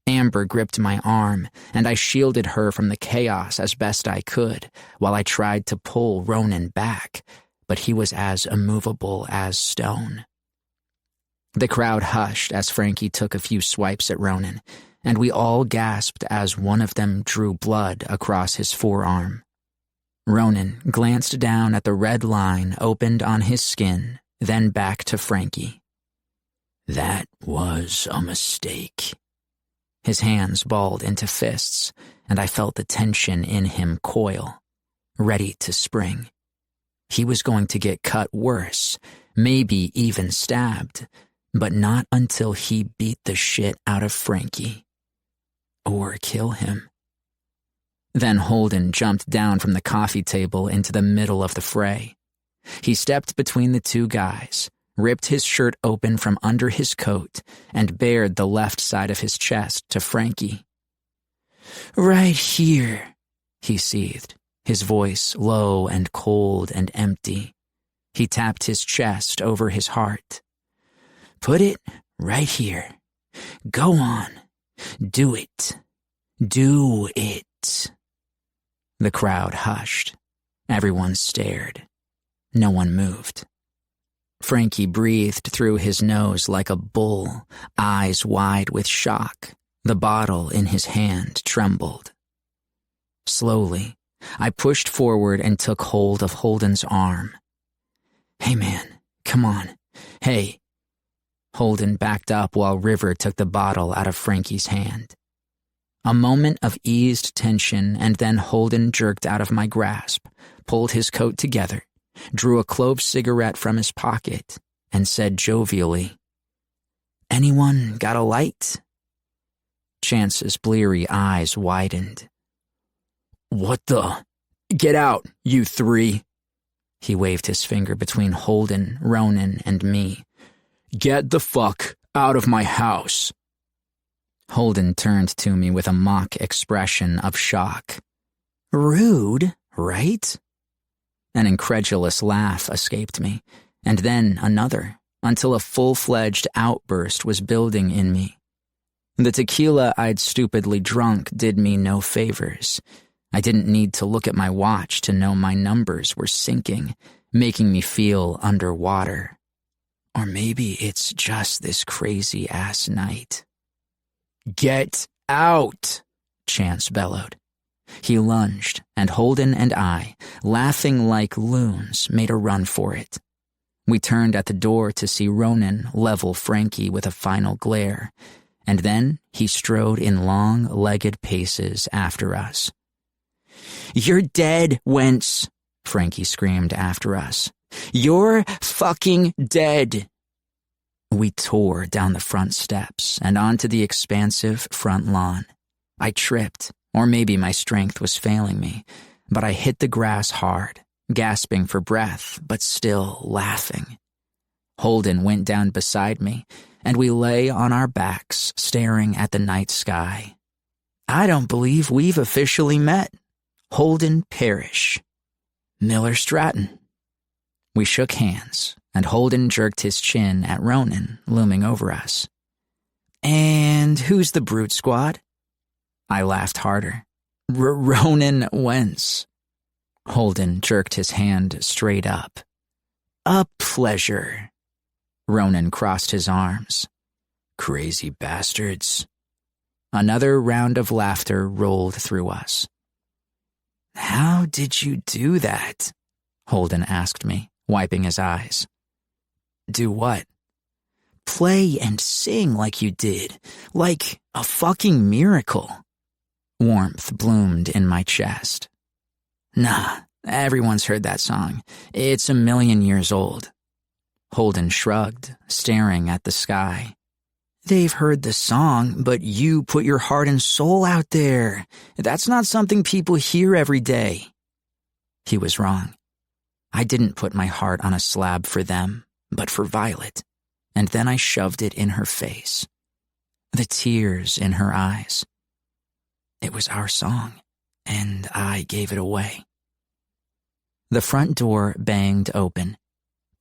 Amber gripped my arm, and I shielded her from the chaos as best I could while I tried to pull Ronan back, but he was as immovable as stone. The crowd hushed as Frankie took a few swipes at Ronan, and we all gasped as one of them drew blood across his forearm. Ronan glanced down at the red line opened on his skin, then back to Frankie. "That was a mistake." His hands balled into fists, and I felt the tension in him coil, ready to spring. He was going to get cut worse, maybe even stabbed, but not until he beat the shit out of Frankie. Or kill him. Then Holden jumped down from the coffee table into the middle of the fray. He stepped between the two guys, ripped his shirt open from under his coat, and bared the left side of his chest to Frankie. "Right here," he seethed, his voice low and cold and empty. He tapped his chest over his heart. "Put it right here. Go on. Do it. Do it." The crowd hushed. Everyone stared. No one moved. Frankie breathed through his nose like a bull, eyes wide with shock. The bottle in his hand trembled. Slowly, I pushed forward and took hold of Holden's arm. "Hey man, come on. Hey." Holden backed up while River took the bottle out of Frankie's hand. A moment of eased tension, and then Holden jerked out of my grasp, pulled his coat together, drew a clove cigarette from his pocket, and said jovially, "Anyone got a light?" Chance's bleary eyes widened. "What the? Get out, you three!" He waved his finger between Holden, Ronan, and me. "Get the fuck out of my house!" Holden turned to me with a mock expression of shock. "Rude, right?" An incredulous laugh escaped me, and then another, until a full-fledged outburst was building in me. The tequila I'd stupidly drunk did me no favors. I didn't need to look at my watch to know my numbers were sinking, making me feel underwater. Or maybe it's just this crazy-ass night. "Get out!" Chance bellowed. He lunged, and Holden and I, laughing like loons, made a run for it. We turned at the door to see Ronan level Frankie with a final glare, and then he strode in long-legged paces after us. "You're dead, Wentz," Frankie screamed after us. "You're fucking dead." We tore down the front steps and onto the expansive front lawn. I tripped, or maybe my strength was failing me, but I hit the grass hard, gasping for breath, but still laughing. Holden went down beside me, and we lay on our backs, staring at the night sky. "I don't believe we've officially met. Holden Parrish. Miller Stratton." We shook hands, and Holden jerked his chin at Ronan, looming over us. "And who's the brute squad?" I laughed harder. "Ronan Wentz." Holden jerked his hand straight up. "A pleasure." Ronan crossed his arms. "Crazy bastards." Another round of laughter rolled through us. "How did you do that?" Holden asked me, wiping his eyes. "Do what?" "Play and sing like you did. Like a fucking miracle." Warmth bloomed in my chest. "Nah, everyone's heard that song. It's 1,000,000 years old." Holden shrugged, staring at the sky. "They've heard the song, but you put your heart and soul out there. That's not something people hear every day." He was wrong. I didn't put my heart on a slab for them, but for Violet, and then I shoved it in her face. The tears in her eyes. It was our song, and I gave it away. The front door banged open.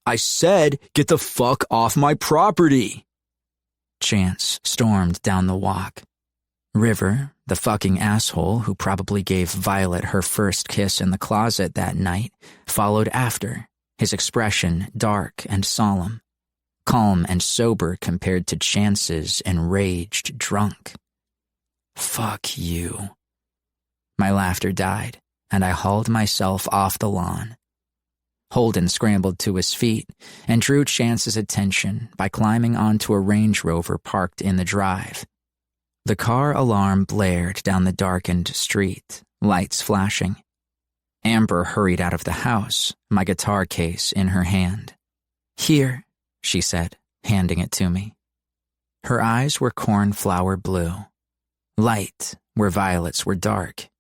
"I said, get the fuck off my property!" Chance stormed down the walk. River, the fucking asshole who probably gave Violet her first kiss in the closet that night, followed after, his expression dark and solemn, calm and sober compared to Chance's enraged drunk. "Fuck you." My laughter died, and I hauled myself off the lawn. Holden scrambled to his feet and drew Chance's attention by climbing onto a Range Rover parked in the drive. The car alarm blared down the darkened street, lights flashing. Amber hurried out of the house, my guitar case in her hand. "Here," she said, handing it to me. Her eyes were cornflower blue, light where Violet's were dark.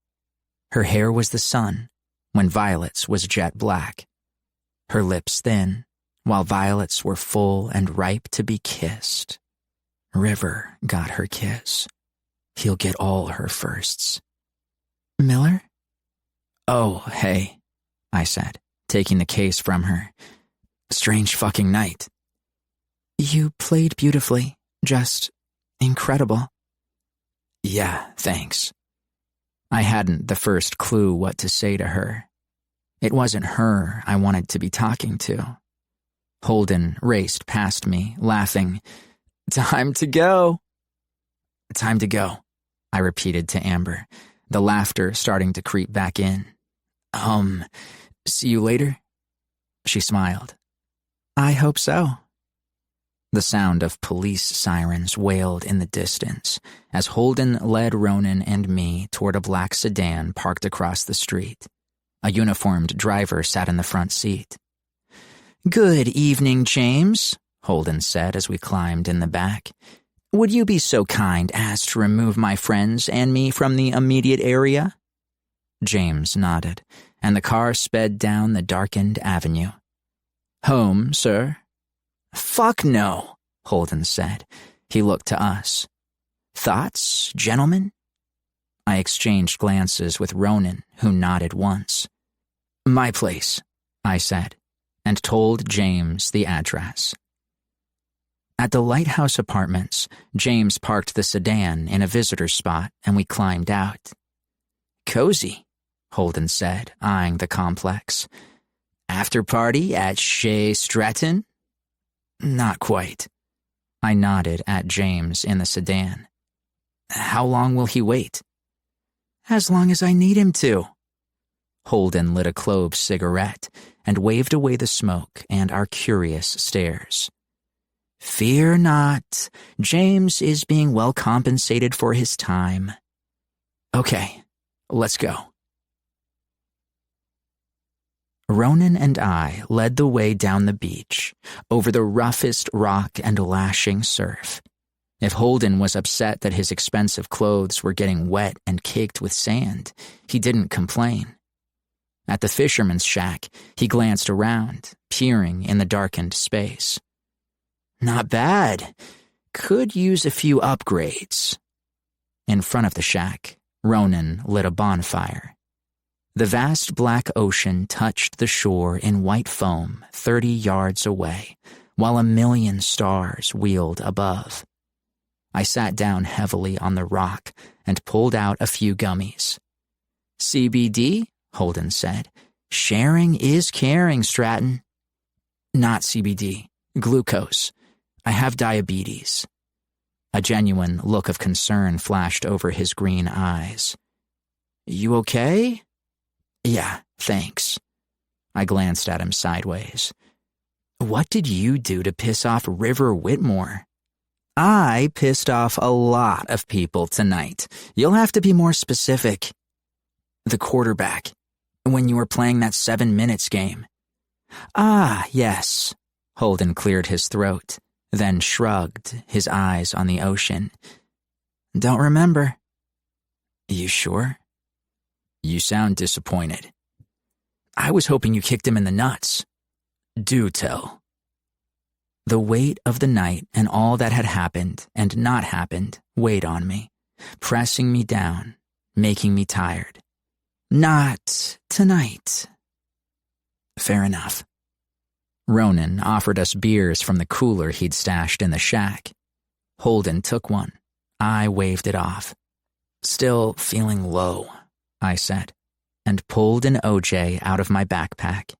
Her hair was the sun, when Violet's was jet black. Her lips thin, while Violet's were full and ripe to be kissed. River got her kiss. He'll get all her firsts. "Miller?" "Oh, hey," I said, taking the case from her. "Strange fucking night." "You played beautifully. Just incredible." "Yeah, thanks." I hadn't the first clue what to say to her. It wasn't her I wanted to be talking to. Holden raced past me, laughing. "Time to go." "Time to go," I repeated to Amber, the laughter starting to creep back in. See you later?" She smiled. "I hope so." The sound of police sirens wailed in the distance as Holden led Ronan and me toward a black sedan parked across the street. A uniformed driver sat in the front seat. "Good evening, James," Holden said as we climbed in the back. "Would you be so kind as to remove my friends and me from the immediate area?" James nodded, and the car sped down the darkened avenue. "Home, sir?" "Fuck no," Holden said. He looked to us. "Thoughts, gentlemen?" I exchanged glances with Ronan, who nodded once. "My place," I said, and told James the address. At the Lighthouse Apartments, James parked the sedan in a visitor spot, and we climbed out. "Cozy," Holden said, eyeing the complex. "After party at Chez Stratton?" "Not quite." I nodded at James in the sedan. "How long will he wait?" "As long as I need him to." Holden lit a clove cigarette and waved away the smoke and our curious stares. "Fear not. James is being well compensated for his time." "Okay, let's go." Ronan and I led the way down the beach, over the roughest rock and lashing surf. If Holden was upset that his expensive clothes were getting wet and caked with sand, he didn't complain. At the fisherman's shack, he glanced around, peering in the darkened space. Not bad. Could use a few upgrades. In front of the shack, Ronan lit a bonfire. The vast black ocean touched the shore in white foam 30 yards away, while a million stars wheeled above. I sat down heavily on the rock and pulled out a few gummies. CBD? Holden said. Sharing is caring, Stratton. Not CBD. Glucose. I have diabetes. A genuine look of concern flashed over his green eyes. You okay? Yeah, thanks. I glanced at him sideways. What did you do to piss off River Whitmore? I pissed off a lot of people tonight. You'll have to be more specific. The quarterback. When you were playing that 7 minutes game. Ah, yes. Holden cleared his throat, then shrugged, his eyes on the ocean. Don't remember. You sure? You sound disappointed. I was hoping you kicked him in the nuts. Do tell. The weight of the night and all that had happened and not happened weighed on me, pressing me down, making me tired. Not tonight. Fair enough. Ronan offered us beers from the cooler he'd stashed in the shack. Holden took one. I waved it off. Still feeling low, I said, and pulled an OJ out of my backpack.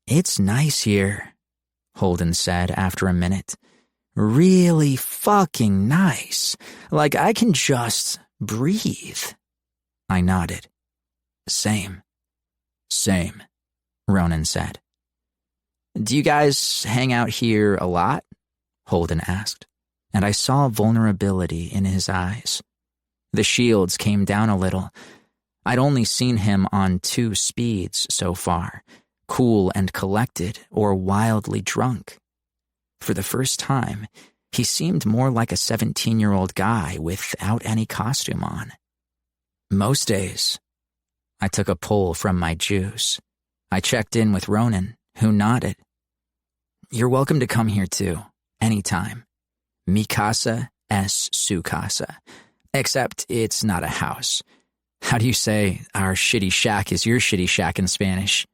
It's nice here, Holden said after a minute. Really fucking nice. Like I can just breathe. I nodded. Same, Ronan said. Do you guys hang out here a lot? Holden asked, and I saw vulnerability in his eyes. The shields came down a little. I'd only seen him on 2 speeds so far, cool and collected or wildly drunk. For the first time, he seemed more like a 17-year-old guy without any costume on. Most days. I took a pull from my juice. I checked in with Ronan, who nodded. You're welcome to come here too, anytime. Mi casa es su casa. Except it's not a house. How do you say our shitty shack is your shitty shack in Spanish?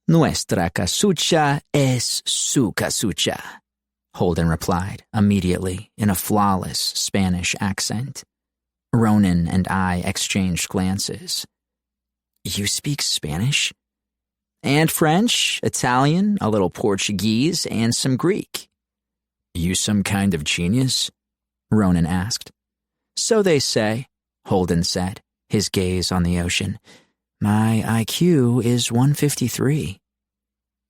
Nuestra casucha es su casucha, Holden replied immediately in a flawless Spanish accent. Ronan and I exchanged glances. You speak Spanish? And French, Italian, a little Portuguese, and some Greek. You some kind of genius? Ronan asked. So they say, Holden said, his gaze on the ocean. My IQ is 153.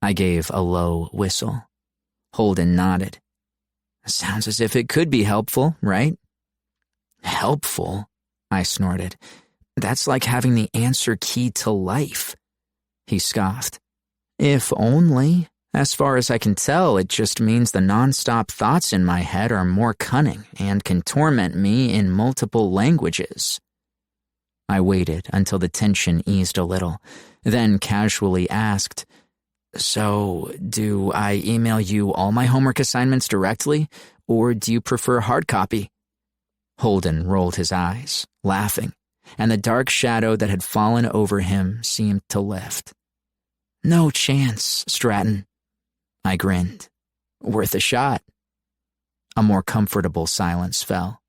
I gave a low whistle. Holden nodded. Sounds as if it could be helpful, right? Helpful? I snorted. That's like having the answer key to life. He scoffed. If only. As far as I can tell, it just means the nonstop thoughts in my head are more cunning and can torment me in multiple languages. I waited until the tension eased a little, then casually asked, So, do I email you all my homework assignments directly, or do you prefer hard copy? Holden rolled his eyes, laughing, and the dark shadow that had fallen over him seemed to lift. No chance, Stratton. I grinned. Worth a shot. A more comfortable silence fell.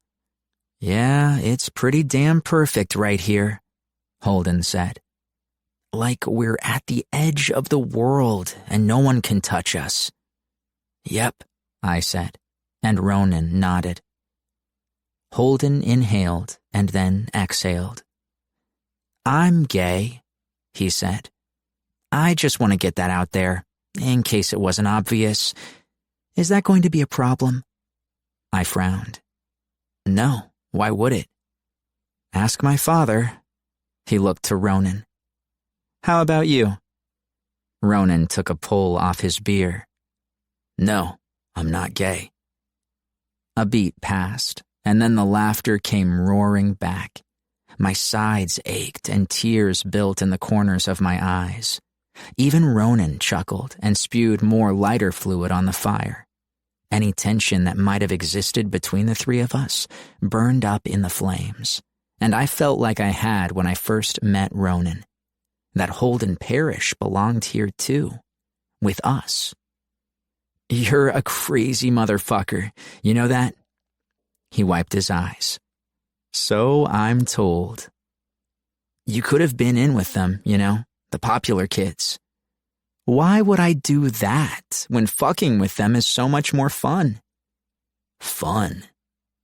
Yeah, it's pretty damn perfect right here, Holden said. Like we're at the edge of the world and no one can touch us. Yep, I said, and Ronan nodded. Holden inhaled and then exhaled. I'm gay, he said. I just want to get that out there, in case it wasn't obvious. Is that going to be a problem? I frowned. No, why would it? Ask my father. He looked to Ronan. How about you? Ronan took a pull off his beer. No, I'm not gay. A beat passed, and then the laughter came roaring back. My sides ached and tears built in the corners of my eyes. Even Ronan chuckled and spewed more lighter fluid on the fire. Any tension that might have existed between the three of us burned up in the flames, and I felt like I had when I first met Ronan. That Holden Parish belonged here too, with us. You're a crazy motherfucker, you know that? He wiped his eyes. So I'm told. You could have been in with them, you know, the popular kids. Why would I do that when fucking with them is so much more fun? Fun,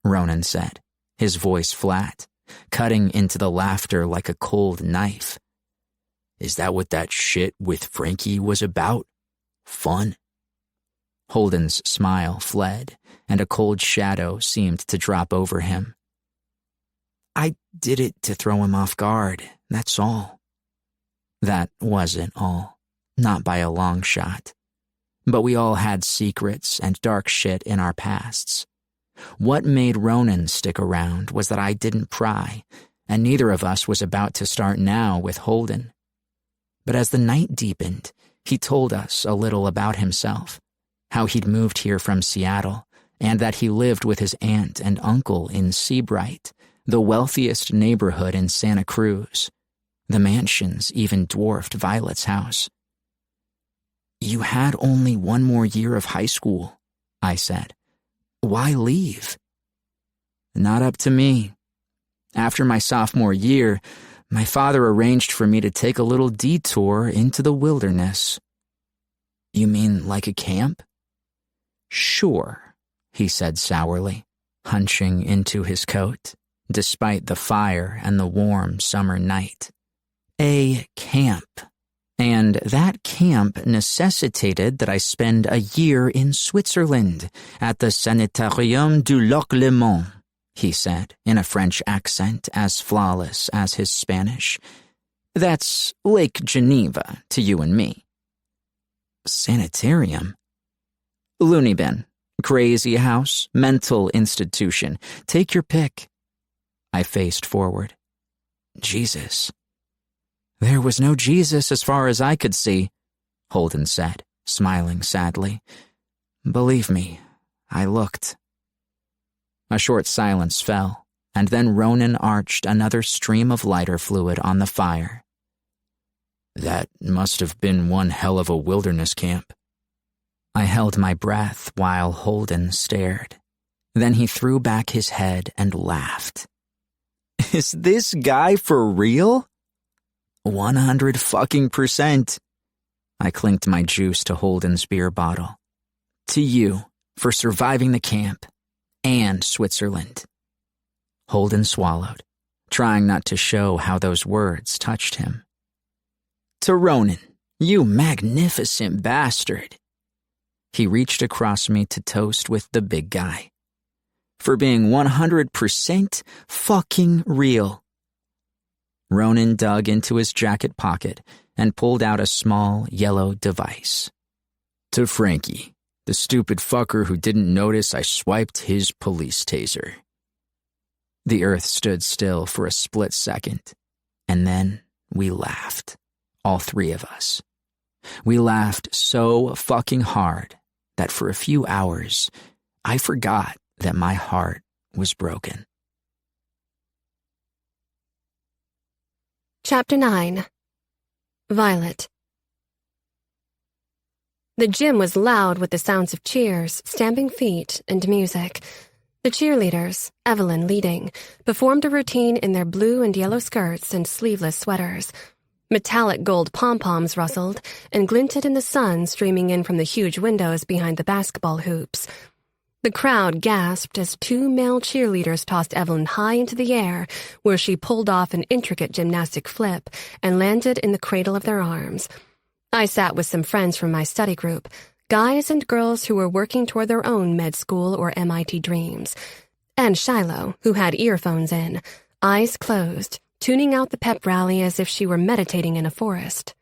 Ronan said, his voice flat, cutting into the laughter like a cold knife. Is that what that shit with Frankie was about? Fun? Holden's smile fled, and a cold shadow seemed to drop over him. I did it to throw him off guard, that's all. That wasn't all, not by a long shot. But we all had secrets and dark shit in our pasts. What made Ronan stick around was that I didn't pry, and neither of us was about to start now with Holden. But as the night deepened, he told us a little about himself, how he'd moved here from Seattle, and that he lived with his aunt and uncle in Seabright, the wealthiest neighborhood in Santa Cruz. The mansions even dwarfed Violet's house. You had only one more year of high school, I said. Why leave? Not up to me. After my sophomore year, my father arranged for me to take a little detour into the wilderness. You mean like a camp? Sure, he said sourly, hunching into his coat, despite the fire and the warm summer night. A camp. And that camp necessitated that I spend a year in Switzerland at the Sanitarium du Lac Léman, he said, in a French accent as flawless as his Spanish. That's Lake Geneva to you and me. Sanitarium? Loony bin, crazy house, mental institution. Take your pick. I faced forward. Jesus. There was no Jesus as far as I could see, Holden said, smiling sadly. Believe me, I looked. A short silence fell, and then Ronan arched another stream of lighter fluid on the fire. That must have been one hell of a wilderness camp. I held my breath while Holden stared. Then he threw back his head and laughed. Is this guy for real? 100%. I clinked my juice to Holden's beer bottle. To you, for surviving the camp, and Switzerland. Holden swallowed, trying not to show how those words touched him. To Ronan, you magnificent bastard. He reached across me to toast with the big guy. For being 100% fucking real. Ronan dug into his jacket pocket and pulled out a small yellow device. To Frankie, the stupid fucker who didn't notice I swiped his police taser. The earth stood still for a split second, and then we laughed, all three of us. We laughed so fucking hard that for a few hours, I forgot that my heart was broken. Chapter 9. Violet. The gym was loud with the sounds of cheers, stamping feet, and music. The cheerleaders, Evelyn leading, performed a routine in their blue and yellow skirts and sleeveless sweaters. Metallic gold pom-poms rustled and glinted in the sun streaming in from the huge windows behind the basketball hoops. The crowd gasped as two male cheerleaders tossed Evelyn high into the air, where she pulled off an intricate gymnastic flip and landed in the cradle of their arms. I sat with some friends from my study group, guys and girls who were working toward their own med school or MIT dreams, and Shiloh, who had earphones in, eyes closed, tuning out the pep rally as if she were meditating in a forest.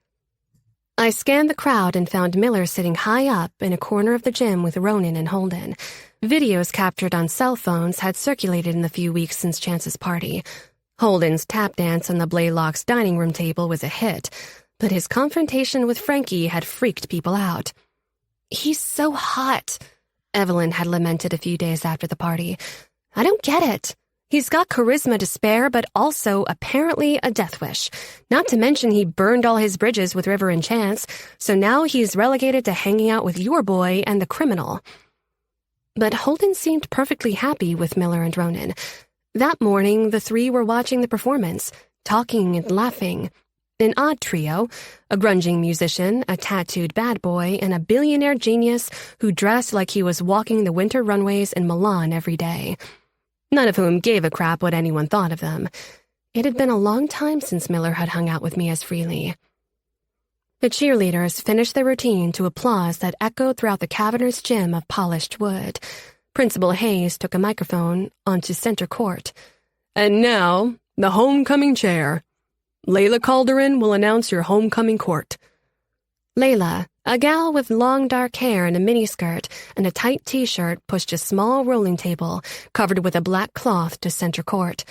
I scanned the crowd and found Miller sitting high up in a corner of the gym with Ronan and Holden. Videos captured on cell phones had circulated in the few weeks since Chance's party. Holden's tap dance on the Blaylock's dining room table was a hit, but his confrontation with Frankie had freaked people out. "He's so hot," Evelyn had lamented a few days after the party. "I don't get it. He's got charisma to spare, but also apparently a death wish. Not to mention he burned all his bridges with River and Chance, so now he's relegated to hanging out with your boy and the criminal." But Holden seemed perfectly happy with Miller and Ronan. That morning, the three were watching the performance, talking and laughing. An odd trio, a grunging musician, a tattooed bad boy, and a billionaire genius who dressed like he was walking the winter runways in Milan every day. None of whom gave a crap what anyone thought of them. It had been a long time since Miller had hung out with me as freely. The cheerleaders finished their routine to applause that echoed throughout the cavernous gym of polished wood. Principal Hayes took a microphone onto center court. "And now, the homecoming chair. Layla Calderon will announce your homecoming court." Layla, a gal with long dark hair and a miniskirt and a tight t-shirt, pushed a small rolling table covered with a black cloth to center court.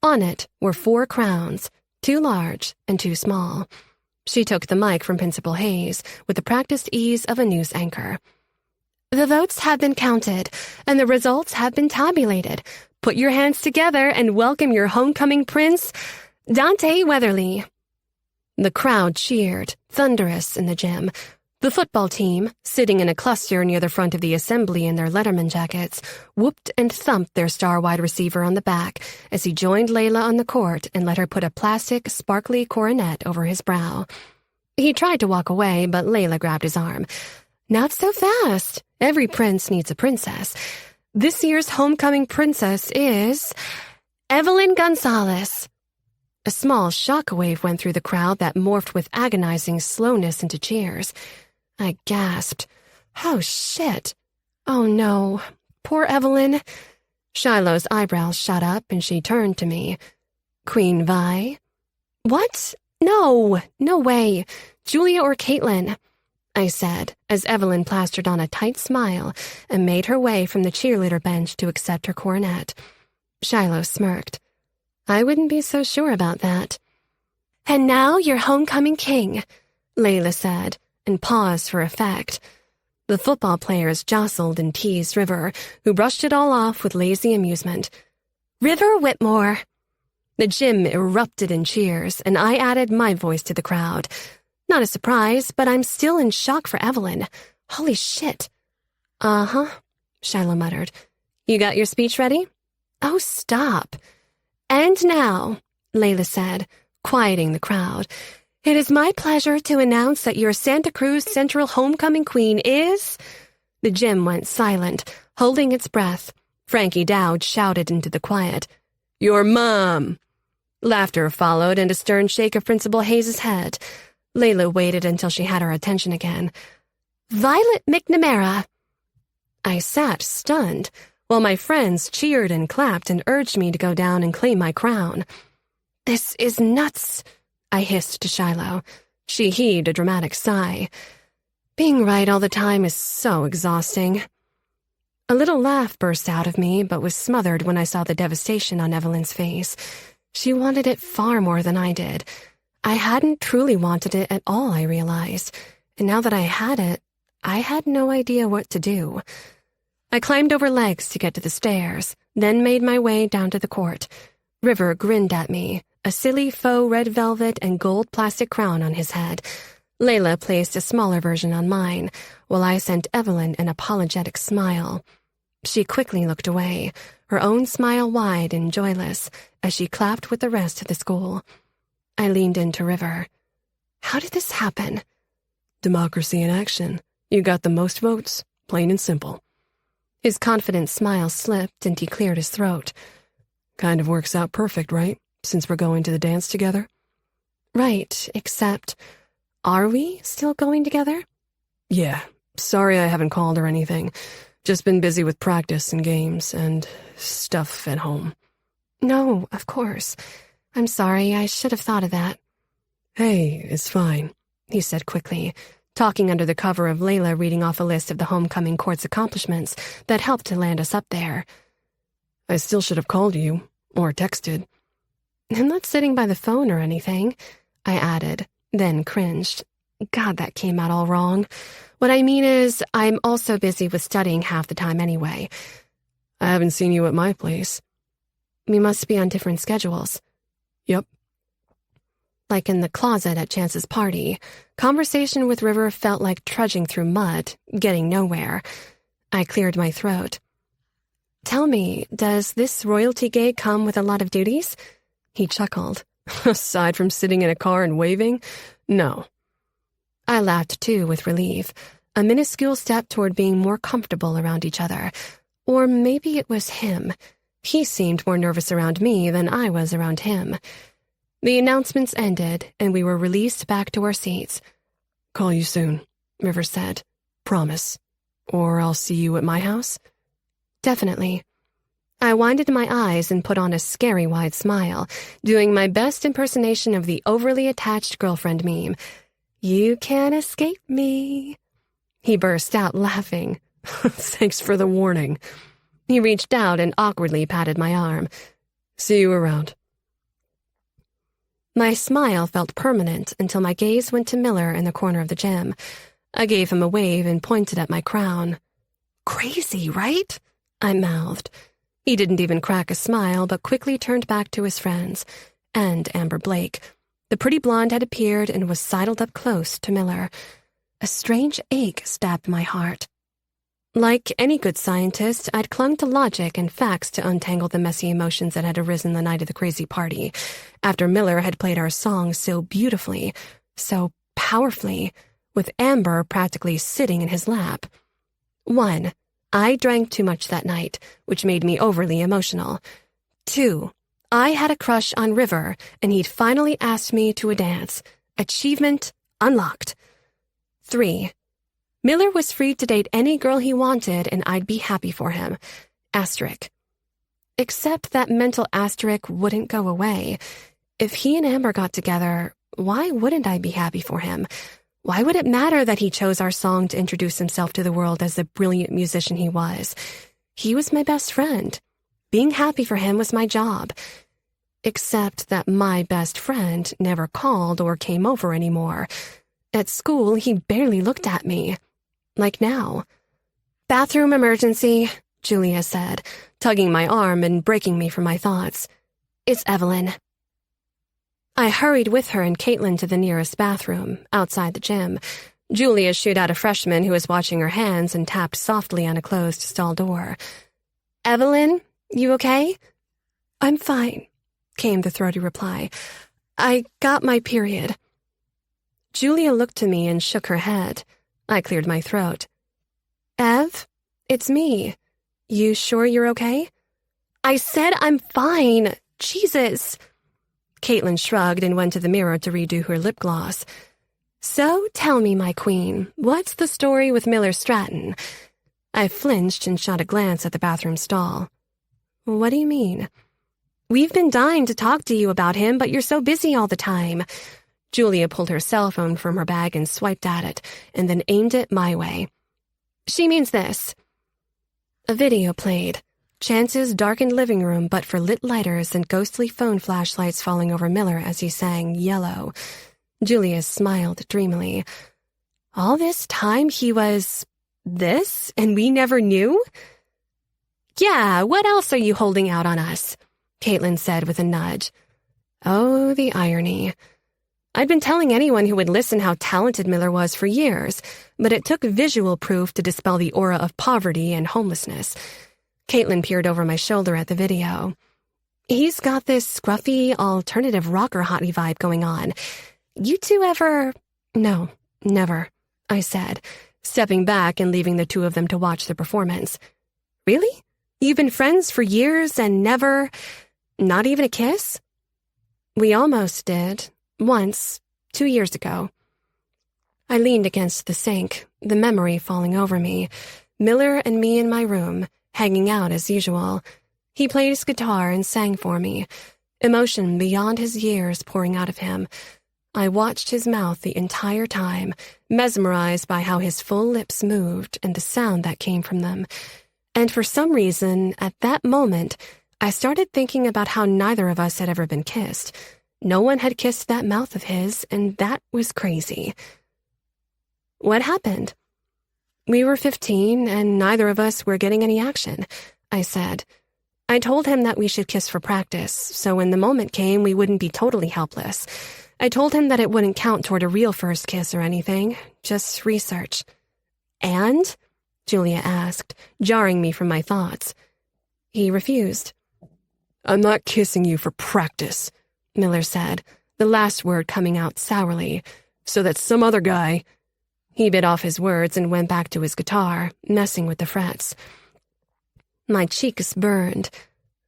On it were 4 crowns, 2 large and 2 small. She took the mic from Principal Hayes with the practiced ease of a news anchor. "The votes have been counted, and the results have been tabulated. Put your hands together and welcome your homecoming prince, Dante Weatherly." The crowd cheered, thunderous in the gym. The football team, sitting in a cluster near the front of the assembly in their Letterman jackets, whooped and thumped their star wide receiver on the back as he joined Layla on the court and let her put a plastic, sparkly coronet over his brow. He tried to walk away, but Layla grabbed his arm. "Not so fast. Every prince needs a princess. This year's homecoming princess is Evelyn Gonzalez." A small shockwave went through the crowd that morphed with agonizing slowness into cheers. I gasped. "Oh, shit. Oh, no. Poor Evelyn." Shiloh's eyebrows shot up and she turned to me. "Queen Vi?" "What? No. No way. Julia or Caitlin," I said, as Evelyn plastered on a tight smile and made her way from the cheerleader bench to accept her coronet. Shiloh smirked. "I wouldn't be so sure about that." "And now your homecoming king," Layla said, and paused for effect. The football players jostled and teased River, who brushed it all off with lazy amusement. "River Whitmore." The gym erupted in cheers, and I added my voice to the crowd. Not a surprise, but I'm still in shock for Evelyn. Holy shit. "Uh-huh," Shiloh muttered. "You got your speech ready?" "Oh, stop." "And now," Layla said, quieting the crowd, "it is my pleasure to announce that your Santa Cruz Central homecoming queen is—" The gym went silent, holding its breath. Frankie Dowd shouted into the quiet, "Your mom!" Laughter followed and a stern shake of Principal Hayes' head. Layla waited until she had her attention again. "Violet McNamara." I sat stunned, while my friends cheered and clapped and urged me to go down and claim my crown. "This is nuts," I hissed to Shiloh. She heaved a dramatic sigh. Being right all the time is so exhausting. A little laugh burst out of me, but was smothered when I saw the devastation on Evelyn's face. She wanted it far more than I did. I hadn't truly wanted it at all, I realized, and now that I had it, I had no idea what to do. I climbed over legs to get to the stairs, then made my way down to the court. River grinned at me, a silly faux red velvet and gold plastic crown on his head. Layla placed a smaller version on mine, while I sent Evelyn an apologetic smile. She quickly looked away, her own smile wide and joyless, as she clapped with the rest of the school. I leaned into River. "How did this happen?" "Democracy in action. You got the most votes, plain and simple." His confident smile slipped and he cleared his throat. "Kind of works out perfect, right? Since we're going to the dance together?" "Right, except, are we still going together?" "Yeah. Sorry I haven't called or anything. Just been busy with practice and games and stuff at home." "No, of course. I'm sorry, I should have thought of that." "Hey, it's fine. he said quickly, talking under the cover of Layla reading off a list of the homecoming court's accomplishments that helped to land us up there. I still should have called you, or texted. I'm not sitting by the phone or anything, I added, then cringed. God, that came out all wrong. What I mean is, I'm also busy with studying half the time anyway. I haven't seen you at my place. We must be on different schedules. Yep. Like in the closet at Chance's party, conversation with River felt like trudging through mud, getting nowhere. I cleared my throat. Tell me, does this royalty gig come with a lot of duties? He chuckled. Aside from sitting in a car and waving, no. I laughed too with relief, a minuscule step toward being more comfortable around each other. Or maybe it was him. He seemed more nervous around me than I was around him. The announcements ended, and we were released back to our seats. Call you soon, River said. Promise. Or I'll see you at my house? Definitely. I winded my eyes and put on a scary wide smile, doing my best impersonation of the overly attached girlfriend meme. You can't escape me. He burst out laughing. Thanks for the warning. He reached out and awkwardly patted my arm. See you around. My smile felt permanent until my gaze went to Miller in the corner of the gym. I gave him a wave and pointed at my crown. Crazy, right? I mouthed. He didn't even crack a smile, but quickly turned back to his friends. And Amber Blake. The pretty blonde had appeared and was sidled up close to Miller. A strange ache stabbed my heart. Like any good scientist, I'd clung to logic and facts to untangle the messy emotions that had arisen the night of the crazy party, after Miller had played our song so beautifully, so powerfully, with Amber practically sitting in his lap. 1. I drank too much that night, which made me overly emotional. 2. I had a crush on River, and he'd finally asked me to a dance. Achievement unlocked. 3. Miller was free to date any girl he wanted, and I'd be happy for him. Asterisk. Except that mental asterisk wouldn't go away. If he and Amber got together, why wouldn't I be happy for him? Why would it matter that he chose our song to introduce himself to the world as the brilliant musician he was? He was my best friend. Being happy for him was my job. Except that my best friend never called or came over anymore. At school, he barely looked at me. Like now. Bathroom emergency, Julia said, tugging my arm and breaking me from my thoughts. It's Evelyn. I hurried with her and Caitlin to the nearest bathroom, outside the gym. Julia shooed out a freshman who was washing her hands and tapped softly on a closed stall door. Evelyn, you okay? I'm fine, came the throaty reply. I got my period. Julia looked to me and shook her head. I cleared my throat. Ev, it's me. You sure you're okay? I said I'm fine. Jesus. Caitlin shrugged and went to the mirror to redo her lip gloss. So tell me, my queen, what's the story with Miller Stratton? I flinched and shot a glance at the bathroom stall. What do you mean? We've been dying to talk to you about him, but you're so busy all the time. Julia pulled her cell phone from her bag and swiped at it, and then aimed it my way. She means this. A video played. Chance's darkened living room, but for lit lighters and ghostly phone flashlights falling over Miller as he sang Yellow. Julia smiled dreamily. All this time he was this, and we never knew? Yeah, what else are you holding out on us? Caitlin said with a nudge. Oh, the irony. I'd been telling anyone who would listen how talented Miller was for years, but it took visual proof to dispel the aura of poverty and homelessness. Caitlin peered over my shoulder at the video. He's got this scruffy, alternative rocker hottie vibe going on. You two ever... No, never, I said, stepping back and leaving the two of them to watch the performance. Really? You've been friends for years and never... Not even a kiss? We almost did. Once, 2 years ago. I leaned against the sink, the memory falling over me. Miller and me in my room, hanging out as usual. He played his guitar and sang for me, emotion beyond his years pouring out of him. I watched his mouth the entire time, mesmerized by how his full lips moved and the sound that came from them. And for some reason, at that moment, I started thinking about how neither of us had ever been kissed. No one had kissed that mouth of his, and that was crazy. What happened? We were 15, and neither of us were getting any action, I said. I told him that we should kiss for practice, so when the moment came, we wouldn't be totally helpless. I told him that it wouldn't count toward a real first kiss or anything, just research. And? Julia asked, jarring me from my thoughts. He refused. I'm not kissing you for practice, Miller said, the last word coming out sourly, so that some other guy... He bit off his words and went back to his guitar, messing with the frets. My cheeks burned.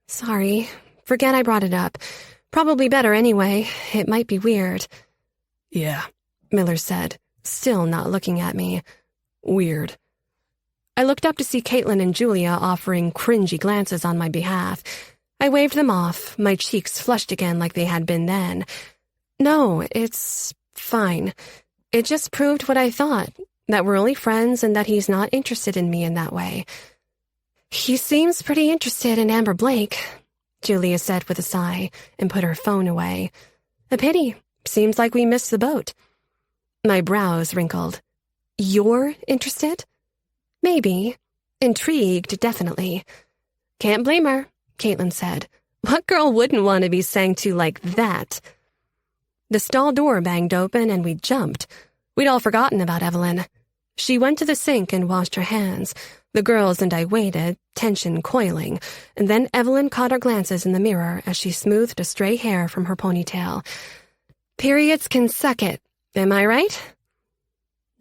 Sorry. Forget I brought it up. Probably better anyway. It might be weird. Yeah, Miller said, still not looking at me. Weird. I looked up to see Caitlin and Julia offering cringy glances on my behalf. I waved them off, my cheeks flushed again like they had been then. No, it's fine. It just proved what I thought, that we're only friends and that he's not interested in me in that way. He seems pretty interested in Amber Blake, Julia said with a sigh and put her phone away. A pity. Seems like we missed the boat. My brows wrinkled. You're interested? Maybe. Intrigued, definitely. Can't blame her, Caitlin said. What girl wouldn't want to be sang to like that? The stall door banged open and we jumped. We'd all forgotten about Evelyn. She went to the sink and washed her hands. The girls and I waited, tension coiling, and then Evelyn caught our glances in the mirror as she smoothed a stray hair from her ponytail. Periods can suck it, am I right?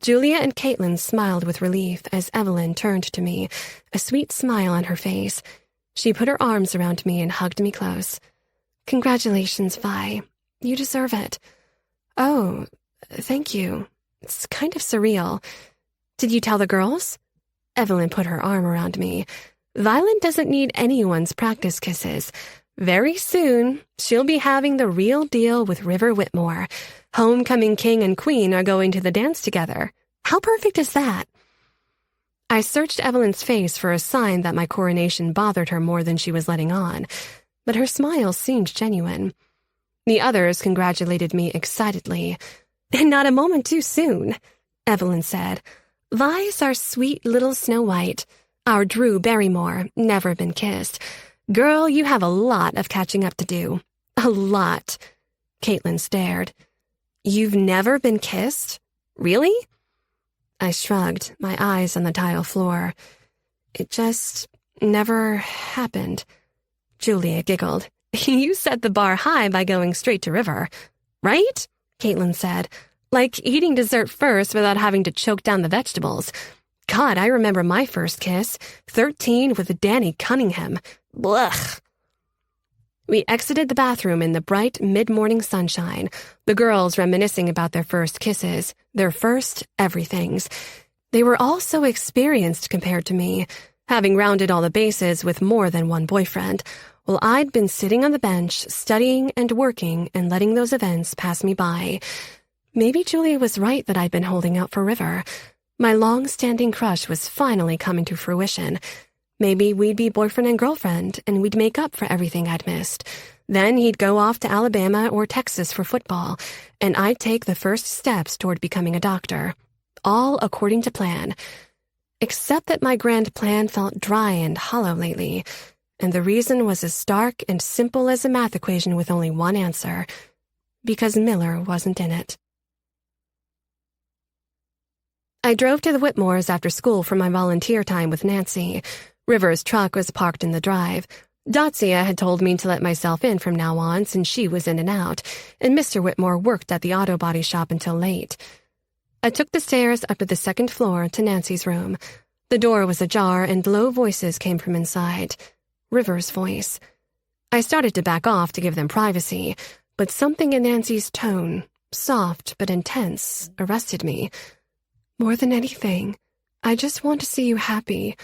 Julia and Caitlin smiled with relief as Evelyn turned to me, a sweet smile on her face. She put her arms around me and hugged me close. Congratulations, Vi. You deserve it. Oh, thank you. It's kind of surreal. Did you tell the girls? Evelyn put her arm around me. Violet doesn't need anyone's practice kisses. Very soon, she'll be having the real deal with River Whitmore. Homecoming king and queen are going to the dance together. How perfect is that? I searched Evelyn's face for a sign that my coronation bothered her more than she was letting on, but her smile seemed genuine. The others congratulated me excitedly. Not a moment too soon, Evelyn said. Vi's our sweet little Snow White, our Drew Barrymore, never been kissed. Girl, you have a lot of catching up to do. A lot. Caitlin stared. You've never been kissed? Really? I shrugged, my eyes on the tile floor. It just never happened. Julia giggled. You set the bar high by going straight to River, right? Caitlin said. Like eating dessert first without having to choke down the vegetables. God, I remember my first kiss, 13 with Danny Cunningham. Blech. We exited the bathroom in the bright mid-morning sunshine, the girls reminiscing about their first kisses, their first everythings. They were all so experienced compared to me, having rounded all the bases with more than one boyfriend, while I'd been sitting on the bench, studying and working and letting those events pass me by. Maybe Julia was right that I'd been holding out for River. My long-standing crush was finally coming to fruition. Maybe we'd be boyfriend and girlfriend, and we'd make up for everything I'd missed. Then he'd go off to Alabama or Texas for football, and I'd take the first steps toward becoming a doctor. All according to plan. Except that my grand plan felt dry and hollow lately, and the reason was as stark and simple as a math equation with only one answer. Because Miller wasn't in it. I drove to the Whitmores after school for my volunteer time with Nancy. River's truck was parked in the drive. Dotsia had told me to let myself in from now on since she was in and out, and Mr. Whitmore worked at the auto body shop until late. I took the stairs up to the second floor to Nancy's room. The door was ajar and low voices came from inside. River's voice. I started to back off to give them privacy, but something in Nancy's tone, soft but intense, arrested me. More than anything, I just want to see you happy.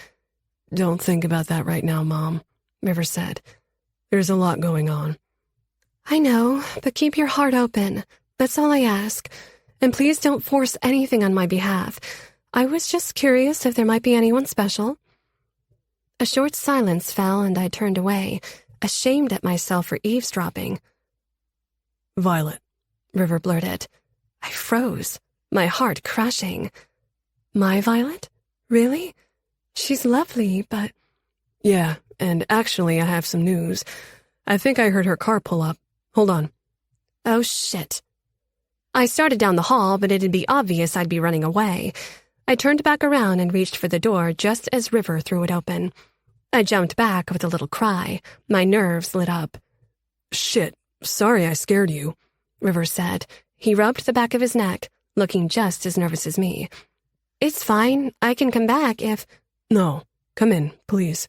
Don't think about that right now, Mom, River said. There's a lot going on. I know, but keep your heart open. That's all I ask. And please don't force anything on my behalf. I was just curious if there might be anyone special." A short silence fell and I turned away, ashamed at myself for eavesdropping. "Violet," River blurted. I froze, my heart crashing. My Violet? Really? She's lovely, but... "Yeah, and actually I have some news. I think I heard her car pull up. Hold on." Oh, shit. I started down the hall, but it'd be obvious I'd be running away. I turned back around and reached for the door just as River threw it open. I jumped back with a little cry. My nerves lit up. "Shit, sorry I scared you," River said. He rubbed the back of his neck, looking just as nervous as me. "It's fine. I can come back if..." "No, come in, please."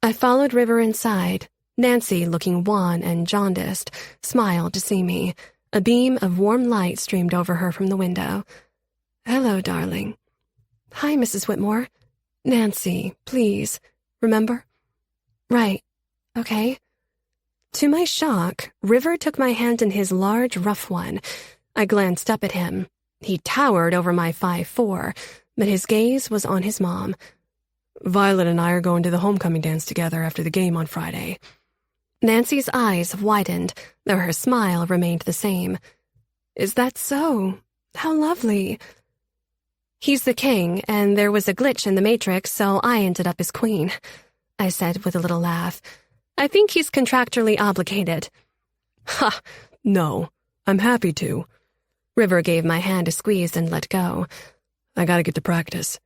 I followed River inside. Nancy, looking wan and jaundiced, smiled to see me. A beam of warm light streamed over her from the window. "Hello, darling." "Hi, Mrs. Whitmore." "Nancy, please. Remember?" "Right. Okay." To my shock, River took my hand in his large, rough one. I glanced up at him. He towered over my 5'4", but his gaze was on his mom. "Violet and I are going to the homecoming dance together after the game on Friday." Nancy's eyes widened, though her smile remained the same. "Is that so? How lovely." "He's the king, and there was a glitch in the Matrix, so I ended up as queen," I said with a little laugh. "I think he's contractually obligated." "Ha! No, I'm happy to." River gave my hand a squeeze and let go. "I gotta get to practice."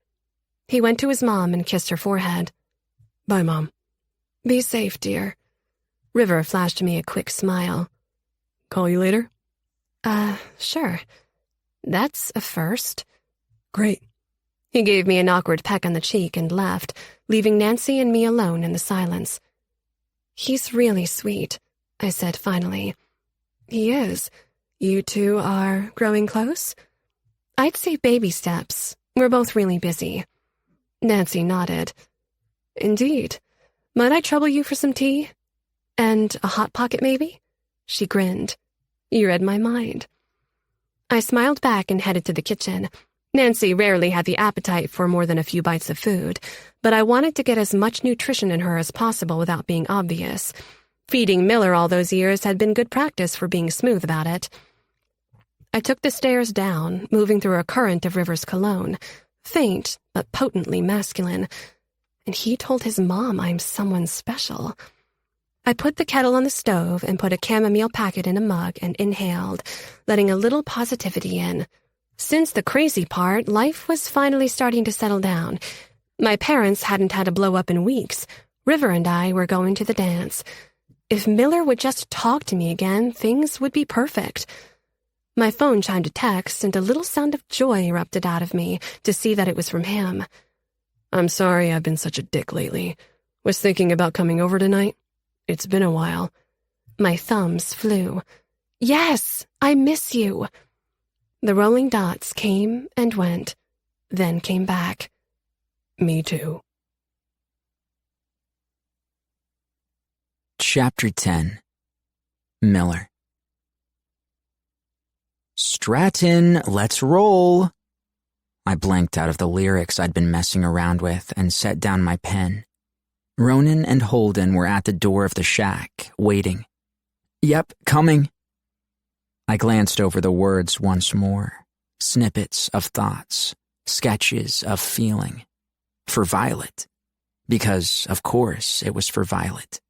He went to his mom and kissed her forehead. "Bye, Mom." "Be safe, dear." River flashed me a quick smile. "Call you later?" Sure. That's a first." "Great." He gave me an awkward peck on the cheek and left, leaving Nancy and me alone in the silence. "He's really sweet," I said finally. "He is. You two are growing close?" "I'd say baby steps. We're both really busy." Nancy nodded. "Indeed. Might I trouble you for some tea? And a Hot Pocket, maybe?" She grinned. "You read my mind." I smiled back and headed to the kitchen. Nancy rarely had the appetite for more than a few bites of food, but I wanted to get as much nutrition in her as possible without being obvious. Feeding Miller all those years had been good practice for being smooth about it. I took the stairs down, moving through a current of River's cologne, faint but potently masculine. And he told his mom I'm someone special. I put the kettle on the stove and put a chamomile packet in a mug and inhaled, letting a little positivity in. Since the crazy part, life was finally starting to settle down. My parents hadn't had a blow-up in weeks. River and I were going to the dance. If Miller would just talk to me again, things would be perfect. My phone chimed a text, and a little sound of joy erupted out of me to see that it was from him. "I'm sorry I've been such a dick lately. Was thinking about coming over tonight. It's been a while." My thumbs flew. "Yes, I miss you." The rolling dots came and went, then came back. "Me too." Chapter 10. Miller. "Stratton, let's roll." I blanked out of the lyrics I'd been messing around with and set down my pen. Ronan and Holden were at the door of the shack, waiting. "Yep, coming." I glanced over the words once more, snippets of thoughts, sketches of feeling. For Violet. Because, of course, it was for Violet.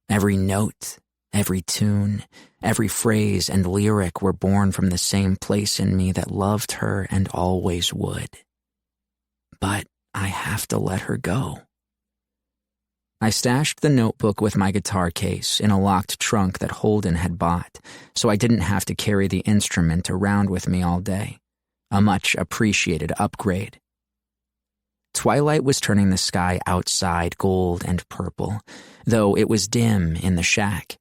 Every note, every tune, every phrase and lyric were born from the same place in me that loved her and always would. But I have to let her go. I stashed the notebook with my guitar case in a locked trunk that Holden had bought, so I didn't have to carry the instrument around with me all day. A much appreciated upgrade. Twilight was turning the sky outside gold and purple, though it was dim in the shack.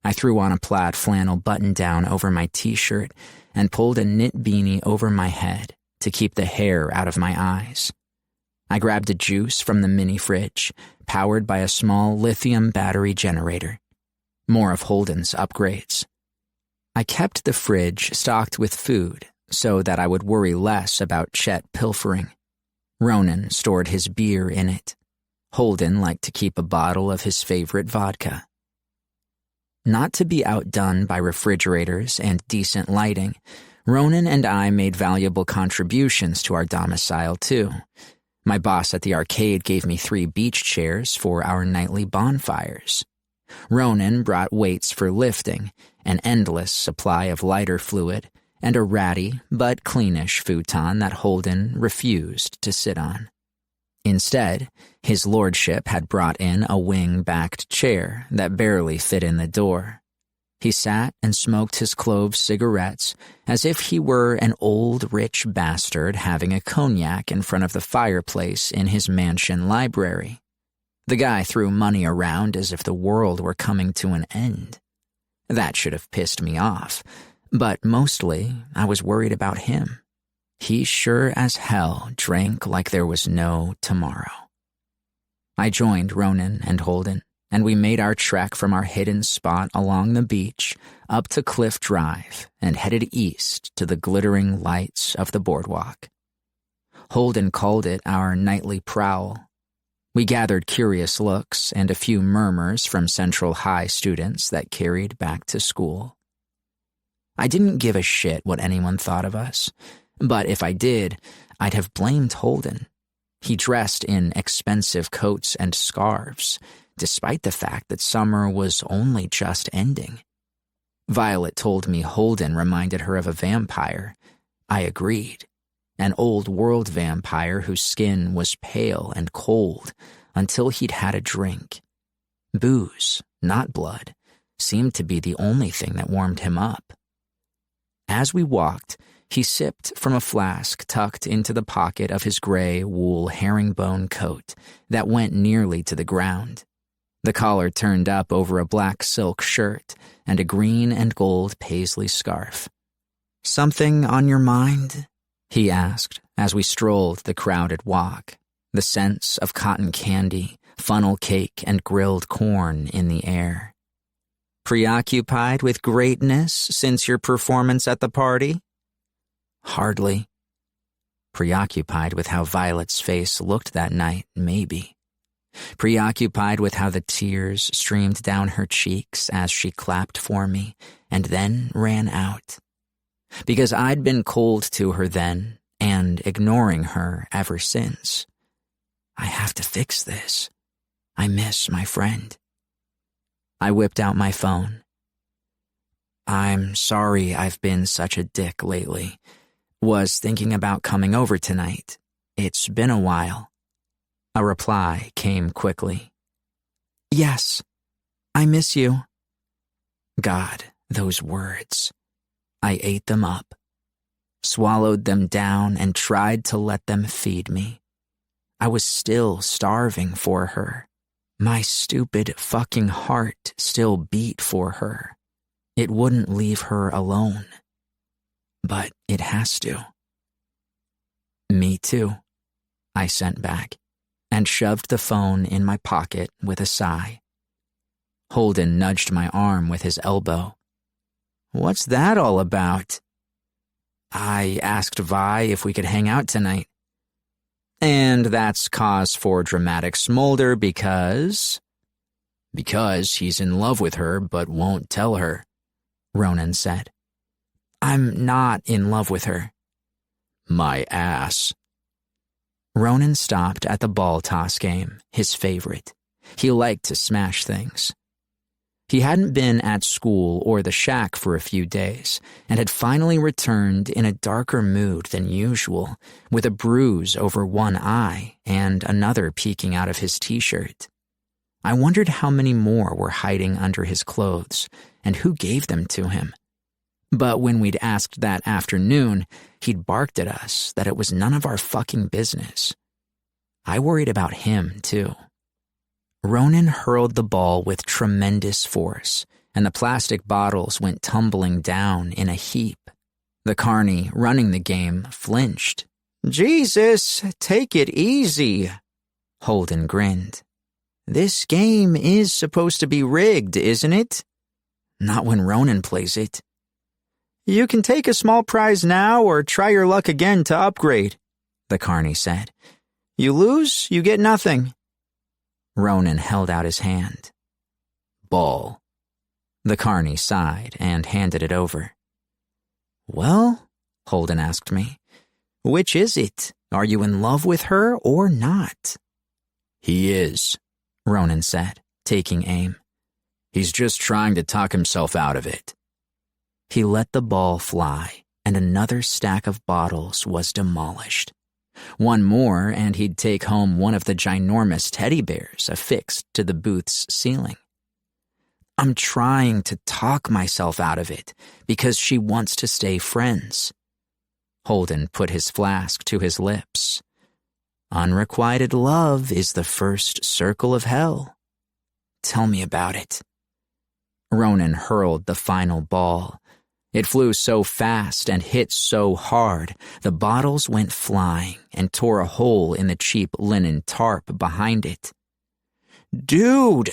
I threw on a plaid flannel button-down over my t-shirt and pulled a knit beanie over my head to keep the hair out of my eyes. I grabbed a juice from the mini fridge, powered by a small lithium battery generator. More of Holden's upgrades. I kept the fridge stocked with food so that I would worry less about Chet pilfering. Ronan stored his beer in it. Holden liked to keep a bottle of his favorite vodka. Not to be outdone by refrigerators and decent lighting, Ronan and I made valuable contributions to our domicile, too. My boss at the arcade gave me 3 beach chairs for our nightly bonfires. Ronan brought weights for lifting, an endless supply of lighter fluid, and a ratty but cleanish futon that Holden refused to sit on. Instead, his lordship had brought in a wing-backed chair that barely fit in the door. He sat and smoked his clove cigarettes as if he were an old rich bastard having a cognac in front of the fireplace in his mansion library. The guy threw money around as if the world were coming to an end. That should have pissed me off, but mostly I was worried about him. He sure as hell drank like there was no tomorrow. I joined Ronan and Holden, and we made our trek from our hidden spot along the beach up to Cliff Drive and headed east to the glittering lights of the boardwalk. Holden called it our nightly prowl. We gathered curious looks and a few murmurs from Central High students that carried back to school. I didn't give a shit what anyone thought of us, but if I did, I'd have blamed Holden. He dressed in expensive coats and scarves, despite the fact that summer was only just ending. Violet told me Holden reminded her of a vampire. I agreed. An old-world vampire whose skin was pale and cold until he'd had a drink. Booze, not blood, seemed to be the only thing that warmed him up. As we walked, he sipped from a flask tucked into the pocket of his gray wool herringbone coat that went nearly to the ground. The collar turned up over a black silk shirt and a green and gold paisley scarf. "Something on your mind?" he asked as we strolled the crowded walk, the scents of cotton candy, funnel cake, and grilled corn in the air. "Preoccupied with greatness since your performance at the party?" "Hardly." Preoccupied with how Violet's face looked that night, maybe. Preoccupied with how the tears streamed down her cheeks as she clapped for me and then ran out. Because I'd been cold to her then and ignoring her ever since. I have to fix this. I miss my friend. I whipped out my phone. "I'm sorry I've been such a dick lately. Was thinking about coming over tonight. It's been a while." A reply came quickly. "Yes, I miss you." God, those words. I ate them up, swallowed them down, and tried to let them feed me. I was still starving for her. My stupid fucking heart still beat for her. It wouldn't leave her alone. But it has to. "Me too," I sent back, and shoved the phone in my pocket with a sigh. Holden nudged my arm with his elbow. "What's that all about?" "I asked Vi if we could hang out tonight." "And that's cause for dramatic smolder because he's in love with her but won't tell her," Ronan said. "I'm not in love with her." "My ass." Ronan stopped at the ball toss game, his favorite. He liked to smash things. He hadn't been at school or the shack for a few days and had finally returned in a darker mood than usual, with a bruise over one eye and another peeking out of his t-shirt. I wondered how many more were hiding under his clothes and who gave them to him. But when we'd asked that afternoon, he'd barked at us that it was none of our fucking business. I worried about him, too. Ronan hurled the ball with tremendous force, and the plastic bottles went tumbling down in a heap. The carny running the game flinched. "Jesus, take it easy." Holden grinned. "This game is supposed to be rigged, isn't it?" "Not when Ronan plays it." You can take a small prize now or try your luck again to upgrade, the carney said. You lose, you get nothing. Ronan held out his hand. Ball. The carney sighed and handed it over. Well, Holden asked me, which is it? Are you in love with her or not? He is, Ronan said, taking aim. He's just trying to talk himself out of it. He let the ball fly, and another stack of bottles was demolished. One more, and he'd take home one of the ginormous teddy bears affixed to the booth's ceiling. I'm trying to talk myself out of it because she wants to stay friends. Holden put his flask to his lips. Unrequited love is the first circle of hell. Tell me about it. Ronan hurled the final ball. It flew so fast and hit so hard, the bottles went flying and tore a hole in the cheap linen tarp behind it. Dude!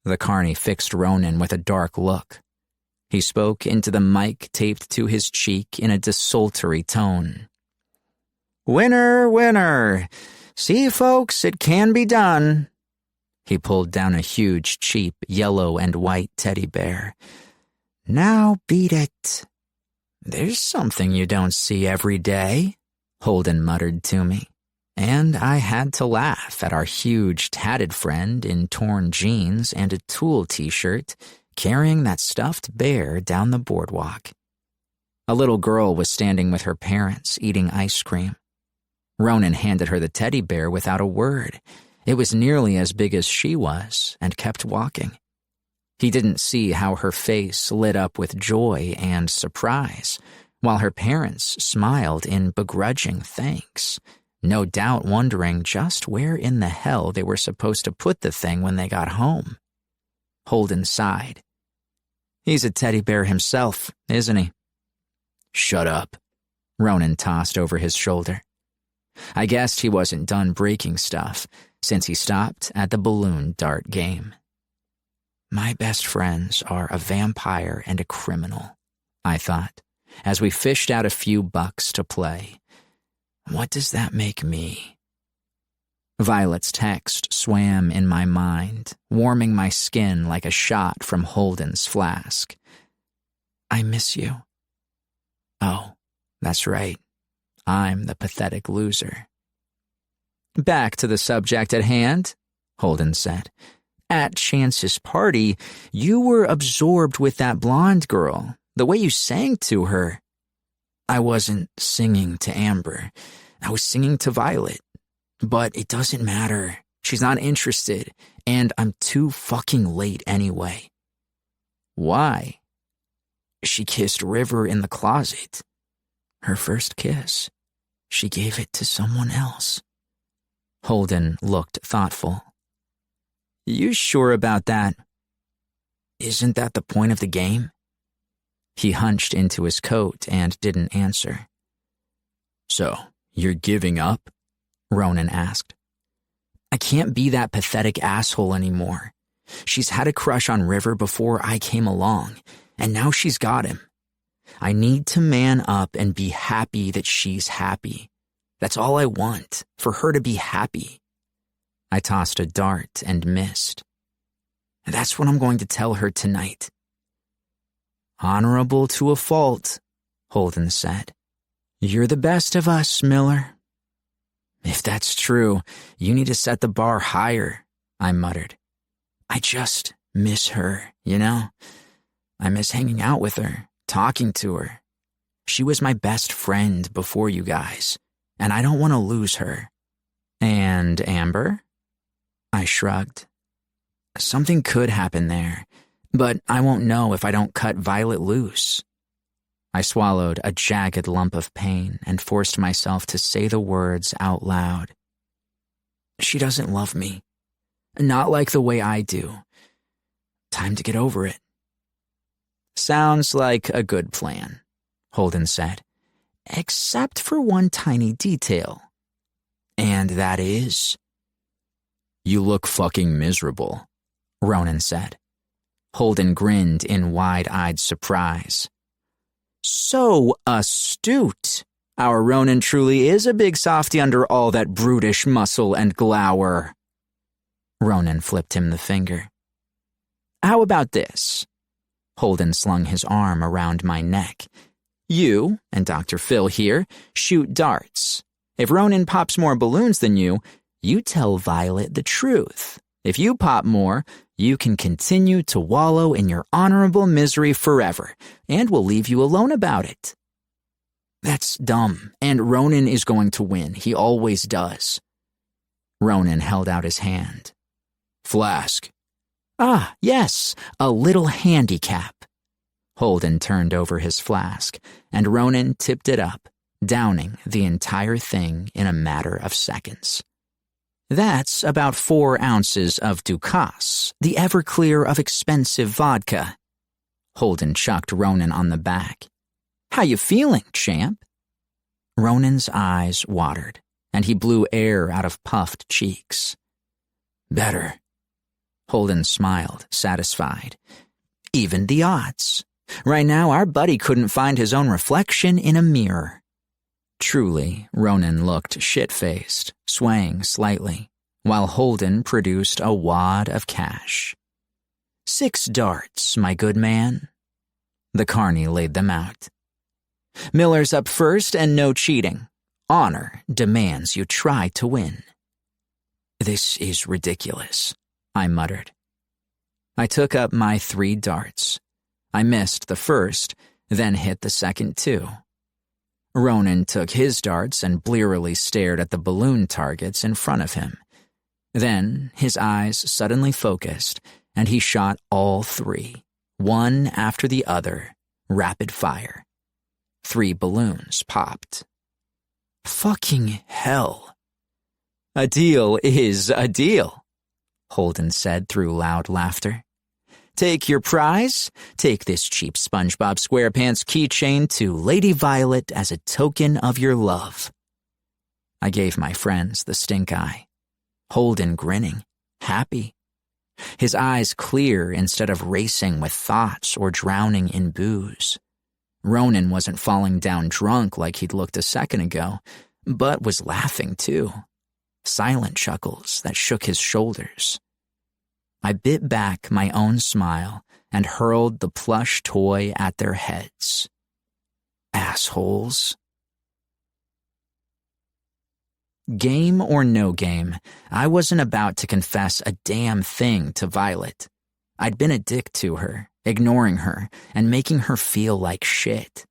The carney fixed Ronan with a dark look. He spoke into the mic taped to his cheek in a desultory tone. Winner, winner. See, folks, it can be done. He pulled down a huge, cheap, yellow and white teddy bear. Now beat it. There's something you don't see every day, Holden muttered to me, and I had to laugh at our huge, tatted friend in torn jeans and a Tool t-shirt carrying that stuffed bear down the boardwalk. A little girl was standing with her parents eating ice cream. Ronan handed her the teddy bear without a word. It was nearly as big as she was and kept walking. He didn't see how her face lit up with joy and surprise, while her parents smiled in begrudging thanks, no doubt wondering just where in the hell they were supposed to put the thing when they got home. Holden sighed. He's a teddy bear himself, isn't he? Shut up, Ronan tossed over his shoulder. I guessed he wasn't done breaking stuff, since he stopped at the balloon dart game. My best friends are a vampire and a criminal, I thought, as we fished out a few bucks to play. What does that make me? Violet's text swam in my mind, warming my skin like a shot from Holden's flask. I miss you. Oh, that's right. I'm the pathetic loser. Back to the subject at hand, Holden said. At Chance's party, you were absorbed with that blonde girl, the way you sang to her. I wasn't singing to Amber. I was singing to Violet. But it doesn't matter. She's not interested, and I'm too fucking late anyway. Why? She kissed River in the closet. Her first kiss. She gave it to someone else. Holden looked thoughtful. You sure about that? Isn't that the point of the game? He hunched into his coat and didn't answer. So, you're giving up? Ronan asked. I can't be that pathetic asshole anymore. She's had a crush on River before I came along, and now she's got him. I need to man up and be happy that she's happy. That's all I want, for her to be happy. I tossed a dart and missed. That's what I'm going to tell her tonight. Honorable to a fault, Holden said. You're the best of us, Miller. If that's true, you need to set the bar higher, I muttered. I just miss her, you know? I miss hanging out with her, talking to her. She was my best friend before you guys, and I don't want to lose her. And Amber? I shrugged. Something could happen there, but I won't know if I don't cut Violet loose. I swallowed a jagged lump of pain and forced myself to say the words out loud. She doesn't love me. Not like the way I do. Time to get over it. Sounds like a good plan, Holden said. Except for one tiny detail. And that is? You look fucking miserable, Ronan said. Holden grinned in wide-eyed surprise. So astute. Our Ronan truly is a big softy under all that brutish muscle and glower. Ronan flipped him the finger. How about this? Holden slung his arm around my neck. You and Dr. Phil here shoot darts. If Ronan pops more balloons than you tell Violet the truth. If you pop more, you can continue to wallow in your honorable misery forever, and we'll leave you alone about it. That's dumb, and Ronan is going to win. He always does. Ronan held out his hand. Flask. Ah, yes, a little handicap. Holden turned over his flask, and Ronan tipped it up, downing the entire thing in a matter of seconds. That's about 4 ounces of Ducasse, the Everclear of expensive vodka. Holden chucked Ronan on the back. How you feeling, champ? Ronan's eyes watered, and he blew air out of puffed cheeks. Better. Holden smiled, satisfied. Even the odds. Right now, our buddy couldn't find his own reflection in a mirror. Truly, Ronan looked shit-faced, swaying slightly, while Holden produced a wad of cash. 6 darts, my good man. The carney laid them out. Miller's up first and no cheating. Honor demands you try to win. This is ridiculous, I muttered. I took up my 3 darts. I missed the first, then hit the second too. Ronan took his darts and blearily stared at the balloon targets in front of him. Then his eyes suddenly focused, and he shot all 3, one after the other, rapid fire. 3 balloons popped. Fucking hell. A deal is a deal, Holden said through loud laughter. Take your prize, take this cheap SpongeBob SquarePants keychain to Lady Violet as a token of your love. I gave my friends the stink eye. Holden grinning, happy. His eyes clear instead of racing with thoughts or drowning in booze. Ronan wasn't falling down drunk like he'd looked a second ago, but was laughing too. Silent chuckles that shook his shoulders. I bit back my own smile and hurled the plush toy at their heads. Assholes. Game or no game, I wasn't about to confess a damn thing to Violet. I'd been a dick to her, ignoring her, and making her feel like shit.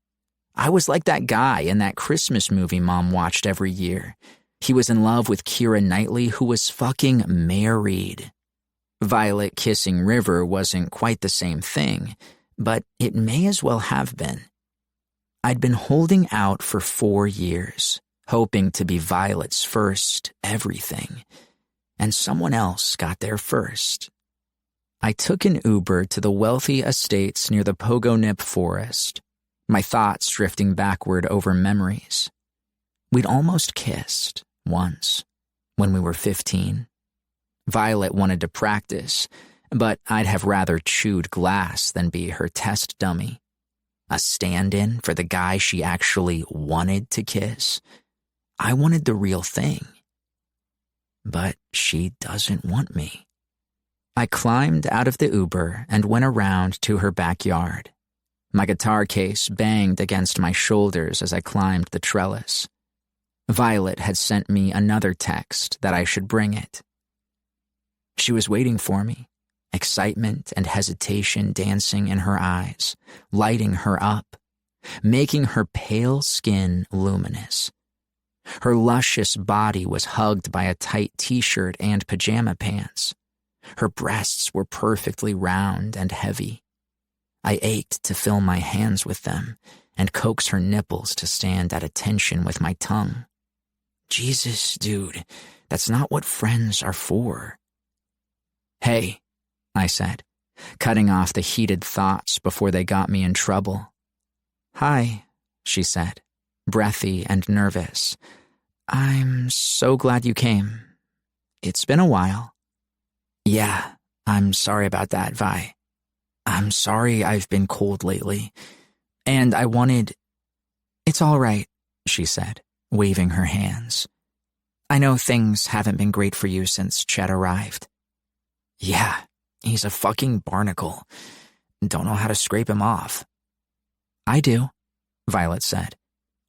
I was like that guy in that Christmas movie Mom watched every year. He was in love with Keira Knightley, who was fucking married. Violet kissing River wasn't quite the same thing, but it may as well have been. I'd been holding out for 4 years, hoping to be Violet's first everything, and someone else got there first. I took an Uber to the wealthy estates near the Pogonip Forest, my thoughts drifting backward over memories. We'd almost kissed once, when we were 15. Violet wanted to practice, but I'd have rather chewed glass than be her test dummy. A stand-in for the guy she actually wanted to kiss. I wanted the real thing. But she doesn't want me. I climbed out of the Uber and went around to her backyard. My guitar case banged against my shoulders as I climbed the trellis. Violet had sent me another text that I should bring it. She was waiting for me, excitement and hesitation dancing in her eyes, lighting her up, making her pale skin luminous. Her luscious body was hugged by a tight t-shirt and pajama pants. Her breasts were perfectly round and heavy. I ached to fill my hands with them and coax her nipples to stand at attention with my tongue. Jesus, dude, that's not what friends are for. Hey, I said, cutting off the heated thoughts before they got me in trouble. Hi, she said, breathy and nervous. I'm so glad you came. It's been a while. Yeah, I'm sorry about that, Vi. I'm sorry I've been cold lately. And I wanted... It's all right, she said, waving her hands. I know things haven't been great for you since Chet arrived. Yeah, he's a fucking barnacle. Don't know how to scrape him off. I do, Violet said.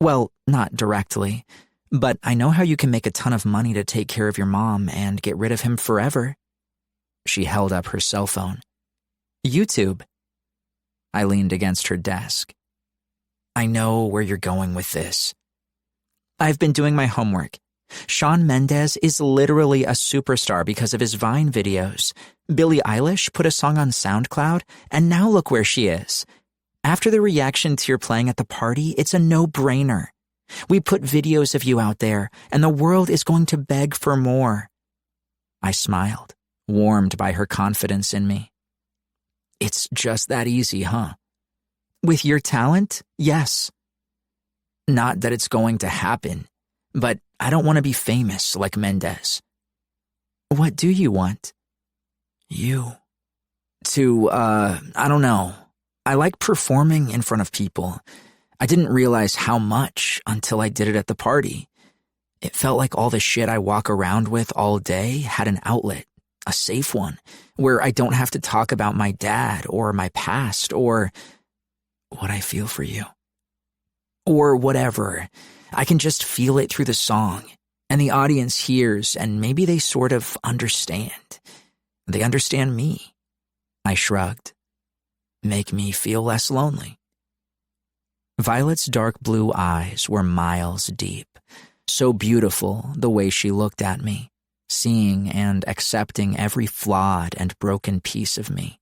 Well, not directly, but I know how you can make a ton of money to take care of your mom and get rid of him forever. She held up her cell phone. YouTube. I leaned against her desk. I know where you're going with this. I've been doing my homework. Shawn Mendes is literally a superstar because of his Vine videos. Billie Eilish put a song on SoundCloud, and now look where she is. After the reaction to your playing at the party, it's a no-brainer. We put videos of you out there, and the world is going to beg for more. I smiled, warmed by her confidence in me. It's just that easy, huh? With your talent, yes. Not that it's going to happen, but I don't want to be famous like Mendes. What do you want? You. I don't know. I like performing in front of people. I didn't realize how much until I did it at the party. It felt like all the shit I walk around with all day had an outlet, a safe one, where I don't have to talk about my dad or my past or what I feel for you. Or whatever. I can just feel it through the song, and the audience hears, and maybe they sort of understand. They understand me. I shrugged. Make me feel less lonely. Violet's dark blue eyes were miles deep, so beautiful the way she looked at me, seeing and accepting every flawed and broken piece of me.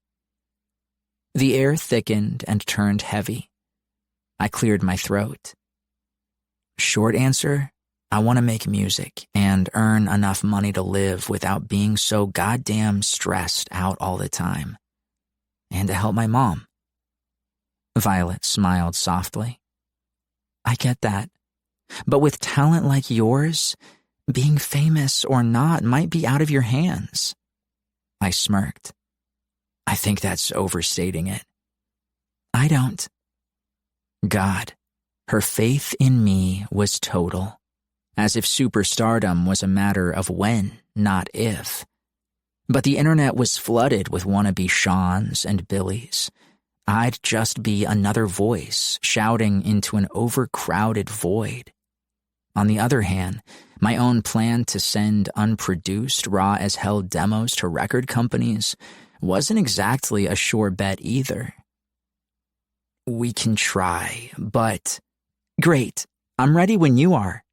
The air thickened and turned heavy. I cleared my throat. Short answer, I want to make music and earn enough money to live without being so goddamn stressed out all the time. And to help my mom. Violet smiled softly. I get that. But with talent like yours, being famous or not might be out of your hands. I smirked. I think that's overstating it. I don't. God, her faith in me was total, as if superstardom was a matter of when, not if. But the internet was flooded with wannabe Shawns and Billies. I'd just be another voice shouting into an overcrowded void. On the other hand, my own plan to send unproduced, raw-as-hell demos to record companies wasn't exactly a sure bet either. We can try, but... Great, I'm ready when you are.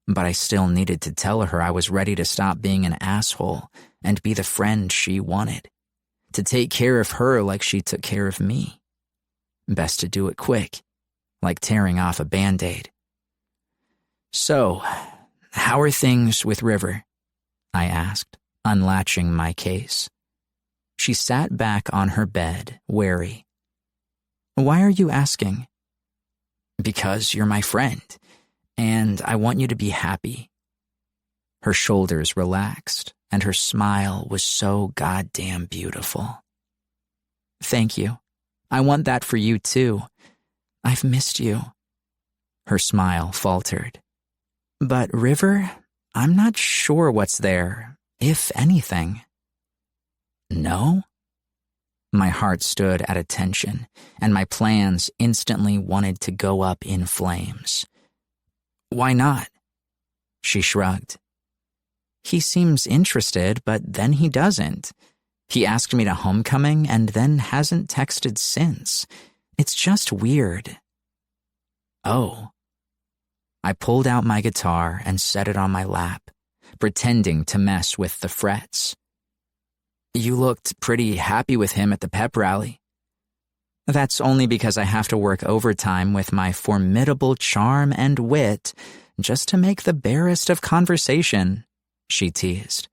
But I still needed to tell her I was ready to stop being an asshole and be the friend she wanted, to take care of her like she took care of me. Best to do it quick, like tearing off a Band-Aid. So, how are things with River? I asked, unlatching my case. She sat back on her bed, wary. Why are you asking? Because you're my friend, and I want you to be happy. Her shoulders relaxed, and her smile was so goddamn beautiful. Thank you. I want that for you, too. I've missed you. Her smile faltered. But, River, I'm not sure what's there, if anything. No? My heart stood at attention, and my plans instantly wanted to go up in flames. Why not? She shrugged. He seems interested, but then he doesn't. He asked me to homecoming and then hasn't texted since. It's just weird. Oh. I pulled out my guitar and set it on my lap, pretending to mess with the frets. You looked pretty happy with him at the pep rally. That's only because I have to work overtime with my formidable charm and wit just to make the barest of conversation, she teased.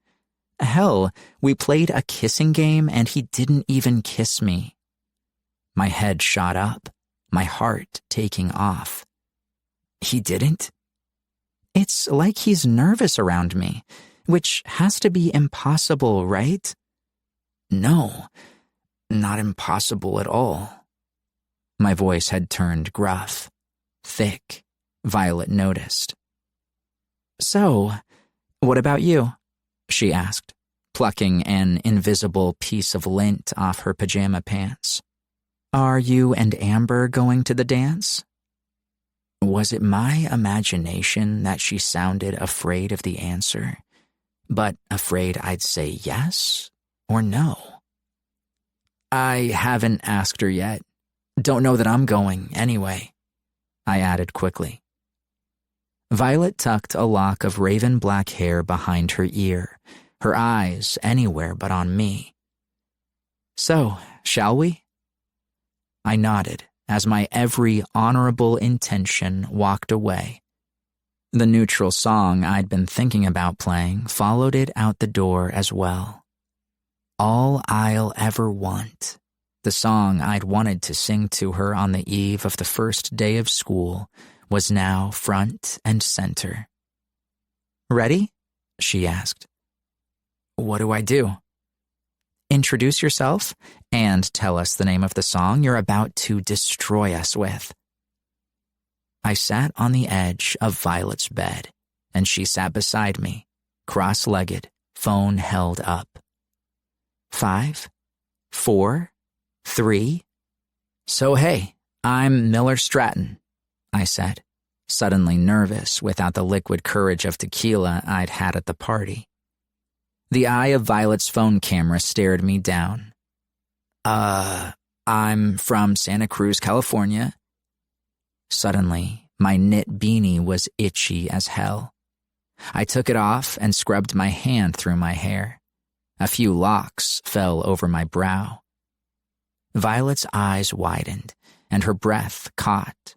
Hell, we played a kissing game and he didn't even kiss me. My head shot up, my heart taking off. He didn't? It's like he's nervous around me, which has to be impossible, right? No, not impossible at all. My voice had turned gruff, thick, Violet noticed. "So, what about you?" she asked, plucking an invisible piece of lint off her pajama pants. "Are you and Amber going to the dance?" Was it my imagination that she sounded afraid of the answer, but afraid I'd say yes or no? "I haven't asked her yet. Don't know that I'm going anyway," I added quickly. Violet tucked a lock of raven black hair behind her ear, her eyes anywhere but on me. "So, shall we?" I nodded as my every honorable intention walked away. The neutral song I'd been thinking about playing followed it out the door as well. All I'll Ever Want, the song I'd wanted to sing to her on the eve of the first day of school, was now front and center. "Ready?" she asked. "What do I do?" "Introduce yourself and tell us the name of the song you're about to destroy us with." I sat on the edge of Violet's bed, and she sat beside me, cross-legged, phone held up. 5, 4, 3. "So hey, I'm Miller Stratton," I said, suddenly nervous without the liquid courage of tequila I'd had at the party. The eye of Violet's phone camera stared me down. I'm from Santa Cruz, California." Suddenly, my knit beanie was itchy as hell. I took it off and scrubbed my hand through my hair. A few locks fell over my brow. Violet's eyes widened, and her breath caught,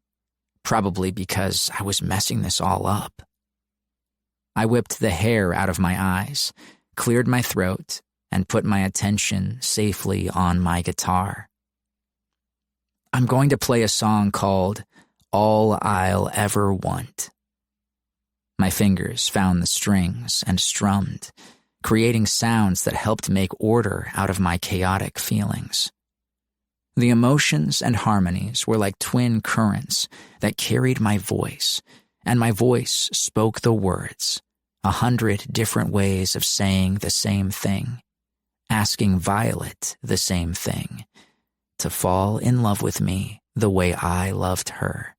probably because I was messing this all up. I whipped the hair out of my eyes, cleared my throat, and put my attention safely on my guitar. "I'm going to play a song called All I'll Ever Want." My fingers found the strings and strummed, creating sounds that helped make order out of my chaotic feelings. The emotions and harmonies were like twin currents that carried my voice, and my voice spoke the words, 100 different ways of saying the same thing, asking Violet the same thing, to fall in love with me the way I loved her.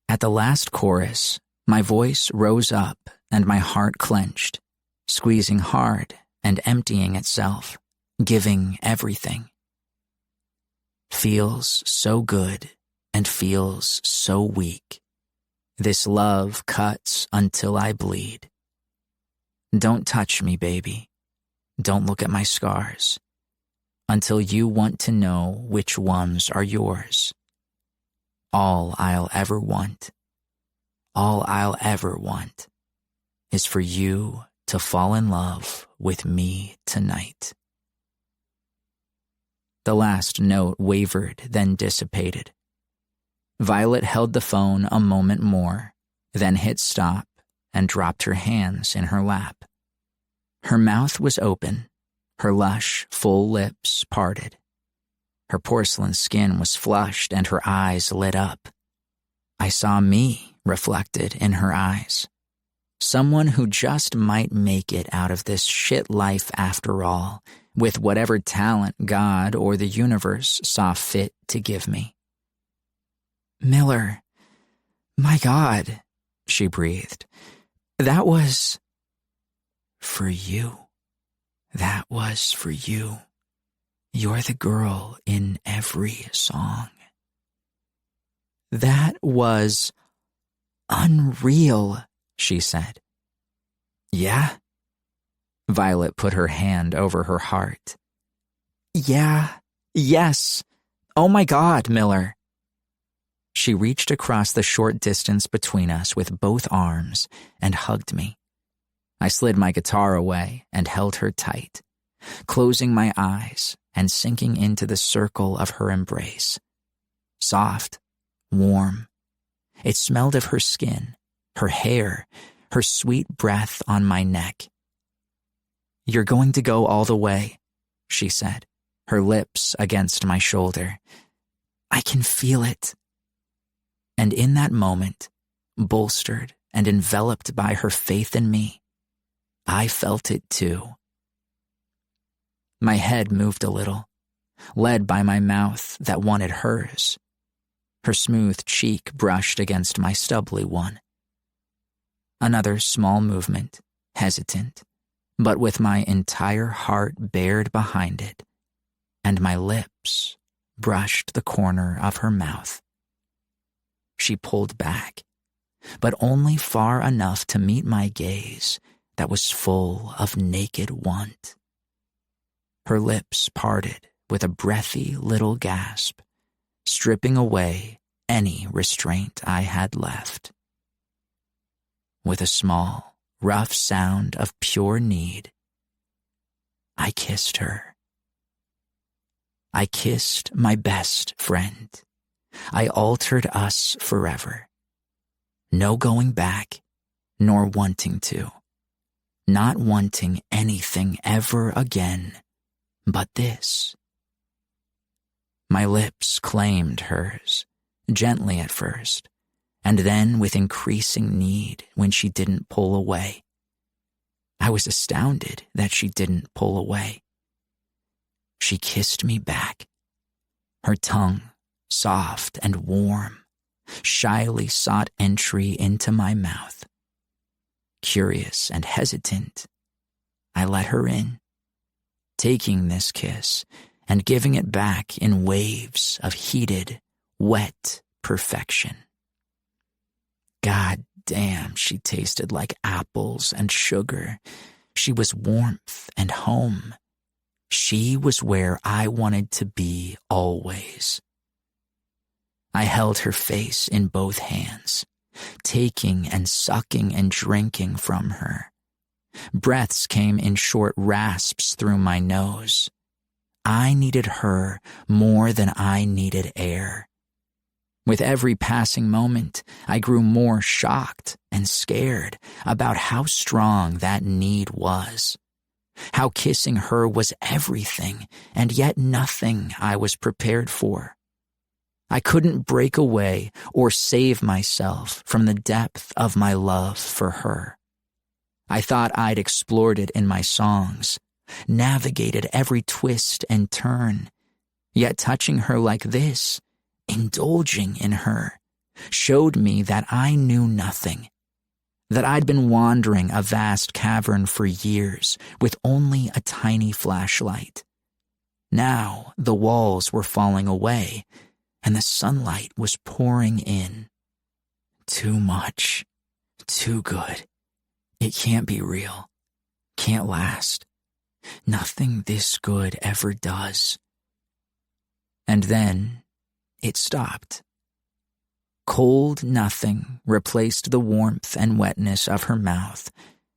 At the last chorus, my voice rose up and my heart clenched, squeezing hard and emptying itself, giving everything. "Feels so good and feels so weak. This love cuts until I bleed. Don't touch me, baby. Don't look at my scars until you want to know which ones are yours. All I'll ever want, all I'll ever want is for you to fall in love with me tonight." The last note wavered, then dissipated. Violet held the phone a moment more, then hit stop and dropped her hands in her lap. Her mouth was open, her lush, full lips parted. Her porcelain skin was flushed and her eyes lit up. I saw me reflected in her eyes. Someone who just might make it out of this shit life after all, with whatever talent God or the universe saw fit to give me. "Miller, my God," she breathed. "That was for you. That was for you. You're the girl in every song." "That was unreal," she said. "Yeah?" Violet put her hand over her heart. "Yeah, yes. Oh my God, Miller." She reached across the short distance between us with both arms and hugged me. I slid my guitar away and held her tight, closing my eyes and sinking into the circle of her embrace. Soft, warm. It smelled of her skin, her hair, her sweet breath on my neck. "You're going to go all the way," she said, her lips against my shoulder. I can feel it. And in that moment, bolstered and enveloped by her faith in me, I felt it too. My head moved a little, led by my mouth that wanted hers. Her smooth cheek brushed against my stubbly one. Another small movement, hesitant, but with my entire heart bared behind it, and my lips brushed the corner of her mouth. She pulled back, but only far enough to meet my gaze that was full of naked want. Her lips parted with a breathy little gasp, stripping away any restraint I had left. With a small, rough sound of pure need, I kissed her. I kissed my best friend. I altered us forever. No going back, nor wanting to. Not wanting anything ever again but this. My lips claimed hers, gently at first, and then with increasing need when she didn't pull away. I was astounded that she didn't pull away. She kissed me back. Her tongue, soft and warm, shyly sought entry into my mouth. Curious and hesitant, I let her in, taking this kiss and giving it back in waves of heated, wet perfection. God damn, she tasted like apples and sugar. She was warmth and home. She was where I wanted to be always. I held her face in both hands, taking and sucking and drinking from her. Breaths came in short rasps through my nose. I needed her more than I needed air. With every passing moment, I grew more shocked and scared about how strong that need was. How kissing her was everything, and yet nothing I was prepared for. I couldn't break away or save myself from the depth of my love for her. I thought I'd explored it in my songs, navigated every twist and turn, yet touching her like this, indulging in her, showed me that I knew nothing, that I'd been wandering a vast cavern for years with only a tiny flashlight. Now the walls were falling away, and the sunlight was pouring in. Too much. Too good. It can't be real. Can't last. Nothing this good ever does. And then it stopped. Cold nothing replaced the warmth and wetness of her mouth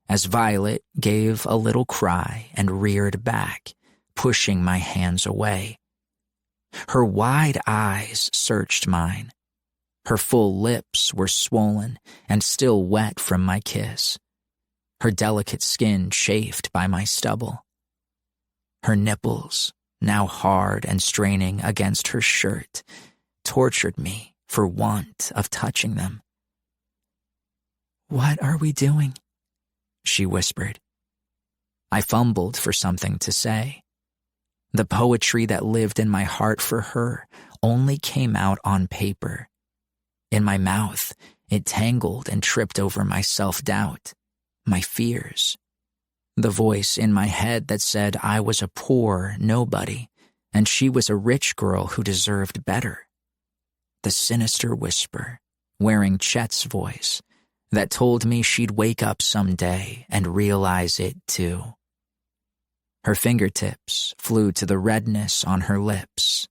as Violet gave a little cry and reared back, pushing my hands away. Her wide eyes searched mine. Her full lips were swollen and still wet from my kiss. Her delicate skin chafed by my stubble. Her nipples, now hard and straining against her shirt, tortured me for want of touching them. "What are we doing?" she whispered. I fumbled for something to say. The poetry that lived in my heart for her only came out on paper. In my mouth, it tangled and tripped over my self-doubt, my fears. The voice in my head that said I was a poor nobody, and she was a rich girl who deserved better. The sinister whisper, wearing Chet's voice, that told me she'd wake up someday and realize it too. Her fingertips flew to the redness on her lips.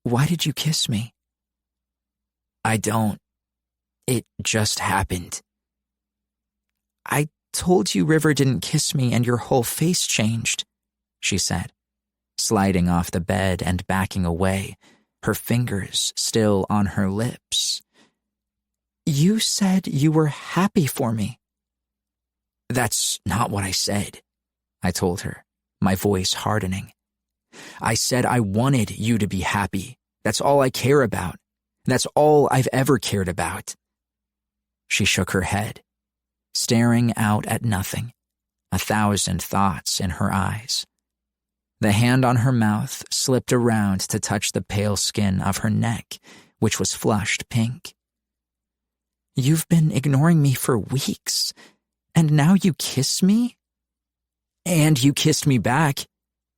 "Why did you kiss me?" "I don't. It just happened." "I told you River didn't kiss me and your whole face changed," she said, sliding off the bed and backing away, her fingers still on her lips. "You said you were happy for me." "That's not what I said," I told her, my voice hardening. "I said I wanted you to be happy, That's all I care about. That's all I've ever cared about." She shook her head, staring out at nothing, 1,000 thoughts in her eyes. The hand on her mouth slipped around to touch the pale skin of her neck, which was flushed pink. "You've been ignoring me for weeks, and now you kiss me?" "And you kissed me back,"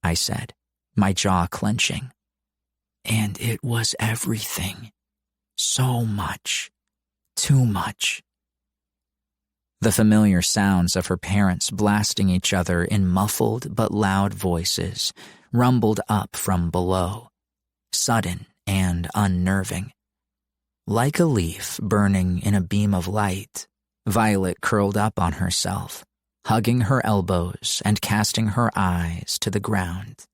I said, my jaw clenching. "And it was everything. So much. Too much." The familiar sounds of her parents blasting each other in muffled but loud voices rumbled up from below, sudden and unnerving. Like a leaf burning in a beam of light, Violet curled up on herself, hugging her elbows and casting her eyes to the ground.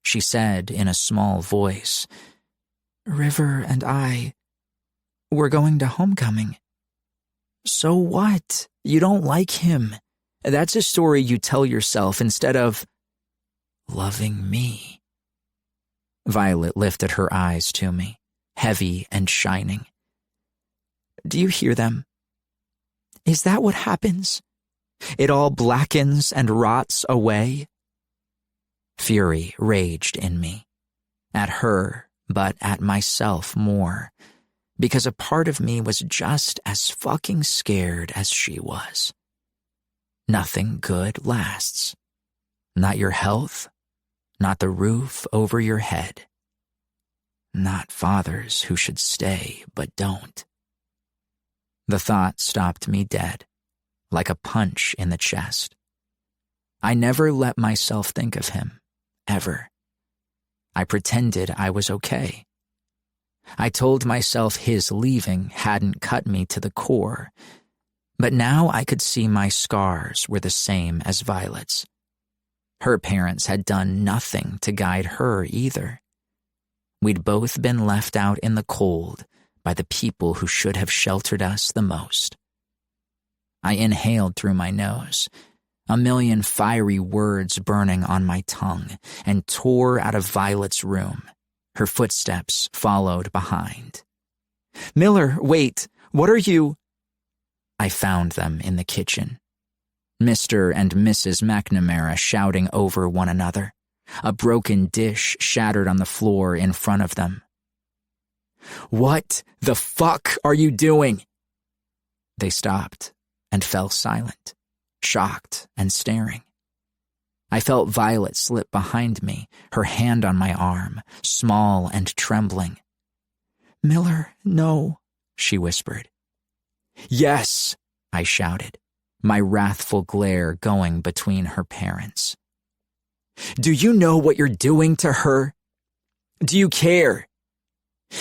She said in a small voice, "River and we're going to homecoming." "So what? You don't like him. That's a story you tell yourself instead of loving me." Violet lifted her eyes to me, heavy and shining. "Do you hear them? Is that what happens? It all blackens and rots away?" Fury raged in me, at her, but at myself more, because a part of me was just as fucking scared as she was. Nothing good lasts. Not your health, not the roof over your head. Not fathers who should stay but don't. The thought stopped me dead, like a punch in the chest. I never let myself think of him, ever. I pretended I was okay. I told myself his leaving hadn't cut me to the core, but now I could see my scars were the same as Violet's. Her parents had done nothing to guide her either. We'd both been left out in the cold by the people who should have sheltered us the most. I inhaled through my nose, a million fiery words burning on my tongue, and tore out of Violet's room. Her footsteps followed behind. "Miller, wait, what are you—" I found them in the kitchen. Mr. and Mrs. McNamara shouting over one another, a broken dish shattered on the floor in front of them. "What the fuck are you doing?" They stopped and fell silent, shocked and staring. I felt Violet slip behind me, her hand on my arm, small and trembling. "Miller, no," she whispered. "Yes," I shouted, my wrathful glare going between her parents. "Do you know what you're doing to her? Do you care?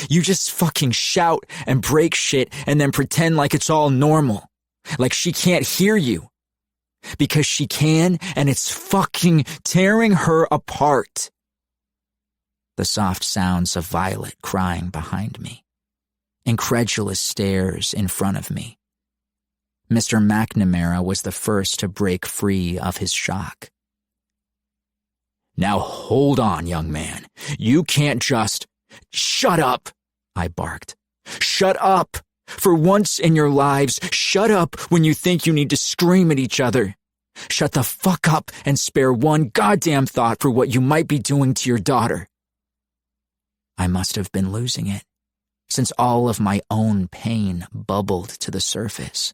You just fucking shout and break shit and then pretend like it's all normal, like she can't hear you. Because she can, and it's fucking tearing her apart." The soft sounds of Violet crying behind me. Incredulous stares in front of me. Mr. McNamara was the first to break free of his shock. "Now hold on, young man. You can't just—" "Shut up," I barked. "Shut up. For once in your lives, shut up when you think you need to scream at each other. Shut the fuck up and spare one goddamn thought for what you might be doing to your daughter." I must have been losing it, since all of my own pain bubbled to the surface.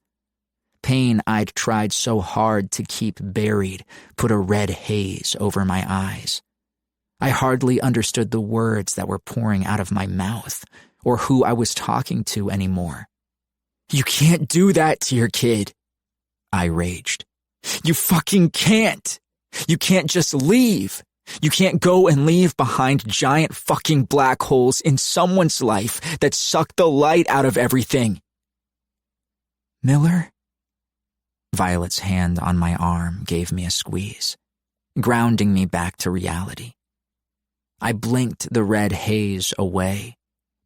Pain I'd tried so hard to keep buried put a red haze over my eyes. I hardly understood the words that were pouring out of my mouth, or who I was talking to anymore. "You can't do that to your kid," I raged. "You fucking can't. You can't just leave. You can't go and leave behind giant fucking black holes in someone's life that suck the light out of everything." "Miller?" Violet's hand on my arm gave me a squeeze, grounding me back to reality. I blinked the red haze away,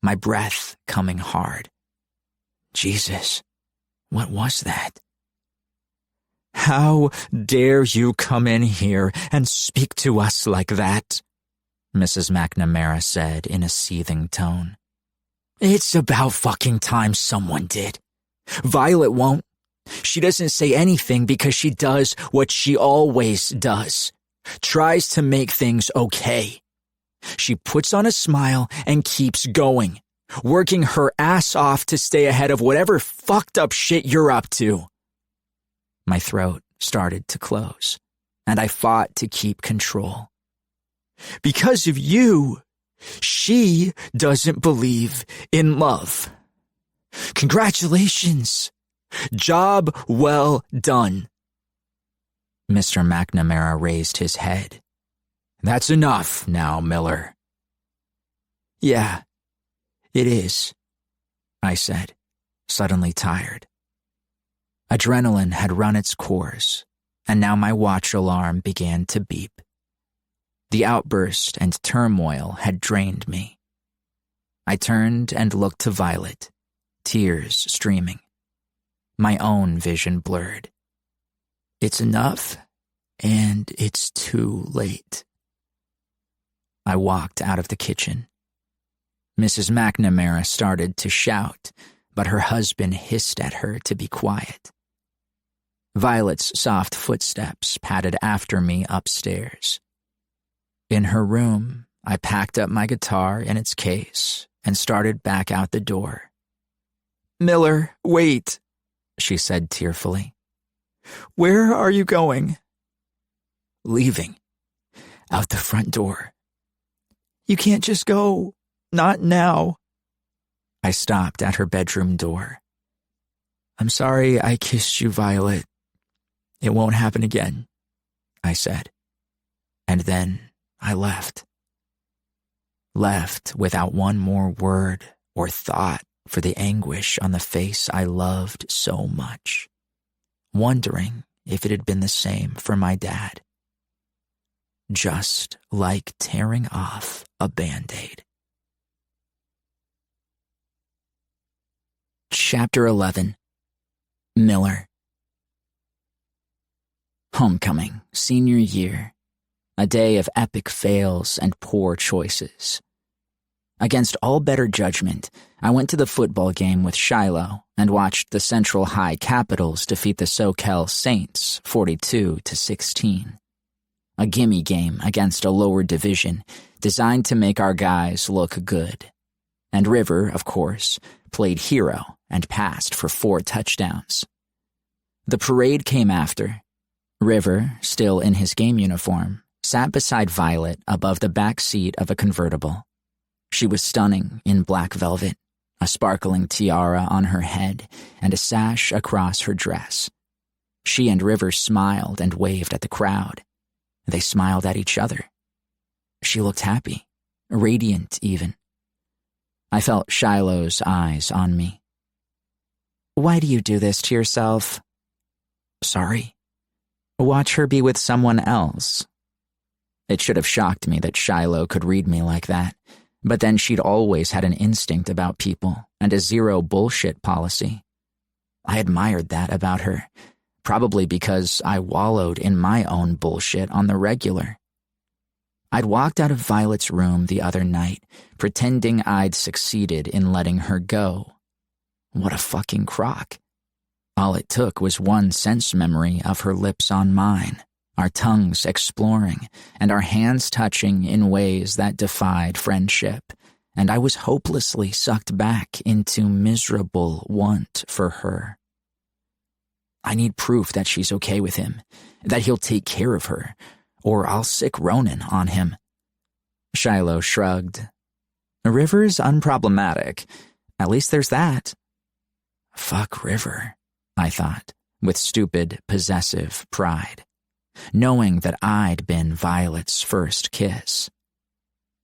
my breath coming hard. Jesus, what was that? "How dare you come in here and speak to us like that?" Mrs. McNamara said in a seething tone. It's about fucking time someone did. Violet won't. She doesn't say anything because she does what she always does. Tries to make things okay. She puts on a smile and keeps going, working her ass off to stay ahead of whatever fucked up shit you're up to. My throat started to close, and I fought to keep control. Because of you, she doesn't believe in love. Congratulations. Job well done. Mr. McNamara raised his head. That's enough now, Miller. Yeah, it is, I said, suddenly tired. Adrenaline had run its course, and now my watch alarm began to beep. The outburst and turmoil had drained me. I turned and looked to Violet, tears streaming. My own vision blurred. It's enough, and it's too late. I walked out of the kitchen. Mrs. McNamara started to shout, but her husband hissed at her to be quiet. Violet's soft footsteps padded after me upstairs. In her room, I packed up my guitar in its case and started back out the door. Miller, wait, she said tearfully. Where are you going? Leaving. Out the front door. You can't just go. Not now. I stopped at her bedroom door. I'm sorry I kissed you, Violet. It won't happen again, I said. And then I left. Left without one more word or thought for the anguish on the face I loved so much, wondering if it had been the same for my dad. Just like tearing off a Band-Aid. Chapter 11. Miller. Homecoming, senior year. A day of epic fails and poor choices. Against all better judgment, I went to the football game with Shiloh and watched the Central High Capitals defeat the SoCal Saints 42-16. A gimme game against a lower division designed to make our guys look good. And River, of course, played hero and passed for 4 touchdowns. The parade came after. River, still in his game uniform, sat beside Violet above the back seat of a convertible. She was stunning in black velvet, a sparkling tiara on her head, and a sash across her dress. She and River smiled and waved at the crowd. They smiled at each other. She looked happy, radiant even. I felt Shiloh's eyes on me. Why do you do this to yourself? Sorry. Watch her be with someone else. It should have shocked me that Shiloh could read me like that, but then she'd always had an instinct about people and a zero bullshit policy. I admired that about her, probably because I wallowed in my own bullshit on the regular. I'd walked out of Violet's room the other night, pretending I'd succeeded in letting her go. What a fucking crock. All it took was one sense memory of her lips on mine, our tongues exploring, and our hands touching in ways that defied friendship, and I was hopelessly sucked back into miserable want for her. I need proof that she's okay with him, that he'll take care of her, or I'll sick Ronan on him. Shiloh shrugged. River's unproblematic. At least there's that. Fuck River, I thought, with stupid, possessive pride, knowing that I'd been Violet's first kiss.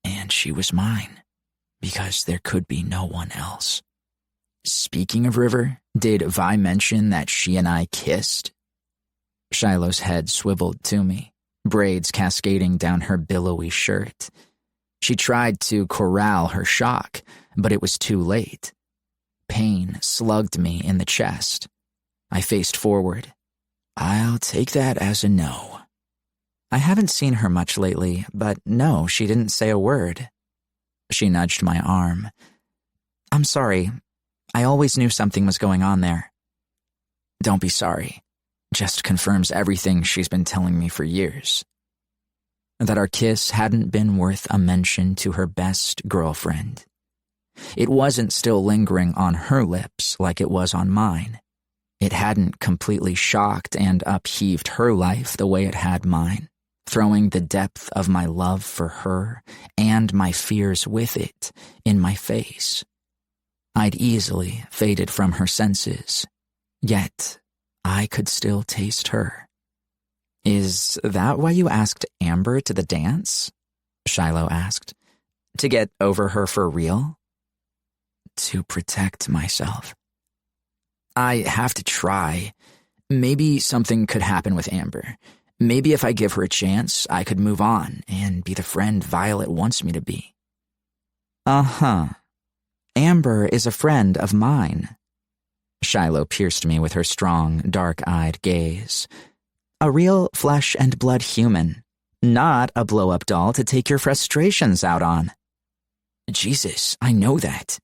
And she was mine, because there could be no one else. Speaking of River, did Vi mention that she and I kissed? Shiloh's head swiveled to me, braids cascading down her billowy shirt. She tried to corral her shock, but it was too late. Pain slugged me in the chest. I faced forward. I'll take that as a no. I haven't seen her much lately, but no, she didn't say a word. She nudged my arm. I'm sorry. I always knew something was going on there. Don't be sorry. Just confirms everything she's been telling me for years. That our kiss hadn't been worth a mention to her best girlfriend. It wasn't still lingering on her lips like it was on mine. It hadn't completely shocked and upheaved her life the way it had mine, throwing the depth of my love for her and my fears with it in my face. I'd easily faded from her senses, yet I could still taste her. Is that why you asked Amber to the dance? Shiloh asked. To get over her for real? To protect myself. I have to try. Maybe something could happen with Amber. Maybe if I give her a chance, I could move on and be the friend Violet wants me to be. Uh-huh. Amber is a friend of mine. Shiloh pierced me with her strong, dark-eyed gaze. A real flesh and blood human, not a blow-up doll to take your frustrations out on. Jesus, I know that.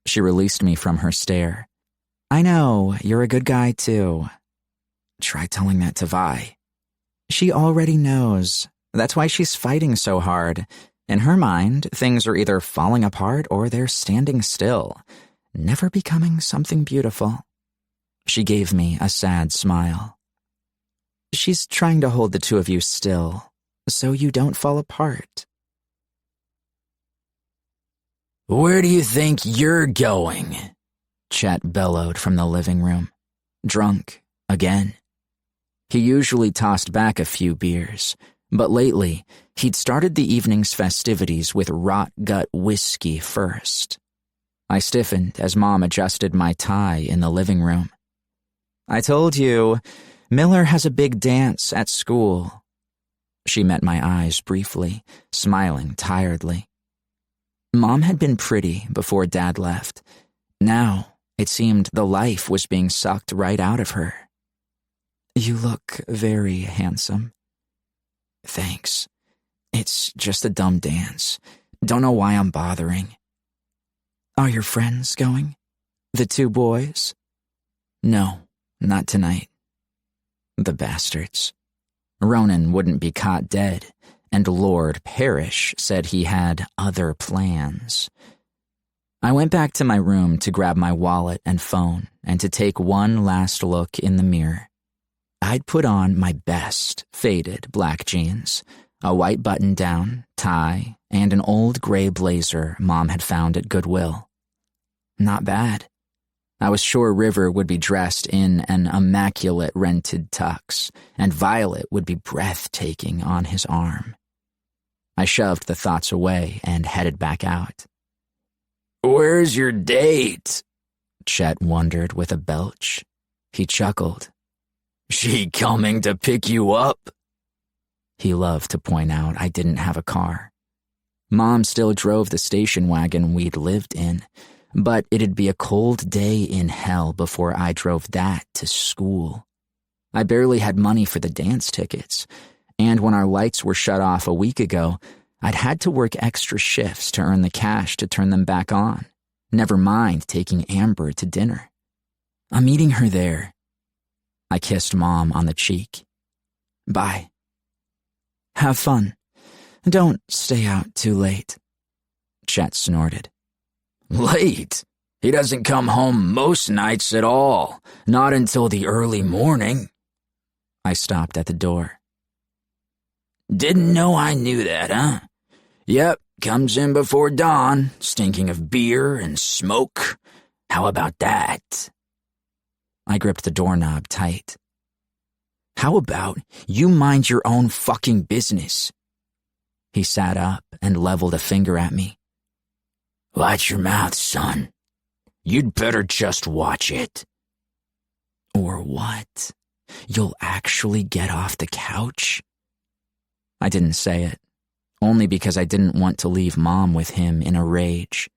She released me from her stare. I know, you're a good guy too. Try telling that to Vi. She already knows. That's why she's fighting so hard. In her mind, things are either falling apart or they're standing still, never becoming something beautiful. She gave me a sad smile. She's trying to hold the two of you still, so you don't fall apart. Where do you think you're going? Chet bellowed from the living room. Drunk, again. He usually tossed back a few beers, but lately he'd started the evening's festivities with rot-gut whiskey first. I stiffened as Mom adjusted my tie in the living room. I told you, Miller has a big dance at school. She met my eyes briefly, smiling tiredly. Mom had been pretty before Dad left. Now, it seemed the life was being sucked right out of her. You look very handsome. Thanks. It's just a dumb dance. Don't know why I'm bothering. Are your friends going? The two boys? No, not tonight. The bastards. Ronan wouldn't be caught dead, and Lord Parrish said he had other plans. I went back to my room to grab my wallet and phone and to take one last look in the mirror. I'd put on my best faded black jeans, a white button-down, tie, and an old gray blazer Mom had found at Goodwill. Not bad. I was sure River would be dressed in an immaculate rented tux, and Violet would be breathtaking on his arm. I shoved the thoughts away and headed back out. Where's your date? Chet wondered with a belch. He chuckled. She coming to pick you up? He loved to point out I didn't have a car. Mom still drove the station wagon we'd lived in, but it'd be a cold day in hell before I drove that to school. I barely had money for the dance tickets, and when our lights were shut off a week ago, I'd had to work extra shifts to earn the cash to turn them back on, never mind taking Amber to dinner. I'm meeting her there. I kissed Mom on the cheek. Bye. Have fun. Don't stay out too late. Chet snorted. Late? He doesn't come home most nights at all, not until the early morning. I stopped at the door. Didn't know I knew that, huh? Yep, comes in before dawn, stinking of beer and smoke. How about that? I gripped the doorknob tight. How about you mind your own fucking business? He sat up and leveled a finger at me. Watch your mouth, son. You'd better just watch it. Or what? You'll actually get off the couch? I didn't say it, only because I didn't want to leave Mom with him in a rage.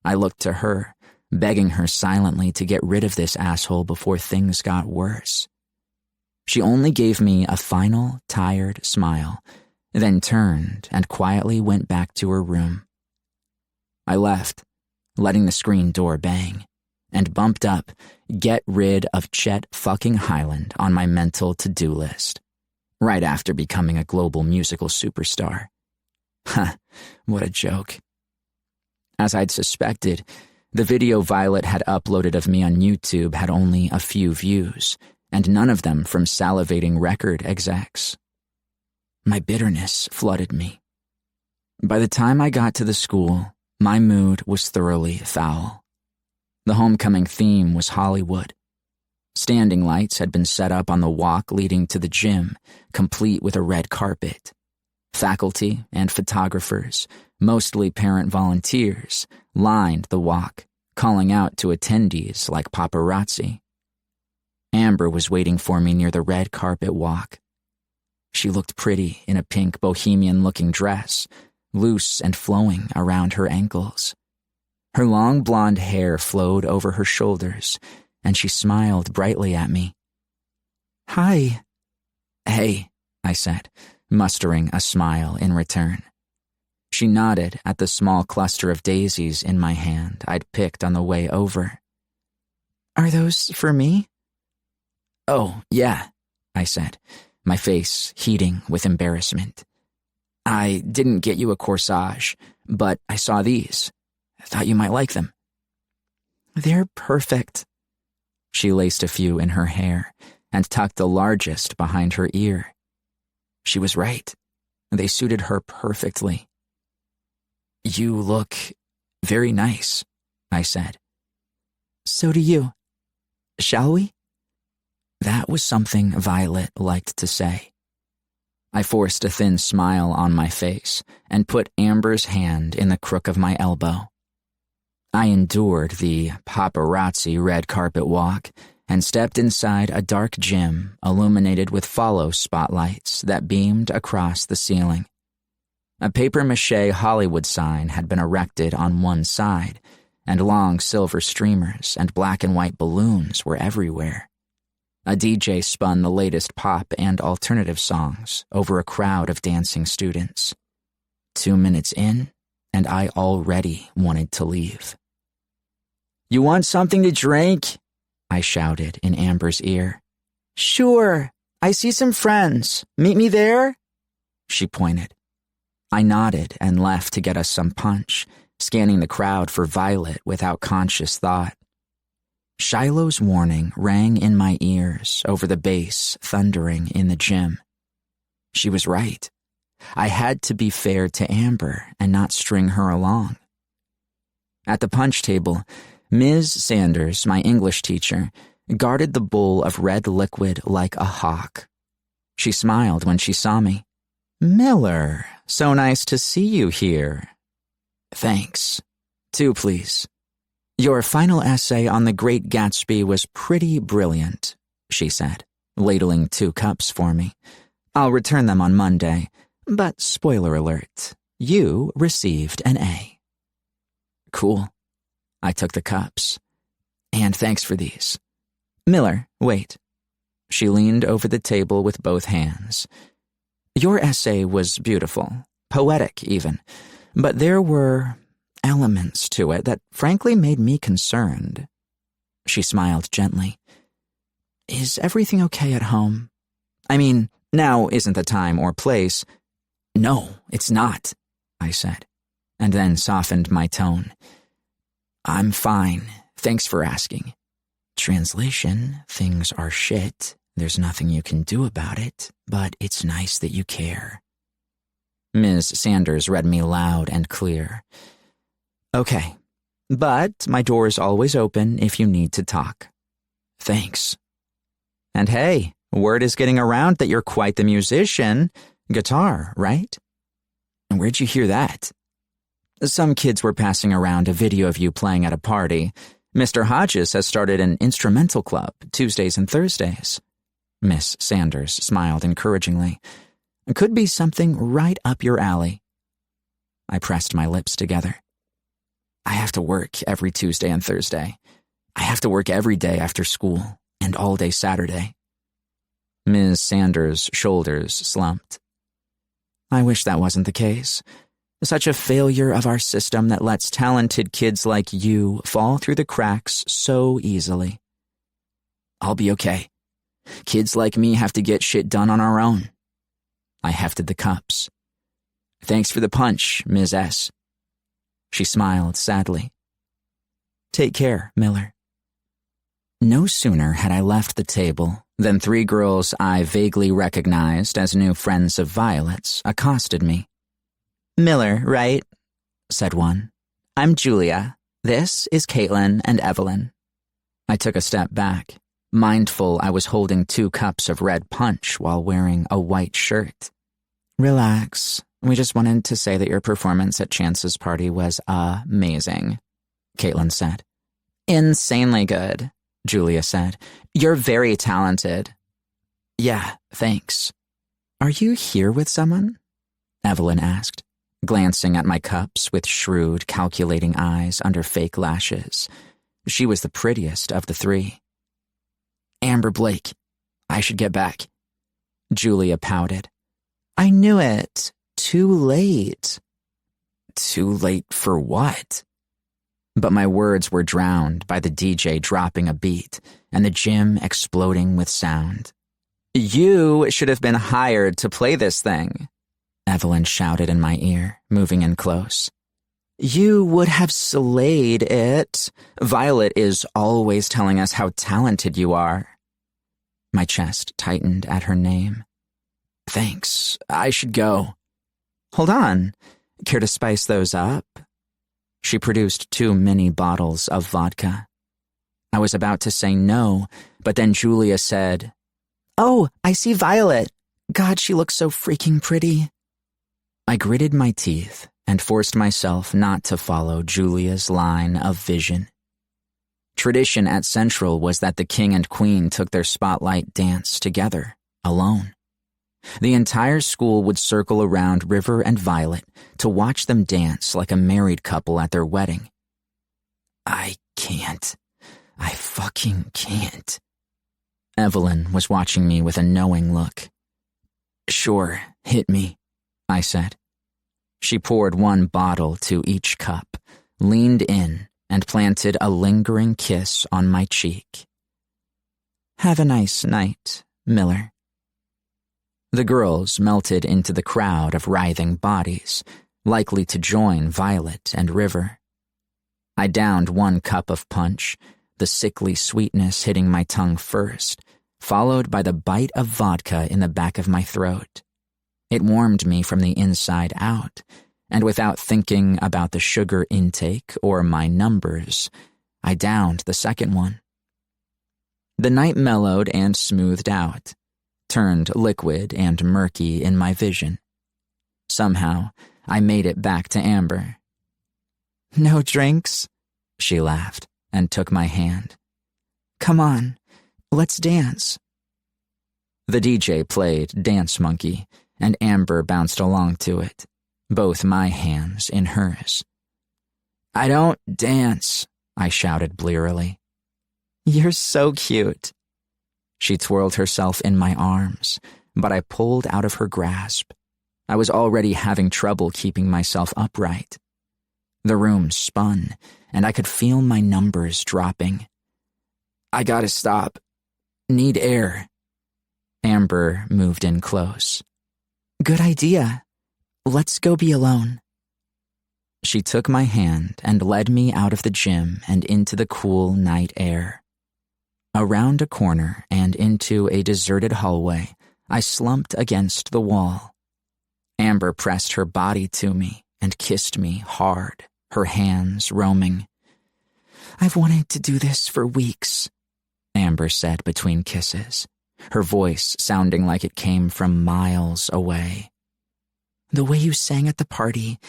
I looked to her, begging her silently to get rid of this asshole before things got worse. She only gave me a final, tired smile, then turned and quietly went back to her room. I left, letting the screen door bang, and bumped up, get rid of Chet fucking Hyland on my mental to-do list, right after becoming a global musical superstar. Huh, what a joke. As I'd suspected, the video Violet had uploaded of me on YouTube had only a few views, and none of them from salivating record execs. My bitterness flooded me. By the time I got to the school, my mood was thoroughly foul. The homecoming theme was Hollywood. Standing lights had been set up on the walk leading to the gym, complete with a red carpet. Faculty and photographers, mostly parent volunteers, lined the walk, calling out to attendees like paparazzi. Amber was waiting for me near the red carpet walk. She looked pretty in a pink bohemian-looking dress, loose and flowing around her ankles. Her long blonde hair flowed over her shoulders, and she smiled brightly at me. "Hi." "Hey," I said, mustering a smile in return. She nodded at the small cluster of daisies in my hand I'd picked on the way over. "Are those for me?" "Oh, yeah," I said, my face heating with embarrassment. "I didn't get you a corsage, but I saw these. I thought you might like them." "They're perfect." She laced a few in her hair and tucked the largest behind her ear. She was right. They suited her perfectly. "You look very nice," I said. "So do you. Shall we?" That was something Violet liked to say. I forced a thin smile on my face and put Amber's hand in the crook of my elbow. I endured the paparazzi red carpet walk and stepped inside a dark gym illuminated with follow spotlights that beamed across the ceiling. A papier-mâché Hollywood sign had been erected on one side, and long silver streamers and black and white balloons were everywhere. A DJ spun the latest pop and alternative songs over a crowd of dancing students. 2 minutes in, and I already wanted to leave. "You want something to drink?" I shouted in Amber's ear. "Sure, I see some friends. Meet me there?" She pointed. I nodded and left to get us some punch, scanning the crowd for Violet without conscious thought. Shiloh's warning rang in my ears over the bass thundering in the gym. She was right. I had to be fair to Amber and not string her along. At the punch table, Ms. Sanders, my English teacher, guarded the bowl of red liquid like a hawk. She smiled when she saw me. "Miller, so nice to see you here." "Thanks. 2, please." "Your final essay on the Great Gatsby was pretty brilliant," she said, ladling 2 cups for me. "I'll return them on Monday, but spoiler alert, you received an A." "Cool." I took the cups. "And thanks for these." "Miller, wait." She leaned over the table with both hands. "Your essay was beautiful, poetic even, but there were elements to it that frankly made me concerned." She smiled gently. "Is everything okay at home? I mean, now isn't the time or place." "No, it's not," I said, and then softened my tone. "I'm fine, thanks for asking." Translation, things are shit. There's nothing you can do about it, but it's nice that you care. Ms. Sanders read me loud and clear. "Okay, but my door is always open if you need to talk." "Thanks." "And hey, word is getting around that you're quite the musician. Guitar, right?" "Where'd you hear that?" "Some kids were passing around a video of you playing at a party. Mr. Hodges has started an instrumental club, Tuesdays and Thursdays." Miss Sanders smiled encouragingly. "Could be something right up your alley." I pressed my lips together. "I have to work every Tuesday and Thursday. I have to work every day after school, and all day Saturday." Ms. Sanders' shoulders slumped. I wish that wasn't the case. Such a failure of our system that lets talented kids like you fall through the cracks so easily. I'll be okay. Kids like me have to get shit done on our own. I hefted the cups. Thanks for the punch, Ms. S. She smiled sadly. Take care, Miller. No sooner had I left the table than 3 girls I vaguely recognized as new friends of Violet's accosted me. Miller, right? Said one. I'm Julia. This is Caitlin and Evelyn. I took a step back, mindful I was holding 2 cups of red punch while wearing a white shirt. Relax. We just wanted to say that your performance at Chance's party was amazing, Caitlin said. Insanely good, Julia said. You're very talented. Yeah, thanks. Are you here with someone? Evelyn asked, glancing at my cups with shrewd, calculating eyes under fake lashes. She was the prettiest of the 3. Amber Blake. I should get back. Julia pouted. I knew it. Too late. Too late for what? But my words were drowned by the DJ dropping a beat and the gym exploding with sound. You should have been hired to play this thing, Evelyn shouted in my ear, moving in close. You would have slayed it. Violet is always telling us how talented you are. My chest tightened at her name. Thanks. I should go. Hold on. Care to spice those up? She produced 2 mini bottles of vodka. I was about to say no, but then Julia said, Oh, I see Violet. God, she looks so freaking pretty. I gritted my teeth and forced myself not to follow Julia's line of vision. Tradition at Central was that the king and queen took their spotlight dance together, alone. The entire school would circle around River and Violet to watch them dance like a married couple at their wedding. I can't. I fucking can't. Evelyn was watching me with a knowing look. Sure, hit me, I said. She poured 1 bottle to each cup, leaned in, and planted a lingering kiss on my cheek. Have a nice night, Miller. The girls melted into the crowd of writhing bodies, likely to join Violet and River. I downed 1 cup of punch, the sickly sweetness hitting my tongue first, followed by the bite of vodka in the back of my throat. It warmed me from the inside out, and without thinking about the sugar intake or my numbers, I downed the second one. The night mellowed and smoothed out, turned liquid and murky in my vision. Somehow, I made it back to Amber. No drinks? She laughed and took my hand. Come on, let's dance. The DJ played Dance Monkey, and Amber bounced along to it, both my hands in hers. I don't dance, I shouted blearily. You're so cute. She twirled herself in my arms, but I pulled out of her grasp. I was already having trouble keeping myself upright. The room spun, and I could feel my numbers dropping. I gotta stop. Need air. Amber moved in close. Good idea. Let's go be alone. She took my hand and led me out of the gym and into the cool night air. Around a corner and into a deserted hallway, I slumped against the wall. Amber pressed her body to me and kissed me hard, her hands roaming. I've wanted to do this for weeks, Amber said between kisses, her voice sounding like it came from miles away. The way you sang at the party,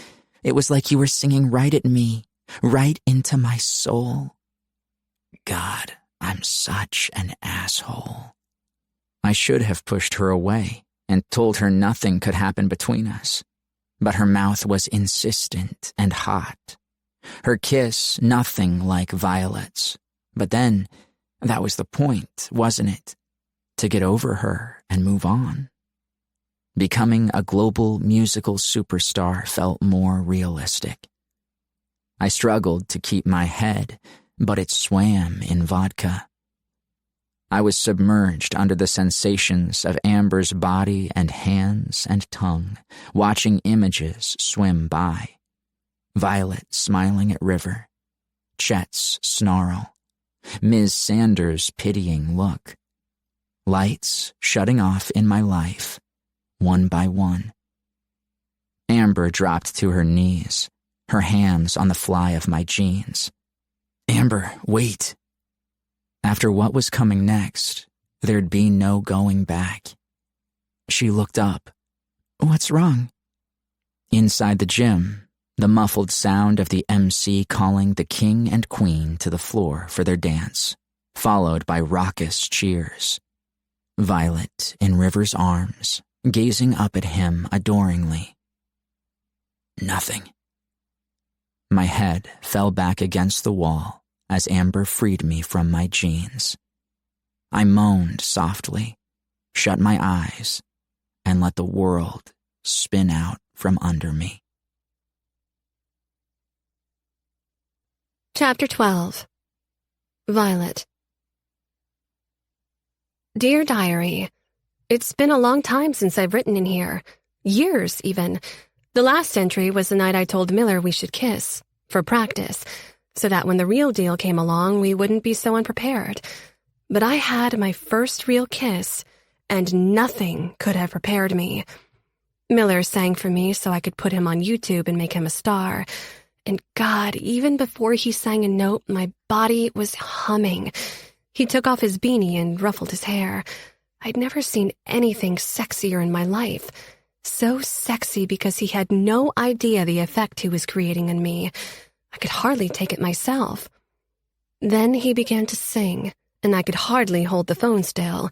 it was like you were singing right at me, right into my soul. God, I'm such an asshole. I should have pushed her away and told her nothing could happen between us. But her mouth was insistent and hot. Her kiss, nothing like Violet's. But then, that was the point, wasn't it? To get over her and move on. Becoming a global musical superstar felt more realistic. I struggled to keep my head, but it swam in vodka. I was submerged under the sensations of Amber's body and hands and tongue, watching images swim by. Violet smiling at River, Chet's snarl, Ms. Sanders' pitying look. Lights shutting off in my life, one by one. Amber dropped to her knees, her hands on the fly of my jeans. Amber, wait. After what was coming next, there'd be no going back. She looked up. What's wrong? Inside the gym, the muffled sound of the MC calling the king and queen to the floor for their dance, followed by raucous cheers. Violet in River's arms, gazing up at him adoringly. Nothing. My head fell back against the wall as Amber freed me from my jeans. I moaned softly, shut my eyes, and let the world spin out from under me. Chapter 12. Violet. Dear Diary, it's been a long time since I've written in here. Years, even. The last entry was the night I told Miller we should kiss, for practice, so that when the real deal came along, we wouldn't be so unprepared. But I had my first real kiss, and nothing could have prepared me. Miller sang for me so I could put him on YouTube and make him a star. And God, even before he sang a note, my body was humming. He took off his beanie and ruffled his hair. I'd never seen anything sexier in my life. So sexy because he had no idea the effect he was creating on me. I could hardly take it myself. Then he began to sing, and I could hardly hold the phone still.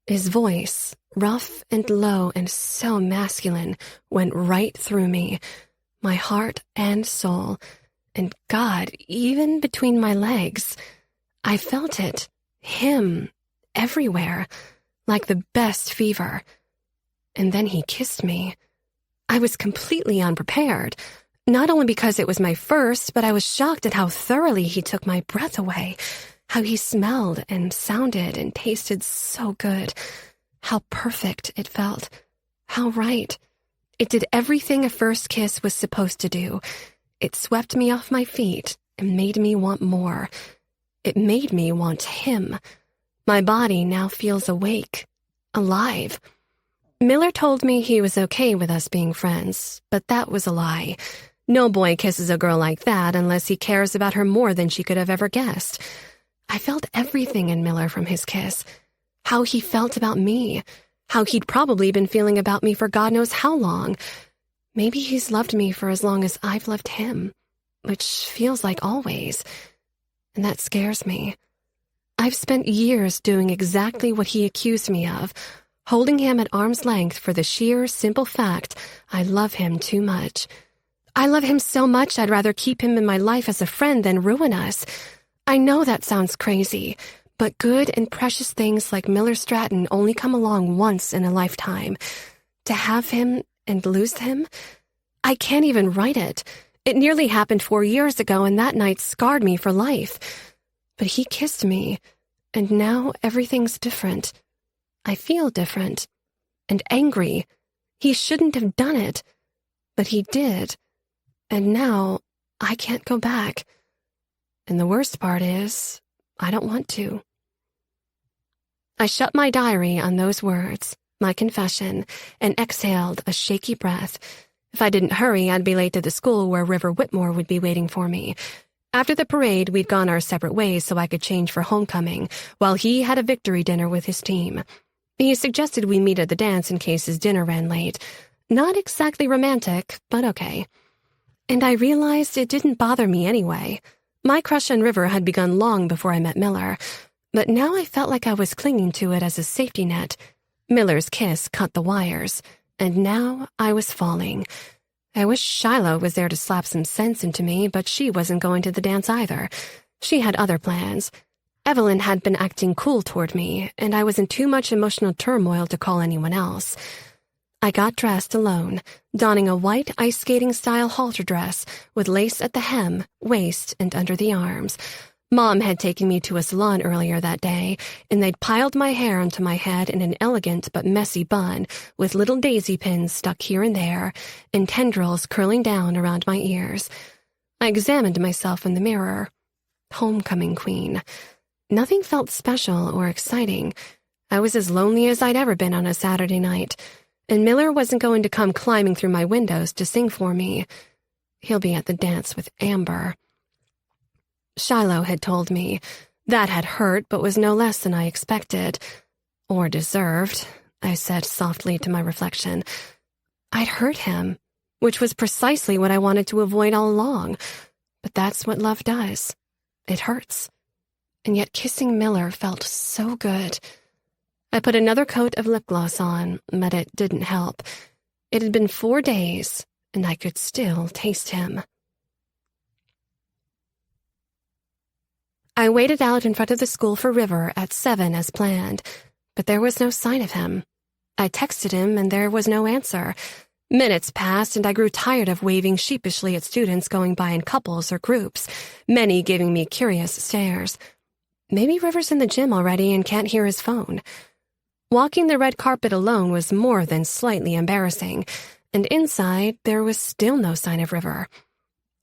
His voice, rough and low and so masculine, went right through me, my heart and soul, and God, even between my legs. I felt it, him, everywhere, like the best fever. And then he kissed me. I was completely unprepared, not only because it was my first, but I was shocked at how thoroughly he took my breath away, how he smelled and sounded and tasted so good, how perfect it felt, how right. It did everything a first kiss was supposed to do. It swept me off my feet and made me want more. It made me want him. My body now feels awake, alive. Miller told me he was okay with us being friends, but that was a lie. No boy kisses a girl like that unless he cares about her more than she could have ever guessed. I felt everything in Miller from his kiss. How he felt about me. How he'd probably been feeling about me for God knows how long. Maybe he's loved me for as long as I've loved him, which feels like always. And that scares me. I've spent years doing exactly what he accused me of, holding him at arm's length for the sheer, simple fact I love him too much. I love him so much I'd rather keep him in my life as a friend than ruin us. I know that sounds crazy, but good and precious things like Miller Stratton only come along once in a lifetime. To have him and lose him? I can't even write it. It nearly happened 4 years ago, and that night scarred me for life. But he kissed me, and now everything's different. I feel different. And angry. He shouldn't have done it. But he did. And now I can't go back. And the worst part is, I don't want to. I shut my diary on those words, my confession, and exhaled a shaky breath. If I didn't hurry, I'd be late to the school where River Whitmore would be waiting for me. After the parade, we'd gone our separate ways so I could change for homecoming, while he had a victory dinner with his team. He suggested we meet at the dance in case his dinner ran late. Not exactly romantic, but okay. And I realized it didn't bother me anyway. My crush on River had begun long before I met Miller, but now I felt like I was clinging to it as a safety net. Miller's kiss cut the wires, and now I was falling. I wish Shiloh was there to slap some sense into me, but she wasn't going to the dance either. She had other plans. Evelyn had been acting cool toward me, and I was in too much emotional turmoil to call anyone else. I got dressed alone, donning a white ice-skating-style halter dress with lace at the hem, waist, and under the arms. Mom had taken me to a salon earlier that day, and they'd piled my hair onto my head in an elegant but messy bun with little daisy pins stuck here and there, and tendrils curling down around my ears. I examined myself in the mirror. Homecoming queen. Nothing felt special or exciting. I was as lonely as I'd ever been on a Saturday night, and Miller wasn't going to come climbing through my windows to sing for me. He'll be at the dance with Amber. Shiloh had told me. That had hurt, but was no less than I expected. Or deserved, I said softly to my reflection. I'd hurt him, which was precisely what I wanted to avoid all along. But that's what love does. It hurts. And yet kissing Miller felt so good. I put another coat of lip gloss on, but it didn't help. It had been 4 days, and I could still taste him. I waited out in front of the school for River at 7 as planned, but there was no sign of him. I texted him, and there was no answer. Minutes passed, and I grew tired of waving sheepishly at students going by in couples or groups, many giving me curious stares. Maybe River's in the gym already and can't hear his phone. Walking the red carpet alone was more than slightly embarrassing, and inside there was still no sign of River.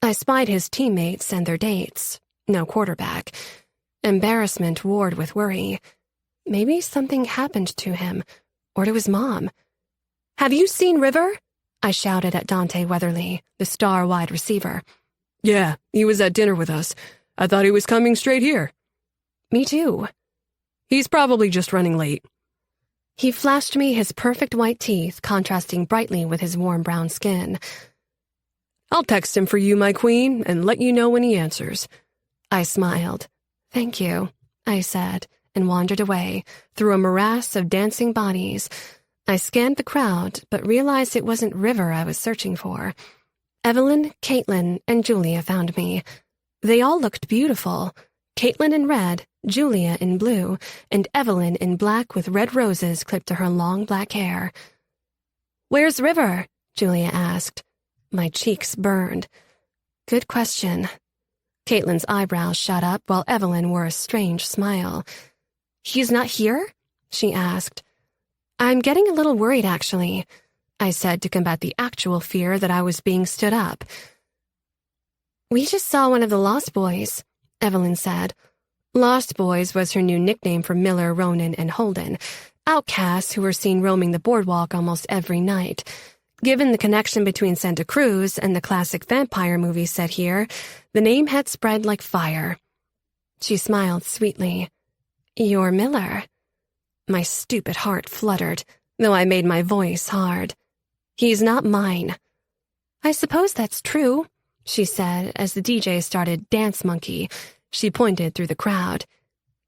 I spied his teammates and their dates. No quarterback. Embarrassment warred with worry. Maybe something happened to him, or to his mom. "Have you seen River?" I shouted at Dante Weatherly, the star wide receiver. Yeah, he was at dinner with us. I thought he was coming straight here. Me too. He's probably just running late. He flashed me his perfect white teeth contrasting brightly with his warm brown skin. I'll text him for you, my queen, and let you know when he answers. I smiled. Thank you, I said, and wandered away, through a morass of dancing bodies. I scanned the crowd, but realized it wasn't River I was searching for. Evelyn, Caitlin, and Julia found me. They all looked beautiful. Caitlin in red, Julia in blue, and Evelyn in black with red roses clipped to her long black hair. "Where's River?" Julia asked. My cheeks burned. Good question. Caitlin's eyebrows shot up while Evelyn wore a strange smile. "He's not here?" she asked. "I'm getting a little worried, actually," I said to combat the actual fear that I was being stood up. "We just saw one of the Lost Boys," Evelyn said. Lost Boys was her new nickname for Miller, Ronan, and Holden, outcasts who were seen roaming the boardwalk almost every night. Given the connection between Santa Cruz and the classic vampire movie set here, the name had spread like fire. She smiled sweetly. "You're Miller." My stupid heart fluttered, though I made my voice hard. "He's not mine." "I suppose that's true," she said as the DJ started Dance Monkey. She pointed through the crowd.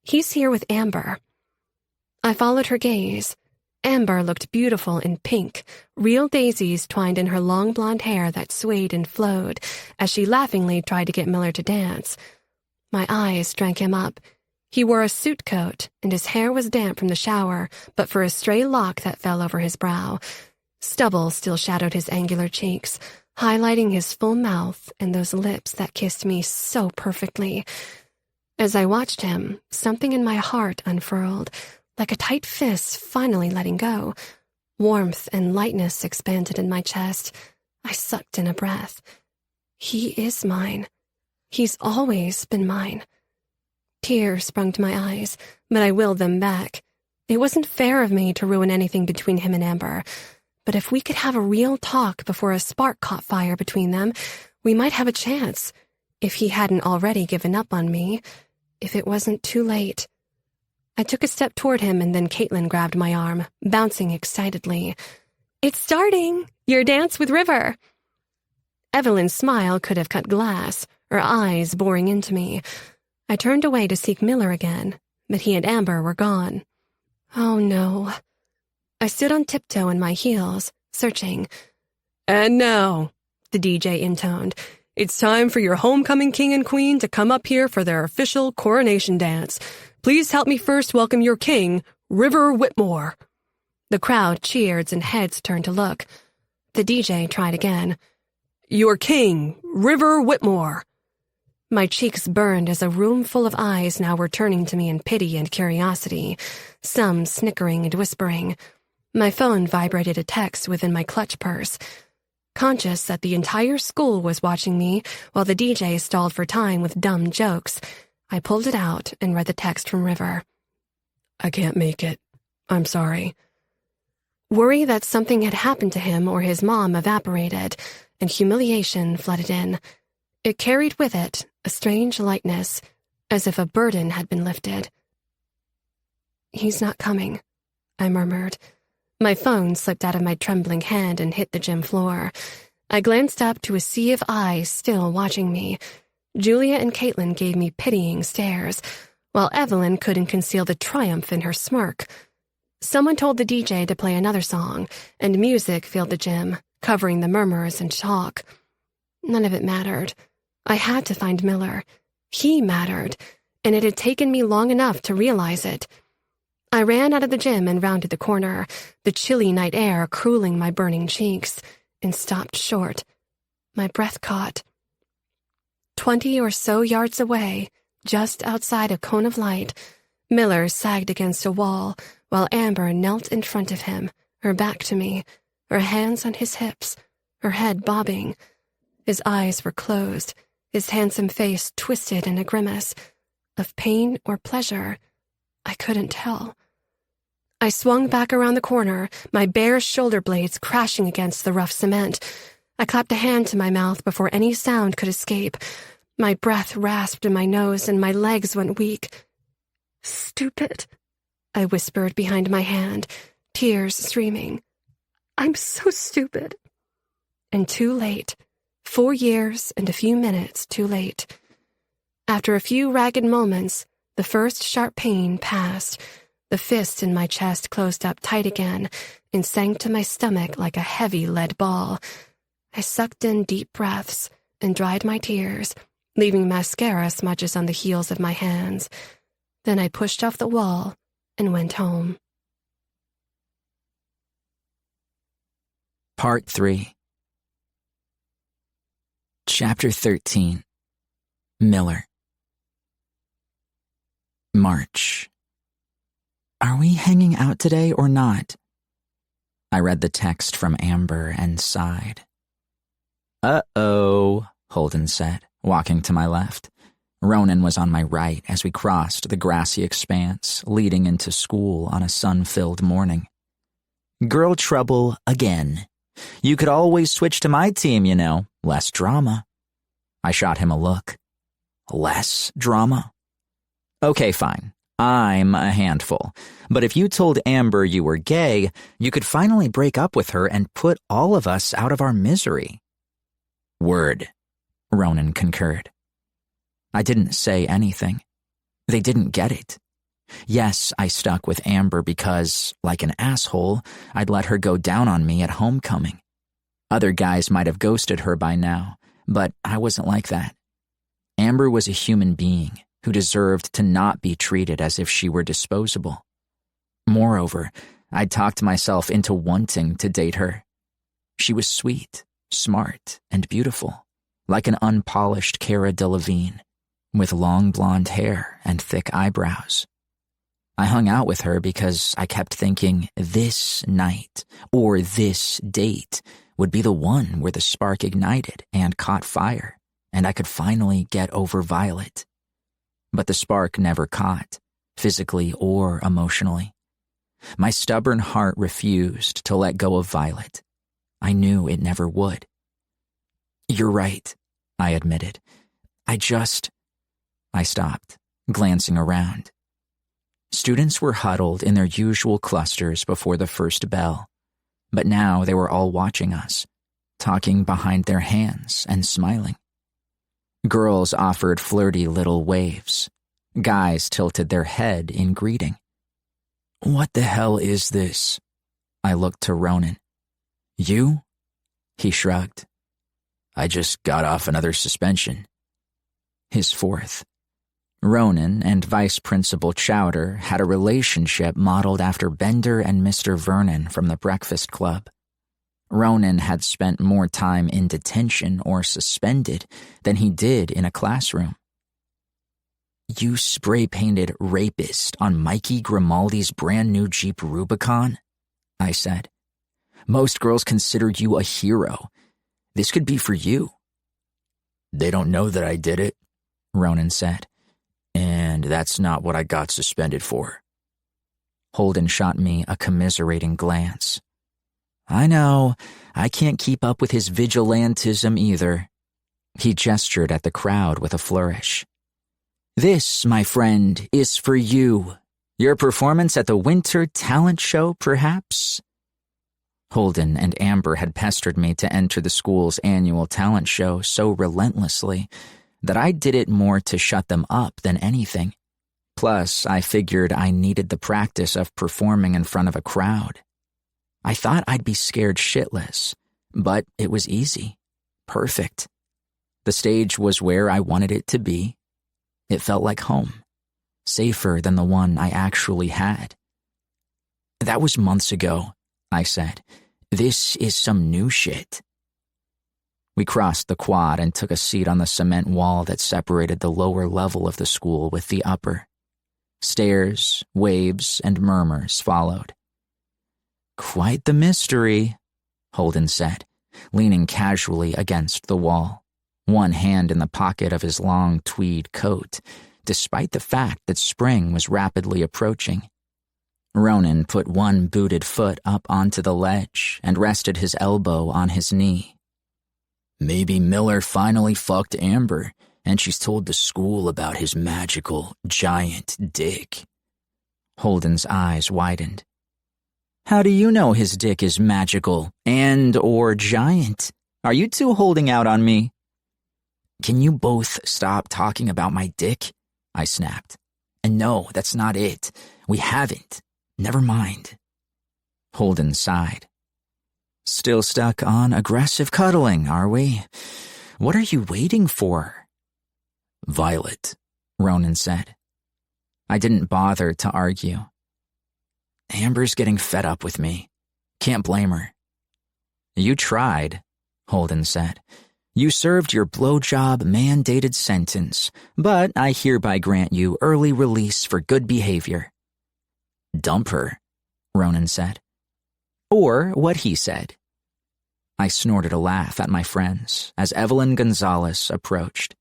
"He's here with Amber." I followed her gaze. Amber looked beautiful in pink, real daisies twined in her long blonde hair that swayed and flowed as she laughingly tried to get Miller to dance. My eyes drank him up. He wore a suit coat, and his hair was damp from the shower, but for a stray lock that fell over his brow. Stubble still shadowed his angular cheeks, highlighting his full mouth and those lips that kissed me so perfectly. As I watched him, something in my heart unfurled, like a tight fist finally letting go. Warmth and lightness expanded in my chest. I sucked in a breath. He is mine. He's always been mine. Tears sprung to my eyes, but I willed them back. It wasn't fair of me to ruin anything between him and Amber, but if we could have a real talk before a spark caught fire between them, we might have a chance, if he hadn't already given up on me, if it wasn't too late. I took a step toward him, and then Caitlin grabbed my arm, bouncing excitedly. "It's starting! Your dance with River!" Evelyn's smile could have cut glass, her eyes boring into me. I turned away to seek Miller again, but he and Amber were gone. Oh no. I stood on tiptoe in my heels, searching. "And now," the DJ intoned, It's time for your homecoming king and queen to come up here for their official coronation dance. Please help me first welcome your king, River Whitmore." The crowd cheered and heads turned to look. The DJ tried again. "Your king, River Whitmore." My cheeks burned as a room full of eyes now were turning to me in pity and curiosity, some snickering and whispering. My phone vibrated a text within my clutch purse. Conscious that the entire school was watching me while the DJ stalled for time with dumb jokes, I pulled it out and read the text from River. "I can't make it. I'm sorry." Worry that something had happened to him or his mom evaporated, and humiliation flooded in. It carried with it a strange lightness, as if a burden had been lifted. "He's not coming," I murmured. My phone slipped out of my trembling hand and hit the gym floor. I glanced up to a sea of eyes still watching me. Julia and Caitlin gave me pitying stares, while Evelyn couldn't conceal the triumph in her smirk. Someone told the DJ to play another song, and music filled the gym, covering the murmurs and talk. None of it mattered. I had to find Miller. He mattered, and it had taken me long enough to realize it. I ran out of the gym and rounded the corner, the chilly night air cooling my burning cheeks, and stopped short. My breath caught. 20 or so yards away, just outside a cone of light, Miller sagged against a wall while Amber knelt in front of him, her back to me, her hands on his hips, her head bobbing. His eyes were closed, his handsome face twisted in a grimace. Of pain or pleasure, I couldn't tell. I swung back around the corner, my bare shoulder blades crashing against the rough cement. I clapped a hand to my mouth before any sound could escape. My breath rasped in my nose and my legs went weak. "Stupid," I whispered behind my hand, tears streaming. "I'm so stupid." And too late. 4 years and a few minutes too late. After a few ragged moments, the first sharp pain passed. The fist in my chest closed up tight again and sank to my stomach like a heavy lead ball. I sucked in deep breaths and dried my tears, leaving mascara smudges on the heels of my hands. Then I pushed off the wall and went home. Part 3. Chapter 13. Miller. March. Are we hanging out today or not? I read the text from Amber and sighed. Uh-oh, Holden said, walking to my left. Ronan was on my right as we crossed the grassy expanse leading into school on a sun-filled morning. Girl trouble again. You could always switch to my team, you know. Less drama. I shot him a look. Less drama? Okay, fine. I'm a handful. But if you told Amber you were gay, you could finally break up with her and put all of us out of our misery. Word, Ronan concurred. I didn't say anything. They didn't get it. Yes, I stuck with Amber because, like an asshole, I'd let her go down on me at homecoming. Other guys might have ghosted her by now, but I wasn't like that. Amber was a human being who deserved to not be treated as if she were disposable. Moreover, I'd talked myself into wanting to date her. She was sweet, smart, and beautiful, like an unpolished Cara Delevingne, with long blonde hair and thick eyebrows. I hung out with her because I kept thinking this night or this date would be the one where the spark ignited and caught fire, and I could finally get over Violet. But the spark never caught, physically or emotionally. My stubborn heart refused to let go of Violet. I knew it never would. You're right, I admitted. I stopped, glancing around. Students were huddled in their usual clusters before the first bell, but now they were all watching us, talking behind their hands and smiling. Girls offered flirty little waves. Guys tilted their head in greeting. What the hell is this? I looked to Ronan. You? He shrugged. I just got off another suspension. His fourth. Ronan and Vice Principal Chowder had a relationship modeled after Bender and Mr. Vernon from the Breakfast Club. Ronan had spent more time in detention or suspended than he did in a classroom. You spray-painted rapist on Mikey Grimaldi's brand new Jeep Rubicon? I said. Most girls consider you a hero. This could be for you. They don't know that I did it, Ronan said. And that's not what I got suspended for. Holden shot me a commiserating glance. I know, I can't keep up with his vigilantism either. He gestured at the crowd with a flourish. This, my friend, is for you. Your performance at the Winter Talent Show, perhaps? Holden and Amber had pestered me to enter the school's annual talent show so relentlessly that I did it more to shut them up than anything. Plus, I figured I needed the practice of performing in front of a crowd. I thought I'd be scared shitless, but it was easy. Perfect. The stage was where I wanted it to be. It felt like home. Safer than the one I actually had. That was months ago, I said. This is some new shit. We crossed the quad and took a seat on the cement wall that separated the lower level of the school with the upper. Stares, waves, and murmurs followed. Quite the mystery, Holden said, leaning casually against the wall, one hand in the pocket of his long tweed coat, despite the fact that spring was rapidly approaching. Ronan put one booted foot up onto the ledge and rested his elbow on his knee. Maybe Miller finally fucked Amber, and she's told the school about his magical, giant dick. Holden's eyes widened. How do you know his dick is magical and/or giant? Are you two holding out on me? Can you both stop talking about my dick? I snapped. And no, that's not it. We haven't. Never mind. Holden sighed. Still stuck on aggressive cuddling, are we? What are you waiting for? Violet, Ronan said. I didn't bother to argue. Amber's getting fed up with me. Can't blame her. You tried, Holden said. You served your blowjob mandated sentence, but I hereby grant you early release for good behavior. Dump her, Ronan said. Or what he said. I snorted a laugh at my friends as Evelyn Gonzalez approached.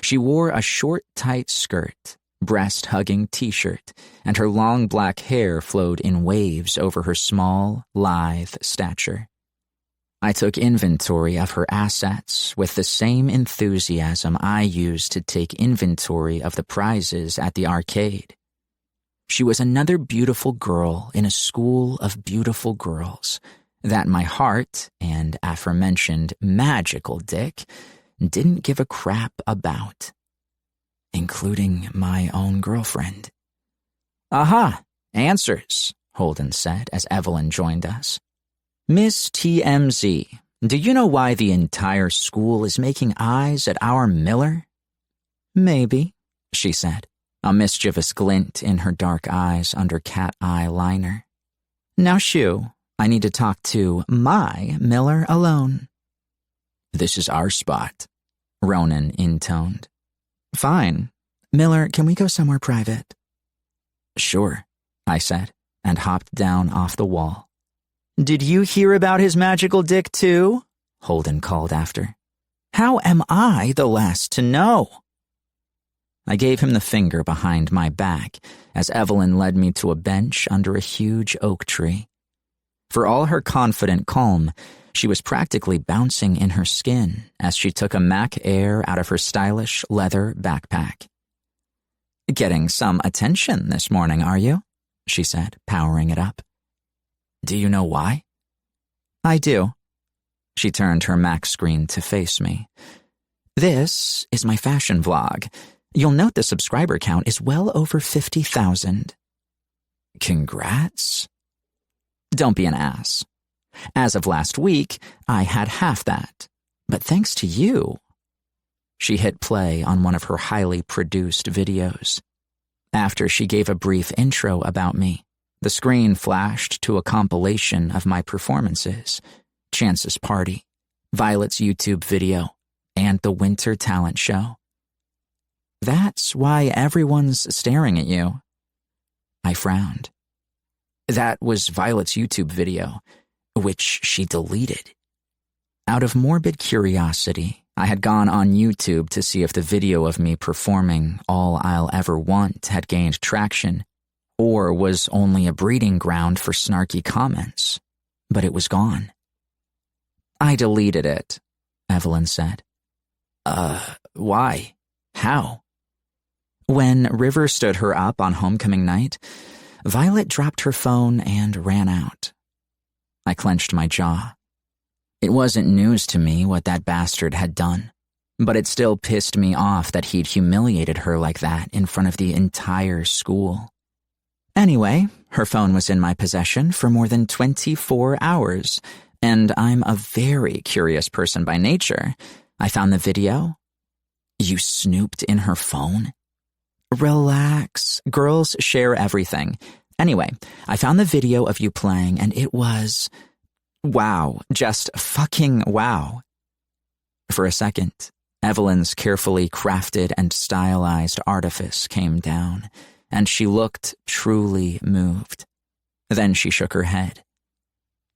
She wore a short, tight skirt, breast-hugging t-shirt, and her long black hair flowed in waves over her small, lithe stature. I took inventory of her assets with the same enthusiasm I used to take inventory of the prizes at the arcade. She was another beautiful girl in a school of beautiful girls that my heart and aforementioned magical dick didn't give a crap about, including my own girlfriend. Aha, answers, Holden said as Evelyn joined us. Miss TMZ, do you know why the entire school is making eyes at our Miller? Maybe, she said, a mischievous glint in her dark eyes under cat eye liner. Now, shoo, I need to talk to my Miller alone. This is our spot, Ronan intoned. Fine. Miller, can we go somewhere private? Sure, I said, and hopped down off the wall. Did you hear about his magical dick too? Holden called after. How am I the last to know? I gave him the finger behind my back as Evelyn led me to a bench under a huge oak tree. For all her confident calm, she was practically bouncing in her skin as she took a Mac Air out of her stylish leather backpack. Getting some attention this morning, are you? She said, powering it up. Do you know why? I do. She turned her Mac screen to face me. This is my fashion vlog. You'll note the subscriber count is well over 50,000. Congrats. Don't be an ass. As of last week, I had half that. But thanks to you. She hit play on one of her highly produced videos. After she gave a brief intro about me, the screen flashed to a compilation of my performances, Chance's party, Violet's YouTube video, and the winter talent show. That's why everyone's staring at you. I frowned. That was Violet's YouTube video, which she deleted. Out of morbid curiosity, I had gone on YouTube to see if the video of me performing All I'll Ever Want had gained traction, or was only a breeding ground for snarky comments, but it was gone. I deleted it, Evelyn said. Why? How? When River stood her up on homecoming night, Violet dropped her phone and ran out. I clenched my jaw. It wasn't news to me what that bastard had done, but it still pissed me off that he'd humiliated her like that in front of the entire school. Anyway, her phone was in my possession for more than 24 hours, and I'm a very curious person by nature. I found the video. You snooped in her phone? Relax. Girls share everything. Anyway, I found the video of you playing, and it was... wow. Just fucking wow. For a second, Evelyn's carefully crafted and stylized artifice came down, and she looked truly moved. Then she shook her head.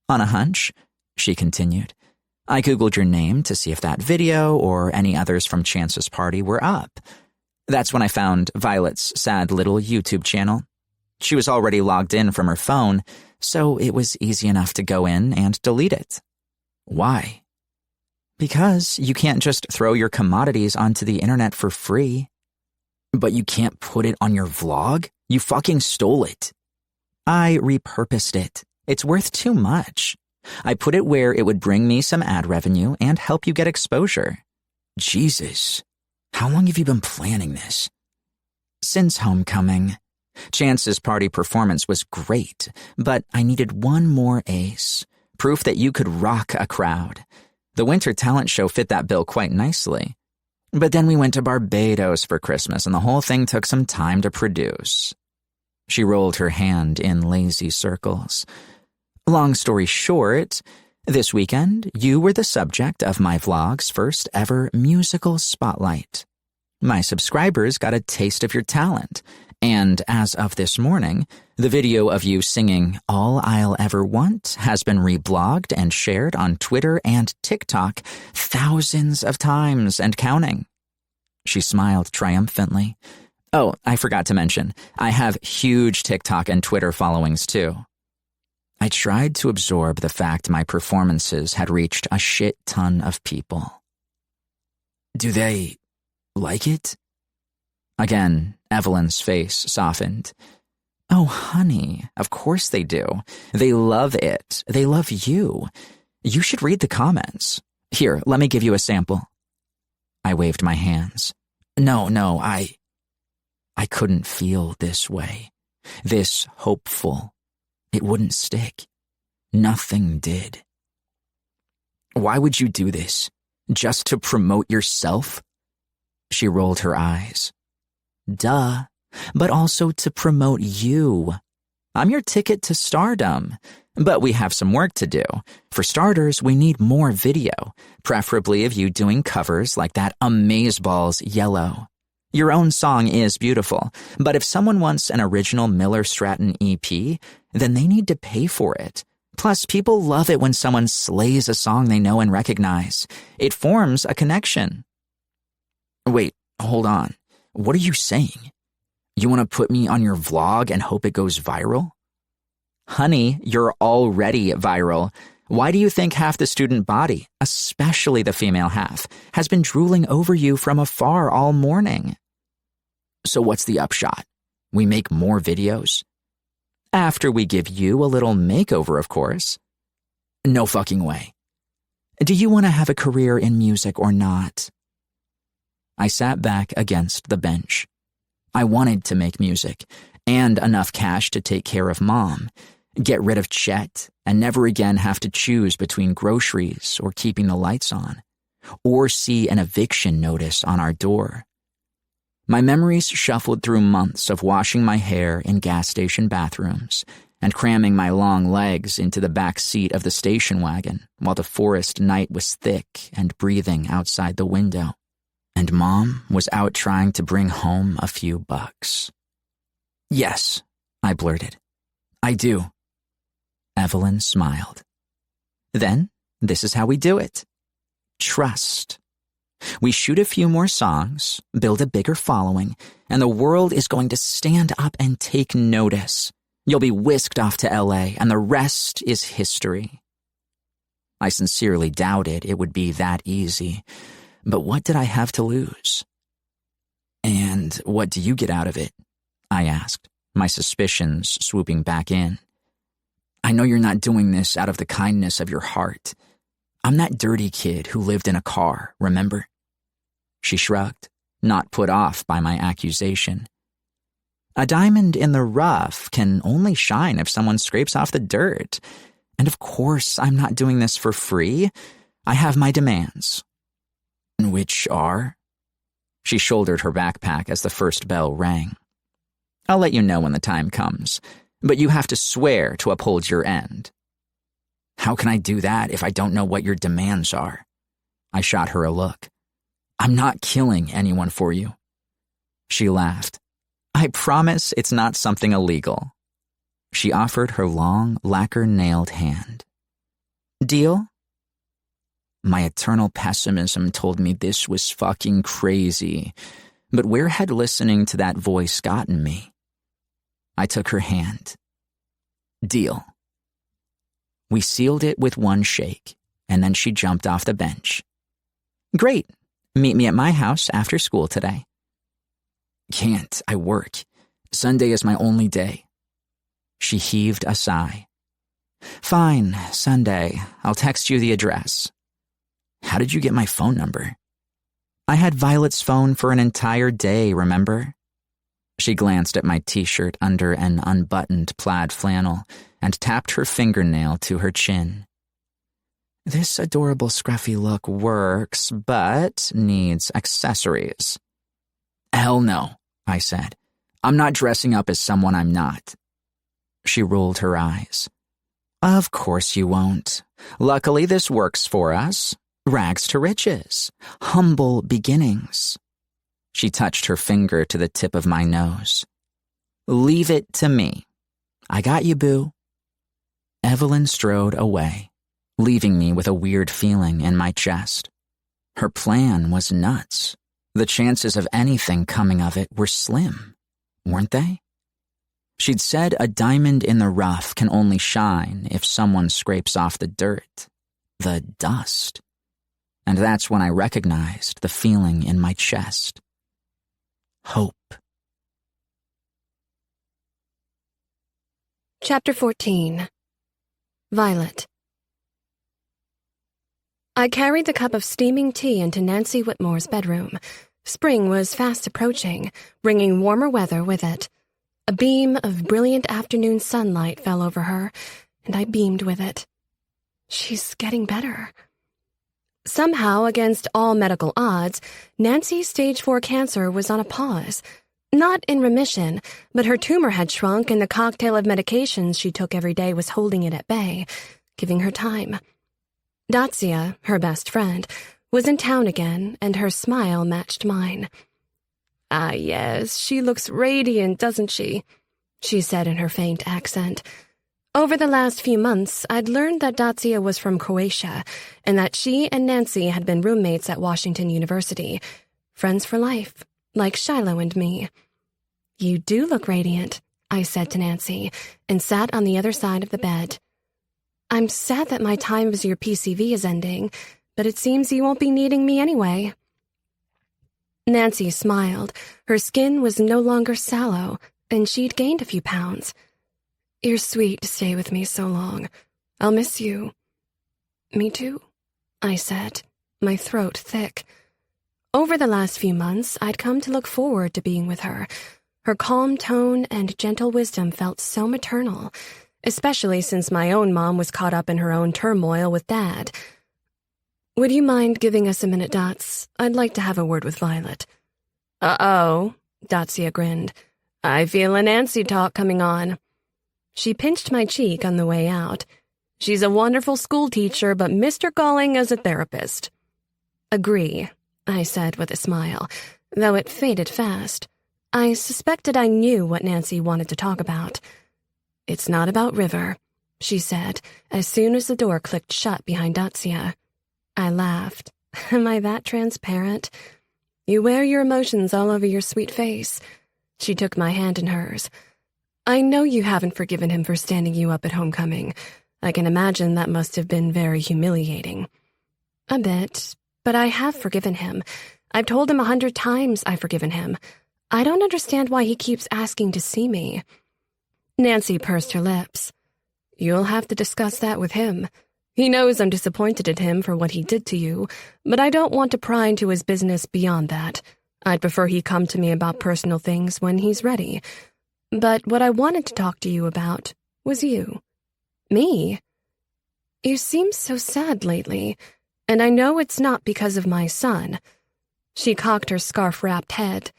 On a hunch, she continued, I Googled your name to see if that video or any others from Chance's party were up. That's when I found Violet's sad little YouTube channel. She was already logged in from her phone, so it was easy enough to go in and delete it. Why? Because you can't just throw your commodities onto the internet for free. But you can't put it on your vlog? You fucking stole it. I repurposed it. It's worth too much. I put it where it would bring me some ad revenue and help you get exposure. Jesus, how long have you been planning this? Since homecoming. Chance's party performance was great, but I needed one more ace, proof that you could rock a crowd. The winter talent show fit that bill quite nicely. But then we went to Barbados for Christmas, and the whole thing took some time to produce. She rolled her hand in lazy circles. Long story short, this weekend, you were the subject of my vlog's first ever musical spotlight. My subscribers got a taste of your talent, and as of this morning, the video of you singing All I'll Ever Want has been reblogged and shared on Twitter and TikTok thousands of times and counting. She smiled triumphantly. Oh, I forgot to mention, I have huge TikTok and Twitter followings too. I tried to absorb the fact my performances had reached a shit ton of people. Do they like it? Again, Evelyn's face softened. Oh, honey, of course they do. They love it. They love you. You should read the comments. Here, let me give you a sample. I waved my hands. No, I couldn't feel this way. This hopeful. It wouldn't stick. Nothing did. Why would you do this? Just to promote yourself? She rolled her eyes. Duh, but also to promote you. I'm your ticket to stardom, but we have some work to do. For starters, we need more video, preferably of you doing covers like that Amazeballs Yellow. Your own song is beautiful, but if someone wants an original Miller Stratton EP, then they need to pay for it. Plus, people love it when someone slays a song they know and recognize. It forms a connection. Wait, hold on. What are you saying? You want to put me on your vlog and hope it goes viral? Honey, you're already viral. Why do you think half the student body, especially the female half, has been drooling over you from afar all morning? So what's the upshot? We make more videos? After we give you a little makeover, of course. No fucking way. Do you want to have a career in music or not? I sat back against the bench. I wanted to make music, and enough cash to take care of Mom, get rid of Chet, and never again have to choose between groceries or keeping the lights on. or see an eviction notice on our door. My memories shuffled through months of washing my hair in gas station bathrooms and cramming my long legs into the back seat of the station wagon while the forest night was thick and breathing outside the window, and Mom was out trying to bring home a few bucks. "Yes," I blurted. "I do." Evelyn smiled. "Then, this is how we do it. Trust. We shoot a few more songs, build a bigger following, and the world is going to stand up and take notice. You'll be whisked off to LA, and the rest is history." I sincerely doubted it would be that easy, but what did I have to lose? "And what do you get out of it?" I asked, my suspicions swooping back in. "I know you're not doing this out of the kindness of your heart. I'm that dirty kid who lived in a car, remember?" She shrugged, not put off by my accusation. "A diamond in the rough can only shine if someone scrapes off the dirt. And of course, I'm not doing this for free. I have my demands." "Which are?" She shouldered her backpack as the first bell rang. "I'll let you know when the time comes, but you have to swear to uphold your end." "How can I do that if I don't know what your demands are?" I shot her a look. "I'm not killing anyone for you." She laughed. "I promise it's not something illegal." She offered her long, lacquer-nailed hand. "Deal?" My eternal pessimism told me this was fucking crazy, but where had listening to that voice gotten me? I took her hand. "Deal." We sealed it with one shake, and then she jumped off the bench. "Great. Meet me at my house after school today." "Can't. I work. Sunday is my only day." She heaved a sigh. "Fine, Sunday. I'll text you the address." "How did you get my phone number?" "I had Violet's phone for an entire day, remember?" She glanced at my t-shirt under an unbuttoned plaid flannel and tapped her fingernail to her chin. "This adorable scruffy look works, but needs accessories." "Hell no," I said. "I'm not dressing up as someone I'm not." She rolled her eyes. "Of course you won't. Luckily this works for us. Rags to riches. Humble beginnings." She touched her finger to the tip of my nose. "Leave it to me. I got you, boo." Evelyn strode away, leaving me with a weird feeling in my chest. Her plan was nuts. The chances of anything coming of it were slim, weren't they? She'd said a diamond in the rough can only shine if someone scrapes off the dirt, the dust. And that's when I recognized the feeling in my chest. Hope. Chapter 14. Violet. I carried the cup of steaming tea into Nancy Whitmore's bedroom. Spring was fast approaching, bringing warmer weather with it. A beam of brilliant afternoon sunlight fell over her, and I beamed with it. She's getting better. Somehow, against all medical odds, Nancy's stage 4 cancer was on a pause. Not in remission, but her tumor had shrunk and the cocktail of medications she took every day was holding it at bay, giving her time. Dacia, her best friend, was in town again, and her smile matched mine. "Ah, yes, she looks radiant, doesn't she?" she said in her faint accent. Over the last few months, I'd learned that Dacia was from Croatia, and that she and Nancy had been roommates at Washington University. Friends for life, like Shiloh and me. "You do look radiant," I said to Nancy, and sat on the other side of the bed. "I'm sad that my time as your PCV is ending, but it seems you won't be needing me anyway." Nancy smiled. Her skin was no longer sallow, and she'd gained a few pounds. "You're sweet to stay with me so long. I'll miss you." "Me too," I said, my throat thick. Over the last few months, I'd come to look forward to being with her. Her calm tone and gentle wisdom felt so maternal, especially since my own mom was caught up in her own turmoil with Dad. Would you mind giving us a minute, Dots? I'd like to have a word with Violet. Uh-oh, Dotsia grinned. I feel a Nancy talk coming on. She pinched my cheek on the way out. She's a wonderful school teacher, but Mr. Calling as a therapist. Agree, I said with a smile, though it faded fast. I suspected I knew what Nancy wanted to talk about. It's not about River, she said, as soon as the door clicked shut behind Dotsia. I laughed. Am I that transparent? You wear your emotions all over your sweet face. She took my hand in hers. I know you haven't forgiven him for standing you up at homecoming. I can imagine that must have been very humiliating. A bit, but I have forgiven him. I've told him 100 times I've forgiven him. I don't understand why he keeps asking to see me. Nancy pursed her lips. You'll have to discuss that with him. He knows I'm disappointed at him for what he did to you, but I don't want to pry into his business beyond that. I'd prefer he come to me about personal things when he's ready. But what I wanted to talk to you about was you. Me? You seem so sad lately, and I know it's not because of my son. She cocked her scarf-wrapped head.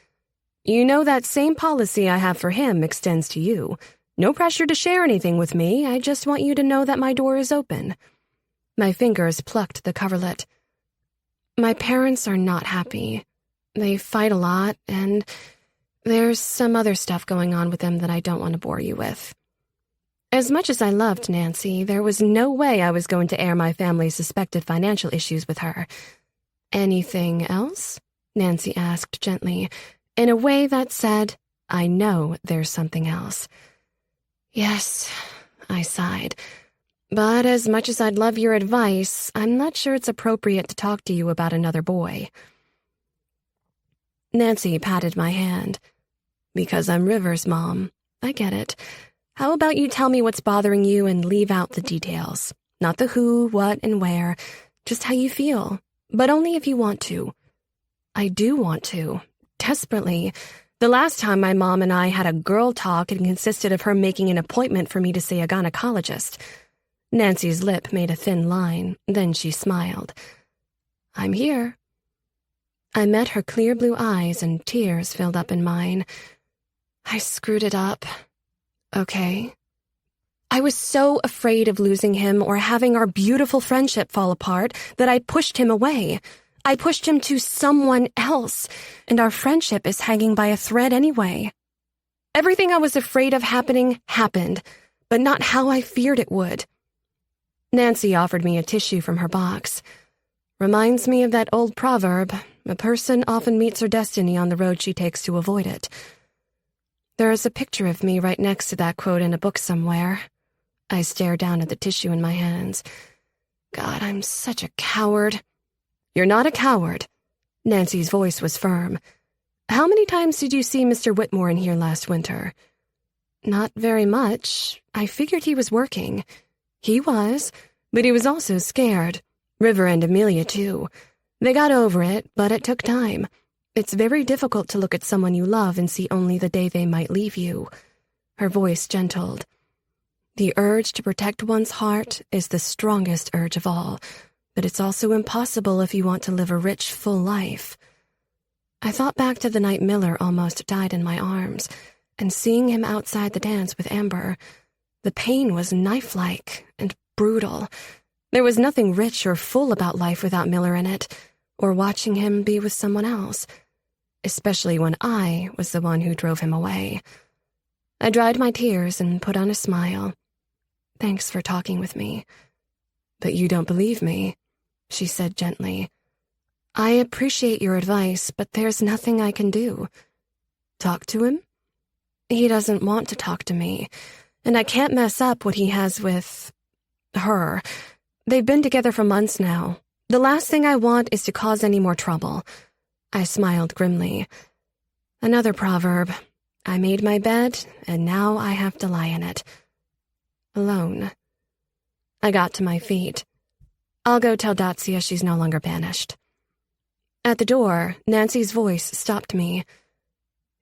You know that same policy I have for him extends to you. No pressure to share anything with me. I just want you to know that my door is open. My fingers plucked the coverlet. My parents are not happy. They fight a lot, and there's some other stuff going on with them that I don't want to bore you with. As much as I loved Nancy, there was no way I was going to air my family's suspected financial issues with her. Anything else? Nancy asked gently, in a way that said, I know there's something else. Yes, I sighed. But as much as I'd love your advice, I'm not sure it's appropriate to talk to you about another boy. Nancy patted my hand. Because I'm River's mom. I get it. How about you tell me what's bothering you and leave out the details? Not the who, what, and where. Just how you feel. But only if you want to. I do want to. Desperately. The last time my mom and I had a girl talk, it consisted of her making an appointment for me to see a gynecologist. Nancy's lip made a thin line, then she smiled. I'm here. I met her clear blue eyes and tears filled up in mine. I screwed it up. Okay. I was so afraid of losing him or having our beautiful friendship fall apart that I pushed him away. I pushed him to someone else, and our friendship is hanging by a thread anyway. Everything I was afraid of happening happened, but not how I feared it would. Nancy offered me a tissue from her box. Reminds me of that old proverb, a person often meets her destiny on the road she takes to avoid it. There is a picture of me right next to that quote in a book somewhere. I stared down at the tissue in my hands. God, I'm such a coward. You're not a coward. Nancy's voice was firm. How many times did you see Mr. Whitmore in here last winter? Not very much. I figured he was working. He was, but he was also scared. River and Amelia, too. They got over it, but it took time. It's very difficult to look at someone you love and see only the day they might leave you. Her voice gentled. The urge to protect one's heart is the strongest urge of all, but it's also impossible if you want to live a rich, full life. I thought back to the night Miller almost died in my arms, and seeing him outside the dance with Amber. The pain was knife-like and brutal. There was nothing rich or full about life without Miller in it, or watching him be with someone else, especially when I was the one who drove him away. I dried my tears and put on a smile. Thanks for talking with me. But you don't believe me, she said gently. I appreciate your advice, but there's nothing I can do. Talk to him? He doesn't want to talk to me, and I can't mess up what he has with her. They've been together for months now. The last thing I want is to cause any more trouble. I smiled grimly. Another proverb. I made my bed, and now I have to lie in it. Alone. I got to my feet. I'll go tell Dotsia she's no longer banished. At the door, Nancy's voice stopped me.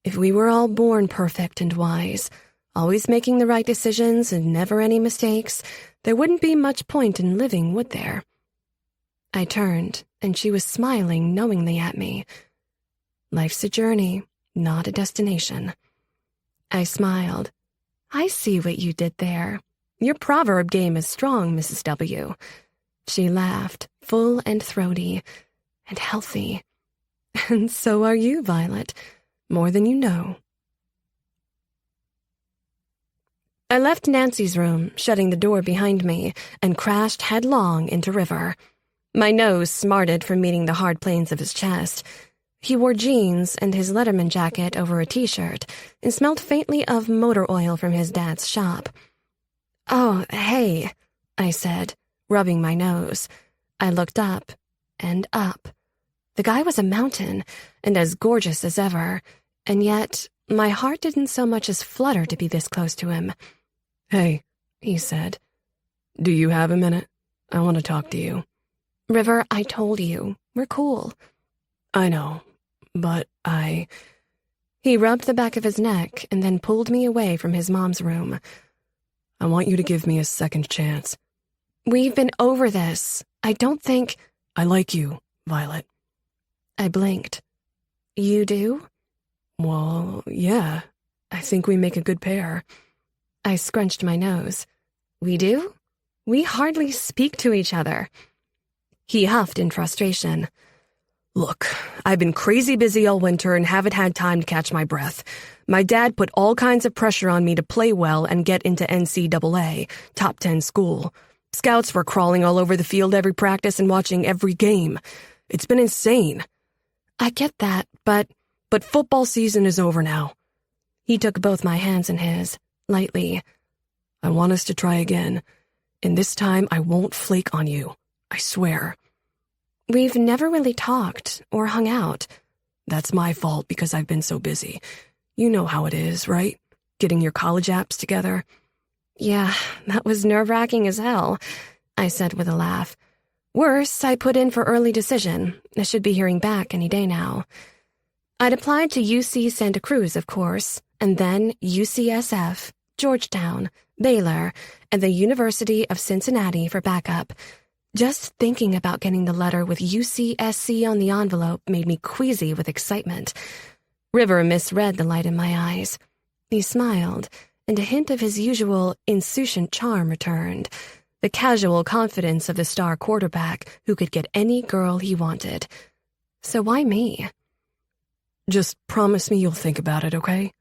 If we were all born perfect and wise, always making the right decisions and never any mistakes, there wouldn't be much point in living, would there? I turned, and she was smiling knowingly at me. Life's a journey, not a destination. I smiled. I see what you did there. Your proverb game is strong, Mrs. W. She laughed, full and throaty, and healthy. And so are you, Violet, more than you know. I left Nancy's room, shutting the door behind me, and crashed headlong into River. My nose smarted from meeting the hard planes of his chest. He wore jeans and his Letterman jacket over a t-shirt and smelled faintly of motor oil from his dad's shop. "Oh, hey," I said, rubbing my nose. I looked up and up. The guy was a mountain and as gorgeous as ever, and yet my heart didn't so much as flutter to be this close to him. "Hey," he said. "Do you have a minute? I want to talk to you." "River, I told you. We're cool." "I know, but He rubbed the back of his neck and then pulled me away from his mom's room. "I want you to give me a second chance." "We've been over this. I don't think—" "I like you, Violet." I blinked. "You do?" "Well, yeah. I think we make a good pair." I scrunched my nose. "We do? We hardly speak to each other." He huffed in frustration. "Look, I've been crazy busy all winter and haven't had time to catch my breath. My dad put all kinds of pressure on me to play well and get into NCAA, top 10 school. Scouts were crawling all over the field every practice and watching every game. It's been insane." "I get that, but football season is over now." He took both my hands in his, lightly. "I want us to try again, and this time I won't flake on you. I swear." "We've never really talked or hung out." "That's my fault because I've been so busy. You know how it is, right? Getting your college apps together." "Yeah, that was nerve-wracking as hell," I said with a laugh. "Worse, I put in for early decision. I should be hearing back any day now." I'd applied to UC Santa Cruz, of course, and then UCSF, Georgetown, Baylor, and the University of Cincinnati for backup. Just thinking about getting the letter with UCSC on the envelope made me queasy with excitement. River misread the light in my eyes. He smiled, and a hint of his usual insouciant charm returned, the casual confidence of the star quarterback who could get any girl he wanted. So why me? "Just promise me you'll think about it, okay?"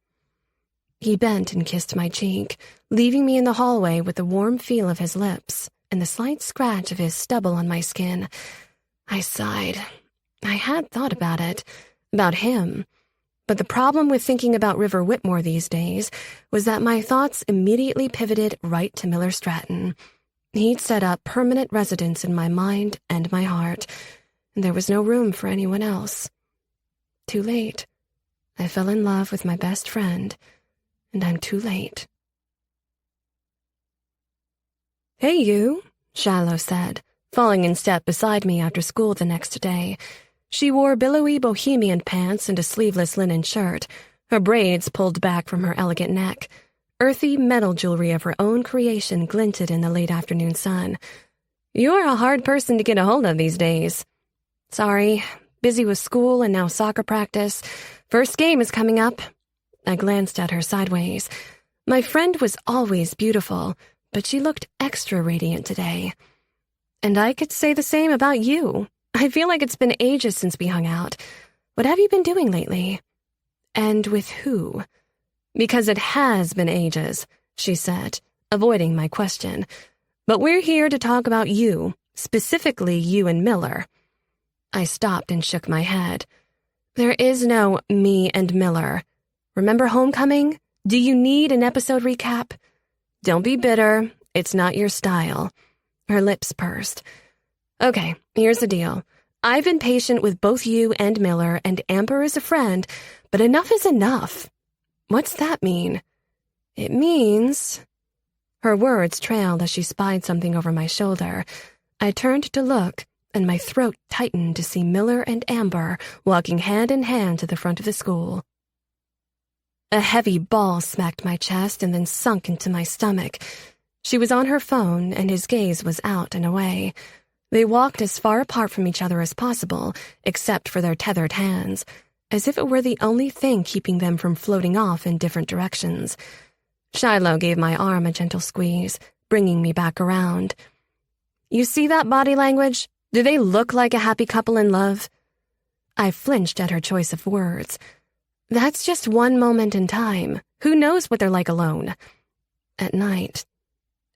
He bent and kissed my cheek, leaving me in the hallway with the warm feel of his lips and the slight scratch of his stubble on my skin. I sighed. I had thought about it, about him. But the problem with thinking about River Whitmore these days was that my thoughts immediately pivoted right to Miller Stratton. He'd set up permanent residence in my mind and my heart, and there was no room for anyone else. Too late. I fell in love with my best friend, and I'm too late. "Hey, you," Shiloh said, falling in step beside me after school the next day. She wore billowy bohemian pants and a sleeveless linen shirt, her braids pulled back from her elegant neck. Earthy metal jewelry of her own creation glinted in the late afternoon sun. "You're a hard person to get a hold of these days." "Sorry. Busy with school and now soccer practice. First game is coming up." I glanced at her sideways. My friend was always beautiful, but she looked extra radiant today. "And I could say the same about you. I feel like it's been ages since we hung out. What have you been doing lately?" "And with who?" "Because it has been ages," she said, avoiding my question. "But we're here to talk about you, specifically you and Miller." I stopped and shook my head. "There is no me and Miller. Remember Homecoming? Do you need an episode recap?" "Don't be bitter. It's not your style." Her lips pursed. "Okay, here's the deal. I've been patient with both you and Miller, and Amber is a friend, but enough is enough." "What's that mean?" "It means—" Her words trailed as she spied something over my shoulder. I turned to look, and my throat tightened to see Miller and Amber walking hand in hand to the front of the school. A heavy ball smacked my chest and then sunk into my stomach. She was on her phone, and his gaze was out and away. They walked as far apart from each other as possible, except for their tethered hands, as if it were the only thing keeping them from floating off in different directions. Shiloh gave my arm a gentle squeeze, bringing me back around. You see that body language? Do they look like a happy couple in love? I flinched at her choice of words. That's just one moment in time. Who knows what they're like alone? At night.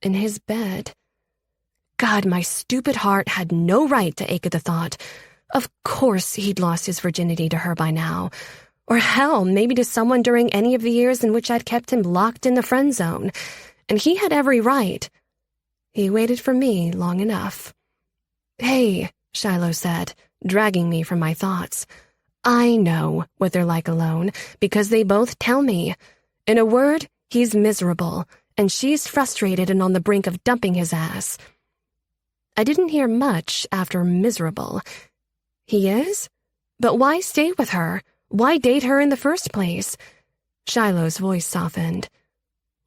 In his bed. God, my stupid heart had no right to ache at the thought. Of course he'd lost his virginity to her by now. Or hell, maybe to someone during any of the years in which I'd kept him locked in the friend zone. And he had every right. He waited for me long enough. Hey, Shiloh said, dragging me from my thoughts. I know what they're like alone, because they both tell me. In a word, he's miserable, and she's frustrated and on the brink of dumping his ass. I didn't hear much after miserable. He is? But why stay with her? Why date her in the first place? Shiloh's voice softened.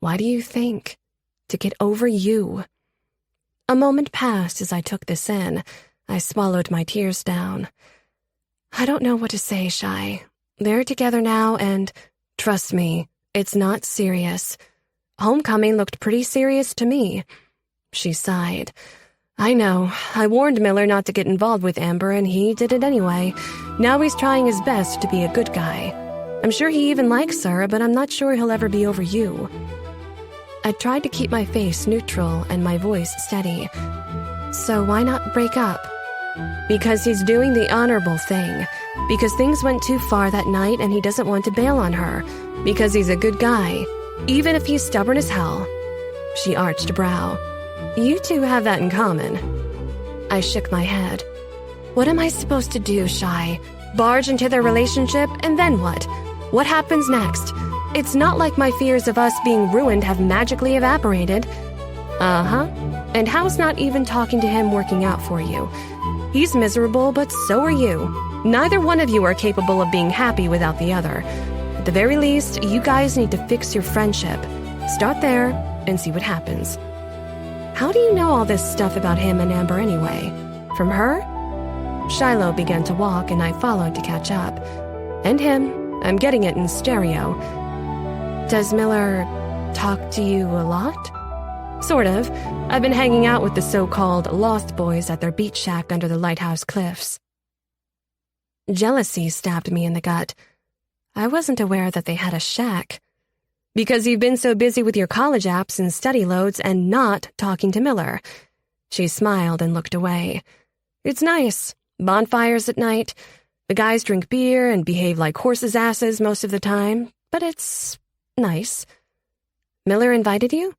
Why do you think? To get over you. A moment passed as I took this in. I swallowed my tears down. I don't know what to say, Shy. They're together now and, trust me, it's not serious. Homecoming looked pretty serious to me. She sighed. I know. I warned Miller not to get involved with Amber, and he did it anyway. Now he's trying his best to be a good guy. I'm sure he even likes her, but I'm not sure he'll ever be over you. I tried to keep my face neutral and my voice steady. So why not break up? Because he's doing the honorable thing. Because things went too far that night and he doesn't want to bail on her. Because he's a good guy, even if he's stubborn as hell. She arched a brow. You two have that in common. I shook my head. What am I supposed to do, Shy? Barge into their relationship, and then what? What happens next? It's not like my fears of us being ruined have magically evaporated. Uh-huh. And how's not even talking to him working out for you? He's miserable, but so are you. Neither one of you are capable of being happy without the other. At the very least, you guys need to fix your friendship. Start there and see what happens. How do you know all this stuff about him and Amber anyway? From her? Shiloh began to walk and I followed to catch up. And him. I'm getting it in stereo. Does Miller talk to you a lot? Sort of. I've been hanging out with the so-called Lost Boys at their beach shack under the lighthouse cliffs. Jealousy stabbed me in the gut. I wasn't aware that they had a shack. Because you've been so busy with your college apps and study loads and not talking to Miller. She smiled and looked away. It's nice. Bonfires at night. The guys drink beer and behave like horses' asses most of the time, but it's nice. Miller invited you?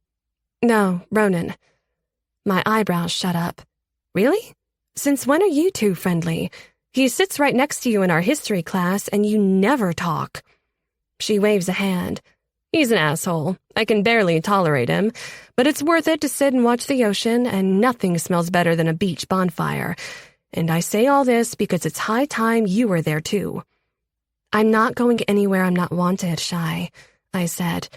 No, Ronan. My eyebrows shut up. Really? Since when are you two friendly? He sits right next to you in our history class and you never talk. She waves a hand. He's an asshole. I can barely tolerate him, but it's worth it to sit and watch the ocean, and nothing smells better than a beach bonfire. And I say all this because it's high time you were there too. I'm not going anywhere I'm not wanted, Shy, I said.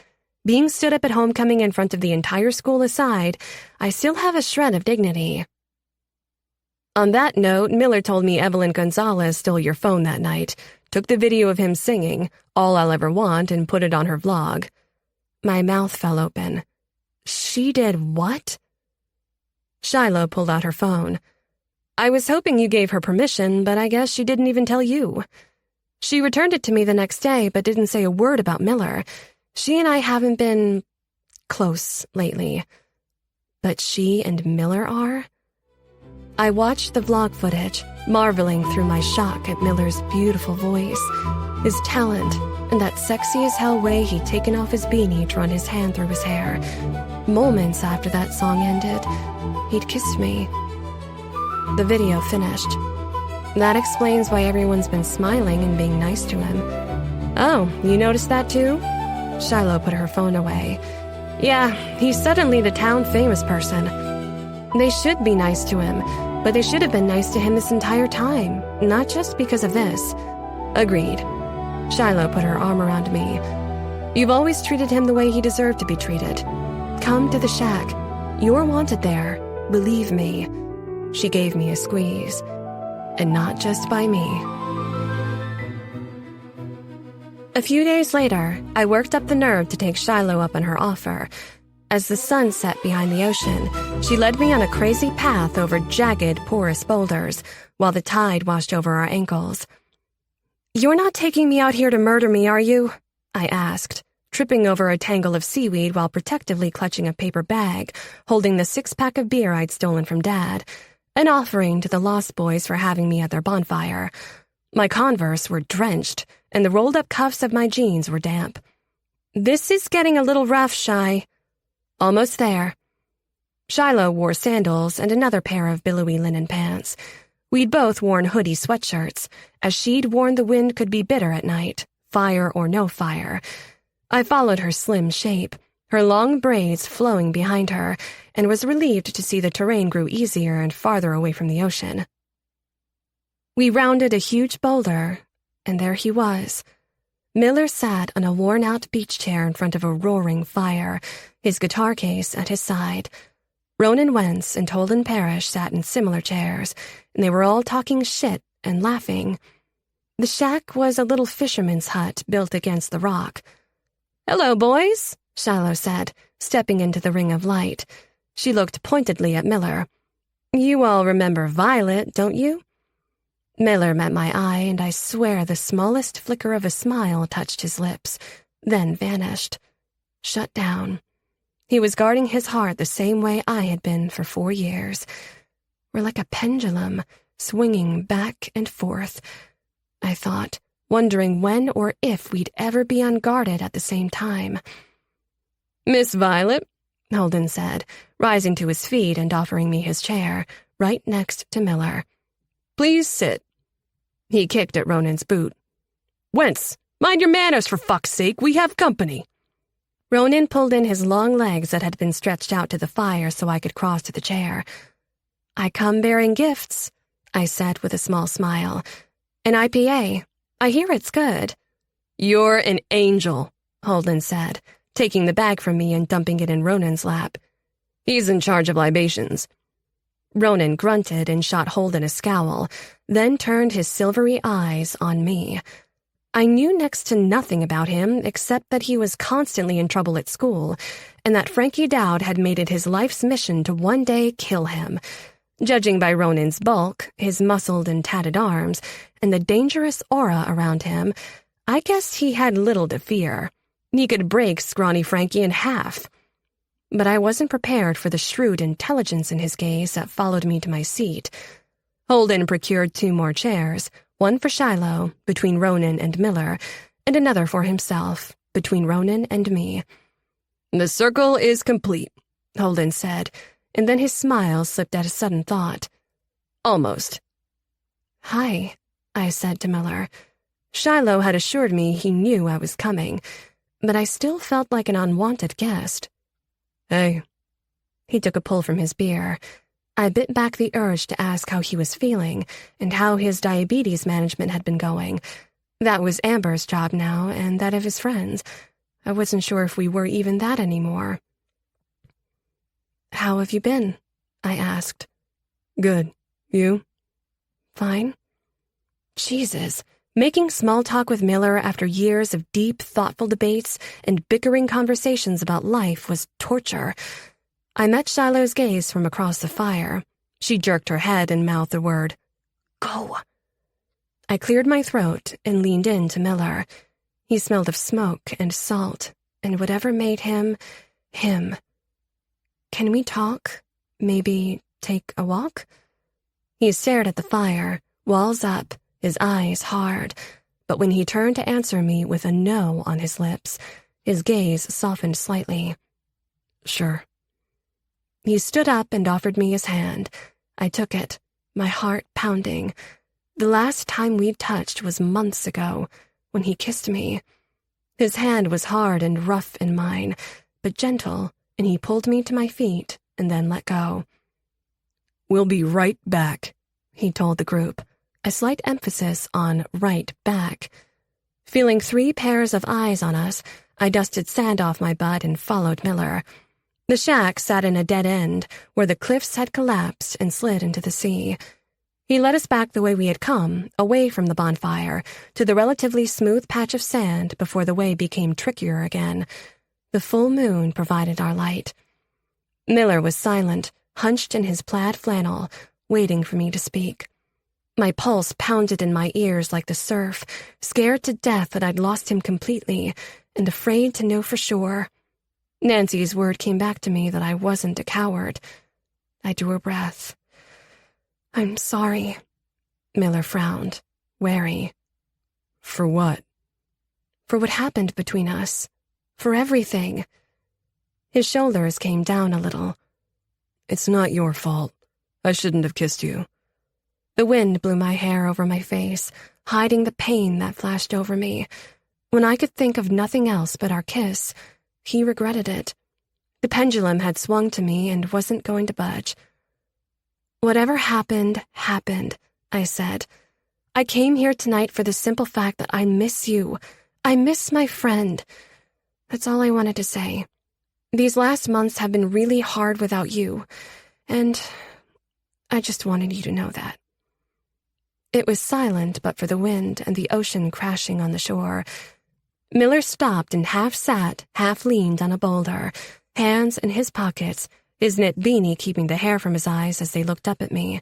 Being stood up at homecoming in front of the entire school aside, I still have a shred of dignity. On that note, Miller told me Evelyn Gonzalez stole your phone that night, took the video of him singing, All I'll Ever Want, and put it on her vlog. My mouth fell open. She did what? Shiloh pulled out her phone. I was hoping you gave her permission, but I guess she didn't even tell you. She returned it to me the next day, but didn't say a word about Miller. She and I haven't been close lately. But she and Miller are? I watched the vlog footage, marveling through my shock at Miller's beautiful voice, his talent, and that sexy-as-hell way he'd taken off his beanie to run his hand through his hair. Moments after that song ended, he'd kissed me. The video finished. That explains why everyone's been smiling and being nice to him. Oh, you noticed that too? Shiloh put her phone away. Yeah, he's suddenly the town-famous person. They should be nice to him, but they should have been nice to him this entire time, not just because of this. Agreed. Shiloh put her arm around me. You've always treated him the way he deserved to be treated. Come to the shack. You're wanted there. Believe me. She gave me a squeeze. And not just by me. A few days later, I worked up the nerve to take Shiloh up on her offer. As the sun set behind the ocean, she led me on a crazy path over jagged, porous boulders, while the tide washed over our ankles. "You're not taking me out here to murder me, are you?" I asked, tripping over a tangle of seaweed while protectively clutching a paper bag, holding the 6-pack of beer I'd stolen from Dad, an offering to the Lost Boys for having me at their bonfire. My Converse were drenched, and the rolled-up cuffs of my jeans were damp. "This is getting a little rough, Shy." "Almost there." Shiloh wore sandals and another pair of billowy linen pants. We'd both worn hoodie sweatshirts, as she'd warned the wind could be bitter at night, fire or no fire. I followed her slim shape, her long braids flowing behind her, and was relieved to see the terrain grew easier and farther away from the ocean. We rounded a huge boulder, and there he was. Miller sat on a worn-out beach chair in front of a roaring fire, his guitar case at his side. Ronan Wentz and Holden Parrish sat in similar chairs, and they were all talking shit and laughing. The shack was a little fisherman's hut built against the rock. "Hello, boys," Shiloh said, stepping into the ring of light. She looked pointedly at Miller. "You all remember Violet, don't you?" Miller met my eye, and I swear the smallest flicker of a smile touched his lips, then vanished. Shut down. He was guarding his heart the same way I had been for 4 years. We're like a pendulum, swinging back and forth, I thought, wondering when or if we'd ever be unguarded at the same time. "Miss Violet," Holden said, rising to his feet and offering me his chair, right next to Miller. "Please sit." He kicked at Ronan's boot. "Wentz, mind your manners, for fuck's sake, we have company." Ronan pulled in his long legs that had been stretched out to the fire so I could cross to the chair. "I come bearing gifts," I said with a small smile. "An IPA. I hear it's good." "You're an angel," Holden said, taking the bag from me and dumping it in Ronan's lap. "He's in charge of libations." Ronan grunted and shot Holden a scowl, then turned his silvery eyes on me. I knew next to nothing about him except that he was constantly in trouble at school, and that Frankie Dowd had made it his life's mission to one day kill him. Judging by Ronan's bulk, his muscled and tatted arms, and the dangerous aura around him, I guessed he had little to fear. He could break scrawny Frankie in half. But I wasn't prepared for the shrewd intelligence in his gaze that followed me to my seat. Holden procured 2 more chairs, one for Shiloh, between Ronan and Miller, and another for himself, between Ronan and me. "The circle is complete," Holden said, and then his smile slipped at a sudden thought. "Almost." "Hi," I said to Miller. Shiloh had assured me he knew I was coming, but I still felt like an unwanted guest. "Hey." He took a pull from his beer. I bit back the urge to ask how he was feeling and how his diabetes management had been going. That was Amber's job now, and that of his friends. I wasn't sure if we were even that anymore. "How have you been?" I asked. "Good. You?" "Fine." Jesus, making small talk with Miller after years of deep, thoughtful debates and bickering conversations about life was torture. I met Shiloh's gaze from across the fire. She jerked her head and mouthed the word, "Go." I cleared my throat and leaned in to Miller. He smelled of smoke and salt and whatever made him, him. "Can we talk? Maybe take a walk?" He stared at the fire, walls up, his eyes hard, but when he turned to answer me with a no on his lips, his gaze softened slightly. "Sure." He stood up and offered me his hand. I took it, my heart pounding. The last time we'd touched was months ago, when he kissed me. His hand was hard and rough in mine, but gentle, and he pulled me to my feet and then let go. "We'll be right back," he told the group, a slight emphasis on right back. Feeling 3 pairs of eyes on us, I dusted sand off my butt and followed Miller. The shack sat in a dead end where the cliffs had collapsed and slid into the sea. He led us back the way we had come, away from the bonfire, to the relatively smooth patch of sand before the way became trickier again. The full moon provided our light. Miller was silent, hunched in his plaid flannel, waiting for me to speak. My pulse pounded in my ears like the surf, scared to death that I'd lost him completely, and afraid to know for sure. Nancy's word came back to me that I wasn't a coward. I drew a breath. "I'm sorry." Miller frowned, wary. "For what?" "For what happened between us. For everything." His shoulders came down a little. "It's not your fault. I shouldn't have kissed you." The wind blew my hair over my face, hiding the pain that flashed over me. When I could think of nothing else but our kiss, he regretted it. The pendulum had swung to me and wasn't going to budge. "Whatever happened, happened," I said. "I came here tonight for the simple fact that I miss you. I miss my friend. That's all I wanted to say. These last months have been really hard without you, and I just wanted you to know that." It was silent but for the wind and the ocean crashing on the shore. Miller stopped and half sat, half leaned on a boulder, hands in his pockets, his knit beanie keeping the hair from his eyes as they looked up at me.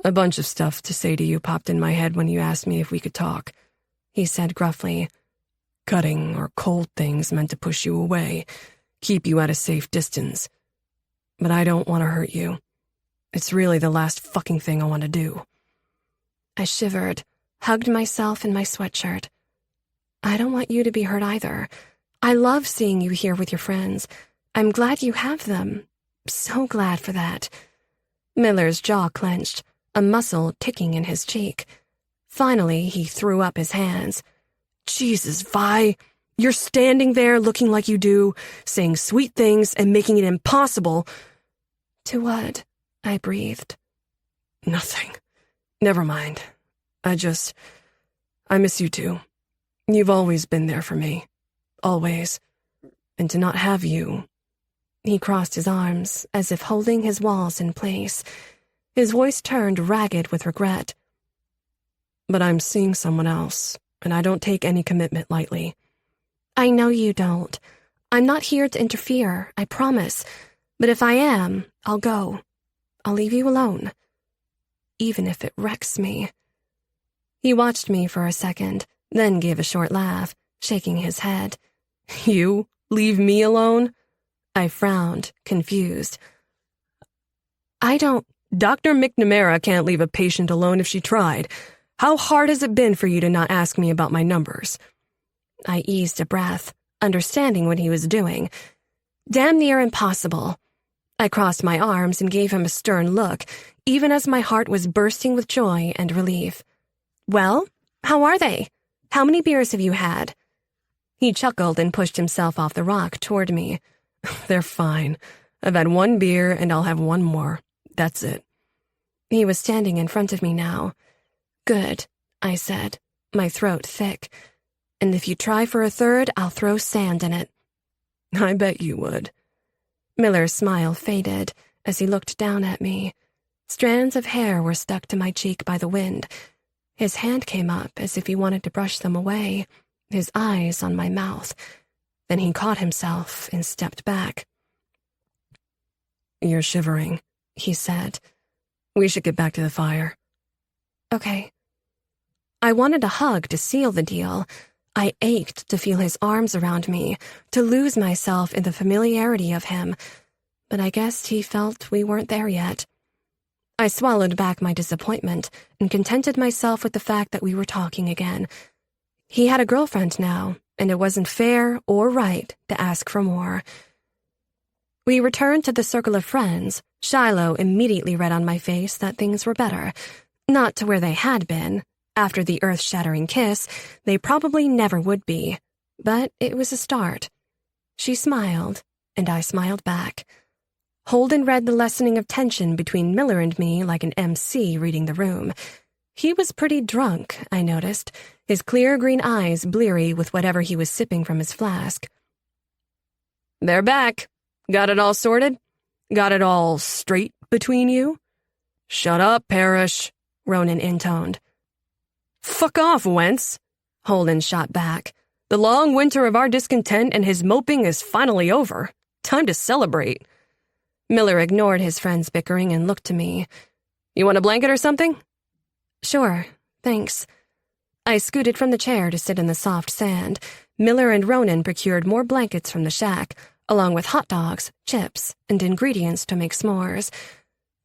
"A bunch of stuff to say to you popped in my head when you asked me if we could talk," he said gruffly. "Cutting or cold things meant to push you away, keep you at a safe distance. But I don't want to hurt you. It's really the last fucking thing I want to do." I shivered, hugged myself in my sweatshirt. "I don't want you to be hurt either. I love seeing you here with your friends. I'm glad you have them. So glad for that." Miller's jaw clenched, a muscle ticking in his cheek. Finally, he threw up his hands. "Jesus, Vi, you're standing there looking like you do, saying sweet things and making it impossible." "To what?" I breathed. "Nothing. Never mind. I miss you too. You've always been there for me. Always. And to not have you..." He crossed his arms, as if holding his walls in place. His voice turned ragged with regret. "But I'm seeing someone else, and I don't take any commitment lightly." "I know you don't. I'm not here to interfere, I promise. But if I am, I'll go. I'll leave you alone. Even if it wrecks me." He watched me for a second, then gave a short laugh, shaking his head. "You leave me alone?" I frowned, confused. "I don't... Dr. McNamara can't leave a patient alone if she tried. How hard has it been for you to not ask me about my numbers?" I eased a breath, understanding what he was doing. Damn near impossible. I crossed my arms and gave him a stern look, even as my heart was bursting with joy and relief. "Well, how are they? How many beers have you had?" He chuckled and pushed himself off the rock toward me. "They're fine. I've had one beer and I'll have one more. That's it." He was standing in front of me now. "Good," I said, my throat thick. "And if you try for a third, I'll throw sand in it." "I bet you would." Miller's smile faded as he looked down at me. Strands of hair were stuck to my cheek by the wind. His hand came up as if he wanted to brush them away, his eyes on my mouth. Then he caught himself and stepped back. "You're shivering," he said. "We should get back to the fire." "Okay." I wanted a hug to seal the deal. I ached to feel his arms around me, to lose myself in the familiarity of him. But I guess he felt we weren't there yet. I swallowed back my disappointment and contented myself with the fact that we were talking again. He had a girlfriend now, and it wasn't fair or right to ask for more. We returned to the circle of friends. Shiloh immediately read on my face that things were better. Not to where they had been. After the earth-shattering kiss, they probably never would be. But it was a start. She smiled, and I smiled back. Holden read the lessening of tension between Miller and me like an MC reading the room. He was pretty drunk, I noticed, his clear green eyes bleary with whatever he was sipping from his flask. "They're back. Got it all sorted? Got it all straight between you?" "Shut up, Parrish," Ronan intoned. "Fuck off, Wentz," Holden shot back. "The long winter of our discontent and his moping is finally over. Time to celebrate." Miller ignored his friend's bickering and looked to me. "You want a blanket or something?" "Sure, thanks." I scooted from the chair to sit in the soft sand. Miller and Ronan procured more blankets from the shack, along with hot dogs, chips, and ingredients to make s'mores.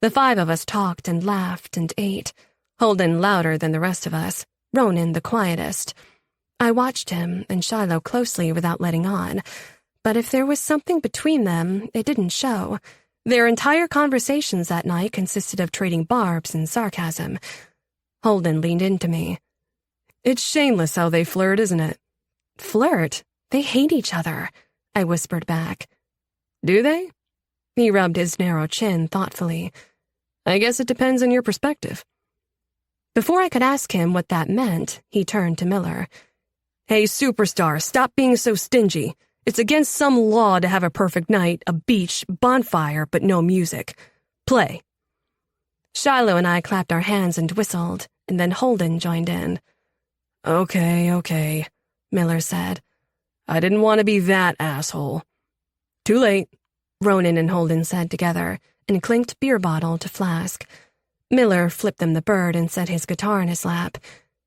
The 5 of us talked and laughed and ate, Holden louder than the rest of us, Ronan the quietest. I watched him and Shiloh closely without letting on, but if there was something between them, it didn't show. Their entire conversations that night consisted of trading barbs and sarcasm. Holden leaned into me. "It's shameless how they flirt, isn't it?" "Flirt? They hate each other," I whispered back. "Do they?" He rubbed his narrow chin thoughtfully. "I guess it depends on your perspective." Before I could ask him what that meant, he turned to Miller. "Hey, superstar, stop being so stingy. It's against some law to have a perfect night, a beach, bonfire, but no music. Play." Shiloh and I clapped our hands and whistled, and then Holden joined in. Okay, Miller said. "I didn't want to be that asshole." "Too late," Ronan and Holden said together, and clinked beer bottle to flask. Miller flipped them the bird and set his guitar in his lap.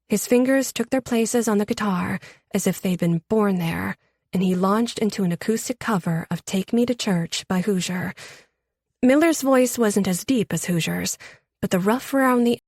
His fingers took their places on the guitar as if they'd been born there, and he launched into an acoustic cover of Take Me to Church by Hoosier. Miller's voice wasn't as deep as Hoosier's, but the rough around the